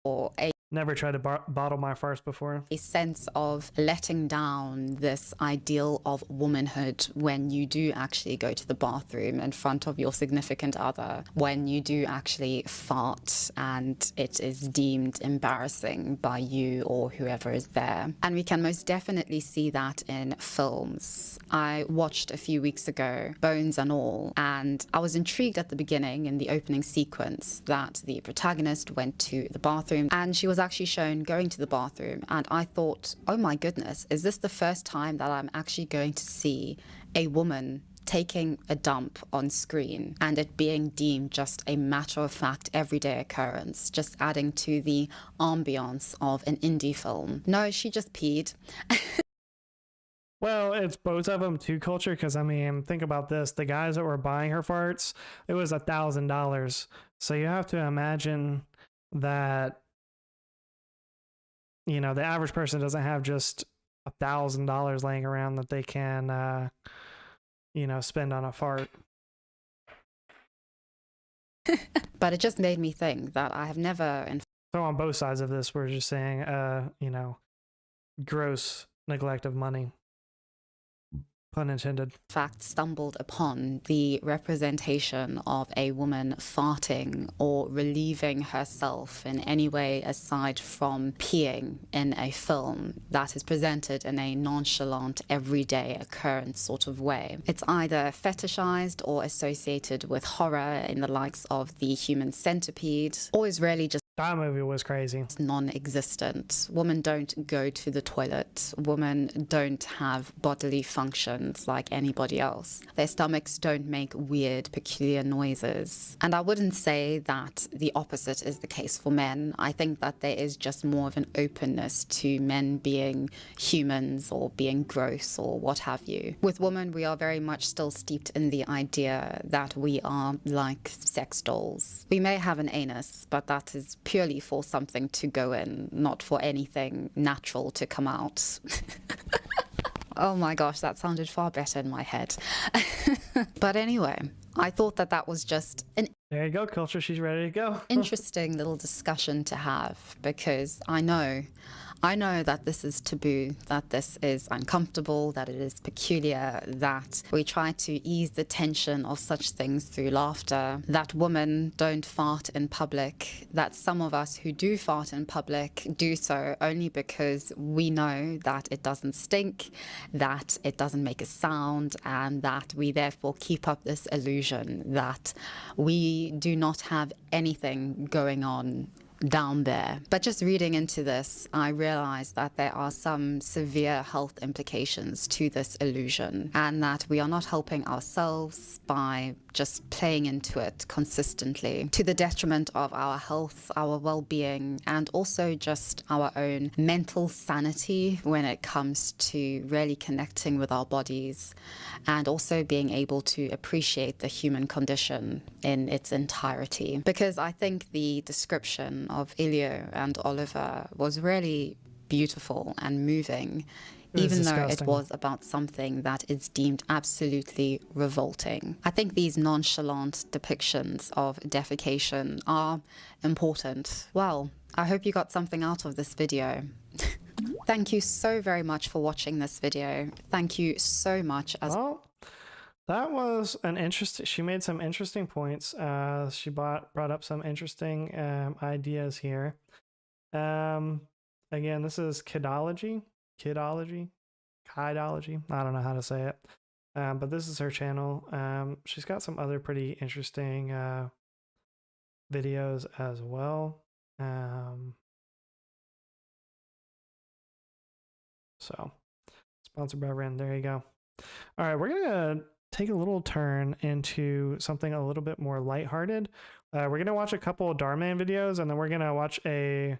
Or a never tried to bottle my farts before. A sense of letting down this ideal of womanhood when you do actually go to the bathroom in front of your significant other, when you do actually fart and it is deemed embarrassing by you or whoever is there. And we can most definitely see that in films. I watched a few weeks ago Bones and All, and I was intrigued at the beginning in the opening sequence that the protagonist went to the bathroom and she was actually shown going to the bathroom, and I thought, oh my goodness, is this the first time that I'm actually going to see a woman taking a dump on screen and it being deemed just a matter-of-fact everyday occurrence, just adding to the ambiance of an indie film? No, she just peed. Well, it's both of them too, Culture, because I mean, think about this. The guys that were buying her farts, it was $1,000. So you have to imagine that, you know, the average person doesn't have just $1,000 laying around that they can, you know, spend on a fart. But it just made me think that I have never... So on both sides of this, we're just saying, you know, gross neglect of money. Pun intended. In fact, stumbled upon the representation of a woman farting or relieving herself in any way aside from peeing in a film that is presented in a nonchalant, everyday occurrence sort of way. It's either fetishized or associated with horror in the likes of The Human Centipede, or is really just... That movie was crazy. Non-existent. Women don't go to the toilet. Women don't have bodily functions like anybody else. Their stomachs don't make weird, peculiar noises. And I wouldn't say that the opposite is the case for men. I think that there is just more of an openness to men being humans or being gross or what have you. With women, we are very much still steeped in the idea that we are like sex dolls. We may have an anus, but that is purely for something to go in, not for anything natural to come out. Oh my gosh, that sounded far better in my head. But anyway, I thought that that was just an... There you go, Culture, she's ready to go. interesting little discussion to have, because I know that this is taboo, that this is uncomfortable, that it is peculiar, that we try to ease the tension of such things through laughter, that women don't fart in public, that some of us who do fart in public do so only because we know that it doesn't stink, that it doesn't make a sound, and that we therefore keep up this illusion that we do not have anything going on down there. But just reading into this, I realized that there are some severe health implications to this illusion, and that we are not helping ourselves by just playing into it consistently, to the detriment of our health, our well-being, and also just our own mental sanity when it comes to really connecting with our bodies, and also being able to appreciate the human condition in its entirety. Because I think the description of Ilio and Oliver was really beautiful and moving, even though it was about something that is deemed absolutely revolting. I think these nonchalant depictions of defecation are important. Well, I hope you got something out of this video. Thank you so very much for watching this video. Thank you so much. Well, that was an interesting... She made some interesting points. She brought up some interesting ideas here. Again, this is Kidology. I don't know how to say it. But this is her channel. She's got some other pretty interesting videos as well. So, sponsored by Ren. There you go. All right, we're gonna take a little turn into something a little bit more lighthearted. We're gonna watch a couple of Darman videos, and then we're gonna watch a...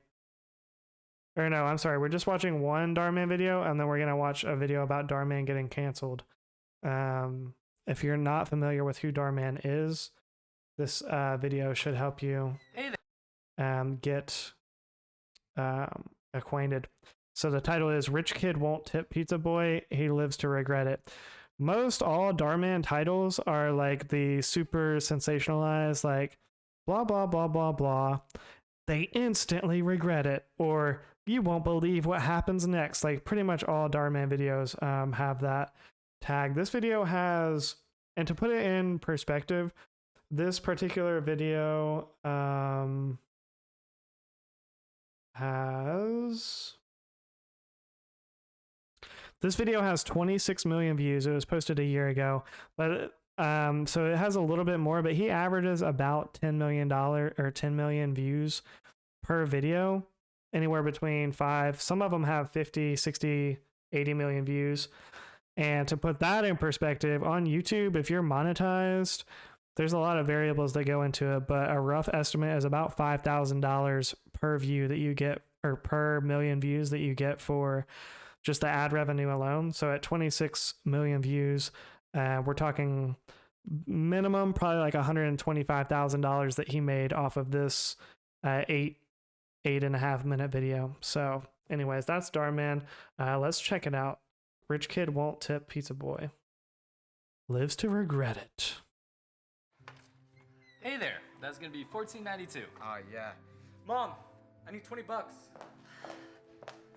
Or no, I'm sorry. We're just watching one Darman video, and then we're gonna watch a video about Darman getting canceled. If you're not familiar with who Darman is, this video should help you get acquainted. So the title is "Rich Kid Won't Tip Pizza Boy, He Lives to Regret It." Most all Darman titles are like the super sensationalized, like blah blah blah blah blah, they instantly regret it, or you won't believe what happens next. Like pretty much all Darman videos have that tag. This video has, and to put it in perspective, this particular video has 26 million views. It was posted a year ago, but so it has a little bit more, but he averages about $10 million or 10 million views per video, anywhere between 5. Some of them have 50, 60, 80 million views. And to put that in perspective, on YouTube, if you're monetized, there's a lot of variables that go into it, but a rough estimate is about $5,000 per view that you get, or per million views that you get for just the ad revenue alone. So at 26 million views, we're talking minimum probably like $125,000 that he made off of this 8.5 minute video. So anyways, that's Darman. Let's check it out. Rich kid won't tip pizza boy. Lives to regret it. Hey there, that's gonna be $14.92. Oh, yeah. Mom, I need 20 bucks.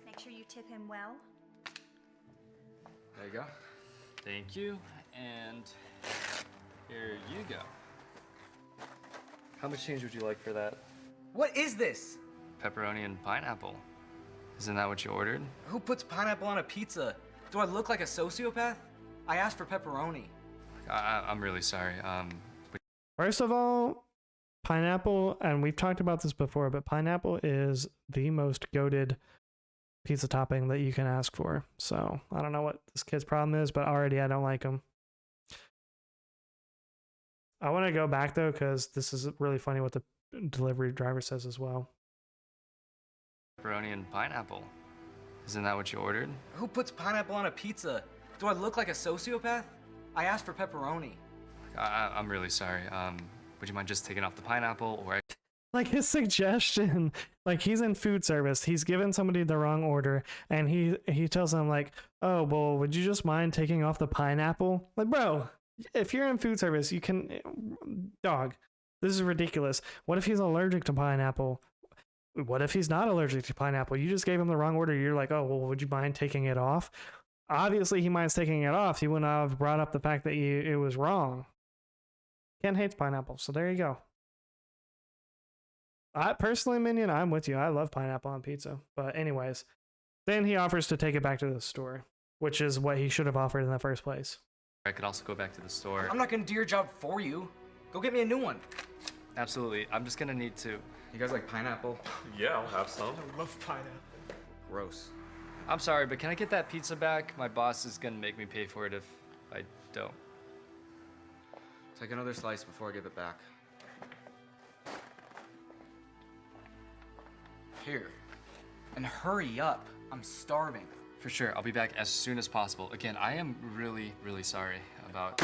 Make sure you tip him well. There you go. Thank you, and here you go. How much change would you like for that? What is this? Pepperoni and pineapple. Isn't that what you ordered? Who puts pineapple on a pizza? Do I look like a sociopath? I asked for pepperoni. I'm really sorry. First of all, pineapple, and we've talked about this before, but pineapple is the most goated pizza topping that you can ask for. So I don't know what this kid's problem is, but already I don't like him. I want to go back though, because this is really funny what the delivery driver says as well. Pepperoni and pineapple. Isn't that what you ordered? Who puts pineapple on a pizza? Do I look like a sociopath? I asked for pepperoni. I'm really sorry. Would you mind just taking off the pineapple, or? Like his suggestion, like he's in food service, he's given somebody the wrong order, and he tells them like, oh, well, would you just mind taking off the pineapple? Like, bro, if you're in food service, you can, dog, this is ridiculous. What if he's allergic to pineapple? What if he's not allergic to pineapple? You just gave him the wrong order. You're like, oh, well, would you mind taking it off? Obviously, he minds taking it off. He wouldn't have brought up the fact that it was wrong. Ken hates pineapple, so there you go. I personally, Minion, I'm with you. I love pineapple on pizza. But anyways, then he offers to take it back to the store, which is what he should have offered in the first place. I could also go back to the store. I'm not gonna do your job for you. Go get me a new one. Absolutely. I'm just gonna need to. You guys like pineapple? Yeah, I'll have some. I love pineapple. Gross. I'm sorry, but can I get that pizza back? My boss is gonna make me pay for it if I don't. Take another slice before I give it back. Here. And hurry up. I'm starving. For sure, I'll be back as soon as possible. Again, I am really, really sorry about...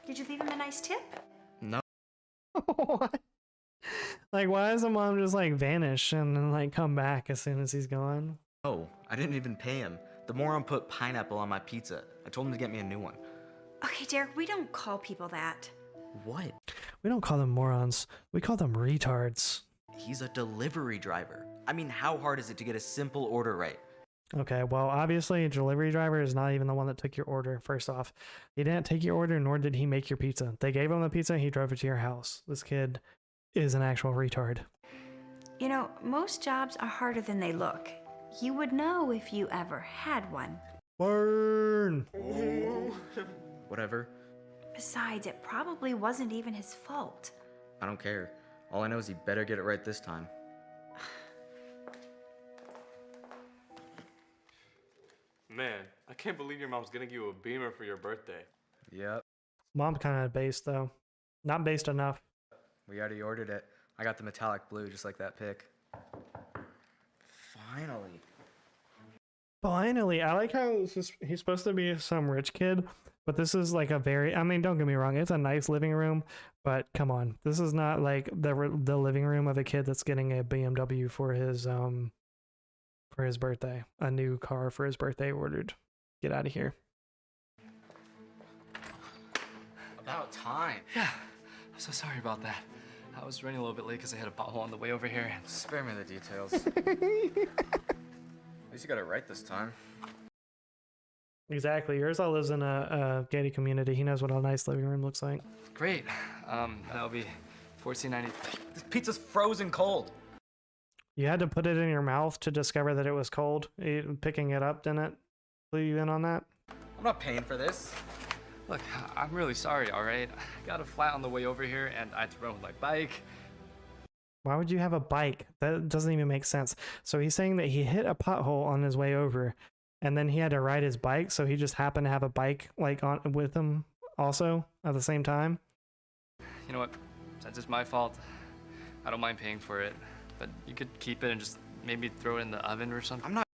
Did you leave him a nice tip? No. What? Like, why does the mom just like vanish and then like come back as soon as he's gone? Oh, I didn't even pay him. The moron put pineapple on my pizza. I told him to get me a new one. Okay, Derek, we don't call people that. What? We don't call them morons. We call them retards. He's a delivery driver. I mean, how hard is it to get a simple order right? Okay, well, obviously, a delivery driver is not even the one that took your order, first off. He didn't take your order, nor did he make your pizza. They gave him the pizza, he drove it to your house. This kid is an actual retard. You know, most jobs are harder than they look. You would know if you ever had one. Burn! Whatever. Besides, it probably wasn't even his fault. I don't care. All I know is he better get it right this time. Man, I can't believe your mom's getting you a Beamer for your birthday. Yep. Mom's kind of based, though. Not based enough. We already ordered it. I got the metallic blue, just like that pic. Finally. Finally. I like how he's supposed to be some rich kid, but this is like a very, I mean, don't get me wrong, it's a nice living room, but come on. This is not like the living room of a kid that's getting a BMW for his birthday. A new car for his birthday ordered. Get out of here. About time. Yeah. so sorry about that. I was running a little bit late because I had a pothole on the way over here. Spare me the details. At least you got it right this time. Exactly. Urza lives in a gated community. He knows what a nice living room looks like. Great. That'll be $14.90. This pizza's frozen cold. You had to put it in your mouth to discover that it was cold. Picking it up didn't clue you in on that? I'm not paying for this. Look, I'm really sorry, all right? I got a flat on the way over here, and I had to run with my bike. Why would you have a bike? That doesn't even make sense. So he's saying that he hit a pothole on his way over, and then he had to ride his bike, so he just happened to have a bike like on with him also at the same time. You know what? Since it's my fault, I don't mind paying for it, but you could keep it and just maybe throw it in the oven or something. I'm not.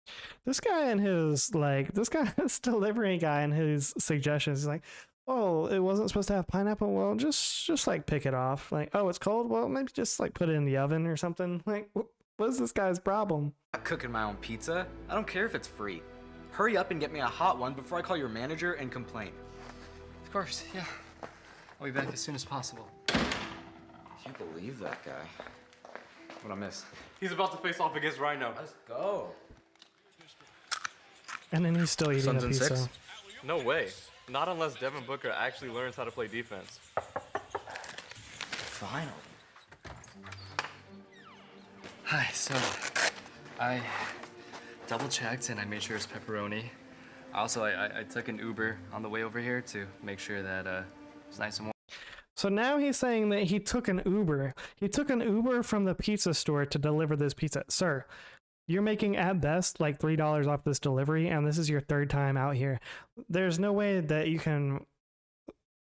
This guy and his this delivery guy and his suggestions, he's like, oh, it wasn't supposed to have pineapple. Well, just like pick it off. Like, oh, it's cold. Well, maybe just like put it in the oven or something. Like, what is this guy's problem? I'm not cooking my own pizza. I don't care if it's free. Hurry up and get me a hot one before I call your manager and complain. Of course, yeah. I'll be back as soon as possible. I can't believe that guy. What I miss? He's about to face off against Rhino. Let's go. And then he's still eating Suns a in pizza. 6? No way. Not unless Devin Booker actually learns how to play defense. Finally. Hi, so I double checked and I made sure it's pepperoni. Also, I took an Uber on the way over here to make sure that it's nice and warm. So now he's saying that he took an Uber. He took an Uber from the pizza store to deliver this pizza. Sir, you're making at best like $3 off this delivery, and this is your third time out here. There's no way that you can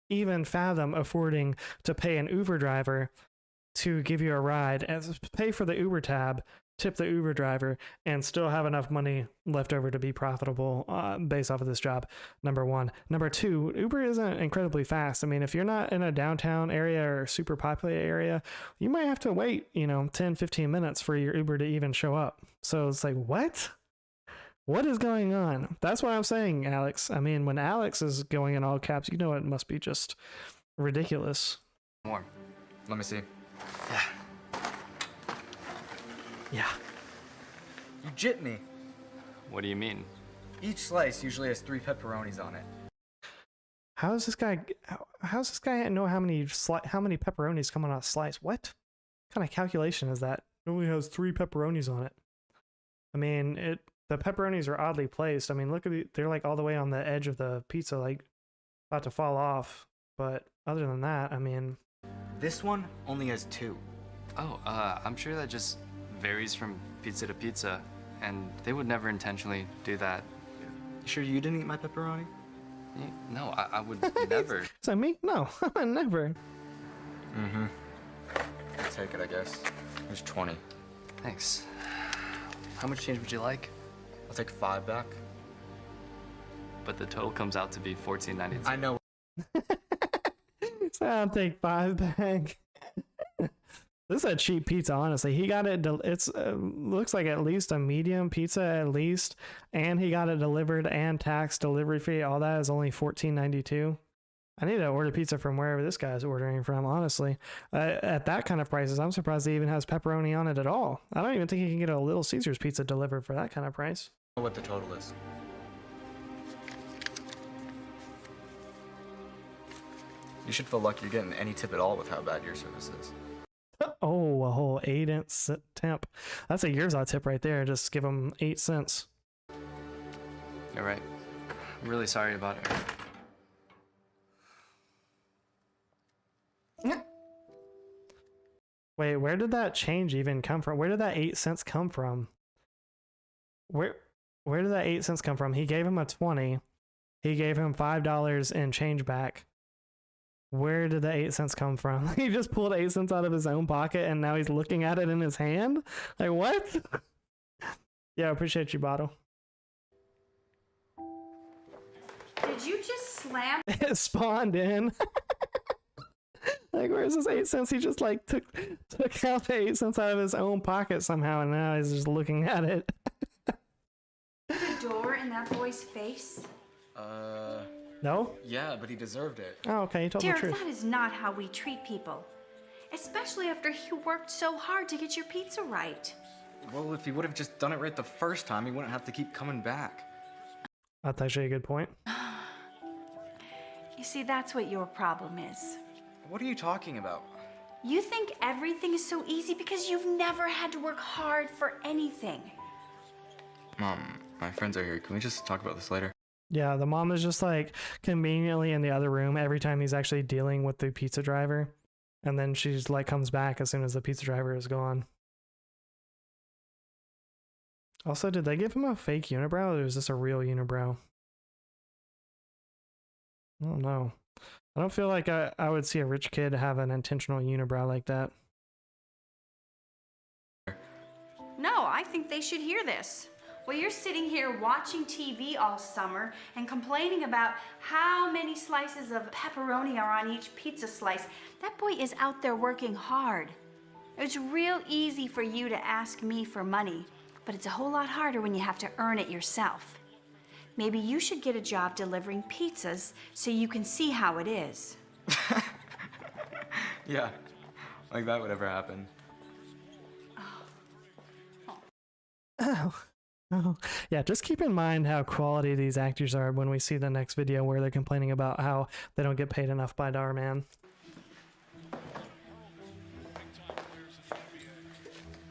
even fathom affording to pay an Uber driver to give you a ride, and pay for the Uber tab, tip the Uber driver, and still have enough money left over to be profitable based off of this job. Number one. Number two, Uber isn't incredibly fast. I mean, if you're not in a downtown area or super populated area, you might have to wait, 10, 15 minutes for your Uber to even show up. So it's like, what? What is going on? That's what I'm saying, Alex. I mean, when Alex is going in all caps, it must be just ridiculous. Warm. Let me see. Yeah. Yeah. You jipped me. What do you mean? Each slice usually has 3 pepperonis on it. How's this guy know how many pepperonis come on a slice? What kind of calculation is that? It only has 3 pepperonis on it. I mean, the pepperonis are oddly placed. I mean, look at they're like all the way on the edge of the pizza, like about to fall off. But other than that, I mean, this one only has 2. Oh, I'm sure that just varies from pizza to pizza, and they would never intentionally do that. You sure you didn't eat my pepperoni? No, I would never. Is that me? No, never. Mm-hmm. I'll take it, I guess. Here's 20. Thanks. How much change would you like? I'll take 5 back. But the total comes out to be $14.92. I know. So I'll take 5 back. This is a cheap pizza, honestly. He got it. It's looks like at least a medium pizza, at least, and he got it delivered and tax, delivery fee. All that is only $14.92. I need to order pizza from wherever this guy's ordering from. Honestly, at that kind of prices, I'm surprised he even has pepperoni on it at all. I don't even think he can get a Little Caesars pizza delivered for that kind of price. I know what the total is. You should feel lucky you're getting any tip at all with how bad your service is. Oh, a whole 8-cent tip. That's a Urza tip right there. Just give him 8 cents. You're right. I'm really sorry about it. Wait, where did that change even come from? Where did that 8 cents come from? Where did that 8 cents come from? He gave him a 20. He gave him $5 in change back. Where did the 8 cents come from? He just pulled 8 cents out of his own pocket and now he's looking at it in his hand? Like, what? Yeah, I appreciate you, Bottle. Did you just slam? It spawned in. Like, where's his 8 cents? He just like took out the 8 cents out of his own pocket somehow and now he's just looking at it. The door in that boy's face? No? Yeah, but he deserved it. Oh, okay, you told Derek, the truth. that is not how we treat people. Especially after you worked so hard to get your pizza right. Well, if he would have just done it right the first time, he wouldn't have to keep coming back. That's actually a good point. You see, that's what your problem is. What are you talking about? You think everything is so easy because you've never had to work hard for anything. Mom, my friends are here. Can we just talk about this later? Yeah, the mom is just like conveniently in the other room every time he's actually dealing with the pizza driver. And then she's like comes back as soon as the pizza driver is gone. Also, did they give him a fake unibrow or is this a real unibrow? I don't know. I don't feel like I would see a rich kid have an intentional unibrow like that. No, I think they should hear this. Well, you're sitting here watching TV all summer and complaining about how many slices of pepperoni are on each pizza slice. That boy is out there working hard. It's real easy for you to ask me for money, but it's a whole lot harder when you have to earn it yourself. Maybe you should get a job delivering pizzas so you can see how it is. Yeah, like that would ever happen. Oh, yeah, just keep in mind how quality these actors are when we see the next video where they're complaining about how they don't get paid enough by Darman.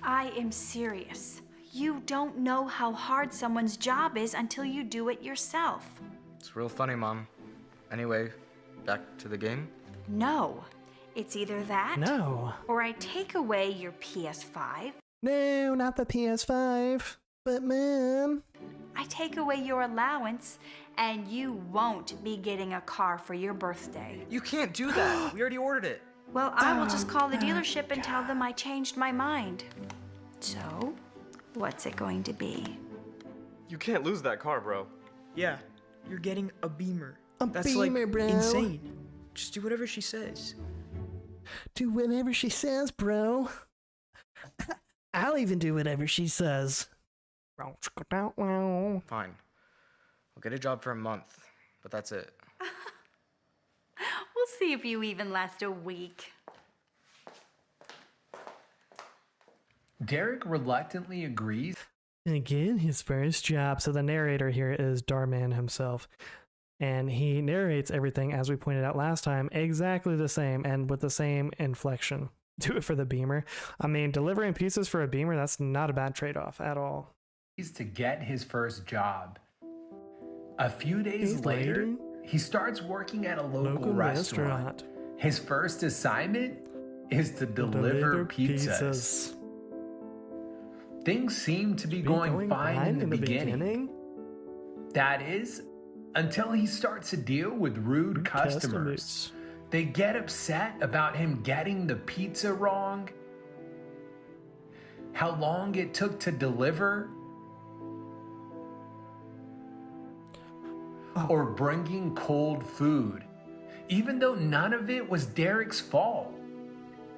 I am serious. You don't know how hard someone's job is until you do it yourself. It's real funny, Mom. Anyway, back to the game? No. It's either that No. or I take away your PS5. No, not the PS5. But Mom. I take away your allowance and you won't be getting a car for your birthday. You can't do that. We already ordered it. Well, I will just call the dealership and tell them I changed my mind. So, what's it going to be? You can't lose that car, bro. Yeah, you're getting a Beamer. That's Beamer, like bro. Insane. Just do whatever she says. Do whatever she says, bro. I'll even do whatever she says. Fine. I'll get a job for a month, but that's it. We'll see if you even last a week. Derek reluctantly agrees. And again, his first job. So the narrator here is Darman himself. And he narrates everything, as we pointed out last time, exactly the same and with the same inflection. Do it for the Beamer. I mean, delivering pizzas for a Beamer, that's not a bad trade-off at all. To get his first job. A few days later, he starts working at a local restaurant. His first assignment is to deliver pizzas. Things seem to be going fine in the beginning. That is, until he starts to deal with rude customers. They get upset about him getting the pizza wrong, how long it took to deliver, or bringing cold food, even though none of it was Derek's fault.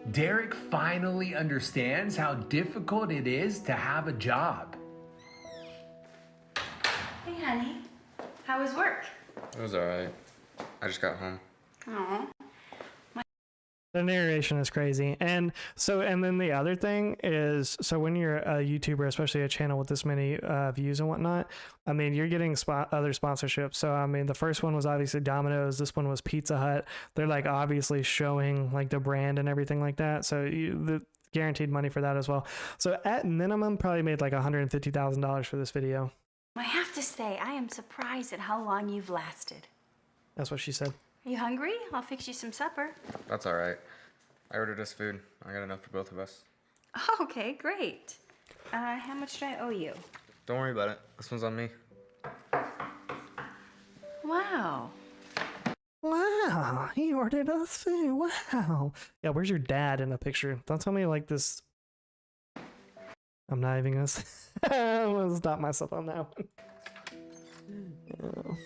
Derek finally understands how difficult it is to have a job. Hey, honey. How was work? It was alright. I just got home. Aw. The narration is crazy. And then the other thing is, so when you're a YouTuber, especially a channel with this many views and whatnot, I mean, you're getting other sponsorships. So, I mean, the first one was obviously Domino's. This one was Pizza Hut. They're like obviously showing like the brand and everything like that. So the guaranteed money for that as well. So at minimum, probably made like $150,000 for this video. I have to say, I am surprised at how long you've lasted. That's what she said. Are you hungry? I'll fix you some supper. That's alright. I ordered us food. I got enough for both of us. Okay, great. How much do I owe you? Don't worry about it. This one's on me. Wow. Wow, he ordered us food. Wow. Yeah, where's your dad in the picture? Don't tell me like this. I'm not even gonna. I'm gonna stop myself on that one. Oh.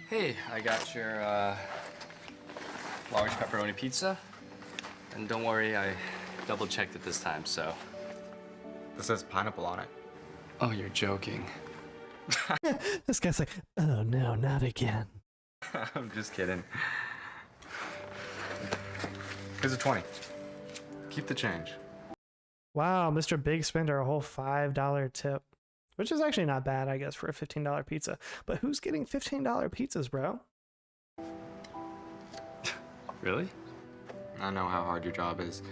Hey, I got your large pepperoni pizza. And don't worry, I double-checked it this time, so. This says pineapple on it. Oh, you're joking. This guy's like, oh no, not again. I'm just kidding. Here's a 20. Keep the change. Wow, Mr. Big Spender, a whole $5 tip. Which is actually not bad, I guess, for a $15 pizza. But who's getting $15 pizzas, bro? Really? I know how hard your job is.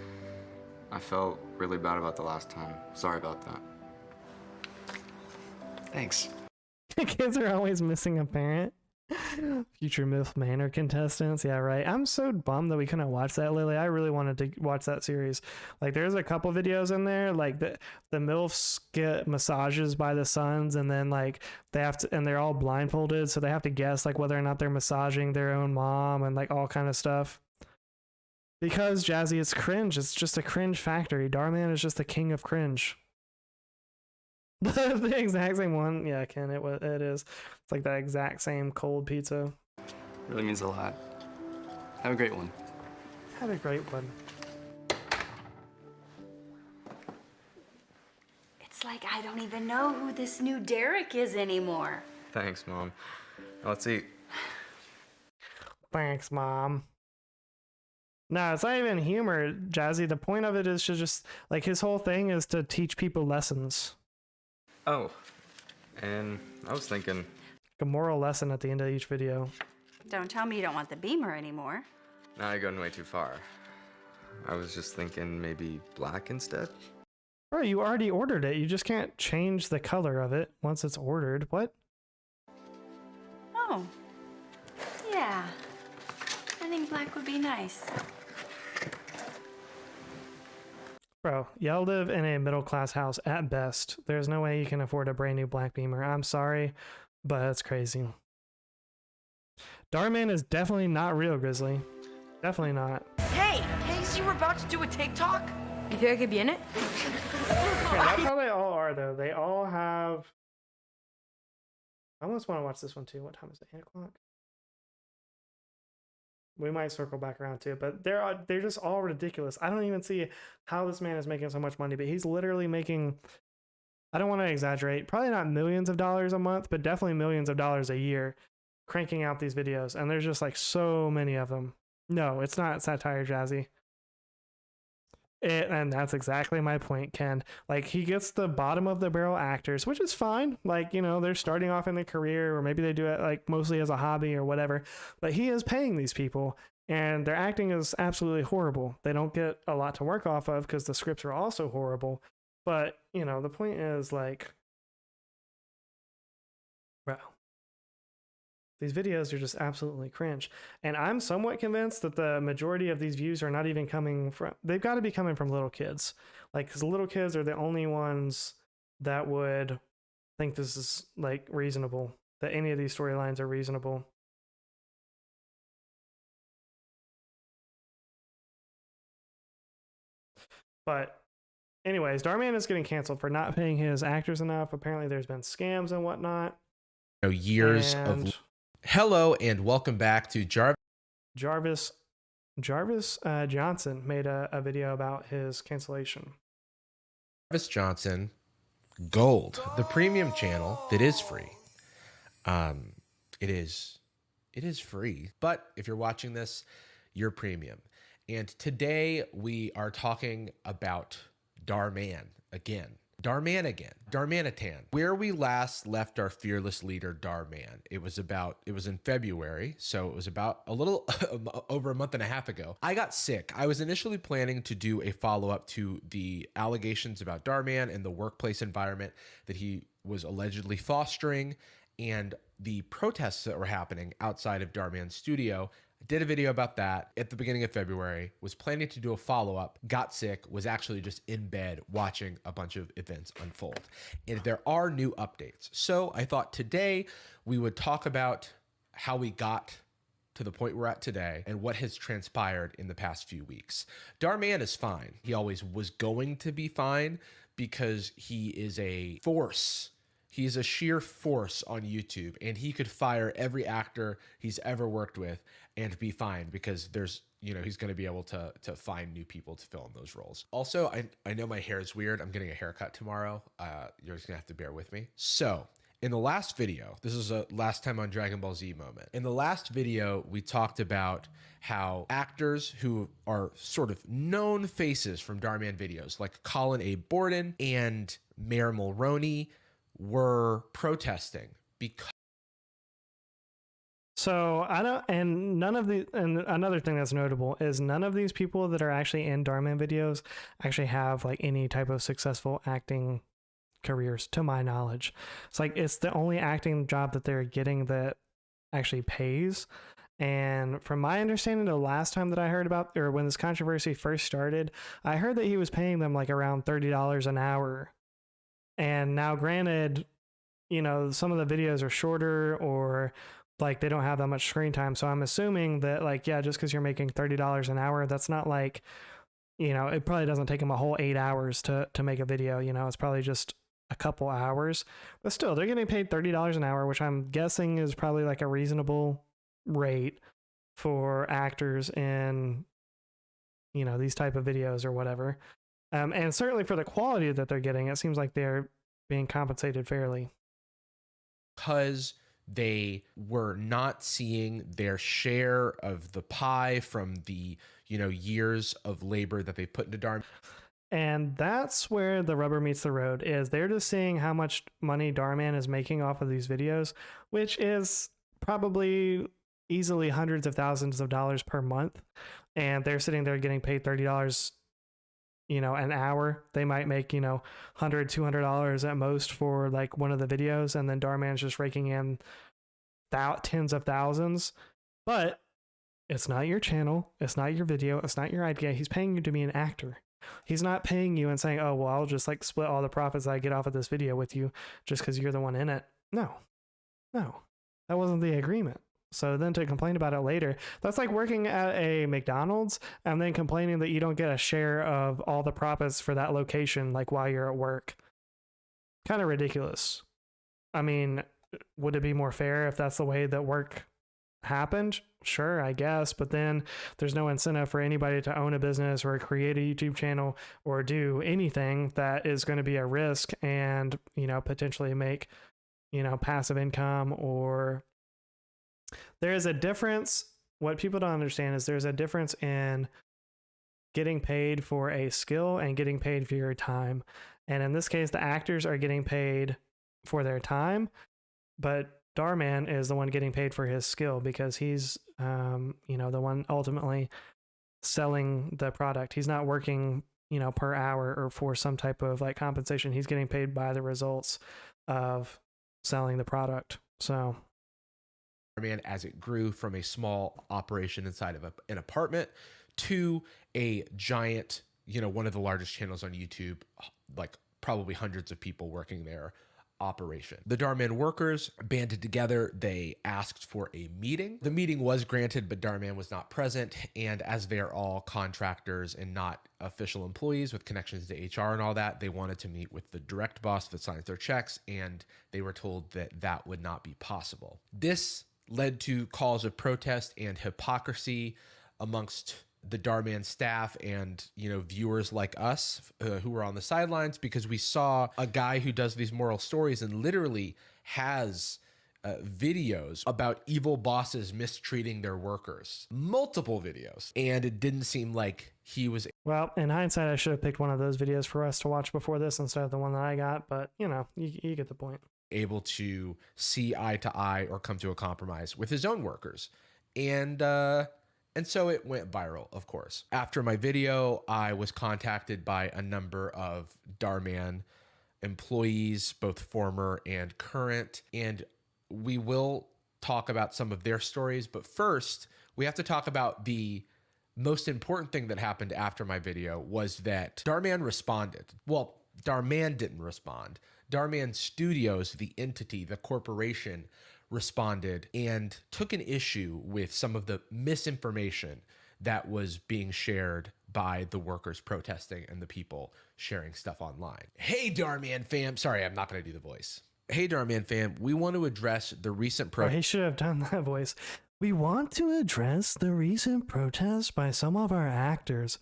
I felt really bad about the last time. Sorry about that. Thanks. Kids are always missing a parent. Future MILF Manor contestants. Yeah, right. I'm so bummed that we couldn't watch that, Lily. I really wanted to watch that series. Like, there's a couple videos in there, like the MILFs get massages by the sons, and then like they have to, and they're all blindfolded, so they have to guess like whether or not they're massaging their own mom and like all kind of stuff. Because Jazzy, it's cringe. It's just a cringe factory. Darman is just the king of cringe. The exact same one. Yeah, Ken, it is. It's like that exact same cold pizza. Really means a lot. Have a great one. Had a great one. It's like I don't even know who this new Derek is anymore. Thanks, Mom. Now let's eat. Thanks, Mom. No, it's not even humor, Jazzy. The point of it is to just, like, his whole thing is to teach people lessons. Oh, and I was thinking... A moral lesson at the end of each video. Don't tell me you don't want the Beamer anymore. Now you're going way too far. I was just thinking maybe black instead? Bro, you already ordered it. You just can't change the color of it once it's ordered. What? Oh. Yeah. I think black would be nice. Bro, y'all live in a middle-class house at best. There's no way you can afford a brand new black Beamer. I'm sorry, but it's crazy. Darman is definitely not real, Grizzly. Definitely not. Hey, so you were about to do a TikTok? You think I could be in it? Yeah, that's how they all are, though. They all have... I almost want to watch this one, too. What time is it? 8 o'clock? We might circle back around to it, but they're just all ridiculous. I don't even see how this man is making so much money, but he's literally making, I don't want to exaggerate, probably not millions of dollars a month, but definitely millions of dollars a year cranking out these videos. And there's just like so many of them. No, it's not satire, Jazzy. And that's exactly my point, Ken. Like, he gets the bottom of the barrel actors, which is fine. Like, you know, they're starting off in their career, or maybe they do it like mostly as a hobby or whatever. But he is paying these people, and their acting is absolutely horrible. They don't get a lot to work off of because the scripts are also horrible. But, you know, the point is, like, bro, these videos are just absolutely cringe. And I'm somewhat convinced that the majority of these views are not even coming from, they've got to be coming from little kids. Like, because little kids are the only ones that would think this is, like, reasonable, that any of these storylines are reasonable. But anyways, Darman is getting canceled for not paying his actors enough. Apparently there's been scams and whatnot. Years of... Hello and welcome back to Jarvis Johnson made a video about his cancellation. Jarvis Johnson Gold, the premium channel that is free. It is free, but if you're watching this, you're premium. And today we are talking about Darman again. Darmanitan. Where we last left our fearless leader, Darman. It was in February, so it was about a little over a month and a half ago. I got sick. I was initially planning to do a follow-up to the allegations about Darman and the workplace environment that he was allegedly fostering and the protests that were happening outside of Darman Studio. Did a video about that at the beginning of February, was planning to do a follow-up, got sick, was actually just in bed watching a bunch of events unfold. And there are new updates. So I thought today we would talk about how we got to the point we're at today and what has transpired in the past few weeks. Darman is fine. He always was going to be fine because he is a force. He is a sheer force on YouTube, and he could fire every actor he's ever worked with and be fine because there's, you know, he's going to be able to find new people to fill in those roles. Also, I know my hair is weird. I'm getting a haircut tomorrow. You're just going to have to bear with me. So In the last video, this is a last time on Dragon Ball Z moment. In the last video, we talked about how actors who are sort of known faces from Darman videos, like Colin A. Borden and Mayor Mulroney, were protesting because. So I don't, and none of the, and another thing that's notable is none of these people that are actually in Darman videos actually have like any type of successful acting careers, to my knowledge. It's like it's the only acting job that they're getting that actually pays. And from my understanding, the last time that I heard about, or when this controversy first started, I heard that he was paying them like around $30 an hour. And now, granted, you know, some of the videos are shorter or like they don't have that much screen time. So I'm assuming that like, yeah, just because you're making $30 an hour, that's not like, you know, it probably doesn't take them a whole 8 hours to make a video. You know, it's probably just a couple hours, but still they're getting paid $30 an hour, which I'm guessing is probably like a reasonable rate for actors in, you know, these type of videos or whatever. And certainly for the quality that they're getting, it seems like they're being compensated fairly. Because they were not seeing their share of the pie from the, you know, years of labor that they put into Darman. And that's where the rubber meets the road, is they're just seeing how much money Darman is making off of these videos, which is probably easily hundreds of thousands of dollars per month. And they're sitting there getting paid $30, you know, an hour. They might make, you know, $100, $200 at most for like one of the videos. And then Darman's just raking in tens of thousands. But it's not your channel. It's not your video. It's not your idea. He's paying you to be an actor. He's not paying you and saying, oh, well, I'll just like split all the profits I get off of this video with you just because you're the one in it. No, that wasn't the agreement. So then to complain about it later, that's like working at a McDonald's and then complaining that you don't get a share of all the profits for that location, like while you're at work. Kind of ridiculous. I mean, would it be more fair if that's the way that work happened? Sure, I guess, but then there's no incentive for anybody to own a business or create a YouTube channel or do anything that is going to be a risk and, you know, potentially make, you know, passive income. Or there is a difference. What people don't understand is there's a difference in getting paid for a skill and getting paid for your time. And in this case, the actors are getting paid for their time, but Darman is the one getting paid for his skill because he's, you know, the one ultimately selling the product. He's not working, you know, per hour or for some type of like compensation. He's getting paid by the results of selling the product. So, Darman, as it grew from a small operation inside of an apartment to a giant, you know, one of the largest channels on YouTube, like probably hundreds of people working there. Operation. The Darman workers banded together. They asked for a meeting. The meeting was granted, but Darman was not present. And as they're all contractors and not official employees with connections to HR and all that, they wanted to meet with the direct boss that signs their checks, and they were told that that would not be possible. This led to calls of protest and hypocrisy amongst the Darman staff and, you know, viewers like us who were on the sidelines, because we saw a guy who does these moral stories and literally has videos about evil bosses mistreating their workers, multiple videos. And it didn't seem like he was. Well, in hindsight, I should have picked one of those videos for us to watch before this instead of the one that I got. But, you know, you get the point. Able to see eye to eye or come to a compromise with his own workers. And so it went viral, of course. After my video, I was contacted by a number of Darman employees, both former and current, and we will talk about some of their stories. But first, we have to talk about the most important thing that happened after my video was that Darman responded. Well, Darman didn't respond. Darman Studios, the entity, the corporation, responded and took an issue with some of the misinformation that was being shared by the workers protesting and the people sharing stuff online. Hey, Darman fam. Sorry, I'm not going to do the voice. Hey, Darman fam. We want to address the recent he should have done that voice. We want to address the recent protests by some of our actors.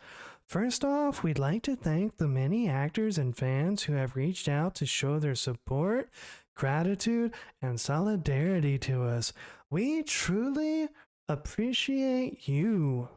First off, we'd like to thank the many actors and fans who have reached out to show their support. gratitude and solidarity to us. We truly appreciate you.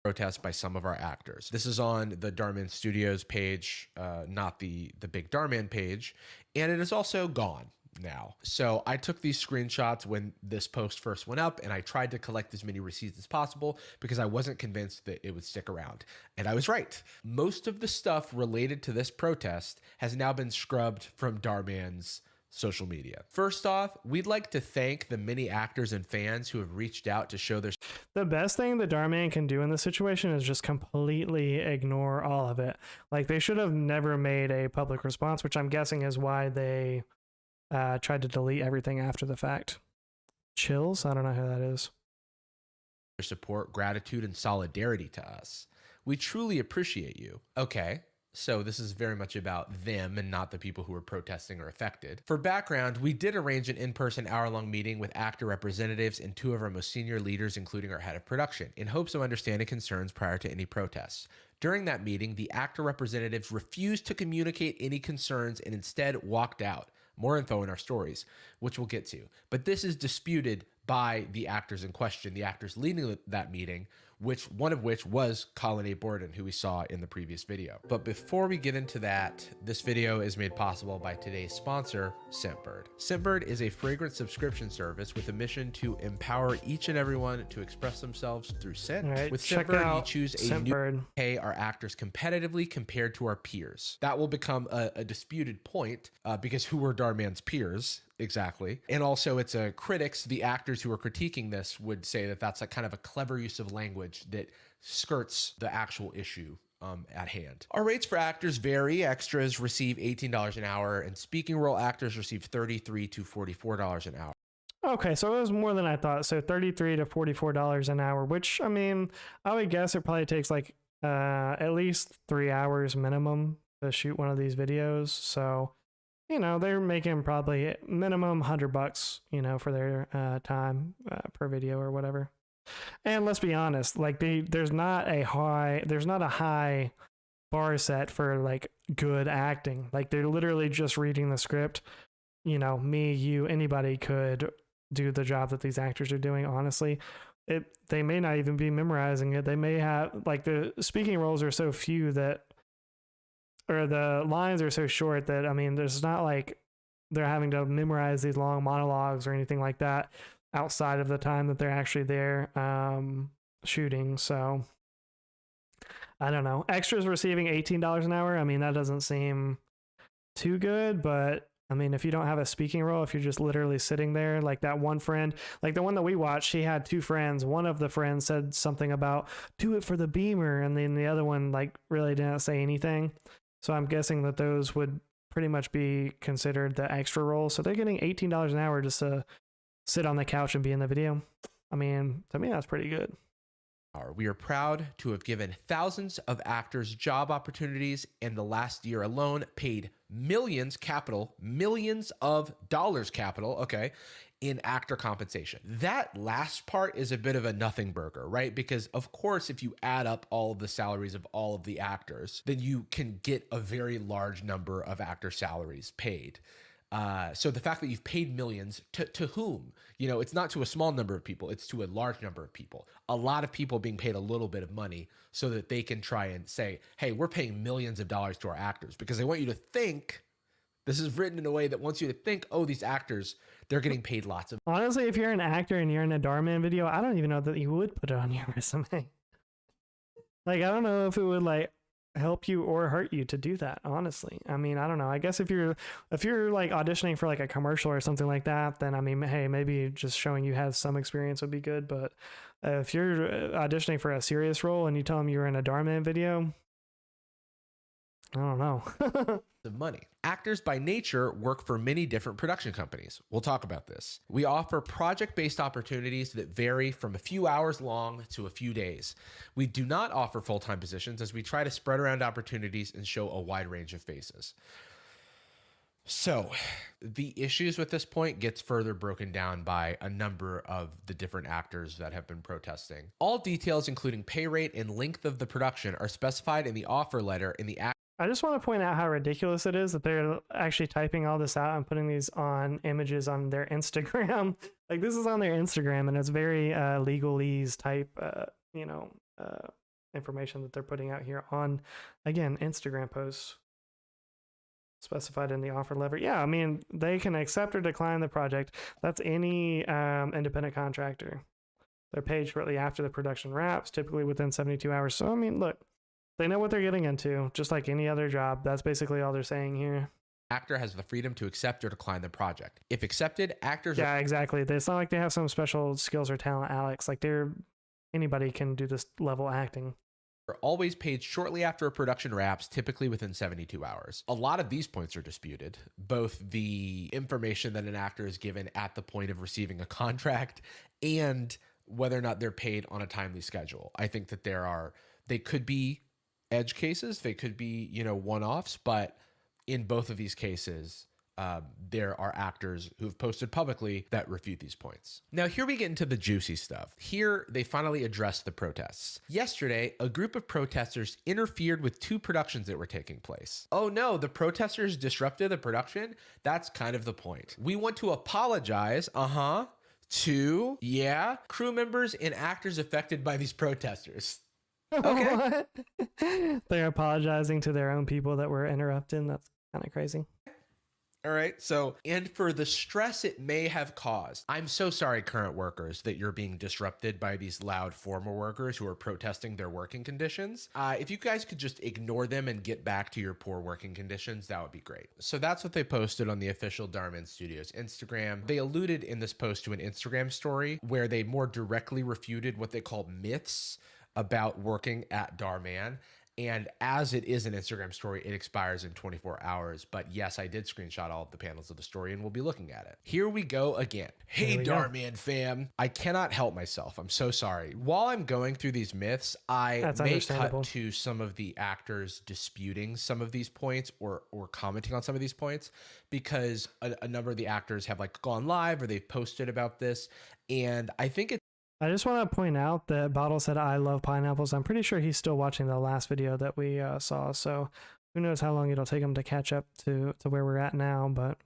Protest by some of our actors. This is on the Darman Studios page, not the big Darman page, and it is also gone now. So I took these screenshots when this post first went up, and I tried to collect as many receipts as possible because I wasn't convinced that it would stick around. And I was right. Most of the stuff related to this protest has now been scrubbed from Darman's social media. First off, we'd like to thank the many actors and fans who have reached out to show their... The best thing that Darman can do in this situation is just completely ignore all of it. Like, they should have never made a public response, which I'm guessing is why they tried to delete everything after the fact. Chills? I don't know who that is. Their support, gratitude, and solidarity to us. We truly appreciate you. Okay. So this is very much about them and not the people who are protesting or affected. For background, we did arrange an in-person hour-long meeting with actor representatives and 2 of our most senior leaders, including our head of production, in hopes of understanding concerns prior to any protests. During that meeting, the actor representatives refused to communicate any concerns and instead walked out. More info in our stories, which we'll get to. But this is disputed by the actors in question, the actors leading that meeting, one of which was Colin A. Borden, who we saw in the previous video. But before we get into that, this video is made possible by today's sponsor, Scentbird. Scentbird is a fragrance subscription service with a mission to empower each and everyone to express themselves through scent. Right, with check Scentbird, out you choose a Scentbird. new pay our actors competitively compared to our peers. That will become a disputed point because who were Darman's peers? Exactly. And also it's critics, the actors who are critiquing this would say that that's a kind of a clever use of language that skirts the actual issue at hand. Our rates for actors vary. Extras receive $18 an hour and speaking role actors receive $33 to $44 an hour. Okay, so it was more than I thought. So $33 to $44 an hour, which, I mean, I would guess it probably takes like at least 3 hours minimum to shoot one of these videos. So, you know, they're making probably minimum $100, you know, for their time per video or whatever. And let's be honest, like there's not a high bar set for like good acting. Like they're literally just reading the script. You know, me, you, anybody could do the job that these actors are doing. Honestly, they may not even be memorizing it. They may have, like, the speaking roles are so few that, or the lines are so short that, I mean, there's not like they're having to memorize these long monologues or anything like that outside of the time that they're actually there shooting. So I don't know. Extras receiving $18 an hour. I mean, that doesn't seem too good, but I mean, if you don't have a speaking role, if you're just literally sitting there, like that one friend, like the one that we watched, she had 2 friends. One of the friends said something about do it for the beamer. And then the other one like really didn't say anything. So I'm guessing that those would pretty much be considered the extra roles. So they're getting $18 an hour just to sit on the couch and be in the video. I mean, to me, that's pretty good. We are proud to have given thousands of actors job opportunities, and the last year alone paid millions of dollars capital, okay, in actor compensation. That last part is a bit of a nothing burger, right? Because of course, if you add up all of the salaries of all of the actors, then you can get a very large number of actor salaries paid. So the fact that you've paid millions to whom? You know, it's not to a small number of people, it's to a large number of people. A lot of people being paid a little bit of money so that they can try and say, hey, we're paying millions of dollars to our actors, because they want you to think, this is written in a way that wants you to think, oh, these actors, they're getting paid lots of. Honestly, if you're an actor and you're in a Darman video, I don't even know that you would put it on your resume. Like, I don't know if it would like help you or hurt you to do that, honestly. I mean, I don't know. I guess if you're like auditioning for like a commercial or something like that, then I mean, hey, maybe just showing you have some experience would be good. But if you're auditioning for a serious role and you tell them you're in a Darman video, I don't know. The money. Actors by nature work for many different production companies. We'll talk about this. We offer project-based opportunities that vary from a few hours long to a few days. We do not offer full-time positions, as we try to spread around opportunities and show a wide range of faces. So the issues with this point gets further broken down by a number of the different actors that have been protesting. All details, including pay rate and length of the production, are specified in the offer letter in the I just want to point out how ridiculous it is that they're actually typing all this out and putting these on images on their Instagram. Like, this is on their Instagram, and it's very legalese type, information that they're putting out here on, again, Instagram posts specified in the offer letter. Yeah, I mean, they can accept or decline the project. That's any independent contractor. They're paid shortly after the production wraps, typically within 72 hours. So, I mean, look, they know what they're getting into, just like any other job. That's basically all they're saying here. Actor has the freedom to accept or decline the project. If accepted, actors... Yeah, exactly. It's not like they have some special skills or talent, Alex. Like, anybody can do this level acting. Are always paid shortly after a production wraps, typically within 72 hours. A lot of these points are disputed, both the information that an actor is given at the point of receiving a contract and whether or not they're paid on a timely schedule. I think that they could be edge cases, they could be, one-offs, but in both of these cases, there are actors who've posted publicly that refute these points. Now, here we get into the juicy stuff. Here, they finally addressed the protests. Yesterday, a group of protesters interfered with 2 productions that were taking place. Oh no, the protesters disrupted the production? That's kind of the point. We want to apologize, to, crew members and actors affected by these protesters. Okay. What? They're apologizing to their own people that were interrupting. That's kind of crazy. All right. So, and for the stress it may have caused, I'm so sorry, current workers, that you're being disrupted by these loud former workers who are protesting their working conditions. If you guys could just ignore them and get back to your poor working conditions, that would be great. So that's what they posted on the official Darman Studios Instagram. They alluded in this post to an Instagram story where they more directly refuted what they call myths about working at Darman. And as it is an Instagram story, it expires in 24 hours. But yes, I did screenshot all of the panels of the story and we'll be looking at it. Here we go again. Hey, Darman fam. I cannot help myself. I'm so sorry. While I'm going through these myths, I may cut to some of the actors disputing some of these points or commenting on some of these points because a number of the actors have like gone live or they've posted about this. And I think I just want to point out that Bottle said, I love pineapples. I'm pretty sure he's still watching the last video that we saw. So who knows how long it'll take him to catch up to where we're at now, but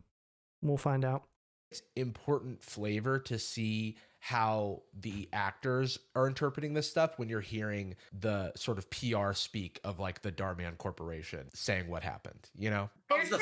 we'll find out. It's important flavor to see how the actors are interpreting this stuff when you're hearing the sort of PR speak of like the Darman Corporation saying what happened, There's been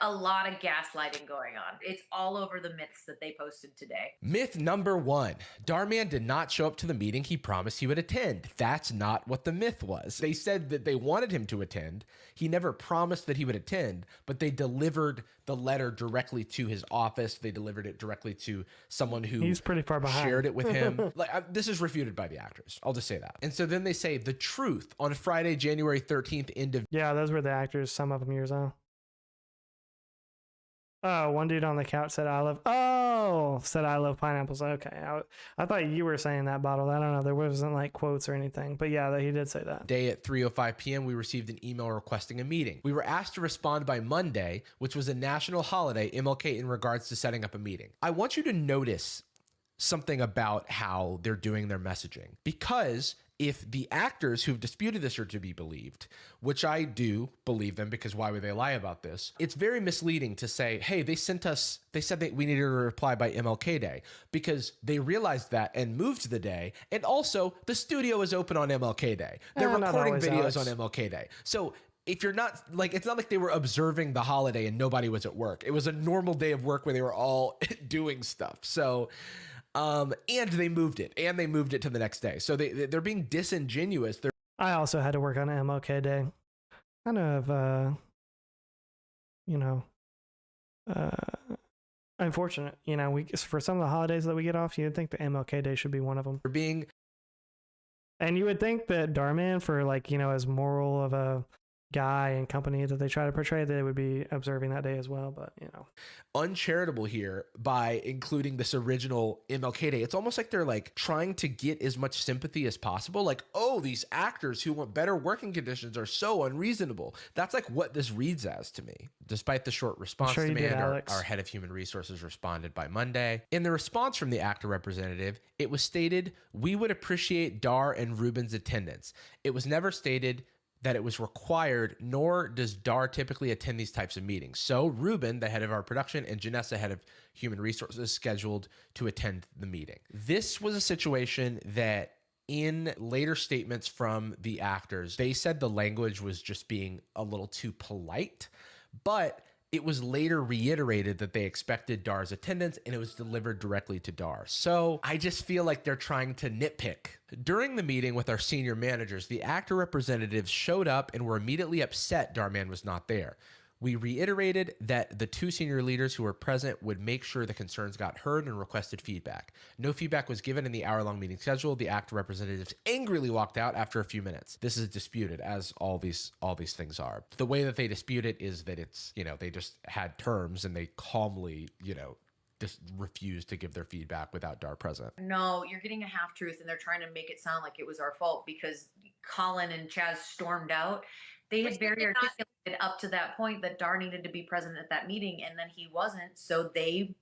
a lot of gaslighting going on. It's all over the myths that they posted today. Myth number 1. Darman did not show up to the meeting he promised he would attend. That's not what the myth was. They said that they wanted him to attend. He never promised that he would attend, but they delivered the letter directly to his office. They delivered it directly to someone who he's pretty far behind. Shared it with him. This is refuted by the actors. I'll just say that. And so then they say the truth on Friday, January 13th. Yeah, those were the actors. Some of them years on. Oh, one dude on the couch said, I love pineapples. Okay. I thought you were saying that, Bottle. I don't know. There wasn't like quotes or anything, but yeah, he did say that. Day at 3:05 p.m., we received an email requesting a meeting. We were asked to respond by Monday, which was a national holiday, MLK, in regards to setting up a meeting. I want you to notice something about how they're doing their messaging, because if the actors who've disputed this are to be believed, which I do believe them because why would they lie about this? It's very misleading to say, hey, they said that we needed a reply by MLK Day, because they realized that and moved the day. And also the studio is open on MLK Day. They're recording videos on MLK Day. So if you're not like, it's not like they were observing the holiday and nobody was at work. It was a normal day of work where they were all doing stuff. So and they moved it to the next day. So they're being disingenuous. I also had to work on MLK Day. Kind of, unfortunate. For some of the holidays that we get off, you'd think the MLK Day should be one of them. And you would think that Darman, for as moral of a guy and company that they try to portray, they would be observing that day as well, but uncharitable here by including this original MLK Day. It's almost like they're trying to get as much sympathy as possible, oh, these actors who want better working conditions are so unreasonable. That's what this reads as to me. Despite the short response demand, our head of human resources responded by Monday. In the response from the actor representative, it was stated, we would appreciate Dar and Ruben's attendance. It was never stated that it was required, nor does Dar typically attend these types of meetings. So Ruben, the head of our production, and Janessa, head of human resources, scheduled to attend the meeting. This was a situation that in later statements from the actors, they said the language was just being a little too polite, but it was later reiterated that they expected Dar's attendance and it was delivered directly to Dar. So I just feel like they're trying to nitpick. During the meeting with our senior managers, the actor representatives showed up and were immediately upset Darman was not there. We reiterated that the two senior leaders who were present would make sure the concerns got heard and requested feedback. No feedback was given in the hour-long meeting schedule. The actor representatives angrily walked out after a few minutes. This is disputed, as all these things are. The way that they dispute it is that it's, they just had terms and they calmly, just refused to give their feedback without Dar present. No, you're getting a half-truth, and they're trying to make it sound like it was our fault because Colin and Chaz stormed out. They had very articulated up to that point that Dar needed to be present at that meeting, and then he wasn't, so they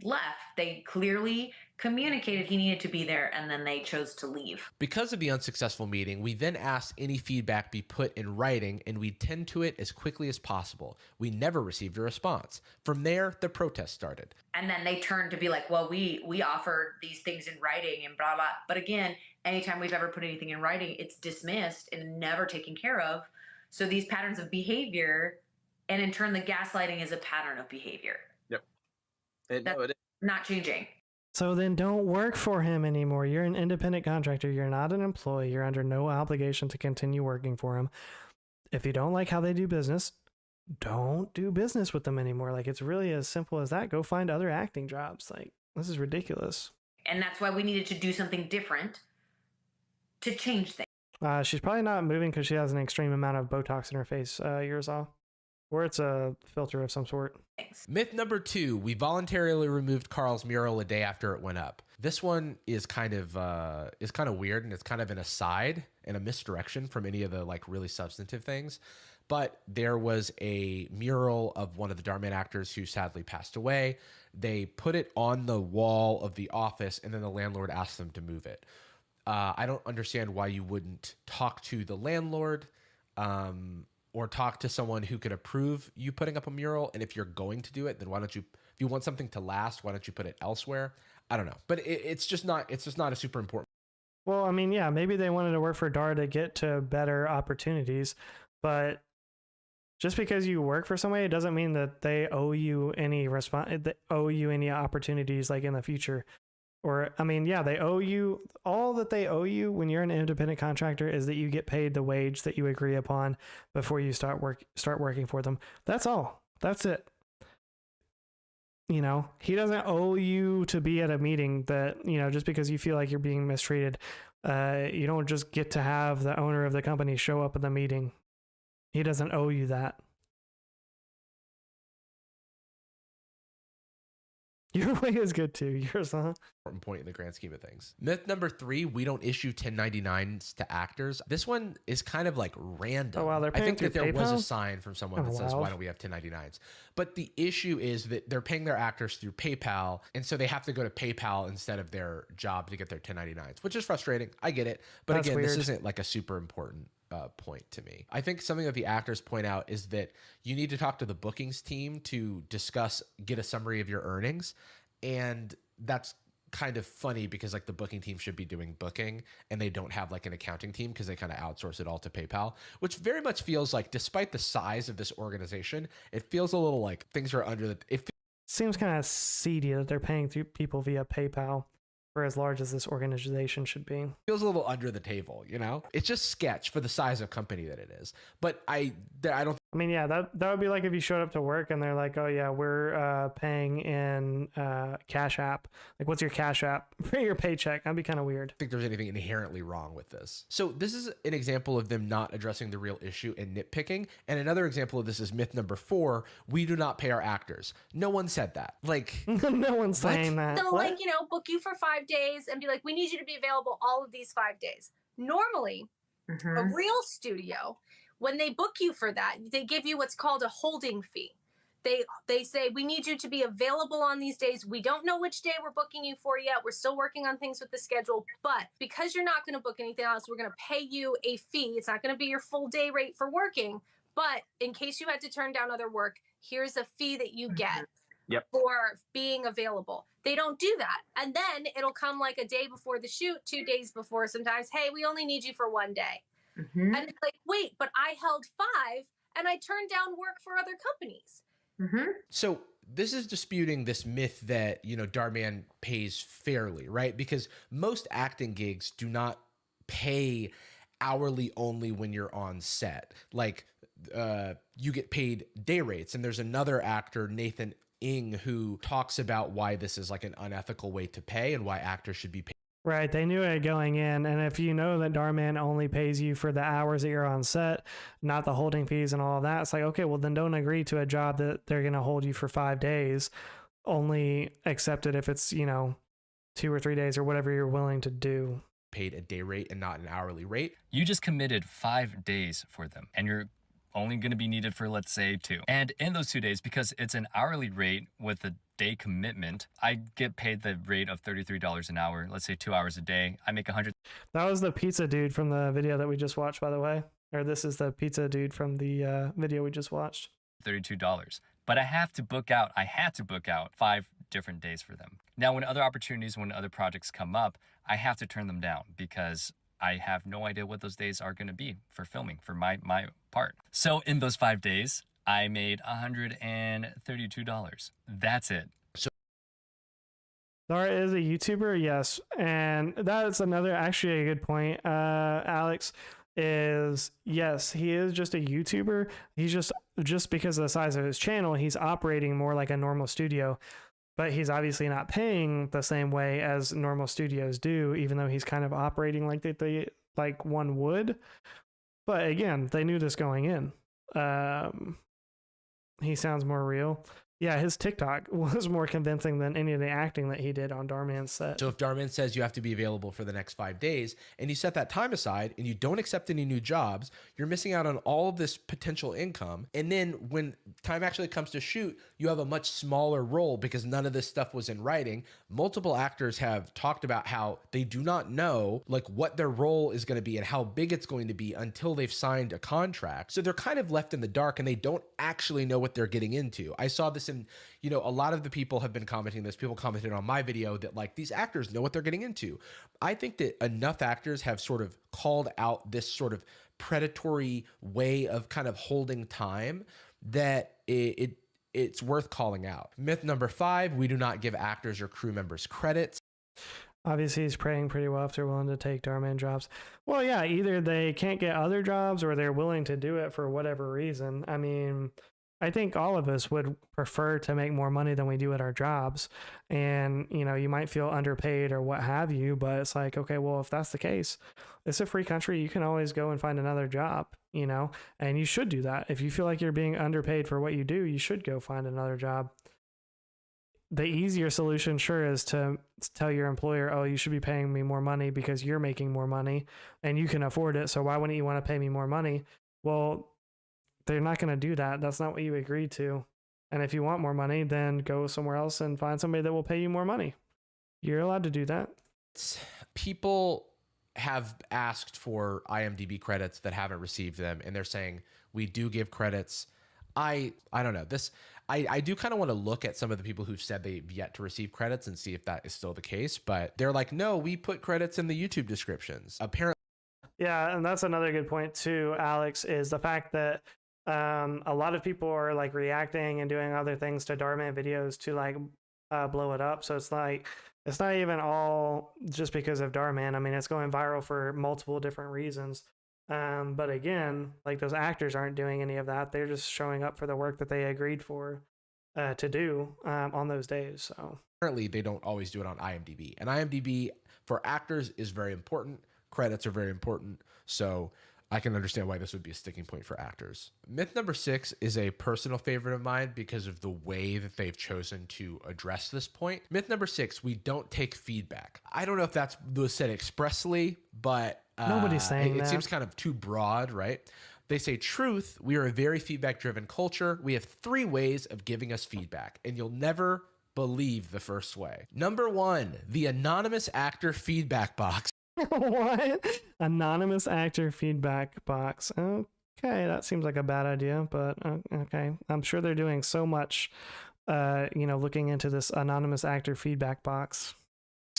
left. They clearly communicated he needed to be there, and then they chose to leave. Because of the unsuccessful meeting, we then asked any feedback be put in writing, and we'd tend to it as quickly as possible. We never received a response. From there, the protest started. And then they turned to be like, well, we offered these things in writing and blah, blah. But again, anytime we've ever put anything in writing, it's dismissed and never taken care of. So these patterns of behavior, and in turn, the gaslighting is a pattern of behavior. Yep. It is. Not changing. So then don't work for him anymore. You're an independent contractor. You're not an employee. You're under no obligation to continue working for him. If you don't like how they do business, don't do business with them anymore. Like, it's really as simple as that. Go find other acting jobs. Like, this is ridiculous. And that's why we needed to do something different to change things. She's probably not moving because she has an extreme amount of Botox in her face, Yurzal. Or it's a filter of some sort. Myth number 2, we voluntarily removed Carl's mural a day after it went up. This one is kind of weird, and it's kind of an aside and a misdirection from any of the really substantive things. But there was a mural of one of the Darman actors who sadly passed away. They put it on the wall of the office, and then the landlord asked them to move it. I don't understand why you wouldn't talk to the landlord or talk to someone who could approve you putting up a mural. And if you're going to do it, then why don't you, if you want something to last, why don't you put it elsewhere? I don't know. But it's just not a super important. Well, I mean, yeah, maybe they wanted to work for Dar to get to better opportunities. But just because you work for somebody, it doesn't mean that they owe you any opportunities in the future. Or, I mean, yeah, they owe you, all that they owe you when you're an independent contractor is that you get paid the wage that you agree upon before you start working for them. That's all. That's it. He doesn't owe you to be at a meeting that, just because you feel like you're being mistreated. You don't just get to have the owner of the company show up at the meeting. He doesn't owe you that. Your way is good too. Yours, huh? Important point in the grand scheme of things. Myth number 3, we don't issue 1099s to actors. This one is kind of random. Oh, wow, they're paying I think that there PayPal? was a sign from someone that says, why don't we have 1099s? But the issue is that they're paying their actors through PayPal, and so they have to go to PayPal instead of their job to get their 1099s, which is frustrating. I get it. But That's again, weird. This isn't a super important point to me. I think something that the actors point out is that you need to talk to the bookings team to get a summary of your earnings. And that's kind of funny because the booking team should be doing booking and they don't have an accounting team because they kind of outsource it all to PayPal, which very much feels despite the size of this organization, it feels a little things are under Seems kind of seedy that they're paying through people via PayPal for as large as this organization should be. Feels a little under the table, It's just sketch for the size of company that it is. But I don't. I mean, yeah, that would be like if you showed up to work and they're like, oh yeah, we're paying in Cash App. What's your Cash App for your paycheck? That'd be kind of weird. I think there's anything inherently wrong with this. So this is an example of them not addressing the real issue and nitpicking. And another example of this is myth number 4. We do not pay our actors. No one said that. No one's saying that. They'll book you for 5 days and be like, we need you to be available all of these 5 days. Normally, a real studio, when they book you for that, they give you what's called a holding fee. They say, we need you to be available on these days. We don't know which day we're booking you for yet. We're still working on things with the schedule, but because you're not going to book anything else, we're going to pay you a fee. It's not going to be your full day rate for working, but in case you had to turn down other work, here's a fee that you get for being available. They don't do that. And then it'll come like a day before the shoot, 2 days before sometimes, hey, we only need you for 1 day. And it's like, wait, but I held 5 and I turned down work for other companies. So this is disputing this myth that, you know, Darman pays fairly, right? Because most acting gigs do not pay hourly only when you're on set. Like you get paid day rates. And there's another actor, Nathan Ng, who talks about why this is like an unethical way to pay and why actors should be paid. Right, they knew it going in, and if you know that Darman only pays you for the hours that you're on set, not the holding fees and all of that, it's like, okay, well then don't agree to a job that they're going to hold you for 5 days. Only accept it if it's, you know, 2 or 3 days or whatever you're willing to do. Paid a day rate and not an hourly rate. You just committed 5 days for them, and you're only going to be needed for, let's say, 2. And in those 2 days, because it's an hourly rate with a day commitment, I get paid the rate of $33 an hour. Let's say 2 hours a day. I make 100. That was the pizza dude from the video that we just watched, by the way. Or this is the pizza dude from the video we just watched. $32. But I had to book out 5 different days for them. Now, when other opportunities, when other projects come up, I have to turn them down because I have no idea what those days are going to be for filming for my part. So in those 5 days, I made $132. That's it. Zara is a YouTuber, yes. And that's another, actually a good point, Alex, is yes, he is just a YouTuber. He's just because of the size of his channel, he's operating more like a normal studio. But he's obviously not paying the same way as normal studios do, even though he's kind of operating like they like one would. But again, they knew this going in. He sounds more real. Yeah, his TikTok was more convincing than any of the acting that he did on Darman's set. So if Darman says you have to be available for the next 5 days and you set that time aside and you don't accept any new jobs, you're missing out on all of this potential income. And then when time actually comes to shoot, you have a much smaller role because none of this stuff was in writing. Multiple actors have talked about how they do not know like what their role is going to be and how big it's going to be until they've signed a contract. So they're kind of left in the dark and they don't actually know what they're getting into. I saw this in, you know, a lot of the people have been commenting this. People commented on my video that like these actors know what they're getting into. I think that enough actors have sort of called out this sort of predatory way of kind of holding time that it's worth calling out. Myth number 5, we do not give actors or crew members credits. Obviously, he's praying pretty well if they're willing to take Darman jobs. Well, yeah, either they can't get other jobs or they're willing to do it for whatever reason. I mean, I think all of us would prefer to make more money than we do at our jobs. And, you know, you might feel underpaid or what have you, but it's like, okay, well, if that's the case, it's a free country. You can always go and find another job, you know, and you should do that. If you feel like you're being underpaid for what you do, you should go find another job. The easier solution, sure, is to tell your employer, oh, you should be paying me more money because you're making more money and you can afford it. So why wouldn't you want to pay me more money? Well, they're not going to do that. That's not what you agreed to. And if you want more money, then go somewhere else and find somebody that will pay you more money. You're allowed to do that. People have asked for IMDb credits that haven't received them, and they're saying we do give credits. I don't know. I do kind of want to look at some of the people who've said they've yet to receive credits and see if that is still the case. But they're like, no, we put credits in the YouTube descriptions. Apparently. Yeah, and that's another good point too, Alex, is the fact that a lot of people are like reacting and doing other things to Darman videos to like blow it up. So it's like, it's not even all just because of Darman. I mean, it's going viral for multiple different reasons. But again, like those actors aren't doing any of that. They're just showing up for the work that they agreed for to do on those days. So apparently they don't always do it on IMDb, and IMDb for actors is very important. Credits are very important. So I can understand why this would be a sticking point for actors. Myth number 6 is a personal favorite of mine because of the way that they've chosen to address this point. Myth number 6, we don't take feedback. I don't know if that's was said expressly, but nobody's saying it that. seems kind of too broad, right? They say, truth, we are a very feedback-driven culture. We have 3 ways of giving us feedback, and you'll never believe the first way. Number 1, the anonymous actor feedback box. What? Anonymous actor feedback box. Okay, that seems like a bad idea, but okay. I'm sure they're doing so much, looking into this anonymous actor feedback box.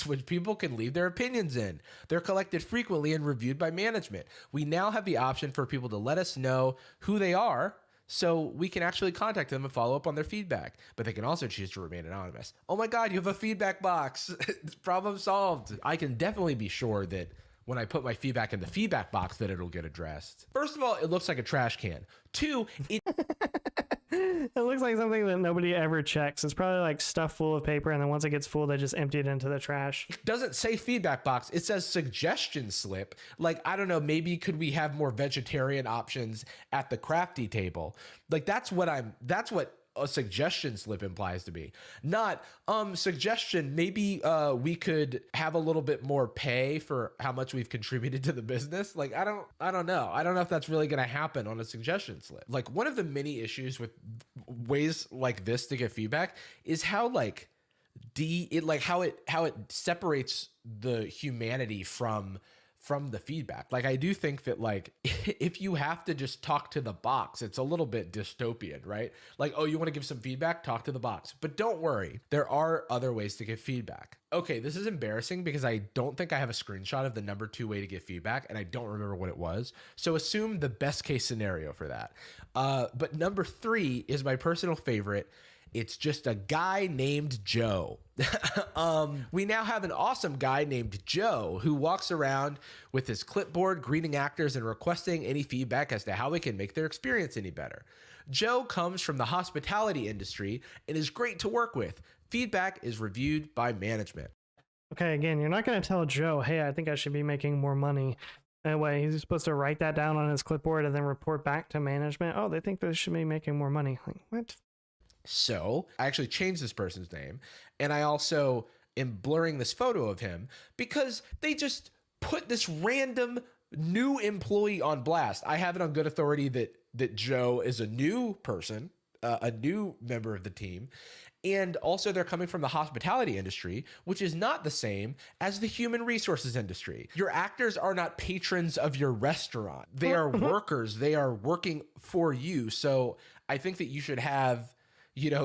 Which people can leave their opinions in. They're collected frequently and reviewed by management. We now have the option for people to let us know who they are, so we can actually contact them and follow up on their feedback. But they can also choose to remain anonymous. Oh my God, you have a feedback box. Problem solved. I can definitely be sure that when I put my feedback in the feedback box that it'll get addressed. First of all, it looks like a trash can. 2, it looks like something that nobody ever checks. It's probably like stuff full of paper, and then once it gets full, they just empty it into the trash. It doesn't say feedback box. It says suggestion slip. Like, I don't know, maybe could we have more vegetarian options at the crafty table? Like, that's what a suggestion slip implies to be. Not suggestion, maybe we could have a little bit more pay for how much we've contributed to the business. Like, I don't know. I don't know if that's really going to happen on a suggestion slip. Like, one of the many issues with ways like this to get feedback is how how it separates the humanity from the feedback. Like, I do think that, like, if you have to just talk to the box, it's a little bit dystopian, right? Like, oh, you want to give some feedback? Talk to the box. But don't worry, there are other ways to give feedback. Okay, this is embarrassing because I don't think I have a screenshot of the number 2 way to give feedback, and I don't remember what it was. So assume the best case scenario for that. But number 3 is my personal favorite. It's just a guy named Joe. We now have an awesome guy named Joe who walks around with his clipboard greeting actors and requesting any feedback as to how they can make their experience any better. Joe comes from the hospitality industry and is great to work with. Feedback is reviewed by management. Okay, again, you're not going to tell Joe, hey, I think I should be making more money. Anyway, he's supposed to write that down on his clipboard and then report back to management. Oh, they think they should be making more money. Like, what? So I actually changed this person's name, and I also am blurring this photo of him because they just put this random new employee on blast. I have it on good authority that Joe is a new person, a new member of the team. And also they're coming from the hospitality industry, which is not the same as the human resources industry. Your actors are not patrons of your restaurant. They are workers. They are working for you. So I think that you should have,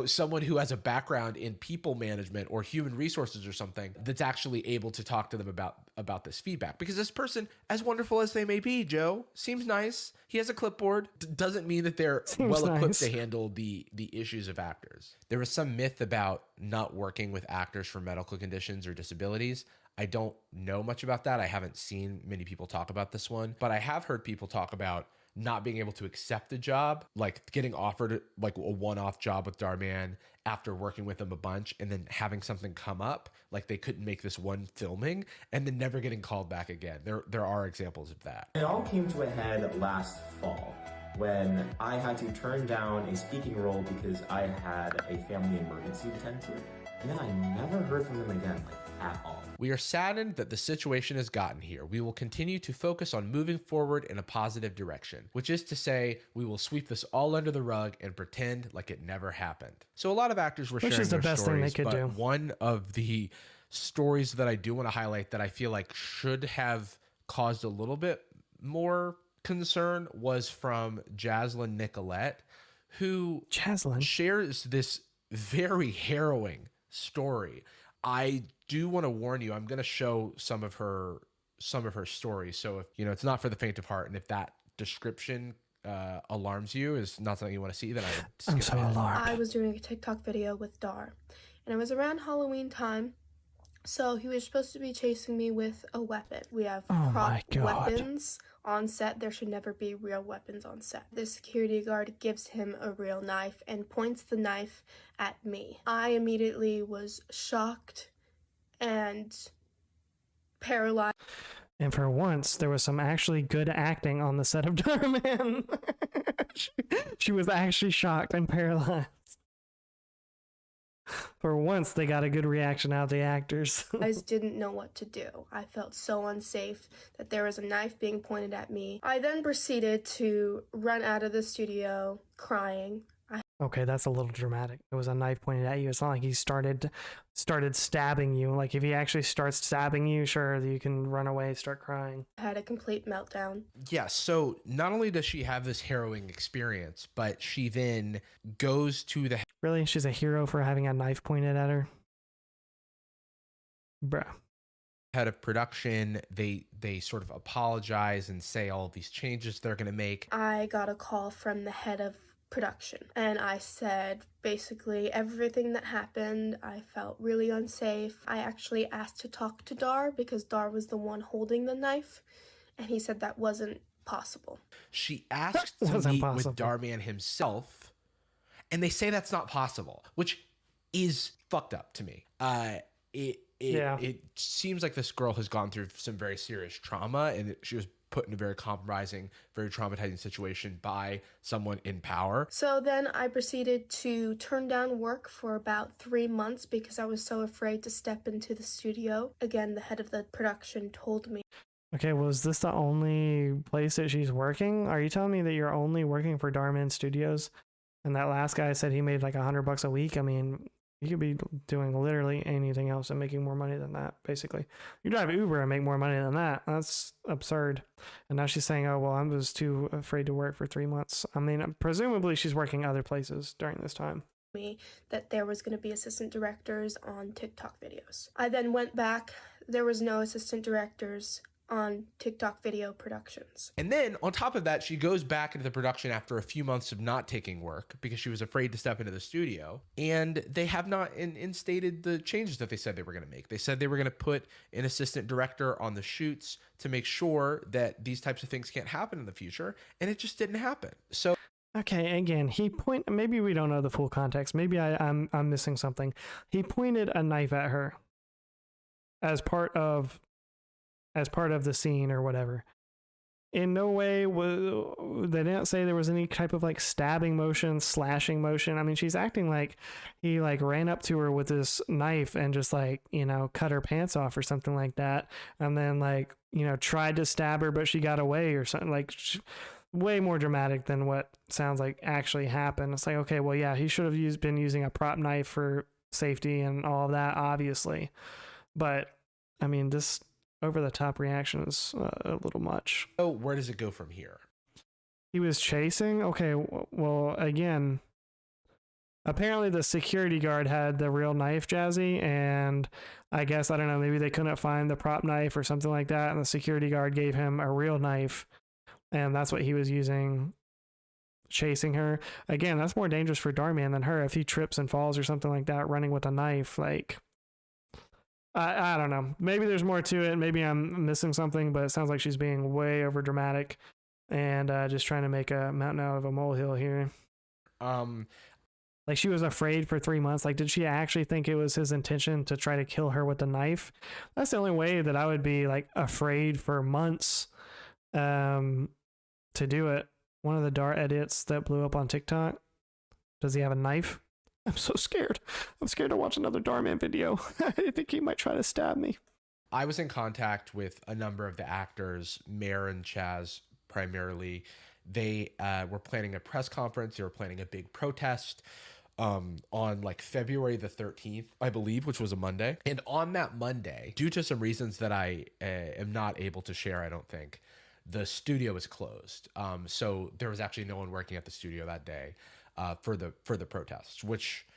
someone who has a background in people management or human resources or something that's actually able to talk to them about this feedback. Because this person, as wonderful as they may be, Joe, seems nice. He has a clipboard. Doesn't mean that they're well-equipped to handle the issues of actors. There was some myth about not working with actors for medical conditions or disabilities. I don't know much about that. I haven't seen many people talk about this one, but I have heard people talk about not being able to accept a job, like getting offered like a one-off job with Darman after working with them a bunch and then having something come up, like they couldn't make this one filming and then never getting called back again. There are examples of that. It all came to a head last fall when I had to turn down a speaking role because I had a family emergency to tend to. And then I never heard from them again, at all. We are saddened that the situation has gotten here. We will continue to focus on moving forward in a positive direction, which is to say, we will sweep this all under the rug and pretend like it never happened. So a lot of actors were sharing their stories, but one of the stories that I do want to highlight that I feel like should have caused a little bit more concern was from Jaslyn Nicolette, who shares this very harrowing story. I do want to warn you, I'm going to show some of her stories. So if it's not for the faint of heart, and if that description alarms you, is not something you want to see, then I'm so alarmed. I was doing a TikTok video with Dar, and it was around Halloween time. So he was supposed to be chasing me with a weapon. We have prop weapons on set. There should never be real weapons on set. The security guard gives him a real knife and points the knife at me. I immediately was shocked and paralyzed. And for once, there was some actually good acting on the set of Darman. she was actually shocked and paralyzed. For once, they got a good reaction out of the actors. I just didn't know what to do. I felt so unsafe that there was a knife being pointed at me. I then proceeded to run out of the studio crying. Okay, that's a little dramatic. It was a knife pointed at you. It's not like he started stabbing you. Like if he actually starts stabbing you, sure, you can run away, start crying. I had a complete meltdown. Yeah, so not only does she have this harrowing experience, but she then goes to the... Really? She's a hero for having a knife pointed at her? Bruh. Head of production, they sort of apologize and say all these changes they're going to make. I got a call from the head of production, and I said basically everything that happened. I felt really unsafe. I actually asked to talk to Dar because Dar was the one holding the knife, and he said that wasn't possible. She asked to meet with Darman himself, and they say that's not possible, which is fucked up to me. It seems like this girl has gone through some very serious trauma, and she was put in a very compromising, very traumatizing situation by someone in power. So then I proceeded to turn down work for about 3 months because I was so afraid to step into the studio. Again, the head of the production told me. Okay, was this the only place that she's working? Are you telling me that you're only working for Darman Studios? And that last guy said he made like $100 a week. I mean, you could be doing literally anything else and making more money than that, basically. You drive Uber and make more money than that. That's absurd. And now she's saying, oh, well, I was too afraid to work for 3 months. I mean, presumably she's working other places during this time. Me that there was going to be assistant directors on TikTok videos. I then went back. There was no assistant directors on TikTok video productions. And then on top of that, she goes back into the production after a few months of not taking work because she was afraid to step into the studio. And they have not instated the changes that they said they were going to make. They said they were going to put an assistant director on the shoots to make sure that these types of things can't happen in the future. And it just didn't happen. So okay, again, maybe we don't know the full context. Maybe I'm missing something. He pointed a knife at her as part of the scene or whatever. In no way they didn't say there was any type of like stabbing motion, slashing motion. I mean, she's acting like he like ran up to her with this knife and just like, you know, cut her pants off or something like that. And then like, you know, tried to stab her, but she got away or something. Like way more dramatic than what sounds like actually happened. It's like, okay, well, yeah, he should have been using a prop knife for safety and all of that, obviously. But I mean, this over-the-top reaction is a little much. So where does it go from here? He was chasing? Okay, well, again, apparently the security guard had the real knife, Jazzy, and I guess, I don't know, maybe they couldn't find the prop knife or something like that, and the security guard gave him a real knife, and that's what he was using chasing her. Again, that's more dangerous for Darman than her if he trips and falls or something like that running with a knife. Like, I don't know. Maybe there's more to it. Maybe I'm missing something, but it sounds like she's being way over dramatic and just trying to make a mountain out of a molehill here. Like she was afraid for 3 months. Like, did she actually think it was his intention to try to kill her with the knife? That's the only way that I would be like afraid for months to do it. One of the Dar edits that blew up on TikTok. Does he have a knife? I'm so scared. I'm scared to watch another Darman video. I think he might try to stab me. I was in contact with a number of the actors, Mare and Chaz primarily. They were planning a press conference. They were planning a big protest on like February the 13th, I believe, which was a Monday. And on that Monday, due to some reasons that I am not able to share, I don't think, the studio was closed. So there was actually no one working at the studio that day. For the protests, which,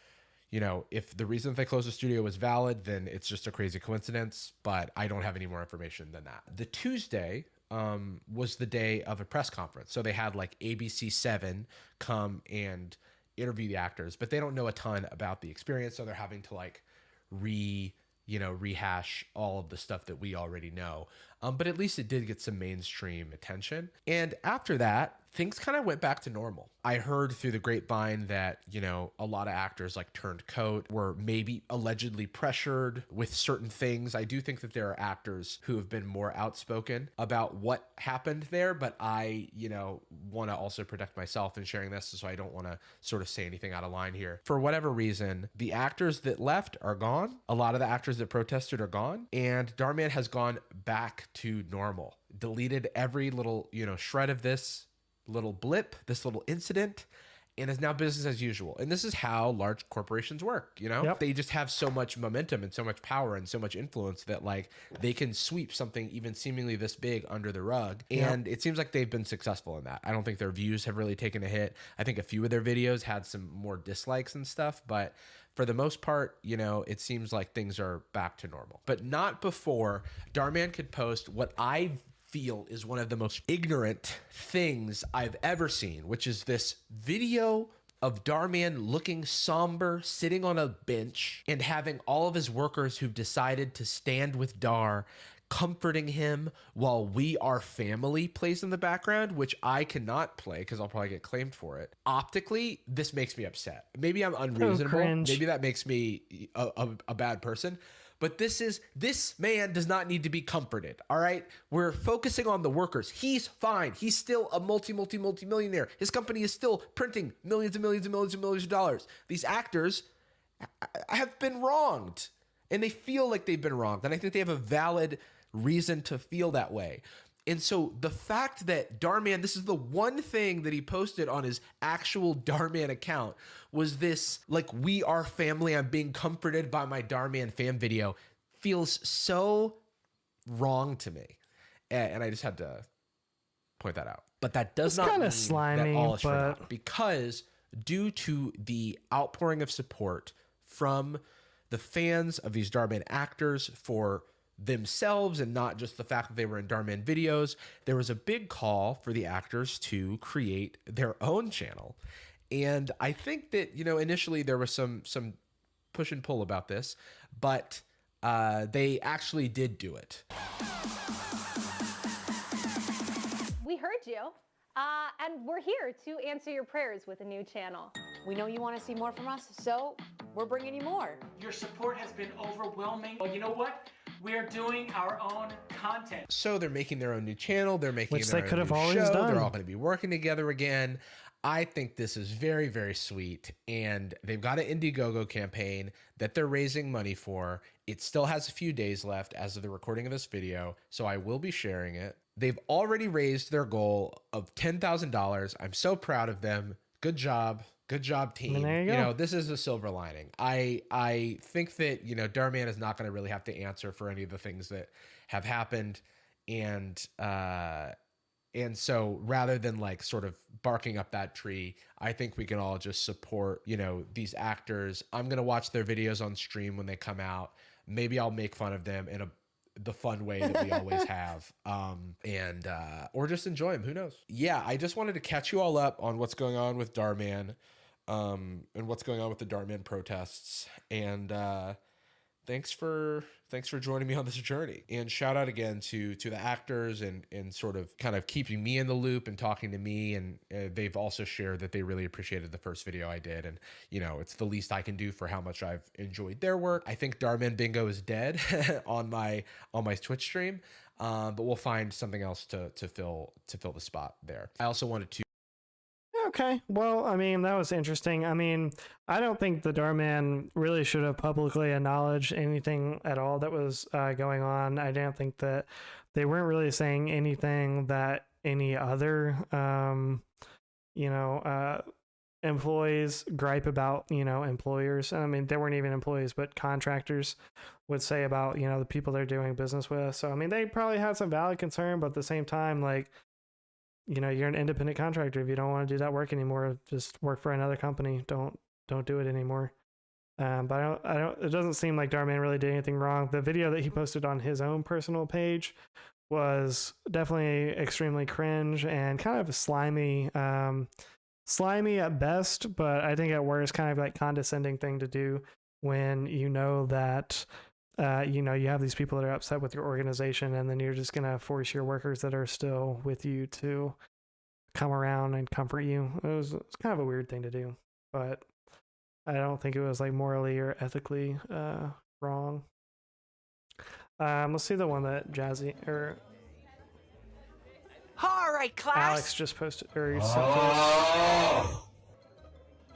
you know, if the reason they closed the studio was valid, then it's just a crazy coincidence, but I don't have any more information than that. The Tuesday was the day of a press conference. So they had like ABC7 come and interview the actors, but they don't know a ton about the experience. So they're having to like rehash all of the stuff that we already know. But at least it did get some mainstream attention. And after that, things kind of went back to normal. I heard through the grapevine that, you know, a lot of actors like turned coat, were maybe allegedly pressured with certain things. I do think that there are actors who have been more outspoken about what happened there, but I, you know, want to also protect myself in sharing this, so I don't want to sort of say anything out of line here. For whatever reason, the actors that left are gone. A lot of the actors that protested are gone, and Darman has gone back to normal. Deleted every little, you know, shred of this little blip, this little incident, and is now business as usual. And this is how large corporations work, you know? They just have so much momentum and so much power and so much influence that like they can sweep something even seemingly this big under the rug. And it seems like they've been successful in that. I don't think their views have really taken a hit. I think a few of their videos had some more dislikes and stuff, but for the most part, you know, it seems like things are back to normal. But not before Darman could post what I feel is one of the most ignorant things I've ever seen, which is this video of Darman looking somber, sitting on a bench, and having all of his workers who've decided to stand with Dar comforting him while We Are Family plays in the background, which I cannot play because I'll probably get claimed for it. Optically, this makes me upset. Maybe I'm unreasonable. Maybe that makes me a bad person. But this man does not need to be comforted, all right? We're focusing on the workers. He's fine. He's still a multi-millionaire. His company is still printing millions and millions and millions and millions of dollars. These actors have been wronged, and they feel like they've been wronged. And I think they have a valid reason to feel that way. And so the fact that Darman, this is the one thing that he posted on his actual Darman account, was this, like, We Are Family, I'm being comforted by my Darman fam video, feels so wrong to me. And I just had to point that out. But that does not mean that all is for naught, because due to the outpouring of support from the fans of these Darman actors for themselves and not just the fact that they were in Darman videos, there was a big call for the actors to create their own channel. And I think that, you know, initially there was some push and pull about this, but they actually did do it. We heard you, and we're here to answer your prayers with a new channel. We know you want to see more from us, so we're bringing you more. Your support has been overwhelming. Well, you know what? We're doing our own content. So they're making their own new channel. They're making Which their they own could have new always show. done. They're all going to be working together again. I think this is very, very sweet. And they've got an Indiegogo campaign that they're raising money for. It still has a few days left as of the recording of this video, so I will be sharing it. They've already raised their goal of $10,000. I'm so proud of them. Good job. Good job, team. And there you go. You know, this is a silver lining. I think that, you know, Darman is not going to really have to answer for any of the things that have happened. And so rather than like sort of barking up that tree, I think we can all just support, you know, these actors. I'm going to watch their videos on stream when they come out. Maybe I'll make fun of them in the fun way that we always have, or just enjoy them. Who knows? Yeah, I just wanted to catch you all up on what's going on with Darman, and what's going on with the Darman protests. And thanks for joining me on this journey. And shout out again to the actors and sort of kind of keeping me in the loop and talking to me. And they've also shared that they really appreciated the first video I did. And, you know, it's the least I can do for how much I've enjoyed their work. I think Darman Bingo is dead on my Twitch stream. But we'll find something else to fill the spot there. I also wanted to. Okay, well, I mean, that was interesting. I mean, I don't think the Darman really should have publicly acknowledged anything at all that was going on. I don't think that they weren't really saying anything that any other, employees gripe about, you know, employers. I mean, they weren't even employees, but contractors would say about, you know, the people they're doing business with. So, I mean, they probably had some valid concern, but at the same time, like, you know, you're an independent contractor. If you don't want to do that work anymore, just work for another company. Don't do it anymore. But I don't. It doesn't seem like Darman really did anything wrong. The video that he posted on his own personal page was definitely extremely cringe and kind of slimy. Slimy at best, but I think at worst, kind of like condescending thing to do when you know that. You know, you have these people that are upset with your organization, and then you're just going to force your workers that are still with you to come around and comfort you. It's kind of a weird thing to do, but I don't think it was like morally or ethically wrong. Let's see the one that Jazzy or All right, class. Alex just posted or sent us.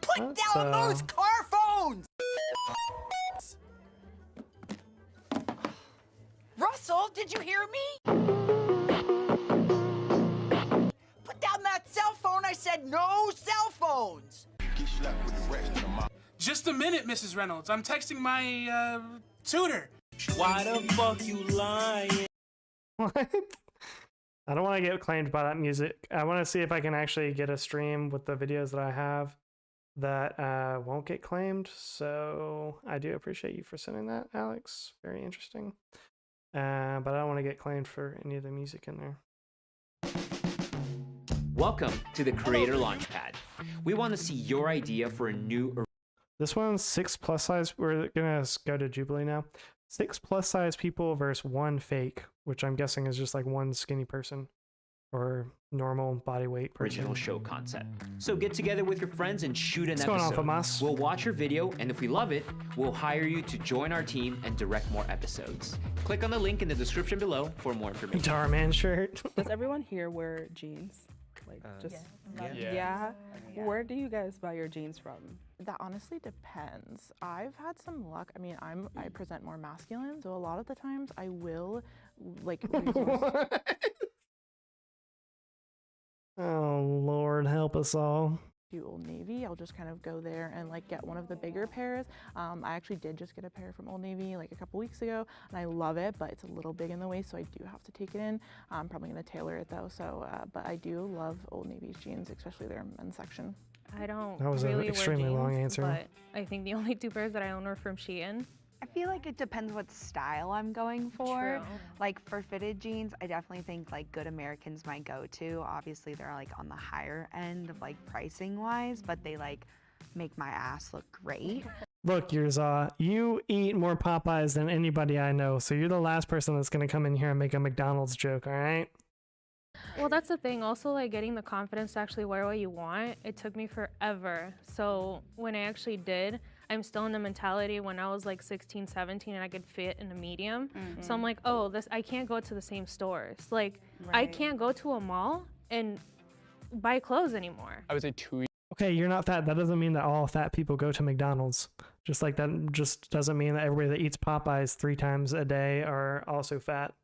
Put down those car phones. Russell, did you hear me? Put down that cell phone. I said no cell phones. Just a minute, Mrs. Reynolds. I'm texting my tutor. Why the fuck you lying? What? I don't want to get claimed by that music. I want to see if I can actually get a stream with the videos that I have that won't get claimed. So I do appreciate you for sending that, Alex. Very interesting. But I don't want to get claimed for any of the music in there. Welcome to the Creator Launchpad. We want to see your idea for a new... This one's 6+ size. We're gonna go to Jubilee now. 6+ size people versus 1 fake, which I'm guessing is just like 1 skinny person or normal body weight person. Original show concept. So get together with your friends and shoot an What's episode. going on, Famas? We'll watch your video, and if we love it, we'll hire you to join our team and direct more episodes. Click on the link in the description below for more information. Darman shirt. Does everyone here wear jeans? Like yeah. Where do you guys buy your jeans from? That honestly depends. I've had some luck. I mean, I present more masculine, so a lot of the times I will like Oh Lord, help us all. to Old Navy. I'll just kind of go there and like get one of the bigger pairs. I actually did just get a pair from Old Navy like a couple weeks ago, and I love it, but it's a little big in the waist, so I do have to take it in. I'm probably gonna tailor it though. So, but I do love Old Navy's jeans, especially their men's section. I don't That was an really extremely wear jeans, long answer. but I think the only 2 pairs that I own are from Shein. I feel like it depends what style I'm going for. True. Like for fitted jeans, I definitely think like Good American's my go-to. Obviously they're like on the higher end of like pricing wise, but they like make my ass look great. Look, Yurza, you eat more Popeyes than anybody I know, so you're the last person that's gonna come in here and make a McDonald's joke, all right? Well, that's the thing. Also, like getting the confidence to actually wear what you want, it took me forever. So when I actually did, I'm still in the mentality when I was like 16, 17 and I could fit in a medium. So I'm like, oh, I can't go to the same stores. Like I can't go to a mall and buy clothes anymore. I would say 2 Okay, you're not fat. That doesn't mean that all fat people go to McDonald's. Just like that just doesn't mean that everybody that eats Popeyes 3 times a day are also fat.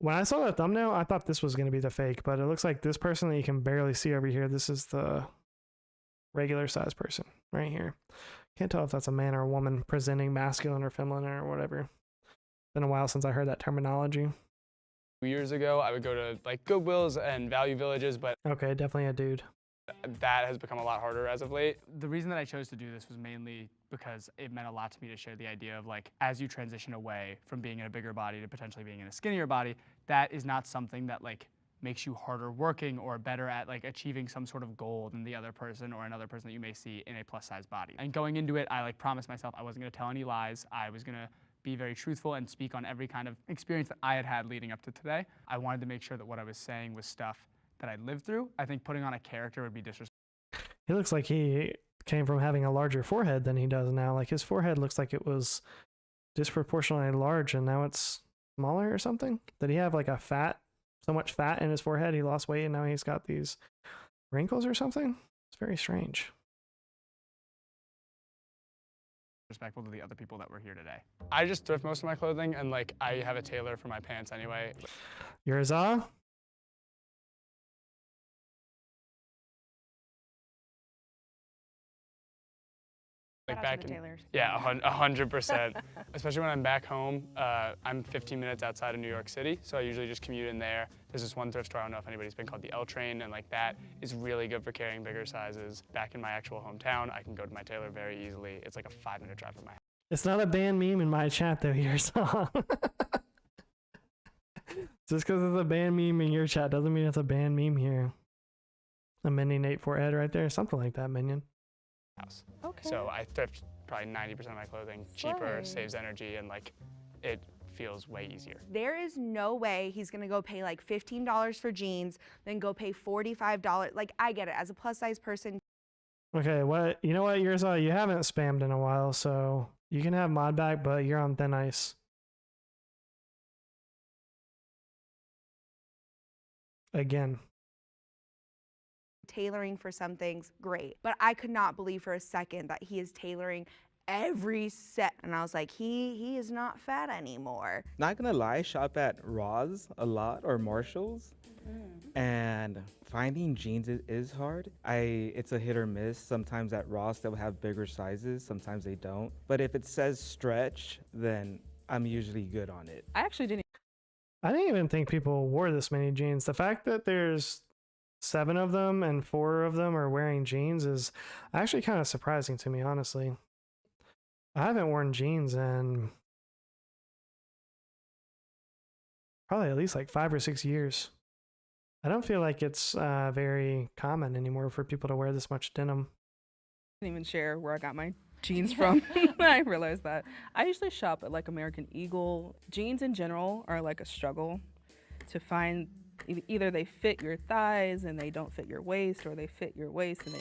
When I saw that thumbnail, I thought this was going to be the fake, but it looks like this person that you can barely see over here, this is the regular size person right here. Can't tell if that's a man or a woman presenting masculine or feminine or whatever. Been a while since I heard that terminology. 2 years ago, I would go to like Goodwills and Value Villages, but okay, definitely a dude. That has become a lot harder as of late. The reason that I chose to do this was mainly because it meant a lot to me to share the idea of like, as you transition away from being in a bigger body to potentially being in a skinnier body, that is not something that like makes you harder working or better at like achieving some sort of goal than the other person or another person that you may see in a plus size body. And going into it, I like promised myself I wasn't gonna tell any lies. I was gonna be very truthful and speak on every kind of experience that I had had leading up to today. I wanted to make sure that what I was saying was stuff that I lived through. I think putting on a character would be disrespectful. He looks like he came from having a larger forehead than he does now. Like his forehead looks like it was disproportionately large and now it's smaller or something. Did he have like so much fat in his forehead he lost weight and now he's got these wrinkles or something? It's very strange. Respectful to the other people that were here today. I just thrift most of my clothing and like I have a tailor for my pants anyway. Yurza? Like back in, yeah, 100%. Especially when I'm back home. I'm 15 minutes outside of New York City, so I usually just commute in there. There's this one thrift store, I don't know if anybody's been, called the L Train, and like that is really good for carrying bigger sizes. Back in my actual hometown, I can go to my tailor very easily. It's like a 5-minute drive from my house. It's not a banned meme in my chat though, Yurza. Just because it's a banned meme in your chat doesn't mean it's a banned meme here. A minion 8 forehead right there, something like that, minion. House. Okay. So I thrift probably 90% of my clothing cheaper, saves energy, and like it feels way easier. There is no way he's gonna go pay like $15 for jeans, then go pay $45. Like, I get it. As a plus size person. Okay, you know what, Yurza, you haven't spammed in a while, so you can have mod back, but you're on thin ice. Again. Tailoring for some things, great. But I could not believe for a second that he is tailoring every set. And I was like, he is not fat anymore. Not gonna lie, I shop at Ross a lot or Marshalls. And finding jeans is hard. It's a hit or miss. Sometimes at Ross they'll have bigger sizes, sometimes they don't. But if it says stretch, then I'm usually good on it. I didn't even think people wore this many jeans. The fact that there's 7 of them and 4 of them are wearing jeans is actually kind of surprising to me, honestly. I haven't worn jeans in probably at least like 5 or 6 years. I don't feel like it's very common anymore for people to wear this much denim. I didn't even share where I got my jeans from. I realized that. I usually shop at like American Eagle. Jeans in general are like a struggle to find. Either they fit your thighs and they don't fit your waist, or they fit your waist and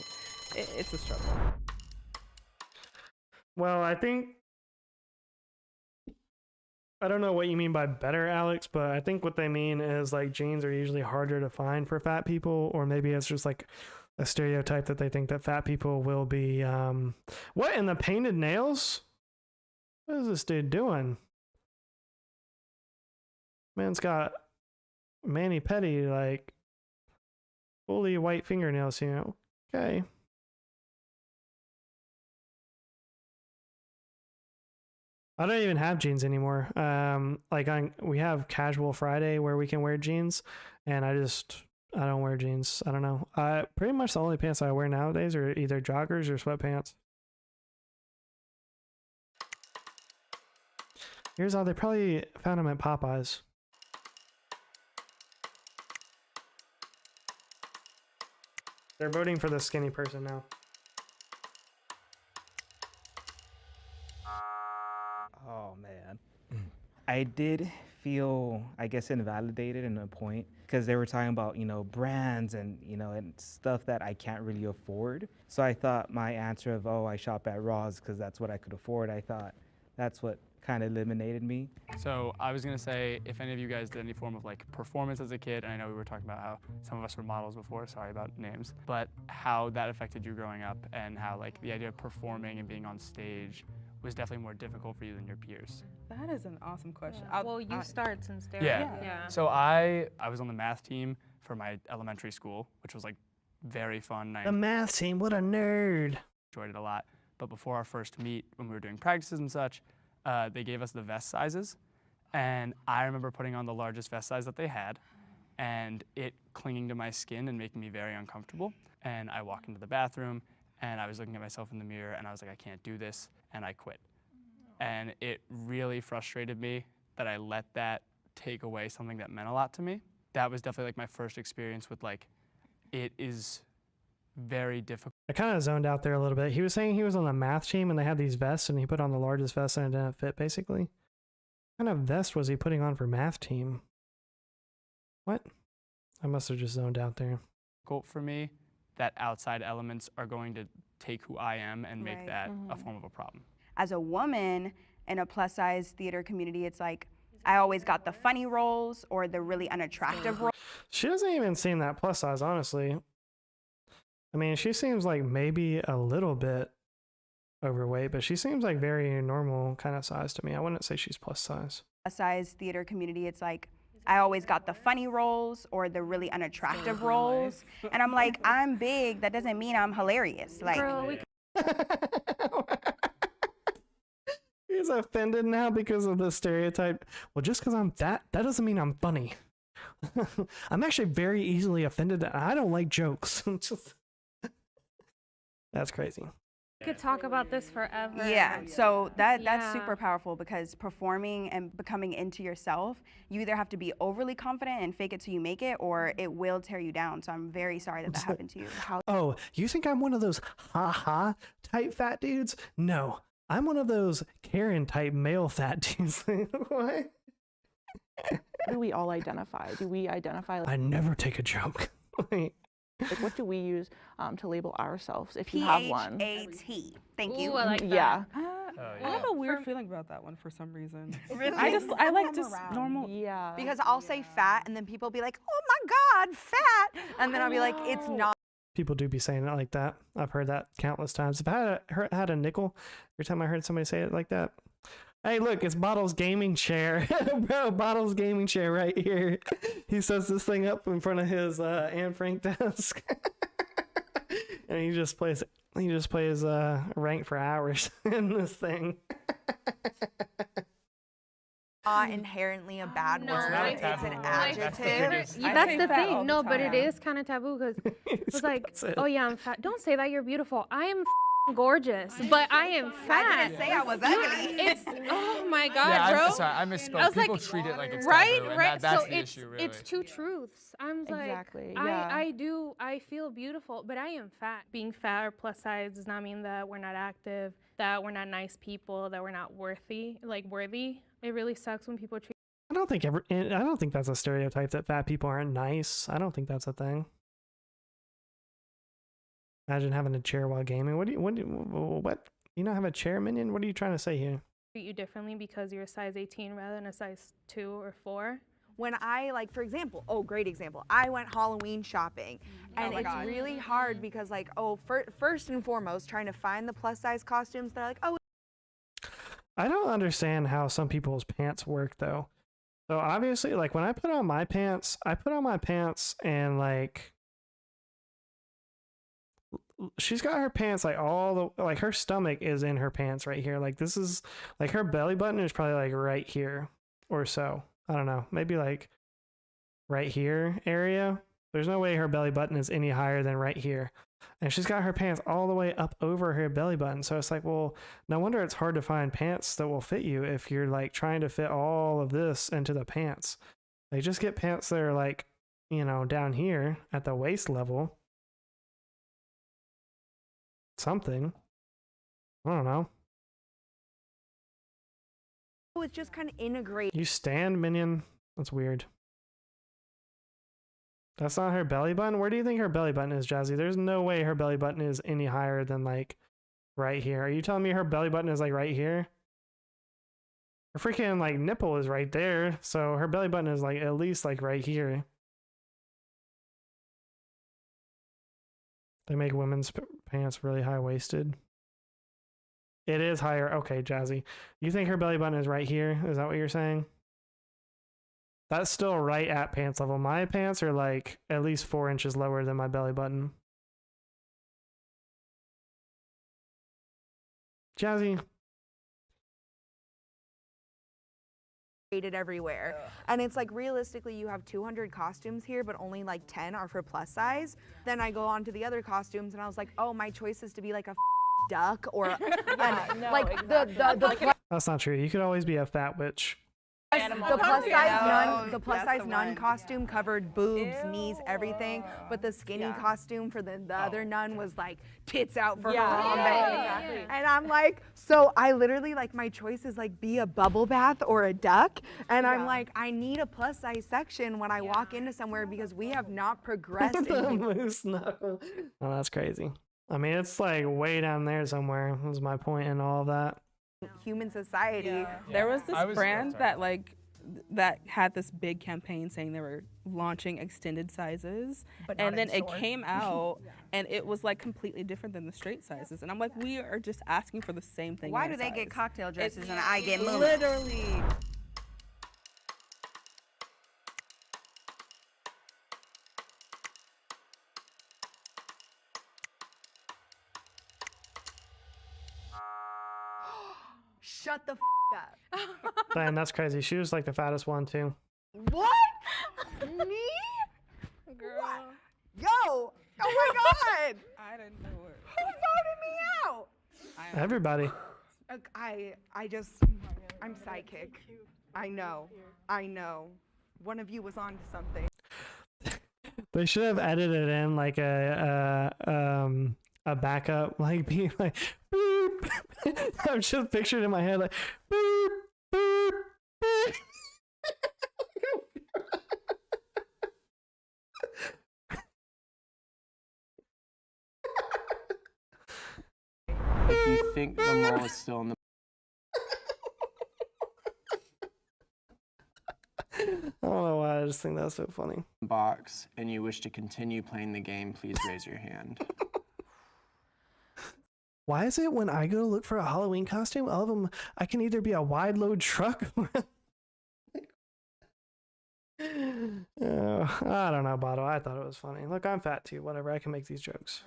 it's a struggle. Well, I don't know what you mean by better, Alex, but I think what they mean is like jeans are usually harder to find for fat people, or maybe it's just like a stereotype that they think that fat people will be, what in the painted nails? What is this dude doing? Man's got mani-pedi, like fully white fingernails here. Okay. I don't even have jeans anymore. We have Casual Friday where we can wear jeans, and I don't wear jeans. I don't know. Pretty much the only pants I wear nowadays are either joggers or sweatpants. Here's how they probably found them at Popeyes. They're voting for the skinny person now. Oh man. I did feel, I guess, invalidated in a point, because they were talking about, brands and, and stuff that I can't really afford. So I thought my answer of, I shop at Ross because that's what I could afford, I thought that's what kind of eliminated me. So I was gonna say, if any of you guys did any form of like performance as a kid, and I know we were talking about how some of us were models before, sorry about names, but how that affected you growing up, and how like the idea of performing and being on stage was definitely more difficult for you than your peers. That is an awesome question. Yeah. Well, you start since there. Yeah. So I was on the math team for my elementary school, which was like very fun. The math team, what a nerd. Enjoyed it a lot. But before our first meet, when we were doing practices and such, they gave us the vest sizes. And I remember putting on the largest vest size that they had, and it clinging to my skin and making me very uncomfortable. And I walked into the bathroom, and I was looking at myself in the mirror, and I was like, I can't do this, and I quit. And it really frustrated me that I let that take away something that meant a lot to me. That was definitely like my first experience with like, it is very difficult. I kind of zoned out there a little bit. He was saying he was on the math team and they had these vests and he put on the largest vest and it didn't fit, basically. What kind of vest was he putting on for math team? What? I must have just zoned out there. For me, that outside elements are going to take who I am and make that a form of a problem. As a woman in a plus size theater community, it's like, I always got the funny roles or the really unattractive roles. She doesn't even seem that plus size, honestly. I mean, she seems like maybe a little bit overweight, but she seems like very normal kind of size to me. I wouldn't say she's plus size. Plus size theater community, it's like, I always got the funny roles or the really unattractive roles. And I'm like, I'm big, that doesn't mean I'm hilarious. Like, girl, He's offended now because of the stereotype. Well, just because I'm fat, that doesn't mean I'm funny. I'm actually very easily offended and I don't like jokes. That's crazy. We could talk about this forever. Yeah, so that's super powerful, because performing and becoming into yourself, you either have to be overly confident and fake it till you make it, or it will tear you down. So I'm very sorry that happened to you. Oh, you think I'm one of those ha-ha type fat dudes? No, I'm one of those Karen type male fat dudes. What? How do we all identify? Do we identify? I never take a joke. Like, what do we use to label ourselves if you have one? PHAT. Thank you. Ooh, I like that. Yeah. I have a weird feeling about that one for some reason. Really? I like just normal. Yeah. Because I'll say fat and then people will be like, oh my God, fat. And then I'll be like, it's not. People do be saying it like that. I've heard that countless times. If I had a nickel, every time I heard somebody say it like that, hey, look, it's Bottle's gaming chair. Bro, Bottle's gaming chair right here. He sets this thing up in front of his Anne Frank desk. And he just plays rank for hours in this thing. Not inherently a bad word. It's an adjective. That's the thing. No, but it is kind of taboo because it's like, oh yeah, I'm fat. Don't say that. You're beautiful. I am gorgeous, but I am fat. I didn't say I was ugly. It's oh my God, Yeah, bro. sorry, I misspoke. People treat it like it's right, taboo, and right. that's So the issue, really. it's two truths. I'm Exactly, like, yeah. I feel beautiful, but I am fat. Being fat or plus size does not mean that we're not active, that we're not nice people, that we're not worthy. It really sucks when people treat. I don't think that's a stereotype that fat people aren't nice. I don't think that's a thing. Imagine having a chair while gaming. What? You not have a chair, minion? What are you trying to say here? Treat you differently because you're a size 18 rather than a size 2 or 4. When I, like, for example, great example, I went Halloween shopping, and it's really hard because, like, first and foremost, trying to find the plus size costumes that are like, I don't understand how some people's pants work though. So obviously, like when I put on my pants, and like she's got her pants like like her stomach is in her pants right here. Like this is like her belly button is probably like right here or so. I don't know, maybe like right here area. There's no way her belly button is any higher than right here. And she's got her pants all the way up over her belly button. So it's like, well, no wonder it's hard to find pants that will fit you if you're like trying to fit all of this into the pants. Like just get pants that are like, you know, down here at the waist level. Something. I don't know. it's just kind of integrated. You stand, minion? That's weird. That's not her belly button? Where do you think her belly button is, Jazzy? There's no way her belly button is any higher than, like, right here. Are you telling me her belly button is, like, right here? Her freaking, like, nipple is right there. So her belly button is, like, at least, like, right here. They make women's pants really high-waisted. It is higher. Okay, Jazzy. You think her belly button is right here? Is that what you're saying? That's still right at pants level. My pants are like at least 4 inches lower than my belly button. Jazzy. Everywhere. And it's like realistically you have 200 costumes here, but only like 10 are for plus size. Then I go on to the other costumes and I was like, oh, my choice is to be like a duck or like exactly. the That's not true. You could always be a fat witch. The plus size nun costume covered boobs, knees, everything, but the skinny costume for the other nun was like tits out for her exactly. And I'm like, so I literally like my choice is like be a bubble bath or a duck, and I'm like I need a plus size section when I walk into somewhere because we have not progressed. The moose knuckle. Oh, that's crazy. I mean, it's like way down there somewhere. Was my point in all of that. Human society. There was this brand that had this big campaign saying they were launching extended sizes, and then it came out and it was like completely different than the straight sizes, and I'm like, we are just asking for the same thing. Why do they get cocktail dresses and I get moons? Literally. Shut the up. Man, that's crazy. She was like the fattest one too. What? Me? Girl. What? Yo! Oh my god! I didn't know it. Who voted me out? Everybody. I'm psychic. I know. One of you was on to something. They should have edited in like a backup, like being like boop. I'm just pictured in my head like boop, boop, boop. think the mole is still in the I don't know why, I just think that's so funny. box and you wish to continue playing the game, please raise your hand. Why is it when I go to look for a Halloween costume, all of them, I can either be a wide load truck or I don't know, Bottle. I thought it was funny. Look, I'm fat too. Whatever. I can make these jokes.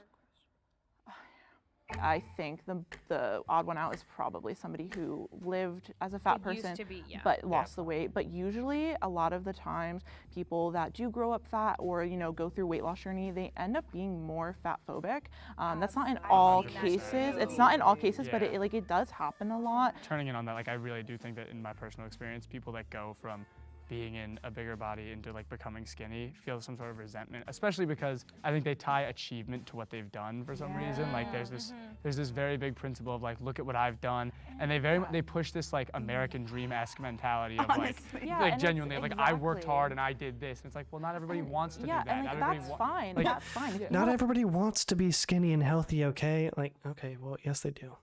I think the odd one out is probably somebody who lived as a fat person, but lost the weight. But usually, a lot of the times, people that do grow up fat or go through weight loss journey, they end up being more fat phobic. That's not in all cases. It's not in all cases, but it does happen a lot. Turning in on that, like I really do think that in my personal experience, people that go from being in a bigger body into like becoming skinny feel some sort of resentment, especially because I think they tie achievement to what they've done for some reason. Like there's this very big principle of like, look at what I've done, and they push this like American dream-esque mentality of like genuinely like I worked hard and I did this, and it's like, well, not everybody wants to do that. And not that's fine. Like, that's fine. Not everybody wants to be skinny and healthy, okay? Like, okay, well, yes, they do.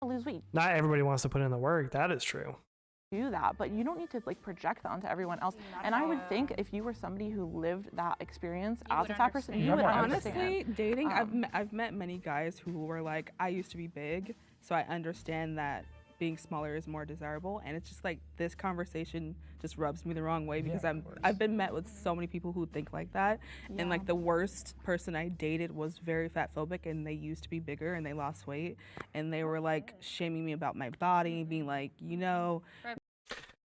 Lose weight. Not everybody wants to put in the work. That is true. Do that, but you don't need to like project that onto everyone else. And I would think if you were somebody who lived that experience as a fat person, you would understand. Honestly, dating, I've met many guys who were like, I used to be big, so I understand that being smaller is more desirable. And it's just like this conversation just rubs me the wrong way because I've been met with so many people who think like that. And like the worst person I dated was very fat phobic, and they used to be bigger and they lost weight, and they were like shaming me about my body, being like,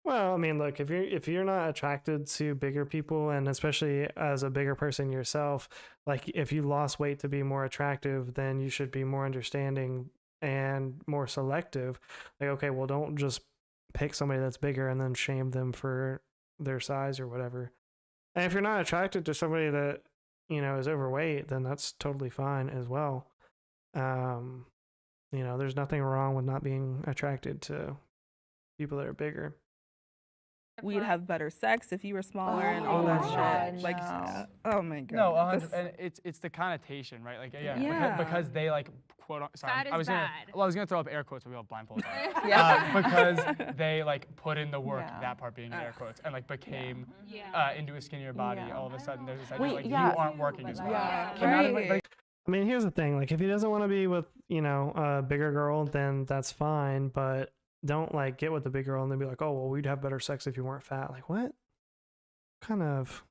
Well, I mean, look, if you're not attracted to bigger people, and especially as a bigger person yourself, like if you lost weight to be more attractive, then you should be more understanding and more selective. Like, okay, well, don't just pick somebody that's bigger and then shame them for their size or whatever. And if you're not attracted to somebody that, is overweight, then that's totally fine as well. There's nothing wrong with not being attracted to people that are bigger. We'd have better sex if you were smaller and all that shit. No. Like, oh my god. No, 100. And it's the connotation, right? Like, because they like quote. Sorry, Fat is I was bad. gonna throw up air quotes, but we all blindfolded. Yeah. Because they like put in the work. That part being air quotes, and like became into a skinnier body. All of a sudden, there's this idea like you aren't working as hard. Right. I mean, here's the thing. Like, if he doesn't want to be with, a bigger girl, then that's fine. But don't like get with the big girl and then be like, oh, well, we'd have better sex if you weren't fat. Like, what kind of?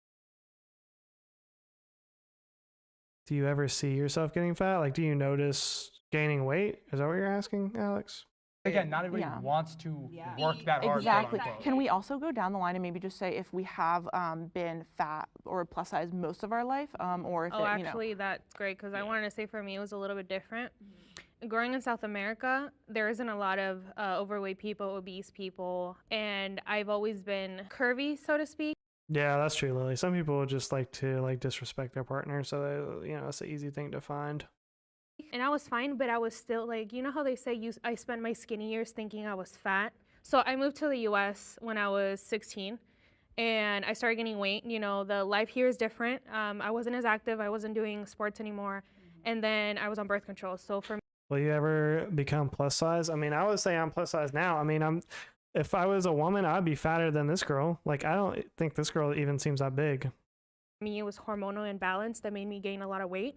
Do you ever see yourself getting fat? Like, do you notice gaining weight? Is that what you're asking, Alex? Again, not everybody wants to work that hard. Exactly. Can we also go down the line and maybe just say if we have been fat or plus size most of our life, or if actually, that's great because I wanted to say for me it was a little bit different. Growing in South America, there isn't a lot of overweight people, obese people, and I've always been curvy, so to speak. Yeah, that's true, Lily. Some people just like to disrespect their partner, so they, it's an easy thing to find. And I was fine, but I was still like, how they say I spent my skinny years thinking I was fat. So I moved to the U.S. when I was 16, and I started gaining weight. The life here is different. I wasn't as active. I wasn't doing sports anymore, and then I was on birth control. So for me, will you ever become plus size? I mean, I would say I'm plus size now. I mean, if I was a woman, I'd be fatter than this girl. Like, I don't think this girl even seems that big. It was hormonal imbalance that made me gain a lot of weight,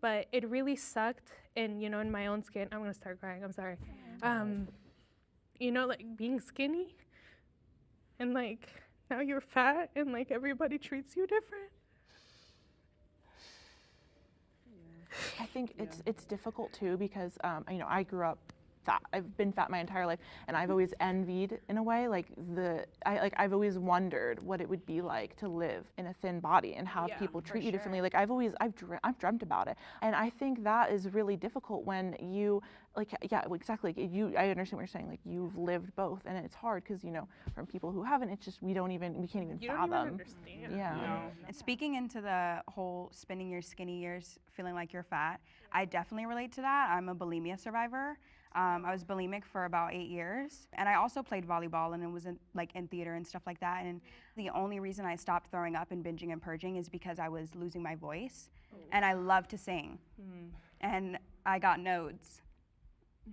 but it really sucked. And in my own skin, I'm gonna start crying. I'm sorry. Like being skinny, and like now you're fat, and like everybody treats you different. I think it's difficult too because I grew up fat. I've been fat my entire life, and I've always envied in a way I've always wondered what it would be like to live in a thin body and have people treat you differently. Like I've dreamt about it, and I think that is really difficult when you exactly. I understand what you're saying. Like you've lived both, and it's hard because from people who haven't, it's just we can't even fathom. You don't even understand. Yeah. No. And speaking into the whole spending your skinny years feeling like you're fat, I definitely relate to that. I'm a bulimia survivor. I was bulimic for about 8 years, and I also played volleyball and it was in theater and stuff like that. And the only reason I stopped throwing up and binging and purging is because I was losing my voice, and I love to sing, and I got nodes.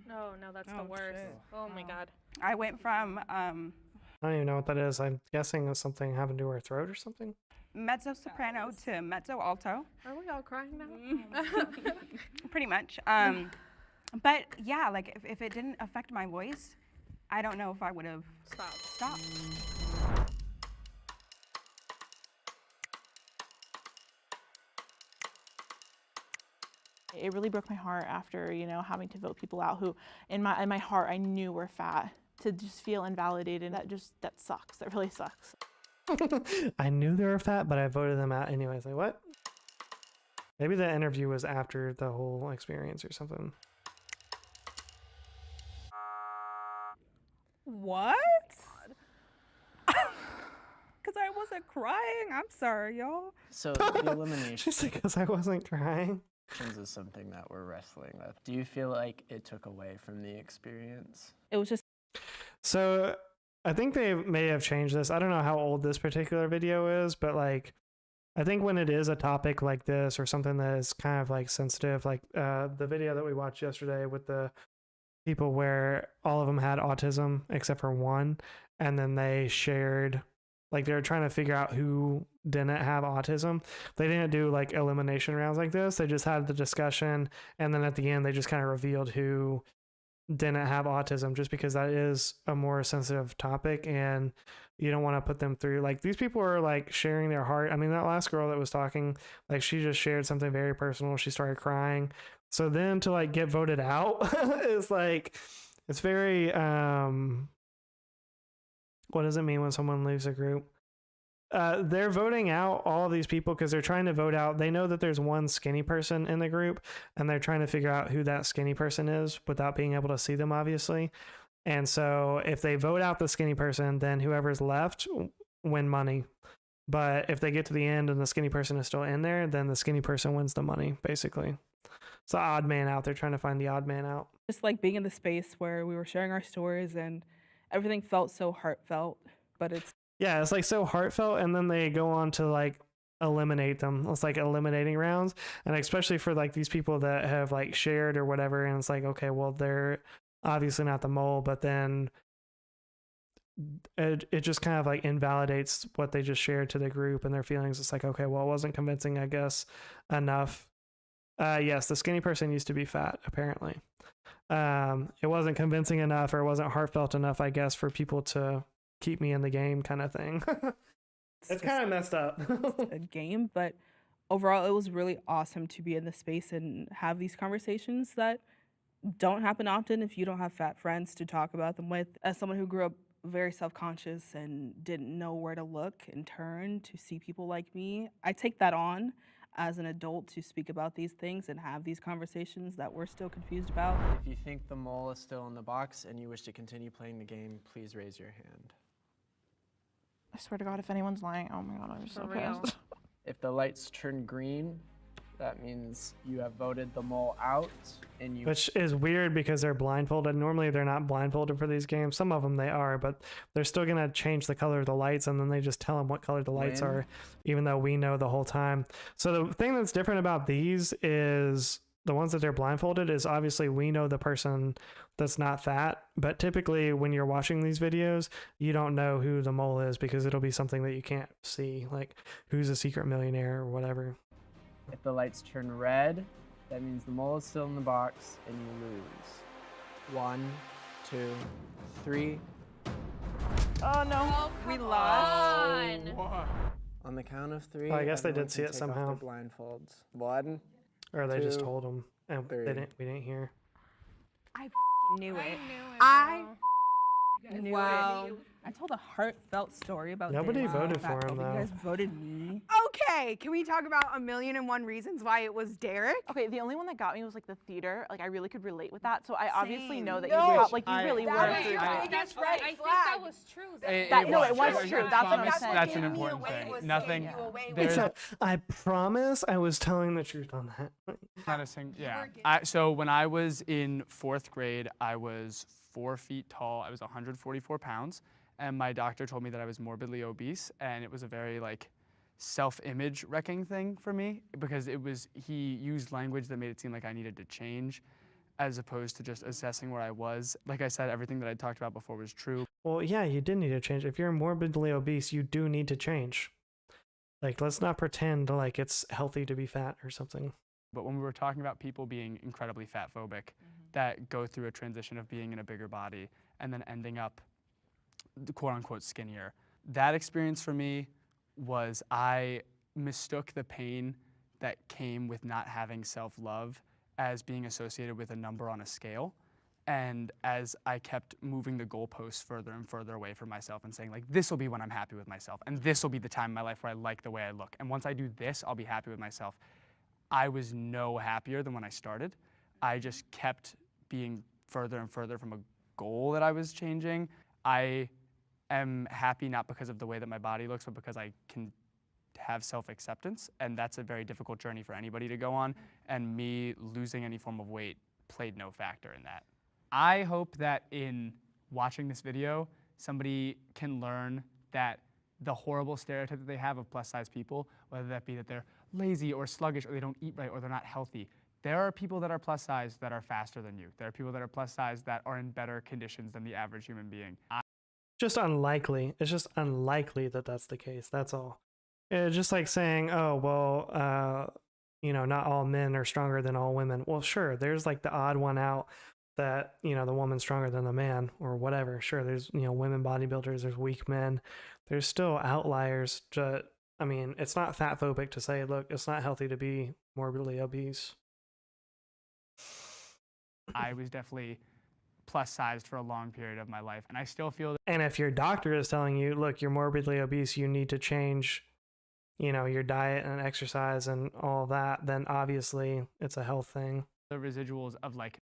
No, that's the worst. Shit. Oh my god. I went from I don't even know what that is. I'm guessing it's something happened to her throat or something. mezzo soprano to mezzo alto. Are we all crying now? Pretty much. But yeah, like if it didn't affect my voice, I don't know if I would have stopped. It really broke my heart after, you know, having to vote people out who, in my heart, I knew were fat. To just feel invalidated, that sucks. That really sucks. I knew they were fat, but I voted them out anyways. Like, what? Maybe the interview was after the whole experience or something. What? Because I wasn't crying. I'm sorry, y'all. So the elimination Just because I wasn't crying. is something that we're wrestling with. Do you feel like it took away from the experience? It was just. So I think they may have changed this. I don't know how old this particular video is, but like, I think when it is a topic like this or something that is kind of like sensitive, like the video that we watched yesterday with the people where all of them had autism except for one, and then they shared, like they were trying to figure out who didn't have autism. They didn't do like elimination rounds like this. They just had the discussion, and then at the end they just kind of revealed who didn't have autism, just because that is a more sensitive topic and you don't want to put them through, like, these people are like sharing their heart. I mean, that last girl that was talking, like, she just shared something very personal. She started crying. So then to like get voted out is like, it's very what does it mean when someone leaves a group? They're voting out all of these people because they're trying to vote out. They know that there's one skinny person in the group, and they're trying to figure out who that skinny person is without being able to see them, obviously. And so if they vote out the skinny person, then whoever's left win money. But if they get to the end and the skinny person is still in there, then the skinny person wins the money, basically. It's the odd man out. They're trying to find the odd man out. Just like being in the space where we were sharing our stories and everything felt so heartfelt, but it's. Yeah, it's like so heartfelt, and then they go on to like eliminate them. It's like eliminating rounds, and especially for like these people that have like shared or whatever, and it's like, okay, well, they're obviously not the mole, but then it just kind of like invalidates what they just shared to the group and their feelings. It's like, okay, well, it wasn't convincing, I guess, enough. Yes, the skinny person used to be fat, apparently. It wasn't convincing enough, or it wasn't heartfelt enough, I guess, for people to keep me in the game, kind of thing. It's kind of messed up. A game, but overall it was really awesome to be in the space and have these conversations that don't happen often if you don't have fat friends to talk about them with. As someone who grew up very self-conscious and didn't know where to look and turn to see people like me, I take that on as an adult to speak about these things and have these conversations that we're still confused about. If you think the mole is still in the box and you wish to continue playing the game, please raise your hand. I swear to God, if anyone's lying, oh my God, I'm so pissed. If the lights turn green, that means you have voted the mole out, and you. Which is weird because they're blindfolded. Normally they're not blindfolded for these games. Some of them they are, but they're still gonna change the color of the lights, and then they just tell them what color the lights are, even though we know the whole time. So the thing that's different about these is the ones that they're blindfolded is obviously we know the person that's not fat, but typically when you're watching these videos, you don't know who the mole is because it'll be something that you can't see, like who's a secret millionaire or whatever. If the lights turn red, that means the mole is still in the box and you lose. 1, 2, 3. Oh no, we lost. On the count of 3. Oh, I guess they everyone did see can it take off somehow. their blindfolds. 1. Or they just 2, told them and 3. we didn't hear. I knew it. I knew it. I told a heartfelt story about Nobody Darman voted Studios. for him, You though. guys voted me. Okay, can we talk about 1,000,001 reasons why it was Derek? Okay, the only one that got me was like the theater. Like I really could relate with that. So I obviously know that No, you felt like you really were. that was your through biggest that. red I think flag. that was true. No, it was true. That's what I'm saying. That's an important thing. Nothing. I promise I was telling the truth on that. Kind of sing, yeah. So when I was in 4th grade, I was 4 feet tall. I was 144 pounds. And my doctor told me that I was morbidly obese, and it was a very like self-image wrecking thing for me because he used language that made it seem like I needed to change. as opposed to just assessing where I was. Like I said, everything that I talked about before was true. Well, yeah, you did need to change. If you're morbidly obese, you do need to change. Like, let's not pretend like it's healthy to be fat or something. But when we were talking about people being incredibly fat phobic, that go through a transition of being in a bigger body and then ending up quote unquote skinnier, that experience for me was I mistook the pain that came with not having self-love as being associated with a number on a scale. And as I kept moving the goalposts further and further away from myself and saying, like, this will be when I'm happy with myself, and this will be the time in my life where I like the way I look, and once I do this, I'll be happy with myself, I was no happier than when I started. I just kept being further and further from a goal that I was changing. I am happy not because of the way that my body looks, but because I can have self-acceptance, and that's a very difficult journey for anybody to go on, and me losing any form of weight played no factor in that. I hope that in watching this video, somebody can learn that the horrible stereotype that they have of plus-size people, whether that be that they're lazy or sluggish or they don't eat right or they're not healthy, there are people that are plus-size that are faster than you. There are people that are plus-size that are in better conditions than the average human being. Just unlikely. It's just unlikely that that's the case. That's all. It's just like saying, oh, well, you know, not all men are stronger than all women. Well, sure, there's like the odd one out that, you know, the woman's stronger than the man or whatever. Sure, there's, you know, women bodybuilders, there's weak men. There's still outliers. I mean, it's not fat phobic to say, look, it's not healthy to be morbidly obese. I was definitely plus-sized for a long period of my life, and I still feel that. And if your doctor is telling you, look, you're morbidly obese, you need to change, you know, your diet and exercise and all that, then obviously it's a health thing. The residuals of like.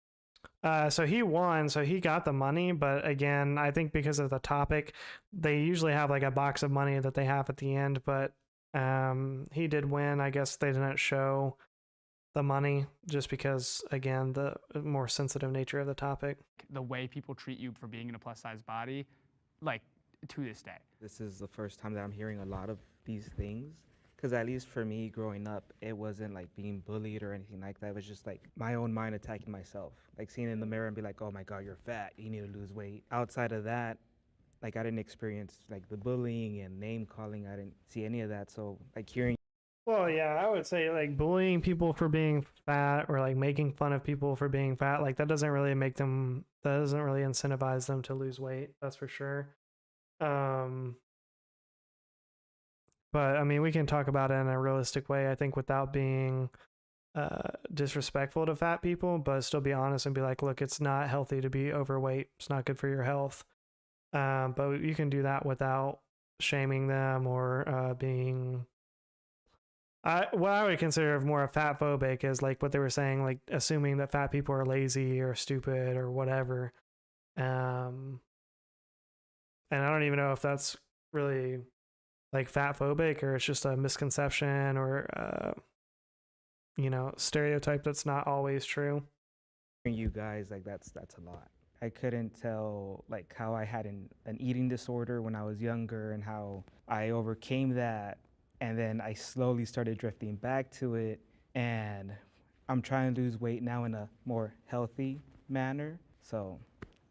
So he won, so he got the money, but again, I think because of the topic, they usually have like a box of money that they have at the end, but he did win. I guess they didn't show the money just because, again, the more sensitive nature of the topic. The way people treat you for being in a plus-size body, like, to this day. This is the first time that I'm hearing a lot of these things. Because at least for me growing up, it wasn't like being bullied or anything like that. It was just like my own mind attacking myself. Like seeing in the mirror and be like, oh my God, you're fat, you need to lose weight. Outside of that, like I didn't experience like the bullying and name calling. I didn't see any of that. So like hearing. Well, yeah, I would say like bullying people for being fat or like making fun of people for being fat, like that doesn't really incentivize them to lose weight. That's for sure. But I mean, we can talk about it in a realistic way, I think, without being disrespectful to fat people, but still be honest and be like, look, it's not healthy to be overweight. It's not good for your health. But you can do that without shaming them or being... what I would consider more fat phobic is like what they were saying, like assuming that fat people are lazy or stupid or whatever. And I don't even know if that's really like fat phobic or it's just a misconception or you know, stereotype that's not always true. You guys, like that's a lot. I couldn't tell like how I had an eating disorder when I was younger and how I overcame that, and then I slowly started drifting back to it, and I'm trying to lose weight now in a more healthy manner. So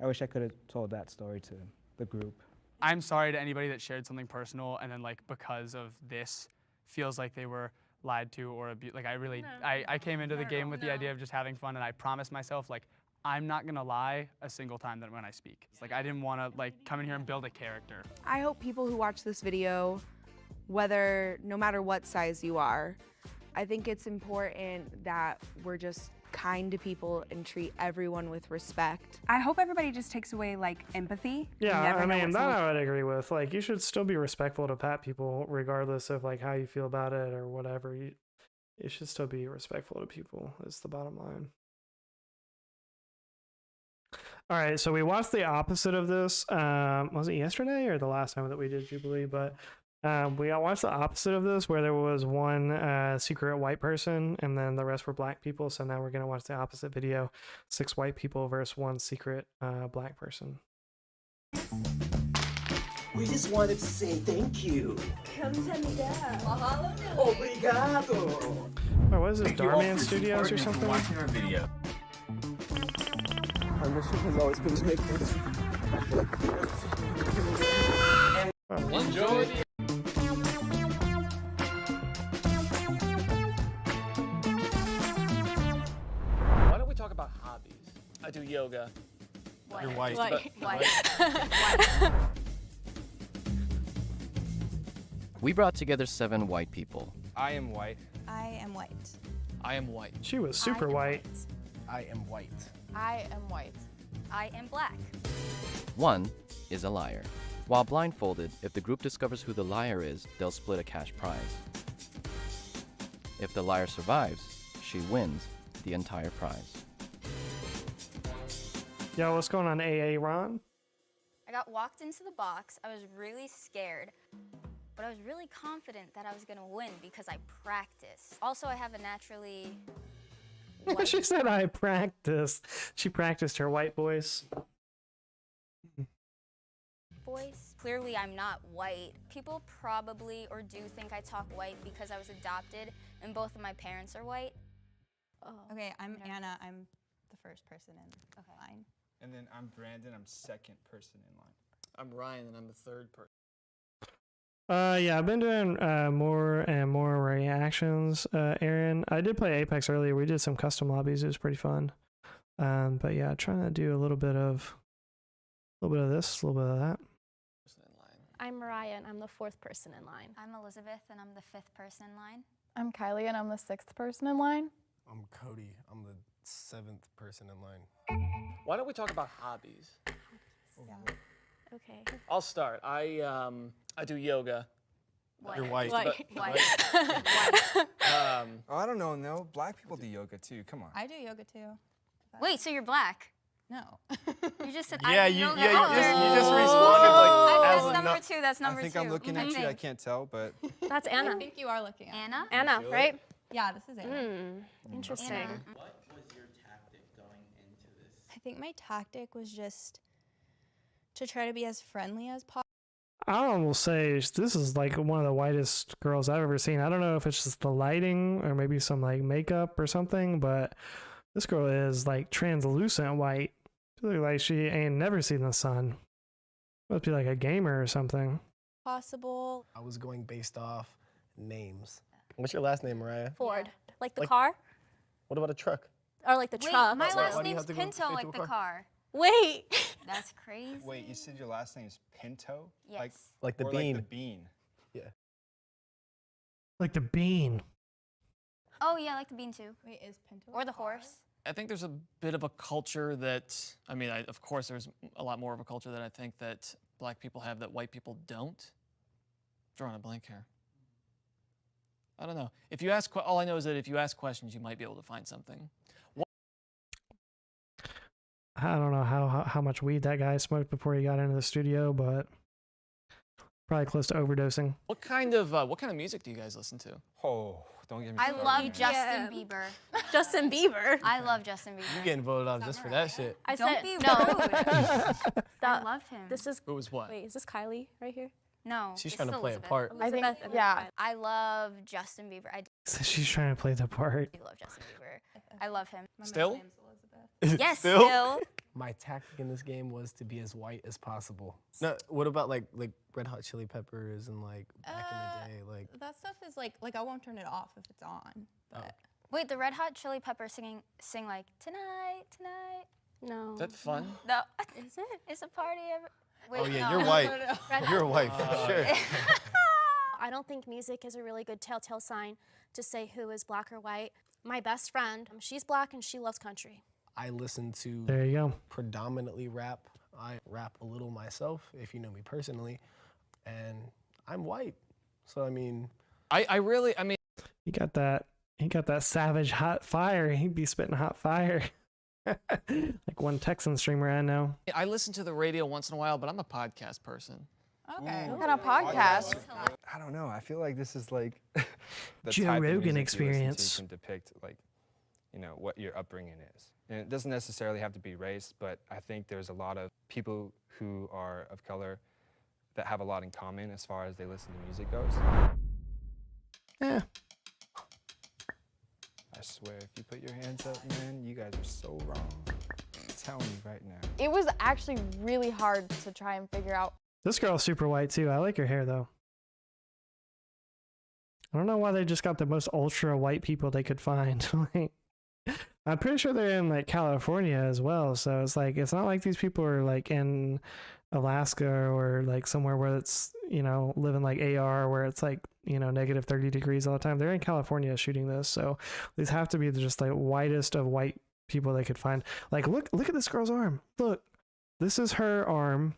I wish I could have told that story to the group. I'm sorry to anybody that shared something personal and then like because of this feels like they were lied to or abused. Like I came into the game with the idea of just having fun, and I promised myself like I'm not gonna lie a single time that when I speak. It's like I didn't want to like come in here and build a character. I hope people who watch this video, no matter what size you are, I think it's important that we're just kind to people and treat everyone with respect. I hope everybody just takes away like empathy. Yeah, I mean, that I would agree with. Like, you should still be respectful to fat people regardless of like how you feel about it or whatever. You should still be respectful to people is the bottom line. All right, so we watched the opposite of this. Was it yesterday or the last time that we did Jubilee? But we watched the opposite of this, where there was one secret white person and then the rest were black people. So now we're going to watch the opposite video, 6 white people versus 1 secret black person. We just wanted to say thank you. Kamsahamnida. Mahalo. Obrigado. Oh, what is this, Darman Studios or something? Watching our video. mission has always been to make this. Enjoy the Why don't we talk about hobbies? I do yoga. White. You're white. White. We brought together 7 white people. I am white. I am white. I am white. She was super white. I am white. I am white. I am black. 1 is a liar. While blindfolded, if the group discovers who the liar is, they'll split a cash prize. If the liar survives, she wins the entire prize. Yo, what's going on, AA Ron? I got walked into the box. I was really scared, but I was really confident that I was gonna win because I practiced. Also, I have a naturally white She said I practiced. She practiced her white voice. voice. Clearly, I'm not white. People probably or do think I talk white because I was adopted and both of my parents are white. Oh. Okay, I'm Anna. I'm the first person in line. And then I'm Brandon. I'm second person in line. I'm Ryan, and I'm the third person. Yeah, I've been doing more and more reactions, Aaron. I did play Apex earlier. We did some custom lobbies. It was pretty fun. But yeah, trying to do a little bit of this, a little bit of that. I'm Mariah, and I'm the 4th person in line. I'm Elizabeth, and I'm the 5th person in line. I'm Kylie, and I'm the 6th person in line. I'm Cody. I'm the 7th person in line. Why don't we talk about hobbies? Yeah. Okay. I'll start. I do yoga. You're white. White. Oh, I don't know. No, black people do yoga too. Come on. I do yoga too. Wait, so you're black? No. You just said Yeah, I you yoga. just responded like That's as number 2. That's number 2. I think I'm looking at you. I can't tell, but That's Anna. I think you are looking at Anna? Anna, right? Yeah, this is Anna. Interesting. Anna. What was your tactic going into this? I think my tactic was just to try to be as friendly as possible. I almost say this is like one of the whitest girls I've ever seen. I don't know if it's just the lighting or maybe some like makeup or something, but this girl is like translucent white. She looks like she ain't never seen the sun. Must be like a gamer or something. Possible. I was going based off names. What's your last name, Mariah? Ford. Like the car? What about a truck? Or like the truck? My Why last do you name's have to go Pinto, straight like to the a car. Wait. That's crazy. Wait, you said your last name is Pinto? Yes. Like the bean. Like the bean. Yeah. Like the bean. Oh yeah, I like the bean too. Wait, is Pinto? Or the horse. I think there's a bit of a culture that, I mean, of course there's a lot more of a culture that I think that black people have that white people don't. Drawing a blank here. I don't know. If you ask, all I know is that if you ask questions, you might be able to find something. I don't know how much weed that guy smoked before he got into the studio, but probably close to overdosing. What kind of music do you guys listen to? Oh, don't get me I started. love Justin Bieber. Justin Bieber. I love Justin Bieber. You getting voted off just for that shit. I Don't said be no. rude. I love him. This is. Who was what? Wait, is this Kylie right here? No. She's it's trying to play a Elizabeth. part. I think, Elizabeth. yeah. I love Justin Bieber. I So she's trying to play the part. do love Justin Bieber. I love him. Still? Yes, Still? still. My tactic in this game was to be as white as possible. No, what about like Red Hot Chili Peppers and like back in the day, like That stuff is like I won't turn it off if it's on. But Wait, the Red Hot Chili Peppers sing like tonight, tonight. No. Is that fun? No. Is it? It's a party every. Wait, oh yeah, no. you're white. Red You're Hot. white for sure. I don't think music is a really good telltale sign to say who is black or white. My best friend, she's black and she loves country. I listen to There you go. predominantly rap. I rap a little myself, if you know me personally, and I'm white. So I mean, I mean, He got that savage hot fire. He'd be spitting hot fire. Like one Texan streamer I know. I listen to the radio once in a while, but I'm a podcast person. okay. Ooh. What kind of podcast? I don't know. I feel like this is like the Joe type of Rogan music you experience. listen to can depict like, you know, what your upbringing is. And it doesn't necessarily have to be race, but I think there's a lot of people who are of color that have a lot in common as far as they listen to music goes. Yeah. I swear, if you put your hands up, man, you guys are so wrong. telling you right now. It was actually really hard to try and figure out. This girl's super white too. I like her hair though. I don't know why they just got the most ultra white people they could find. Like, I'm pretty sure they're in like California as well. So it's like, it's not like these people are like in Alaska or like somewhere where it's, you know, living like AR where it's like, you know, negative 30 degrees all the time. They're in California shooting this. So these have to be just like whitest of white people they could find. Like, look at this girl's arm. Look, this is her arm.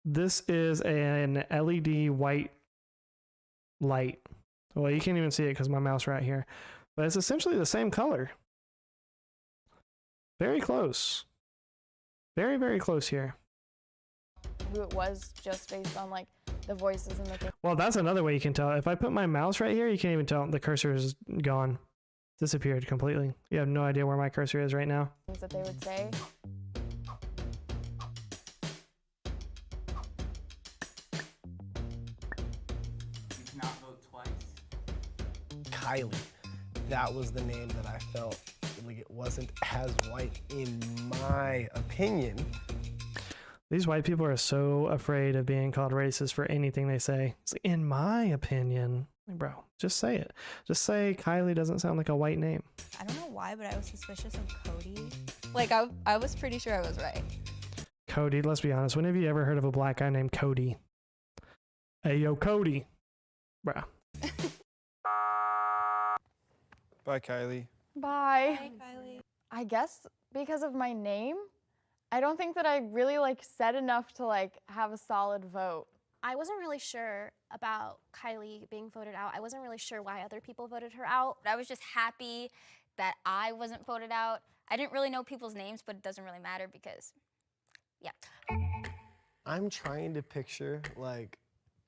This is an LED white light. Well, you can't even see it because my mouse right here, but it's essentially the same color. Very close. Very, very close here. Who it was just based on like the voices and the Well, that's another way you can tell. If I put my mouse right here, you can't even tell. The cursor is gone. Disappeared completely. You have no idea where my cursor is right now. things that they would say. You cannot vote twice. Kylie. That was the name that I felt like it wasn't as white in my opinion. These white people are so afraid of being called racist for anything they say. It's like, in my opinion. Like, bro, just say it. Just say Kylie doesn't sound like a white name. I don't know why, but I was suspicious of Cody. Like, I was pretty sure I was right. Cody, let's be honest. When have you ever heard of a black guy named Cody? Hey, yo, Cody. Bruh. Bye, Kylie. Bye. Hi, Kylie. I guess because of my name, I don't think that I really like said enough to like have a solid vote. I wasn't really sure about Kylie being voted out. I wasn't really sure why other people voted her out. I was just happy that I wasn't voted out. I didn't really know people's names, but it doesn't really matter because, yeah. I'm trying to picture like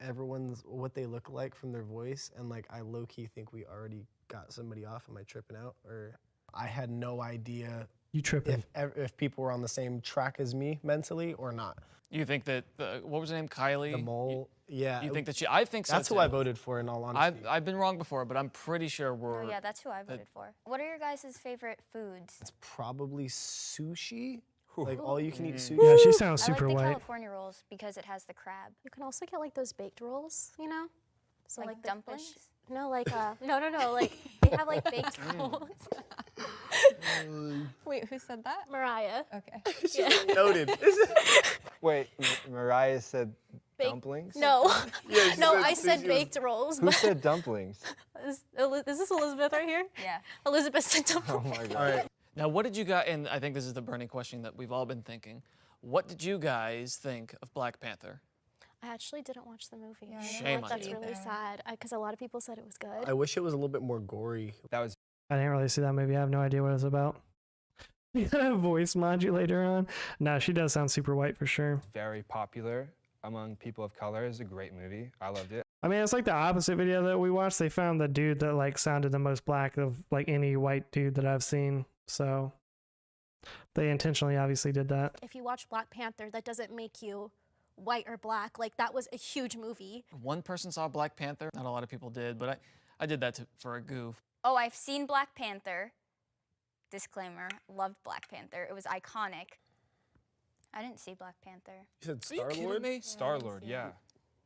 everyone's what they look like from their voice, and like I low-key think we already got somebody off. Am I tripping out? Or I had no idea You tripping. if people were on the same track as me mentally or not. You think that, what was her name, Kylie? The mole, yeah. You think that I think so That's too. who I voted for in all honesty. I've been wrong before, but I'm pretty sure we're... Oh yeah, that's who I voted for. What are your guys' favorite foods? It's probably sushi. Like all you can eat sushi. Yeah, she sounds I super like the white. California rolls because it has the crab. You can also get like those baked rolls, you know? So Like the dumplings? fish- No, like no, like they have like baked rolls. Wait, who said that? Mariah. Okay. Yeah. Noted. Wait, Mariah said Baked- dumplings? No. Yeah, she No, said I said sushi was- baked rolls. Who But said dumplings? is this Elizabeth right here? Yeah. Elizabeth said dumplings. Oh my god. All right. Now, what did you guys, and I think this is the burning question that we've all been thinking, what did you guys think of Black Panther? I actually didn't watch the movie. Yeah, I didn't Shame watch That's it really sad because a lot of people said it was good. I wish it was a little bit more gory. That was I didn't really see that movie. I have no idea what it's about. You got a voice modulator on? No, she does sound super white for sure. very popular among people of color. It's a great movie. I loved it. I mean, it's like the opposite video that we watched. They found the dude that like sounded the most black of like any white dude that I've seen. So they intentionally obviously did that. If you watch Black Panther, that doesn't make you white or black. Like that was a huge movie. One person saw Black Panther. Not a lot of people did, but I did that for a goof. Oh, I've seen Black Panther. Disclaimer, loved Black Panther. It was iconic. I didn't see Black Panther. You said Are you kidding Star-Lord? me? Star-Lord, yeah.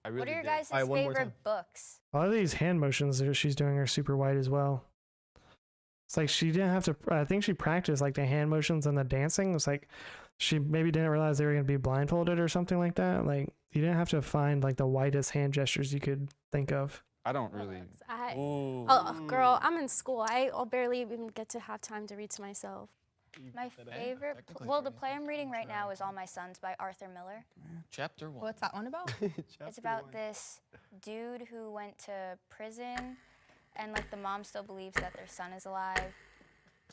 I really What are your did. guys' All right, one more time. favorite books? A lot of these hand motions that she's doing are super white as well. It's like she didn't have to, I think she practiced like the hand motions and the dancing. It's like she maybe didn't realize they were going to be blindfolded or something like that. Like you didn't have to find like the whitest hand gestures you could think of. I don't really. Oh, girl, I'm in school. I'll barely even get to have time to read to myself. My favorite, well, the play I'm reading right now is All My Sons by Arthur Miller. Chapter 1. What's that one about? It's about this dude who went to prison, and like the mom still believes that their son is alive.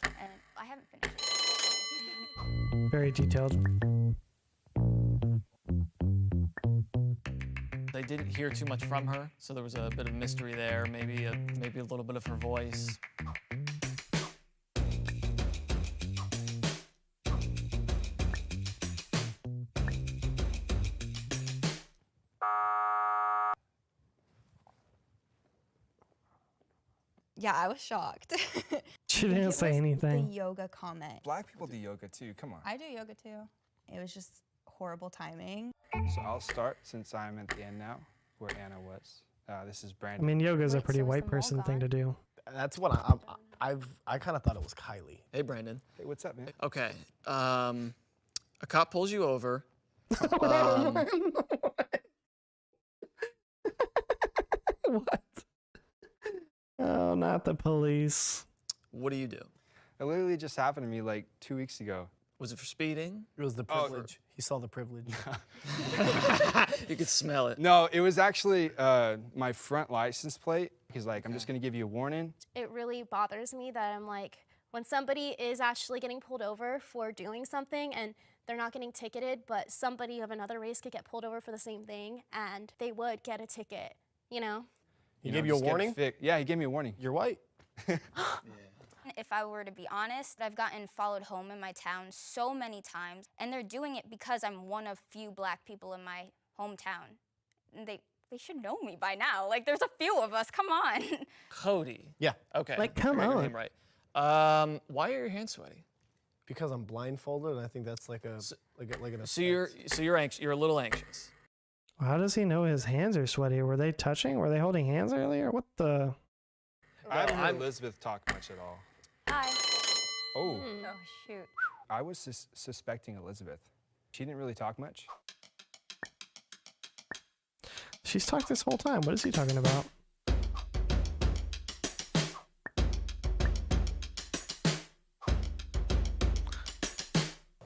And I haven't finished it. Very detailed. They didn't hear too much from her, so there was a bit of mystery there. Maybe a little bit of her voice. Yeah, I was shocked. She didn't say The anything. yoga comment. Black people do yoga too. Come on. I do yoga too. It was just horrible timing. So I'll start since I'm at the end now, where Anna was. This is I Brandon. mean, yoga is a pretty white person thing to do. That's what I kind of thought it was Kylie. Hey, Brandon. Hey, what's up, man? Okay. A cop pulls you over. What? Oh, not the police. What do you do? It literally just happened to me like 2 weeks ago. Was it for speeding? It was the privilege. He saw the privilege. You could smell it. No, it was actually my front license plate. He's like, I'm just gonna give you a warning. It really bothers me that I'm like, when somebody is actually getting pulled over for doing something and they're not getting ticketed, but somebody of another race could get pulled over for the same thing and they would get a ticket, you know? He gave you a warning? Yeah, he gave me a warning. You're white. If I were to be honest, I've gotten followed home in my town so many times, and they're doing it because I'm one of few black people in my hometown. And they should know me by now. Like, there's a few of us, come on. Cody. Yeah. Okay. Like, come I got your on. name right. Why are your hands sweaty? Because I'm blindfolded, and I think that's like an So you're anxious. You're a little anxious. How does he know his hands are sweaty? Were they touching? Were they holding hands earlier? What the? I haven't heard Elizabeth talk much at all. Hi. Oh. Oh, shoot. I was suspecting Elizabeth. She didn't really talk much. She's talked this whole time. What is he talking about?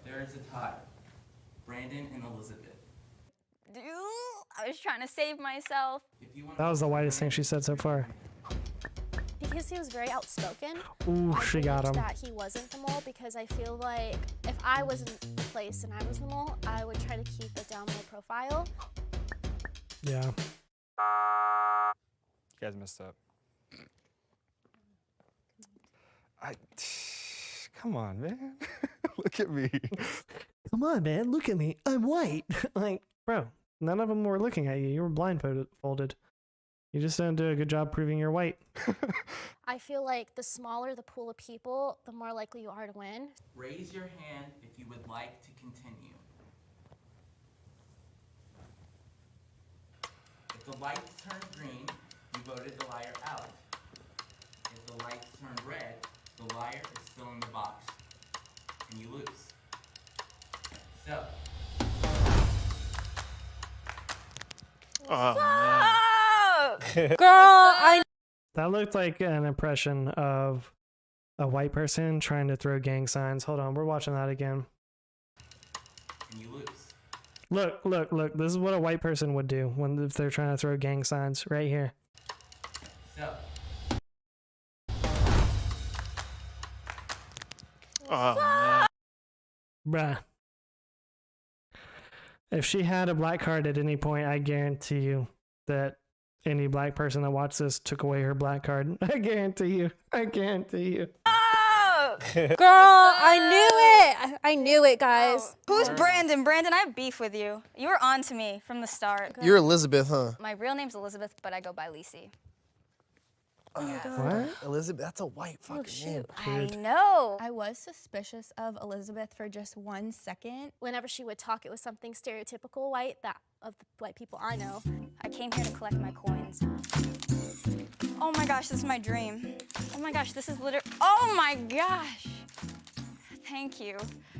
There is a tie. Brandon and Elizabeth. Dude, I was trying to save myself. That was the whitest thing she said so far. Because he was very outspoken. Ooh, she got him. That he wasn't the mole because I feel like if I was in the place and I was the mole, I would try to keep a down low profile. Yeah. You guys messed up. Come on, man. Look at me. Come on, man. Look at me. I'm white. Like, bro, none of them were looking at you. You were blindfolded. You just didn't do a good job proving you're white. I feel like the smaller the pool of people, the more likely you are to win. Raise your hand if you would like to continue. If the lights turn green, you voted the liar out. If the lights turn red, the liar is still in the box, and you lose. So. Oh, man. Girl, That looked like an impression of a white person trying to throw gang signs. Hold on, we're watching that again. And you lose. Look. This is what a white person would do if they're trying to throw gang signs. Right here. So. Oh, man. Bruh. If she had a black card at any point, I guarantee you that any black person that watched this took away her black card. I guarantee you. Oh! Girl, I knew it. I knew it, guys. Who's Brandon? Brandon, I have beef with you. You were on to me from the start. You're Elizabeth, huh? My real name's Elizabeth, but I go by Lacey. What? Elizabeth, that's a white fucking name. I know. I was suspicious of Elizabeth for just 1 second. Whenever she would talk, it was something stereotypical white that of the white people I know. I came here to collect my coins. Oh my gosh, this is my dream. Oh my gosh, this is literally, oh my gosh. Thank you.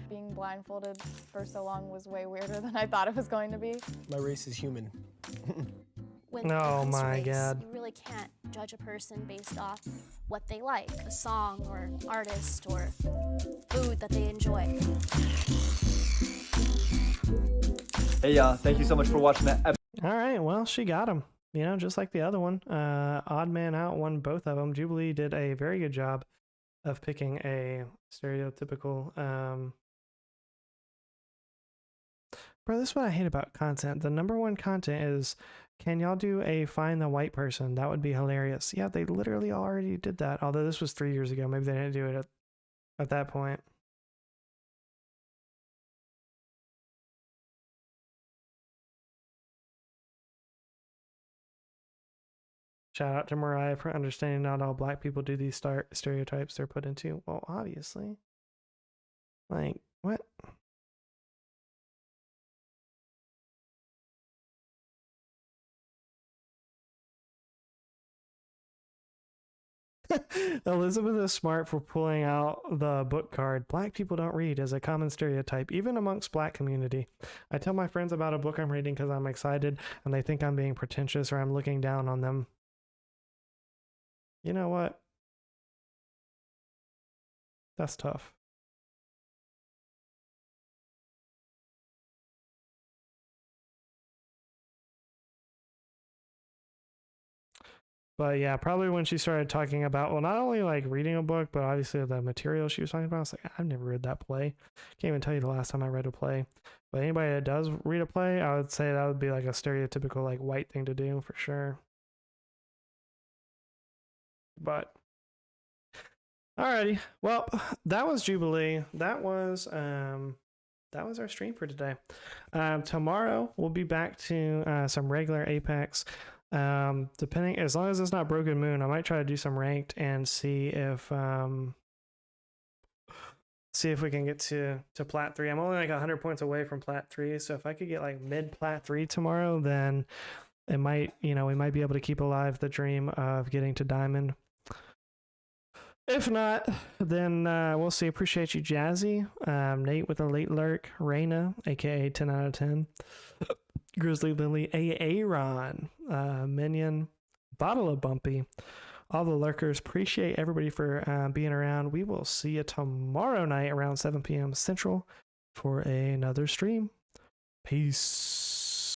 Being blindfolded for so long was way weirder than I thought it was going to be. My race is human. When it Oh comes to my race, God. You really can't judge a person based off what they like, a song or artist or food that they enjoy. Hey, thank you so much for watching that episode. All right, well, she got him. You know, just like the other one. Odd Man Out won both of them. Jubilee did a very good job of picking a stereotypical. Bro, this is what I hate about content. The number one content is, can y'all do a find the white person? That would be hilarious. Yeah, they literally already did that. Although this was 3 years ago. Maybe they didn't do it at that point. Shout out to Mariah for understanding not all black people do these stereotypes they're put into. Well, obviously. Like, what? Elizabeth is smart for pulling out the book card. Black people don't read as a common stereotype, even amongst black community. I tell my friends about a book I'm reading because I'm excited and they think I'm being pretentious or I'm looking down on them. You know what? That's tough. But yeah, probably when she started talking about, well, not only like reading a book, but obviously the material she was talking about, I was like, I've never read that play. Can't even tell you the last time I read a play. But anybody that does read a play, I would say that would be like a stereotypical like white thing to do for sure. But alrighty, well, that was Jubilee. That was our stream for today. Tomorrow we'll be back to some regular Apex. Depending, as long as it's not Broken Moon, I might try to do some ranked and see if we can get to Plat 3. I'm only like 100 points away from Plat 3, so if I could get like mid Plat 3 tomorrow, then it might, we might be able to keep alive the dream of getting to Diamond. If not, then we'll see. Appreciate you, Jazzy, Nate with a late lurk, Raina, aka 10 out of 10, Grizzly Lily, Aaron, Minion, Bottle of Bumpy, all the lurkers. Appreciate everybody for being around. We will see you tomorrow night around 7 p.m. Central for another stream. Peace.